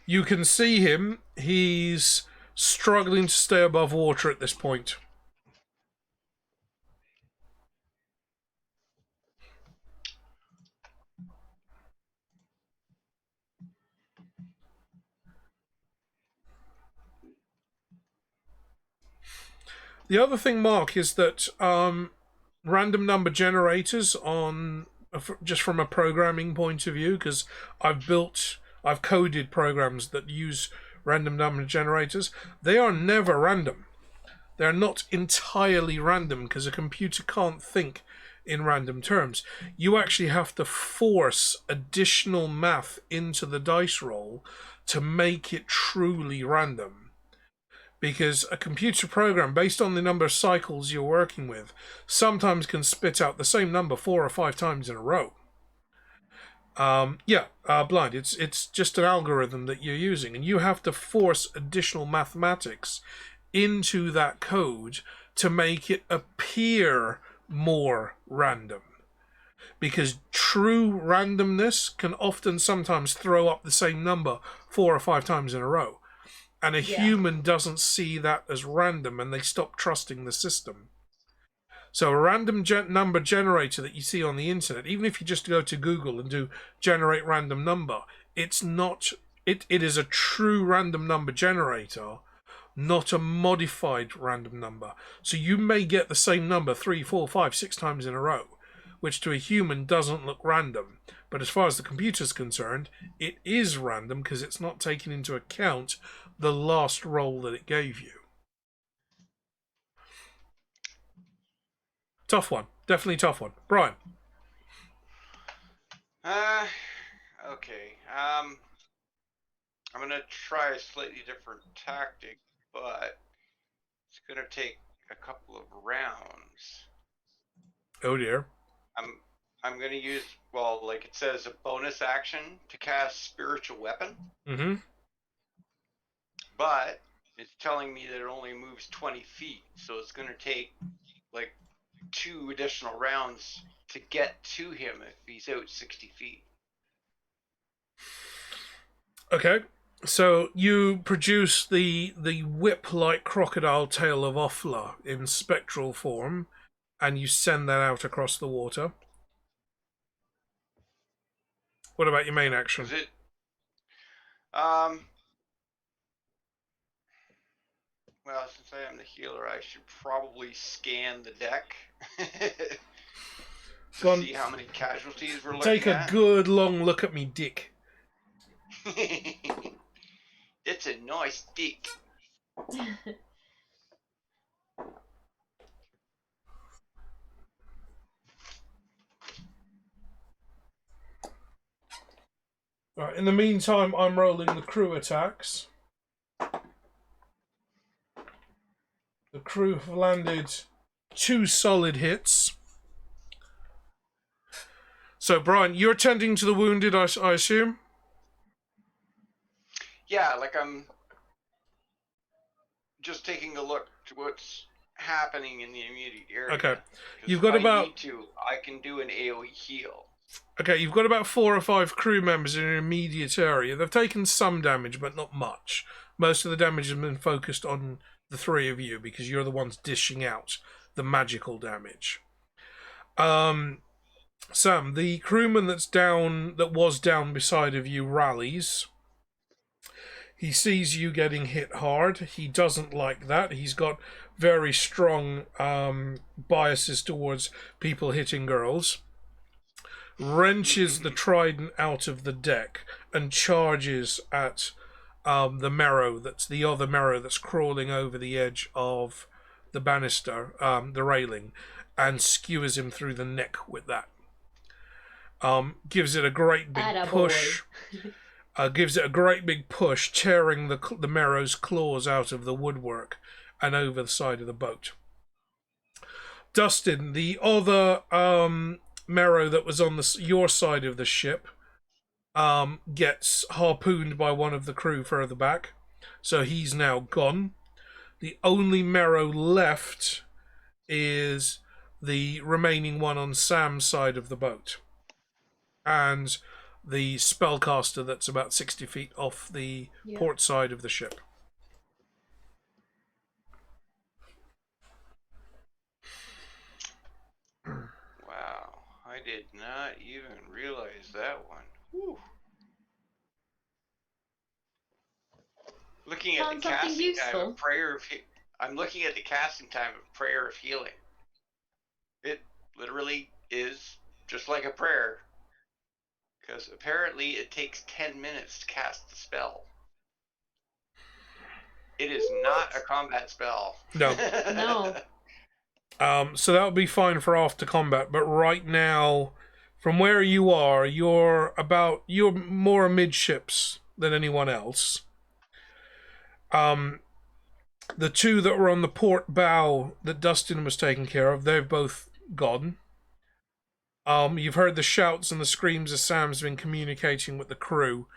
You can see him. He's struggling to stay above water at this point. The other thing, Mark, is that random number generators on just from a programming point of view, because I've coded programs that use random number generators. They are never random. They're not entirely random because a computer can't think in random terms. You actually have to force additional math into the dice roll to make it truly random. Because a computer program, based on the number of cycles you're working with, sometimes can spit out the same number 4 or 5 times in a row. Blind. It's just an algorithm that you're using, and you have to force additional mathematics into that code to make it appear more random. Because true randomness can often sometimes throw up the same number 4 or 5 times in a row. And a human doesn't see that as random, and they stop trusting the system. So a random number generator that you see on the internet, even if you just go to Google and do generate random number, it's not. It is a true random number generator, not a modified random number. So you may get the same number 3, 4, 5, 6 times in a row, which to a human doesn't look random. But as far as the computer's concerned, it is random because it's not taking into account the last roll that it gave you. Tough one. Definitely tough one. Brian. Okay. I'm gonna try a slightly different tactic, but it's gonna take a couple of rounds. Oh dear. I'm gonna use, well, like it says, a bonus action to cast Spiritual Weapon. Mm-hmm. But it's telling me that it only moves 20 feet, so it's gonna take like 2 additional rounds to get to him if he's out 60 feet. Okay. So you produce the whip-like crocodile tail of Offla in spectral form, and you send that out across the water. What about your main action? Is it? Well, since I am the healer, I should probably scan the deck Go to on. see how many casualties we're Take looking a at. good long look at me, Dick. It's a nice dick. Right, in the meantime, I'm rolling the crew attacks. The crew have landed 2 solid hits. So, Brian, you're tending to the wounded, I assume? Yeah, like I'm just taking a look to what's happening in the immediate area. Okay. 'Cause You've if got I about... need to, I can do an AoE heal. Okay, you've got about 4 or 5 crew members in an immediate area. They've taken some damage, but not much. Most of the damage has been focused on the 3 of you, because you're the ones dishing out the magical damage. Sam, the crewman that was down beside of you rallies. He sees you getting hit hard. He doesn't like that. He's got very strong biases towards people hitting girls. Wrenches the trident out of the deck and charges at the marrow. That's the other marrow that's crawling over the edge of the banister, the railing, and skewers him through the neck with that. Gives it a great big push. Gives it a great big push, tearing the marrow's claws out of the woodwork and over the side of the boat. Dustin, the other marrow that was on your side of the ship, gets harpooned by one of the crew further back, so he's now gone. The only marrow left is the remaining one on Sam's side of the boat, and the spellcaster that's about 60 feet off the port side of the ship. Wow, I did not even realize that one. Whew. Looking at the casting time of prayer of I'm looking at the casting time of prayer of healing. It literally is just like a prayer, because apparently it takes 10 minutes to cast the spell. It is not a combat spell. No. No. So that would be fine for after combat, but right now, from where you are, you're more amidships than anyone else. The 2 that were on the port bow that Dustin was taking care of, they've both gone. You've heard the shouts and the screams as Sam's been communicating with the crew,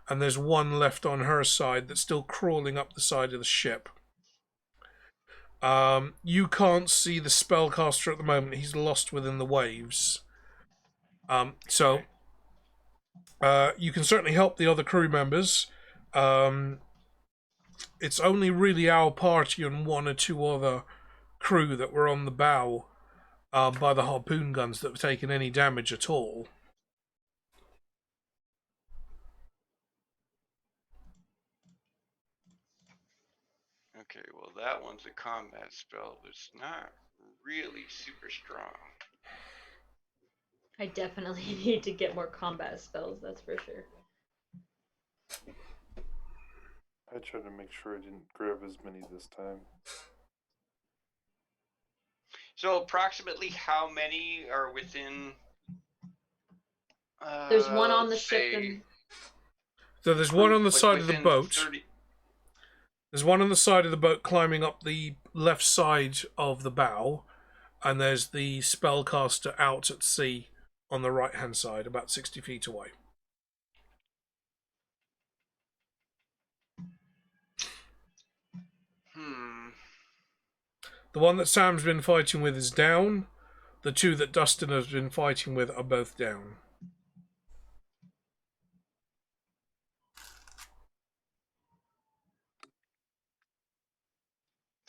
and there's 1 left on her side that's still crawling up the side of the ship. You can't see the spellcaster at the moment. He's lost within the waves. So you can certainly help the other crew members. It's only really our party and 1 or 2 other crew that were on the bow by the harpoon guns that have taken any damage at all. Okay, well that one's a combat spell, but it's not really super strong. I definitely need to get more combat spells, that's for sure. I tried to make sure I didn't grab as many this time. So approximately how many are within... There's 1 on the ship and... So there's 1 on the side of the boat. 30... There's 1 on the side of the boat climbing up the left side of the bow, and there's the spellcaster out at sea on the right-hand side, about 60 feet away. The 1 that Sam's been fighting with is down. The 2 that Dustin has been fighting with are both down.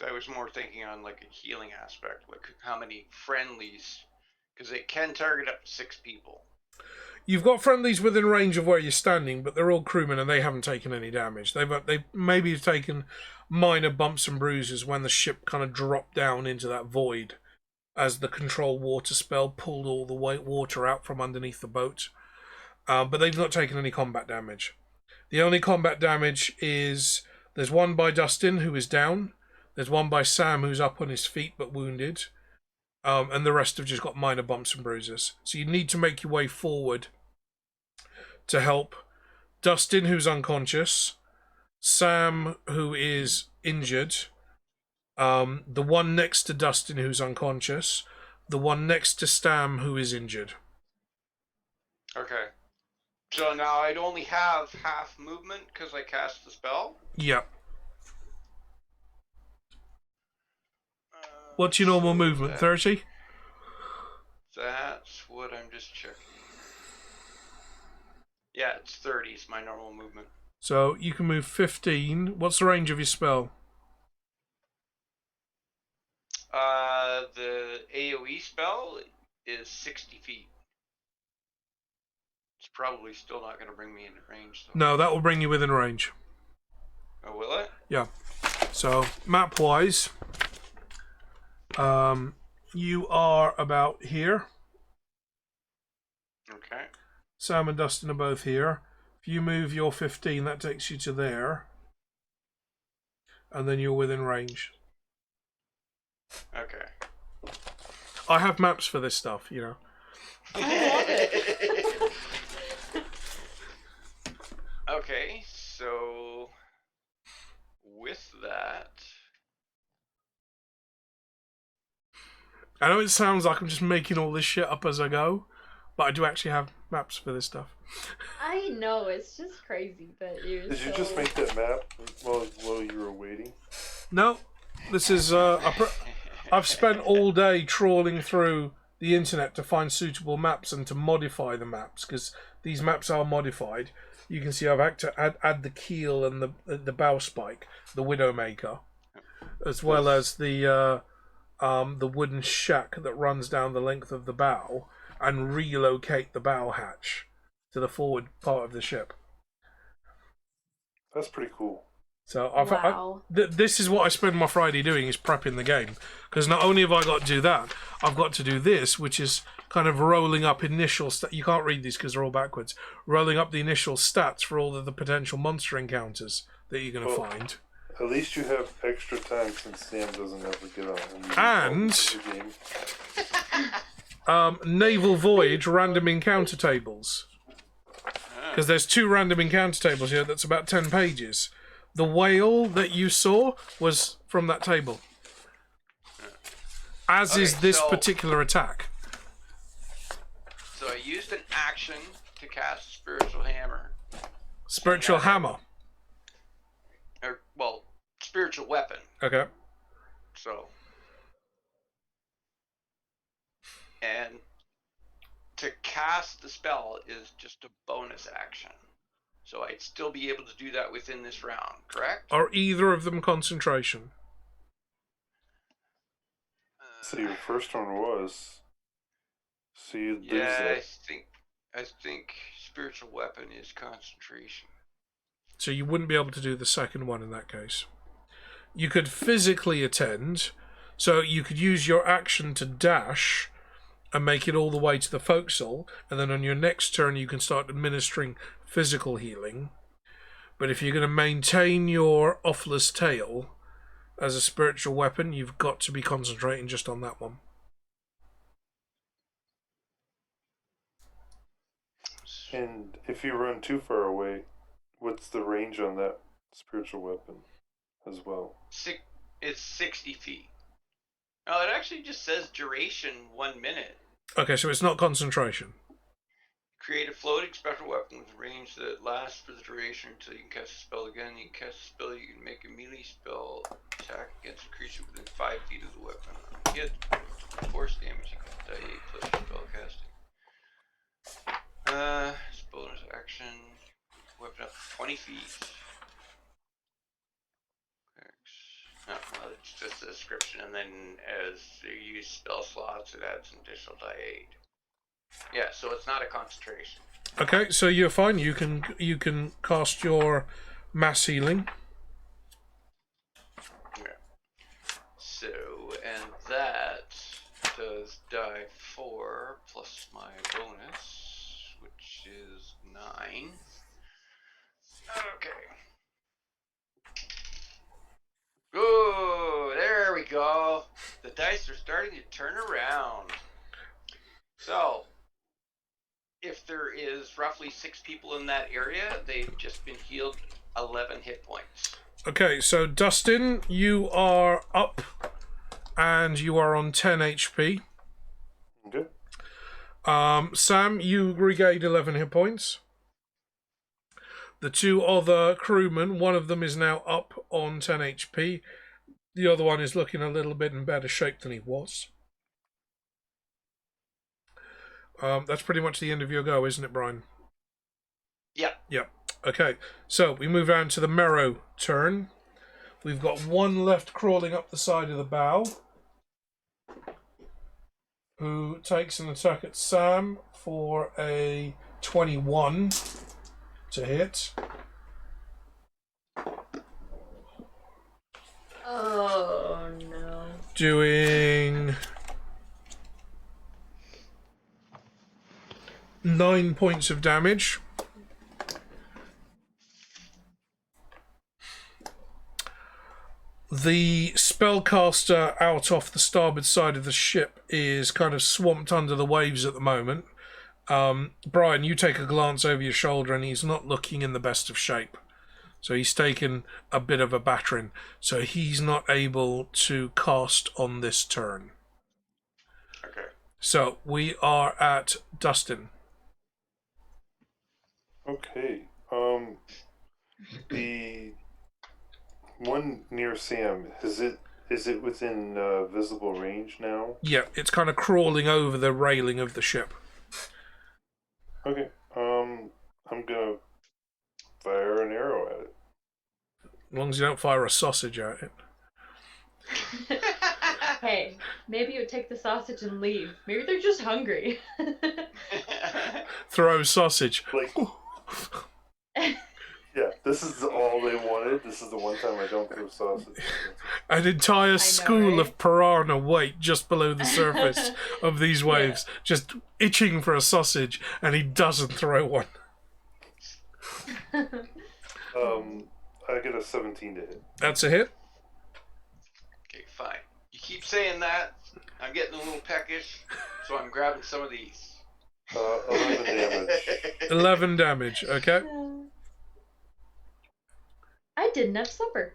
I was more thinking on like a healing aspect, like how many friendlies, because it can target up to 6 people. You've got friendlies within range of where you're standing, but they're all crewmen and they haven't taken any damage. They've maybe taken minor bumps and bruises when the ship kind of dropped down into that void as the control water spell pulled all the white water out from underneath the boat. But they've not taken any combat damage. The only combat damage is there's one by Dustin who is down. There's one by Sam who's up on his feet but wounded. And the rest have just got minor bumps and bruises. So you need to make your way forward to help Dustin, who's unconscious, Sam, who is injured, the one next to Dustin, who's unconscious, the one next to Sam, who is injured. Okay. So now I'd only have half movement because I cast the spell? Yeah. What's your normal movement? 30? That's what I'm just checking. Yeah, it's 30 is my normal movement. So you can move 15. What's the range of your spell? The AoE spell is 60 feet. It's probably still not going to bring me into range, though. No, that will bring you within range. Oh, will it? Yeah. So map-wise, you are about here. Okay. Sam and Dustin are both here. If you move your 15, that takes you to there. And then you're within range. Okay. I have maps for this stuff, you know. Okay, so with that, I know it sounds like I'm just making all this shit up as I go, but I do actually have maps for this stuff. I know, it's just crazy that you're Did you just make that map while you were waiting? No, this is I've spent all day trawling through the internet to find suitable maps and to modify the maps, because these maps are modified. You can see I've had to add the keel and the bow spike, the Widowmaker, as well as the wooden shack that runs down the length of the bow, and relocate the bow hatch to the forward part of the ship. That's pretty cool. So wow. this is what I spend my Friday doing, is prepping the game. Because not only have I got to do that, I've got to do this, which is kind of rolling up initial you can't read these because they're all backwards. Rolling up the initial stats for all of the potential monster encounters that you're going to find. At least you have extra time since Sam doesn't ever get on. And Naval Voyage random encounter tables. Because there's 2 random encounter tables here that's about 10 pages. The whale that you saw was from that table. As is this particular attack. So I used an action to cast Spiritual Hammer. Spiritual Hammer. Or, well, Spiritual Weapon. Okay. So. And to cast the spell is just a bonus action. So I'd still be able to do that within this round, correct? Are either of them concentration? So your first one was. So you lose yeah, that. I think Spiritual Weapon is concentration. So you wouldn't be able to do the second one in that case. You could physically attend, so you could use your action to dash and make it all the way to the forecastle, and then on your next turn you can start administering physical healing. But if you're going to maintain your offless tail as a spiritual weapon, you've got to be concentrating just on that one. And if you run too far away, what's the range on that spiritual weapon as well? It's 60 feet. Oh, it actually just says duration 1 minute. Okay, so it's not concentration. Create a floating special weapon with range that lasts for the duration until you can cast a spell again. You can cast a spell, you can make a melee spell attack against a creature within 5 feet of the weapon. Hit force damage, you can die 8 plus your spell casting. Bonus action. Weapon up to 20 feet. Oh, well, it's just a description, and then as you use spell slots, it adds an additional die 8. Yeah, so it's not a concentration. Okay, so you're fine. You can cast your mass healing. Yeah. So, and that does die 4 plus my bonus, which is 9. Okay. Oh, there we go. The dice are starting to turn around. So, if there is roughly 6 people in that area, they've just been healed 11 hit points. Okay, so Dustin, you are up, and you are on 10 HP. Okay. Sam, you regained 11 hit points. The 2 other crewmen, one of them is now up on 10 HP. The other one is looking a little bit in better shape than he was. That's pretty much the end of your go, isn't it, Brian? Yep. Yep. Okay, so we move on to the Merrow turn. We've got one left crawling up the side of the bow, who takes an attack at Sam for a 21 to hit. Oh no. Doing 9 points of damage. The spellcaster out off the starboard side of the ship is kind of swamped under the waves at the moment. Brian, you take a glance over your shoulder and he's not looking in the best of shape. So he's taken a bit of a battering. So he's not able to cast on this turn. Okay. So we are at Dustin. Okay. The one near Sam, is it within visible range now? Yeah, it's kind of crawling over the railing of the ship. Okay. I'm gonna fire an arrow at it. As long as you don't fire a sausage at it. Hey, maybe you would take the sausage and leave. Maybe they're just hungry. Throw sausage. Like, yeah, this is all they wanted. This is the one time I don't throw sausage. An entire school right? of piranha wait just below the surface of these waves, just itching for a sausage, and he doesn't throw one. I get a 17 to hit. That's a hit. Okay, fine. You keep saying that. I'm getting a little peckish, so I'm grabbing some of these. 11 damage. 11 damage, okay. I didn't have supper.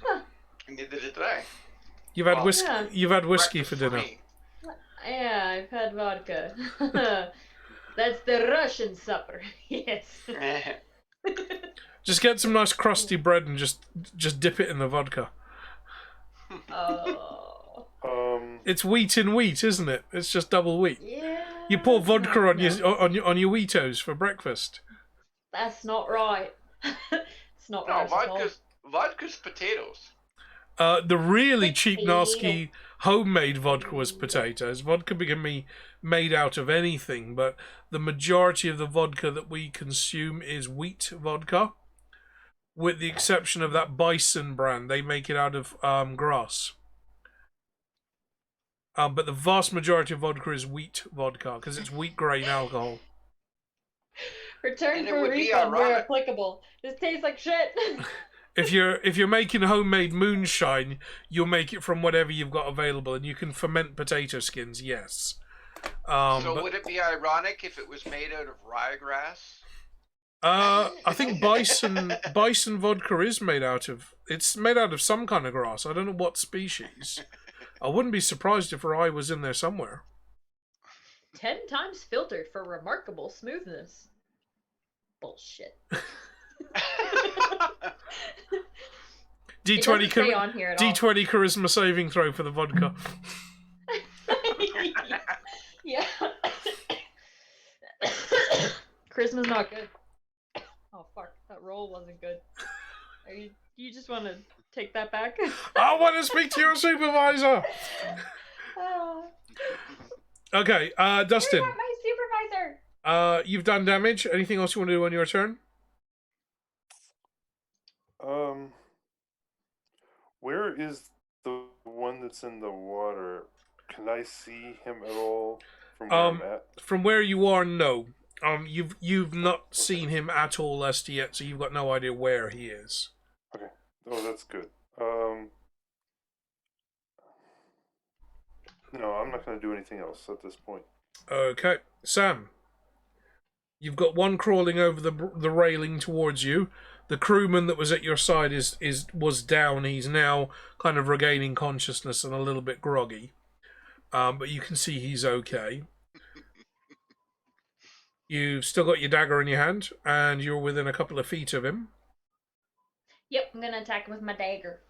Huh. Neither did I. You've had whiskey. Yeah. You've had whiskey Breakfast for dinner. me. Yeah, I've had vodka. That's the Russian supper. Yes. Just get some nice crusty bread and just dip it in the vodka. Oh. It's wheat in wheat, isn't it? It's just double wheat. Yeah. You pour vodka no, on your Wheatos for breakfast. That's not right. It's not No, right at all. vodka's potatoes. The really cheap, Potato. nasty homemade vodka was potatoes. Vodka can be made out of anything, but the majority of the vodka that we consume is wheat vodka, with the exception of that Bison brand. They make it out of grass. But the vast majority of vodka is wheat vodka because it's wheat grain alcohol. Return And it for would be refund where ironic. applicable. This tastes like shit. If you're making homemade moonshine, you'll make it from whatever you've got available, and you can ferment potato skins. Yes. So would it be ironic if it was made out of ryegrass? I think bison vodka is made out of. It's made out of some kind of grass. I don't know what species. I wouldn't be surprised if rye was in there somewhere. 10 times filtered for remarkable smoothness. Bullshit. It doesn't say on here at all. D20 charisma saving throw for the vodka. Yeah. Charisma's not good. Oh fuck, that roll wasn't good. You just want to take that back. I want to speak to your supervisor. Okay, Dustin. You're not my supervisor. You've done damage. Anything else you want to do on your turn? Where is the one that's in the water? Can I see him at all from where I'm at? From where you are, no. You've not seen him at all as to yet, so you've got no idea where he is. Okay. Oh, that's good. No, I'm not going to do anything else at this point. Okay, Sam. You've got one crawling over the railing towards you. The crewman that was at your side was down. He's now kind of regaining consciousness and a little bit groggy, but you can see he's okay. You've still got your dagger in your hand, and you're within a couple of feet of him. Yep, I'm gonna attack him with my dagger.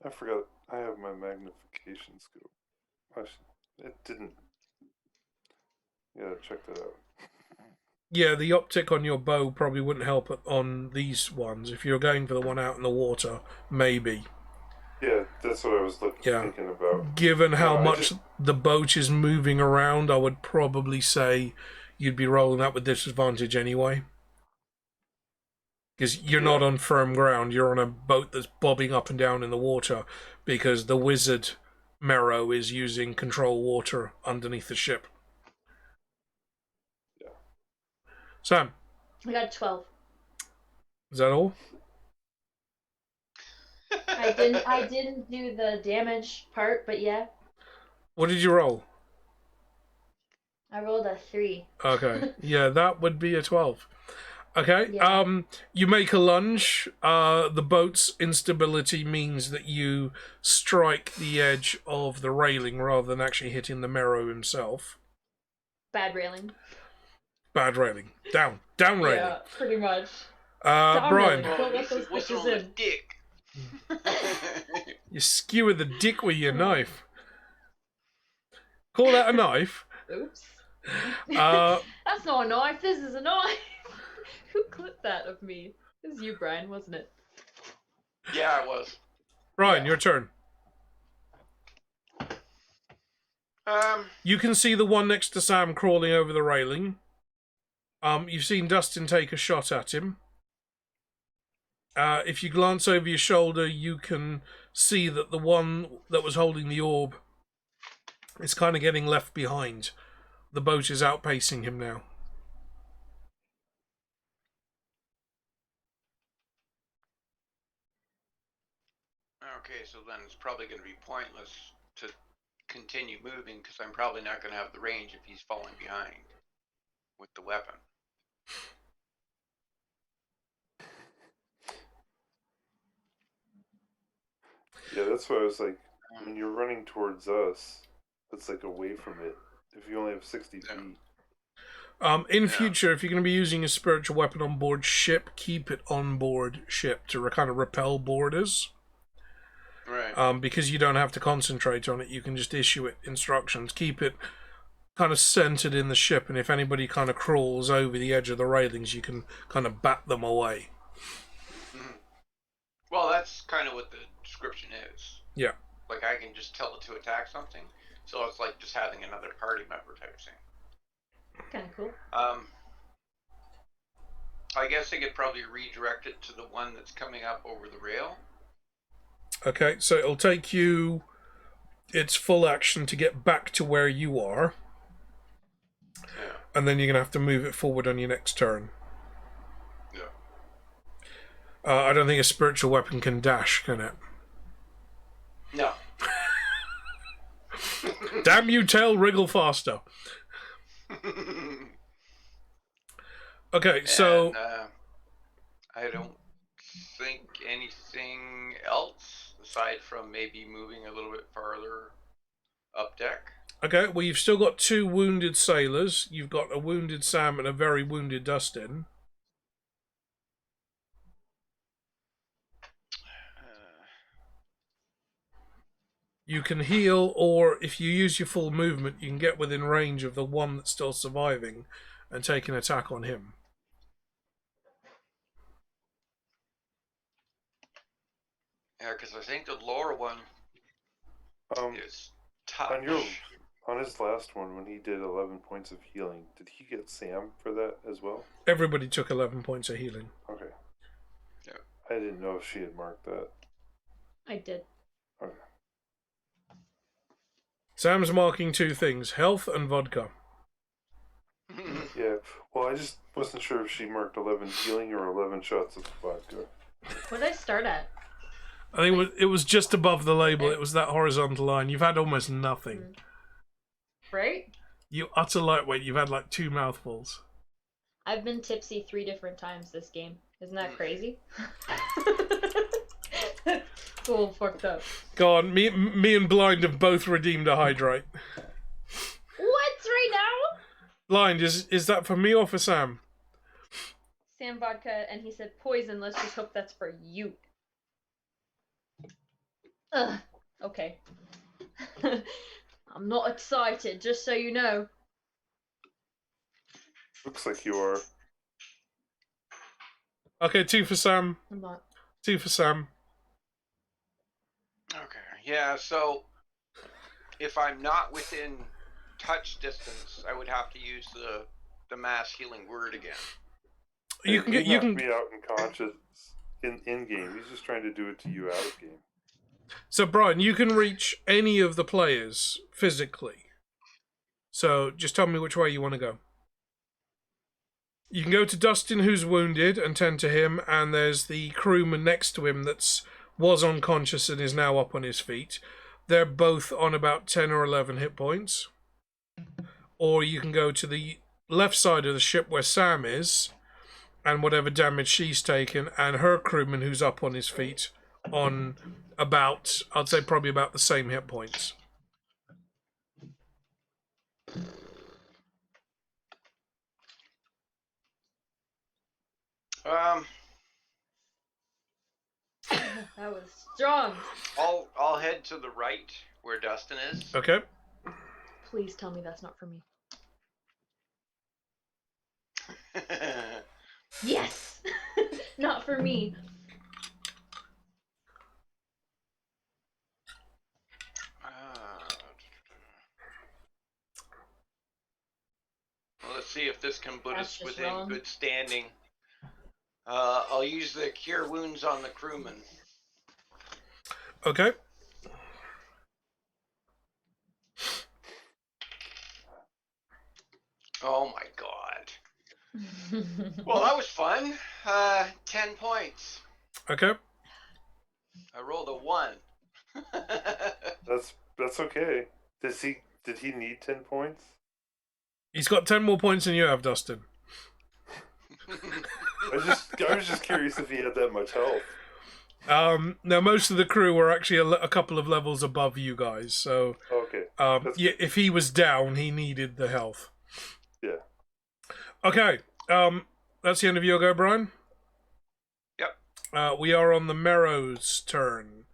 I forgot I have my magnification scope. It didn't. Yeah, check that out. Yeah, the optic on your bow probably wouldn't help on these ones. If you're going for the one out in the water, maybe. Yeah, that's what I was thinking about. Given how much the boat is moving around, I would probably say you'd be rolling that with disadvantage anyway. Because you're not on firm ground, you're on a boat that's bobbing up and down in the water, because the wizard Mero is using control water underneath the ship. Yeah. Sam? I got 12. Is that all? I didn't do the damage part, but yeah. What did you roll? I rolled a 3. Okay. Yeah, that would be a 12. Okay. Yeah. You make a lunge. The boat's instability means that you strike the edge of the railing rather than actually hitting the Mero himself. Bad railing. Bad railing. Down railing. Yeah, pretty much. Brian. Don't let those What's bitches wrong with in. dick? You skewer the dick with your knife. Call that a knife? Oops. Uh, That's not a knife. This is a knife. Who clipped that of me? It was you, Brian, wasn't it? Yeah, it was. Brian, your turn. You can see the one next to Sam crawling over the railing. You've seen Dustin take a shot at him. If you glance over your shoulder, you can see that the one that was holding the orb is kind of getting left behind. The boat is outpacing him now. Okay, so then it's probably going to be pointless to continue moving because I'm probably not going to have the range if he's falling behind with the weapon. Yeah, that's why I was like, when you're running towards us, that's like away from it. If you only have 60 feet. In future, if you're going to be using a spiritual weapon on board ship, keep it on board ship to kind of repel boarders. Right. Because you don't have to concentrate on it, you can just issue it instructions. Keep it kind of centered in the ship, and if anybody kind of crawls over the edge of the railings, you can kind of bat them away. Mm-hmm. Well, that's kind of what the description is. Yeah. Like, I can just tell it to attack something, so it's like just having another party member type thing. Kind of cool. I guess I could probably redirect it to the one that's coming up over the rail. Okay, so it'll take you its full action to get back to where you are. Yeah. And then you're going to have to move it forward on your next turn. Yeah. I don't think a spiritual weapon can dash, can it? No. Damn you, Tail, wriggle faster. Okay, so... I don't think anything else, aside from maybe moving a little bit farther up deck. Okay, well, you've still got 2 wounded sailors. You've got a wounded Sam and a very wounded Dustin. You can heal, or if you use your full movement, you can get within range of the one that's still surviving and take an attack on him. Yeah, because I think the lower one is touch. On his last one, when he did 11 points of healing, did he get Sam for that as well? Everybody took 11 points of healing. Okay. Yeah. I didn't know if she had marked that. I did. Okay. Sam's marking 2 things, health and vodka. Yeah, well, I just wasn't sure if she marked 11 healing or 11 shots of vodka. What did I start at? I think it was just above the label. It was that horizontal line. You've had almost nothing. Right? You utter lightweight. You've had like 2 mouthfuls. I've been tipsy 3 different times this game. Isn't that crazy? It's all fucked up. Go on, me and Blind have both redeemed a hydrate. What? Right now? Blind, is that for me or for Sam? Sam vodka, and he said poison. Let's just hope that's for you. Ugh. Okay. I'm not excited, just so you know. Looks like you are. Okay, 2 for Sam. I'm not. 2 for Sam. Okay. Yeah, so if I'm not within touch distance, I would have to use the mass healing word again. You can be out unconscious in game. He's just trying to do it to you out of game. So Brian, you can reach any of the players physically. So just tell me which way you want to go. You can go to Dustin, who's wounded, and tend to him, and there's the crewman next to him was unconscious and is now up on his feet. They're both on about 10 or 11 hit points. Or you can go to the left side of the ship where Sam is, and whatever damage she's taken, and her crewman who's up on his feet on about, I'd say probably about the same hit points. That was strong. I'll head to the right where Dustin is. Okay. Please tell me that's not for me. Yes! Not for me. Well, let's see if this can put us within wrong. good standing. I'll use the cure wounds on the crewman. Okay. Oh my god. Well, that was fun. 10 points. Okay. I rolled a 1. That's okay. Did he need 10 points? He's got 10 more points than you have, Dustin. I was just curious if he had that much health. Now, most of the crew were actually a couple of levels above you guys, so Okay. yeah, if he was down, he needed the health. Yeah. Okay, that's the end of your go, Brian? Yep. We are on the Merrow's turn.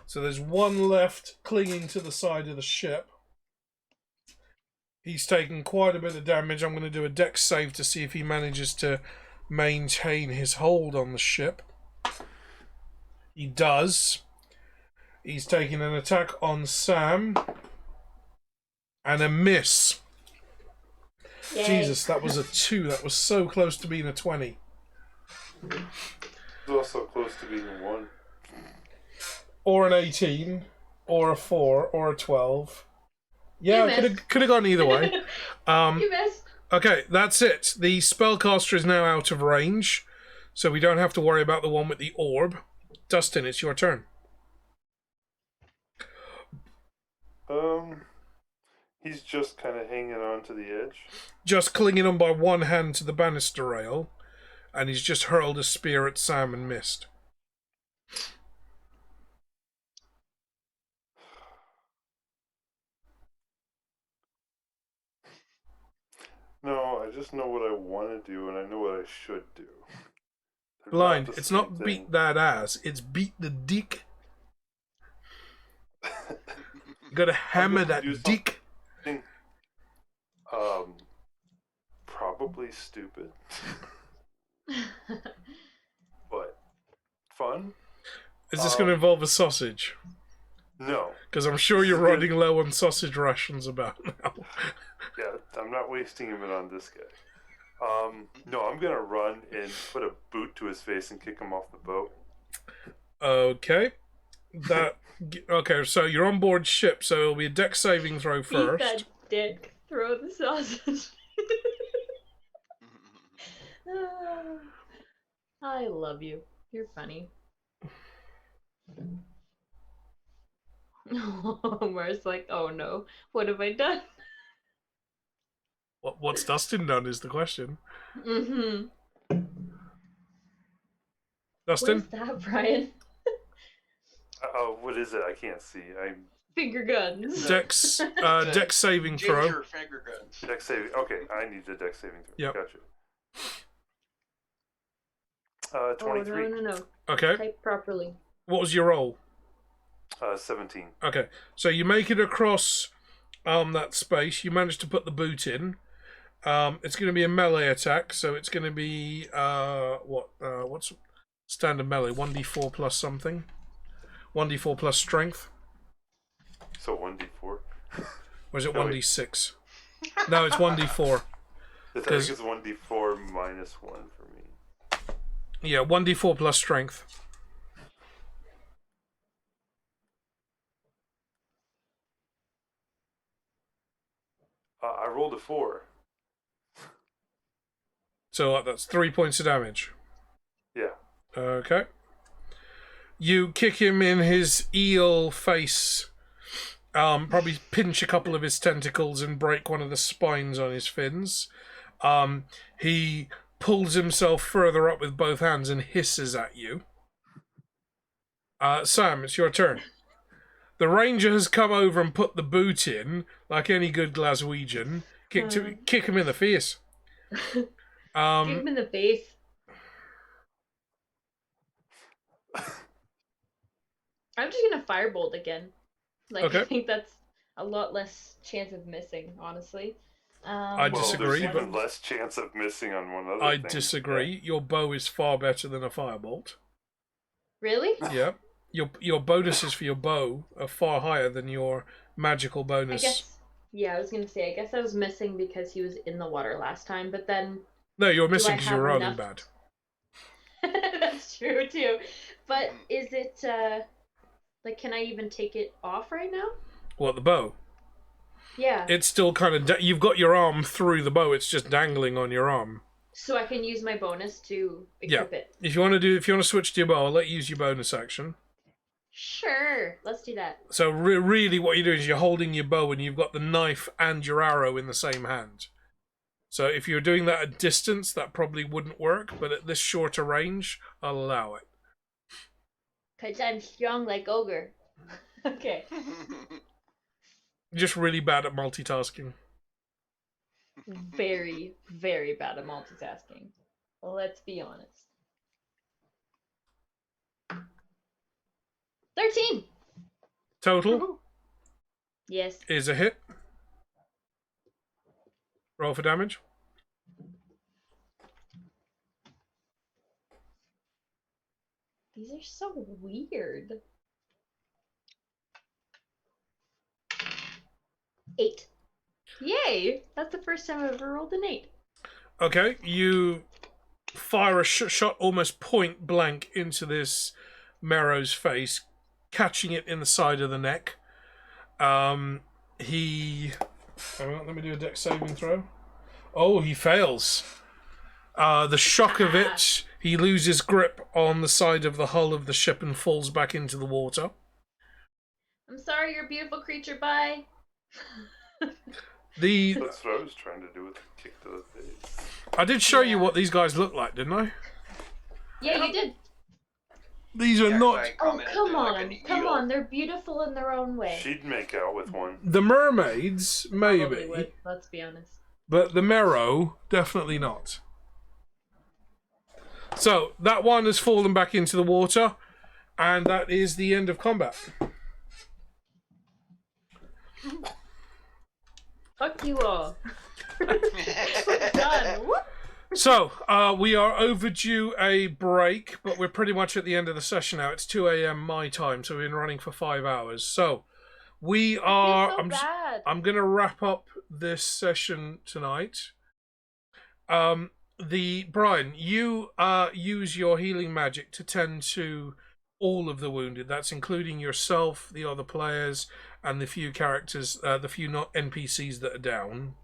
So there's one left clinging to the side of the ship. He's taken quite a bit of damage. I'm going to do a dex save to see if he manages to maintain his hold on the ship. He does. He's taking an attack on Sam. And a miss. Yay. Jesus, that was a 2. That was so close to being a 20. It was also close to being a 1. Or an 18. Or a 4. Or a 12. Yeah, could have gone either way. You missed. Okay, that's it. The spellcaster is now out of range, so we don't have to worry about the one with the orb. Dustin, it's your turn. He's just kind of hanging on to the edge. Just clinging on by one hand to the banister rail, and he's just hurled a spear at Sam and missed. No, I just know what I want to do, and I know what I should do. Blind, it's not beat that ass, it's beat the dick. You gotta hammer that dick. Probably stupid. But fun. Is this going to involve a sausage? No. Because I'm sure you're running low on sausage rations about now. Yeah, I'm not wasting it on this guy. No, I'm gonna run and put a boot to his face and kick him off the boat. Okay. Okay, so you're on board ship, so it'll be a deck saving throw first. Beat that dick. Throw the sausage. I love you. You're funny. Homer's like, oh no, what have I done? What's Dustin done is the question. Mm-hmm. Dustin? What is that, Brian? What is it? I can't see. Finger guns. Deck saving throw. Ginger finger guns. Deck saving. Okay, I need the deck saving throw. Yep. Gotcha. 23. Oh, no. Okay. Type properly. What was your roll? 17. Okay. So you make it across that space. You manage to put the boot in. It's going to be a melee attack, so it's going to be what's standard melee? 1d4 plus something. 1d4 plus strength. So 1d4. Or is it 1d6? No, it's 1d4. I think it's 1d4 minus 1 for me. Yeah, 1d4 plus strength. I rolled a 4. So that's 3 points of damage. Yeah. Okay. You kick him in his eel face. Probably pinch a couple of his tentacles and break one of the spines on his fins. He pulls himself further up with both hands and hisses at you. Sam, it's your turn. The ranger has come over and put the boot in, like any good Glaswegian. Kick him in the face. Kick him in the face. I'm just gonna firebolt again. Okay. I think that's a lot less chance of missing, honestly. I disagree, there's but even less chance of missing on one other I thing. disagree. Yeah. Your bow is far better than a firebolt. Really? Yeah. Your bonuses for your bow are far higher than your magical bonus. I guess. Yeah, I was gonna say. I guess I was missing because he was in the water last time, but then. No, you're missing I because you're have rolling enough- bad. That's true too. But is it like, can I even take it off right now? What, the bow? Yeah. It's still kind of you've got your arm through the bow. It's just dangling on your arm. So I can use my bonus to equip it. If you want to switch to your bow, I'll let you use your bonus action. Sure, let's do that. So really, what you're doing is you're holding your bow and you've got the knife and your arrow in the same hand. So if you're doing that at distance, that probably wouldn't work. But at this shorter range, I'll allow it. 'Cause I'm strong like ogre. Okay. Just really bad at multitasking. Very, very bad at multitasking. Let's be honest. 13! Total Yes. is a hit. Roll for damage. These are so weird. 8. Yay! That's the first time I've ever rolled an 8. Okay, you fire a shot almost point blank into this Merrow's face, catching it in the side of the neck. He... let me do a dex saving throw. Oh, he fails. The shock of it, he loses grip on the side of the hull of the ship and falls back into the water. I'm sorry, you're a beautiful creature. Bye. That's what I was trying to do with the kick to the face. I did show you what these guys look like, didn't I? Yeah, you did. These are not... Oh, come on. They're beautiful in their own way. She'd make out with one. The mermaids, maybe. Probably would, let's be honest. But the Merrow, definitely not. So, that one has fallen back into the water, and that is the end of combat. Fuck you all. We're done. Whoop. So, we are overdue a break, but we're pretty much at the end of the session now. It's 2 a.m. my time, so we've been running for 5 hours. So, we are... I'm going to wrap up this session tonight. Brian, you use your healing magic to tend to all of the wounded. That's including yourself, the other players, and the few characters, the few not NPCs that are down.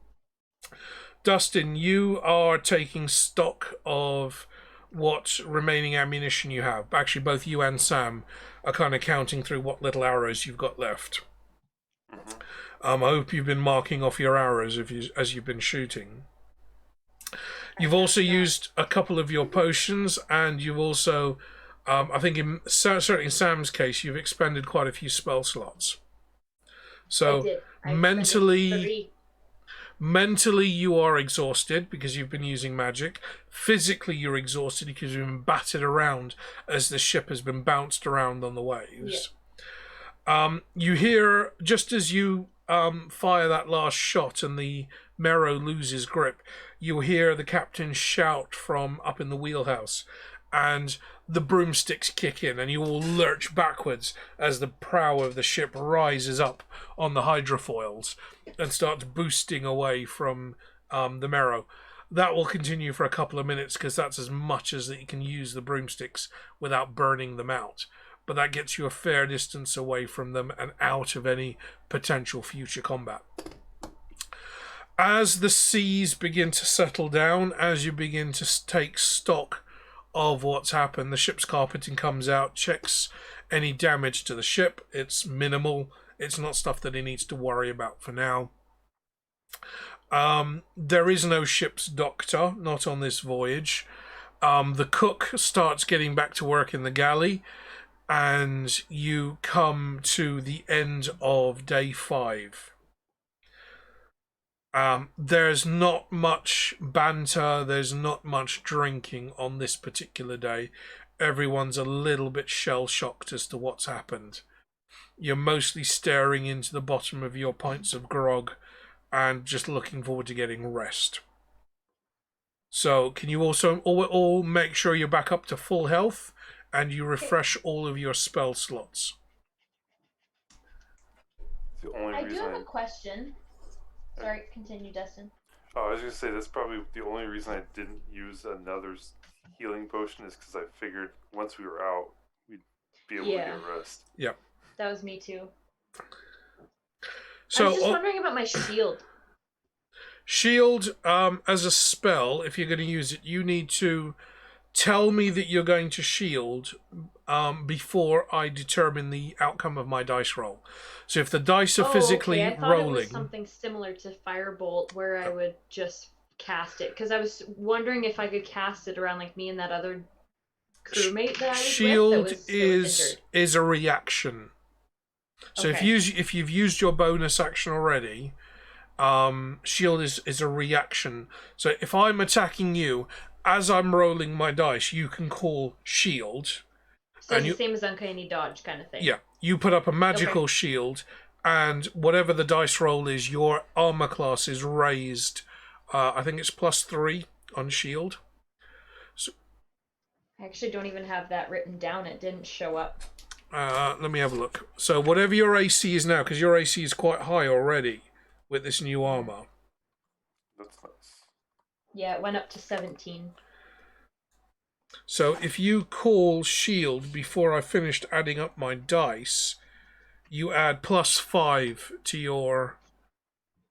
Dustin, you are taking stock of what remaining ammunition you have. Actually, both you and Sam are kind of counting through what little arrows you've got left. I hope you've been marking off your arrows as you've been shooting. You've also used a couple of your potions, and you've also, I think certainly in Sam's case, you've expended quite a few spell slots. So mentally you are exhausted because you've been using magic. Physically you're exhausted because you've been battered around as the ship has been bounced around on the waves. Yeah. You hear, just as you fire that last shot and the Mero loses grip, you hear the captain shout from up in the wheelhouse, and the broomsticks kick in, and you all lurch backwards as the prow of the ship rises up on the hydrofoils and starts boosting away from the Mero. That will continue for a couple of minutes because that's as much as that you can use the broomsticks without burning them out. But that gets you a fair distance away from them and out of any potential future combat. As the seas begin to settle down, as you begin to take stock of what's happened, the ship's carpeting comes out, checks any damage to the ship. It's minimal. It's not stuff that he needs to worry about for now. There is no ship's doctor, not on this voyage. The cook starts getting back to work in the galley, and you come to the end of day 5. There's not much banter, there's not much drinking on this particular day. Everyone's a little bit shell-shocked as to what's happened. You're mostly staring into the bottom of your pints of grog and just looking forward to getting rest. So can you also all make sure you're back up to full health and you refresh all of your spell slots? I do have a question. Sorry, continue, Dustin. Oh, I was going to say, that's probably the only reason I didn't use another healing potion is because I figured once we were out, we'd be able to get rest. Yep. That was me too. So, I was just wondering about my shield. Shield, as a spell, if you're going to use it, you need to tell me that you're going to shield before I determine the outcome of my dice roll. So if the dice are physically I thought rolling... it was something similar to Firebolt where I would just cast it. Because I was wondering if I could cast it around like me and that other crewmate that I was Shield with that was is a reaction. So if you've used your bonus action already, shield is a reaction. So if I'm attacking you, as I'm rolling my dice, you can call shield. So it's the same as Uncanny Dodge kind of thing. Yeah. You put up a magical shield, and whatever the dice roll is, your armor class is raised. I think it's +3 on shield. So, I actually don't even have that written down. It didn't show up. Let me have a look. So whatever your AC is now, because your AC is quite high already with this new armor. That's nice. Yeah, it went up to 17. So if you call shield before I finished adding up my dice, you add +5 to your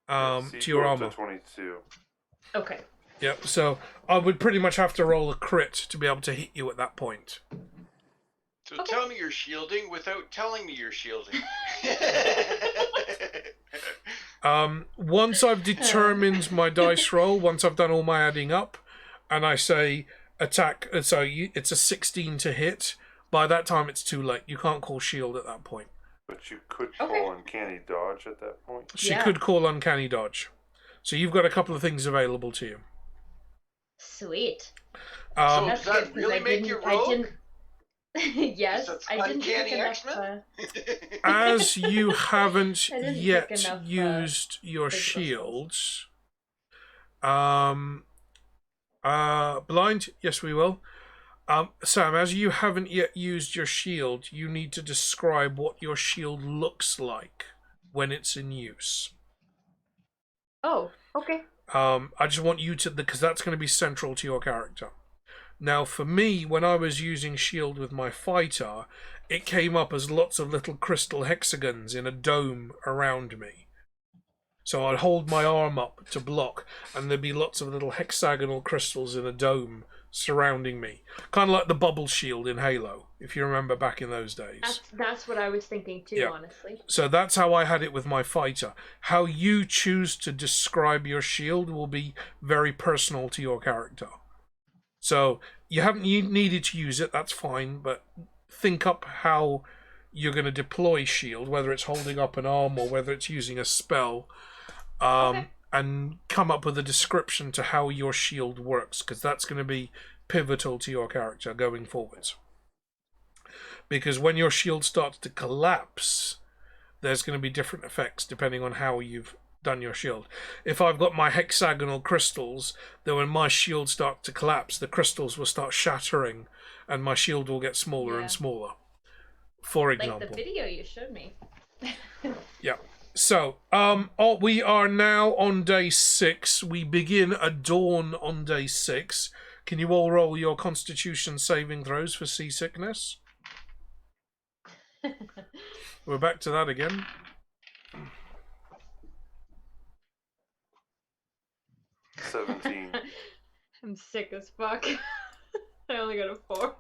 armor. 22. Okay. Yep. So I would pretty much have to roll a crit to be able to hit you at that point. So tell me you're shielding without telling me you're shielding. Once I've determined my dice roll, once I've done all my adding up, and I say attack, so it's a 16 to hit, by that time it's too late. You can't call shield at that point. But you could call Uncanny Dodge at that point. She could call Uncanny Dodge. So you've got a couple of things available to you. Sweet. So does that really make you rogue? Yes, I didn't pick enough. As you haven't yet used your shields, Blind? Yes, we will. Sam, as you haven't yet used your shield, you need to describe what your shield looks like when it's in use. Oh, okay. I just want you to, because that's going to be central to your character. Now, for me, when I was using shield with my fighter, it came up as lots of little crystal hexagons in a dome around me. So I'd hold my arm up to block, and there'd be lots of little hexagonal crystals in a dome surrounding me. Kind of like the bubble shield in Halo, if you remember back in those days. That's what I was thinking too, honestly. So that's how I had it with my fighter. How you choose to describe your shield will be very personal to your character. So you haven't needed to use it, that's fine, but think up how you're going to deploy shield, whether it's holding up an arm or whether it's using a spell, and come up with a description to how your shield works, because that's going to be pivotal to your character going forwards. Because when your shield starts to collapse, there's going to be different effects depending on how you've done your shield. If I've got my hexagonal crystals, then when my shield starts to collapse, the crystals will start shattering and my shield will get smaller and smaller. For example. Like the video you showed me. Yeah. So, we are now on day 6. We begin at dawn on day 6. Can you all roll your Constitution saving throws for seasickness? We're back to that again. I'm sick as fuck. I only got a 4.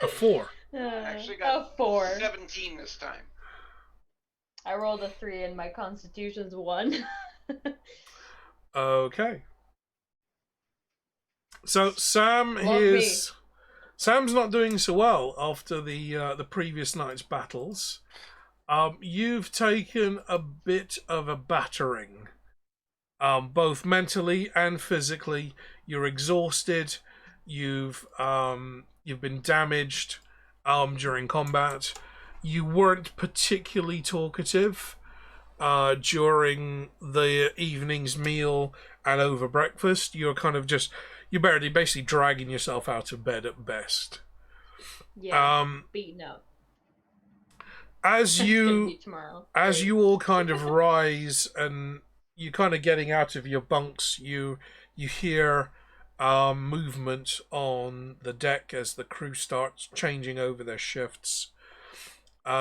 A 4? I actually got a 4. 17 this time. I rolled a 3 and my Constitution's 1. Okay. So Sam's not doing so well after the previous night's battles. You've taken a bit of a battering, both mentally and physically. You're exhausted. You've been damaged during combat. You weren't particularly talkative during the evening's meal and over breakfast. You're kind of you're basically dragging yourself out of bed at best. Yeah, beaten up. As you all kind of rise and you're kind of getting out of your bunks, you hear movement on the deck as the crew starts changing over their shifts.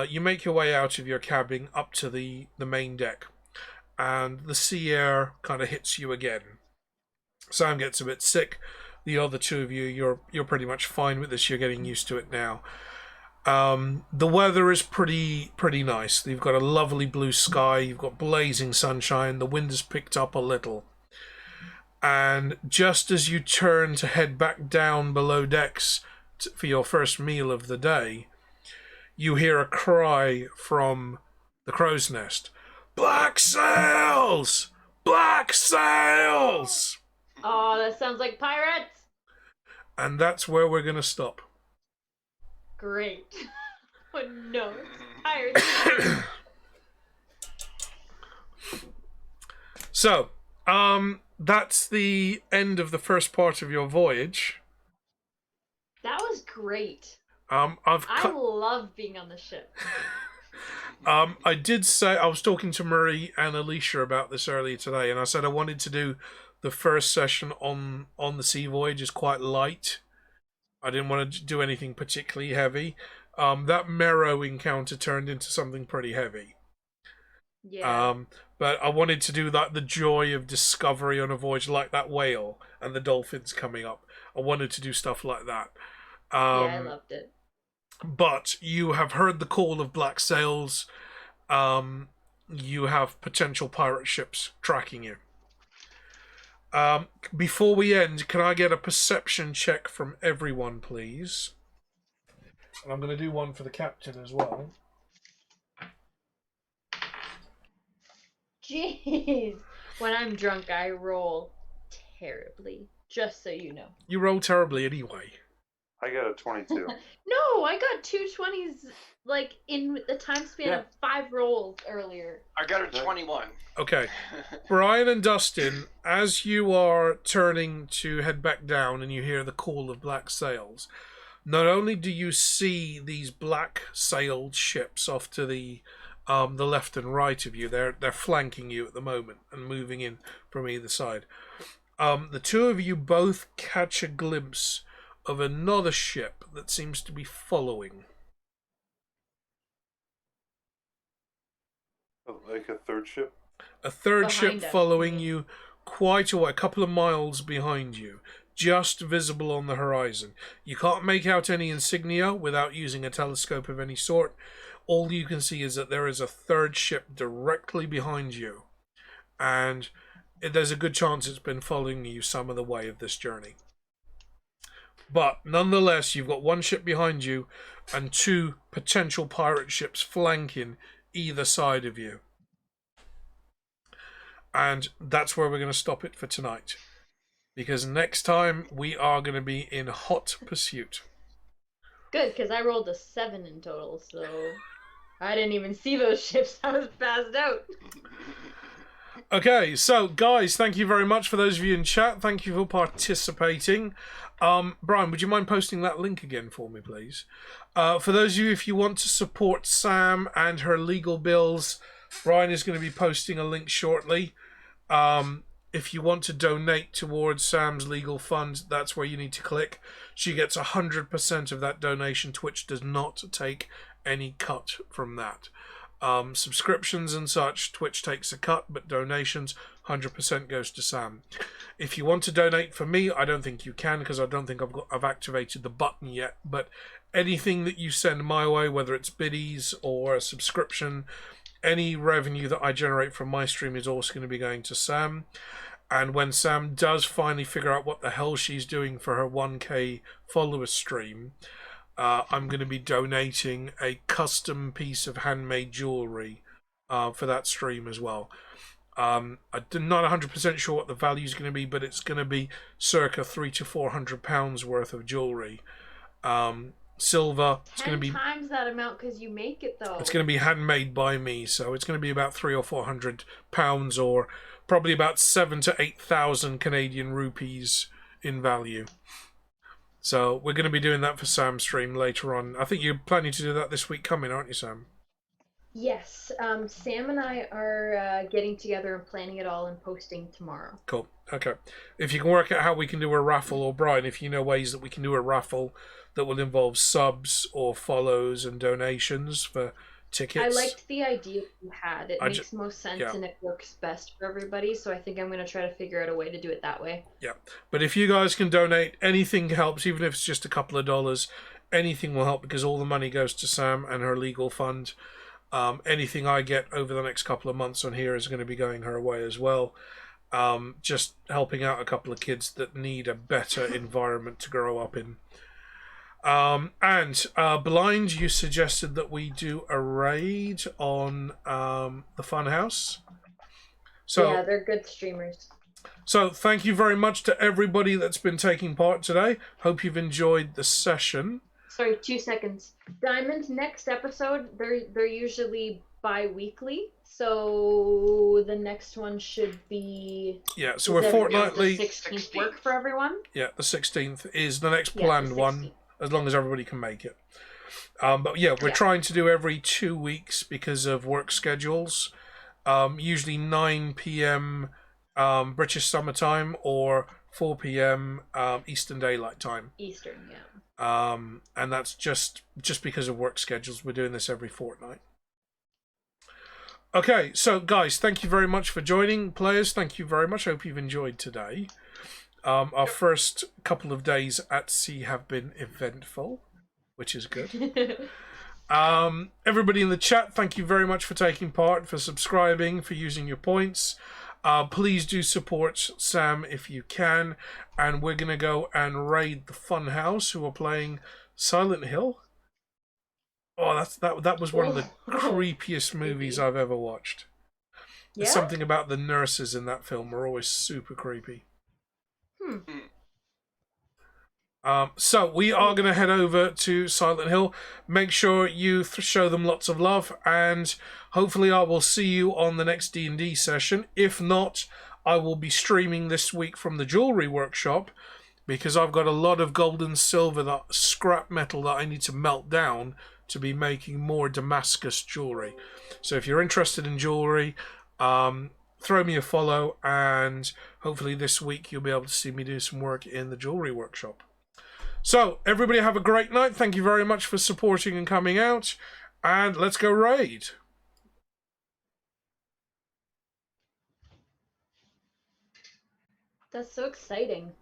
You make your way out of your cabin up to the main deck, and the sea air kind of hits you again. Sam gets a bit sick. The other two of you, you're pretty much fine with this. You're getting used to it now. The weather is pretty nice. You've got a lovely blue sky. You've got blazing sunshine. The wind has picked up a little. And just as you turn to head back down below decks for your first meal of the day, you hear a cry from the crow's nest. Black sails! Black sails! Oh, that sounds like pirates! And that's where we're going to stop. Great. Oh no, it's pirates. So, that's the end of the first part of your voyage. That was great. I love being on the ship. I did say, I was talking to Marie and Alicia about this earlier today, and I said I wanted to do the first session on the sea voyage is quite light. I didn't want to do anything particularly heavy. That Merrow encounter turned into something pretty heavy. Yeah. But I wanted to do that, the joy of discovery on a voyage, like that whale and the dolphins coming up. I wanted to do stuff like that. Yeah, I loved it. But you have heard the call of black sails. You have potential pirate ships tracking you. Before we end, can I get a perception check from everyone, please? And I'm going to do one for the captain as well. Jeez. When I'm drunk, I roll terribly. Just so you know. You roll terribly anyway. I got a 22. No, I got 2 20s like in the time span of 5 rolls earlier. I got a 21. Okay. Brian and Dustin, as you are turning to head back down and you hear the call of black sails, not only do you see these black sailed ships off to the left and right of you, they're flanking you at the moment and moving in from either side. The two of you both catch a glimpse of another ship that seems to be following. Like a third ship? A third Behind ship us, following you you quite a way, a couple of miles behind you, just visible on the horizon. You can't make out any insignia without using a telescope of any sort. All you can see is that there is a third ship directly behind you, and there's a good chance it's been following you some of the way of this journey. But nonetheless, you've got one ship behind you and 2 potential pirate ships flanking either side of you. And that's where we're going to stop it for tonight. Because next time we are going to be in hot pursuit. Good, because I rolled a 7 in total, so I didn't even see those ships. I was passed out. Okay, so guys, thank you very much for those of you in chat. Thank you for participating. Brian, would you mind posting that link again for me, please? For those of you, if you want to support Sam and her legal bills, Brian is going to be posting a link shortly. If you want to donate towards Sam's legal fund, that's where you need to click. She gets 100% of that donation. Twitch does not take any cut from that. Subscriptions and such, Twitch takes a cut, but donations, 100% goes to Sam. If you want to donate for me, I don't think you can, because I don't think I've activated the button yet. But anything that you send my way, whether it's biddies or a subscription, any revenue that I generate from my stream is also going to be going to Sam. And when Sam does finally figure out what the hell she's doing for her 1K follower stream, I'm going to be donating a custom piece of handmade jewellery for that stream as well. I'm not 100% sure what the value is going to be, but it's going to be circa £300 to £400 worth of jewellery. Silver. It's going to be 10 times that amount because you make it, though. It's going to be handmade by me, so it's going to be about £300 or £400, or probably about 7,000 to 8,000 Canadian rupees in value. So we're going to be doing that for Sam's stream later on. I think you're planning to do that this week coming, aren't you, Sam? Yes, Sam and I are getting together and planning it all and posting tomorrow. Cool. Okay. If you can work out how we can do a raffle, or Brian, if you know ways that we can do a raffle that will involve subs or follows and donations for tickets. I liked the idea you had. It makes most sense and it works best for everybody, so I think I'm going to try to figure out a way to do it that way. Yeah. But if you guys can donate, anything helps, even if it's just a couple of dollars. Anything will help, because all the money goes to Sam and her legal fund. Anything I get over the next couple of months on here is going to be going her way as well. Just helping out a couple of kids that need a better environment to grow up in. Blind, you suggested that we do a raid on the Funhouse. So, yeah, they're good streamers. So thank you very much to everybody that's been taking part today. Hope you've enjoyed the session. Sorry, 2 seconds. Diamond, next episode, they're usually bi-weekly, so the next one should be... Yeah, so we're fortnightly... The 16th work for everyone? Yeah, the 16th is the next planned one, as long as everybody can make it. But yeah, we're trying to do every 2 weeks because of work schedules. Usually 9 p.m. British summertime or 4 p.m. Eastern Daylight Time. Eastern, yeah. And that's just because of work schedules. We're doing this every fortnight. Okay, so guys, thank you very much for joining. Players, thank you very much. I hope you've enjoyed today. Our first couple of days at sea have been eventful, which is good. Everybody in the chat, thank you very much for taking part, for subscribing, for using your points. Please do support Sam if you can. And we're going to go and raid the Funhouse, who are playing Silent Hill. Oh, that was one of the creepiest movies I've ever watched. Yeah? There's something about the nurses in that film are always super creepy. So we are going to head over to Silent Hill. Make sure you show them lots of love, and hopefully I will see you on the next D&D session. If not, I will be streaming this week from the jewelry workshop, because I've got a lot of gold and silver, that scrap metal that I need to melt down to be making more Damascus jewelry. So if you're interested in jewelry, throw me a follow, and hopefully this week you'll be able to see me do some work in the jewelry workshop. So, everybody have a great night. Thank you very much for supporting and coming out. And let's go raid. That's so exciting.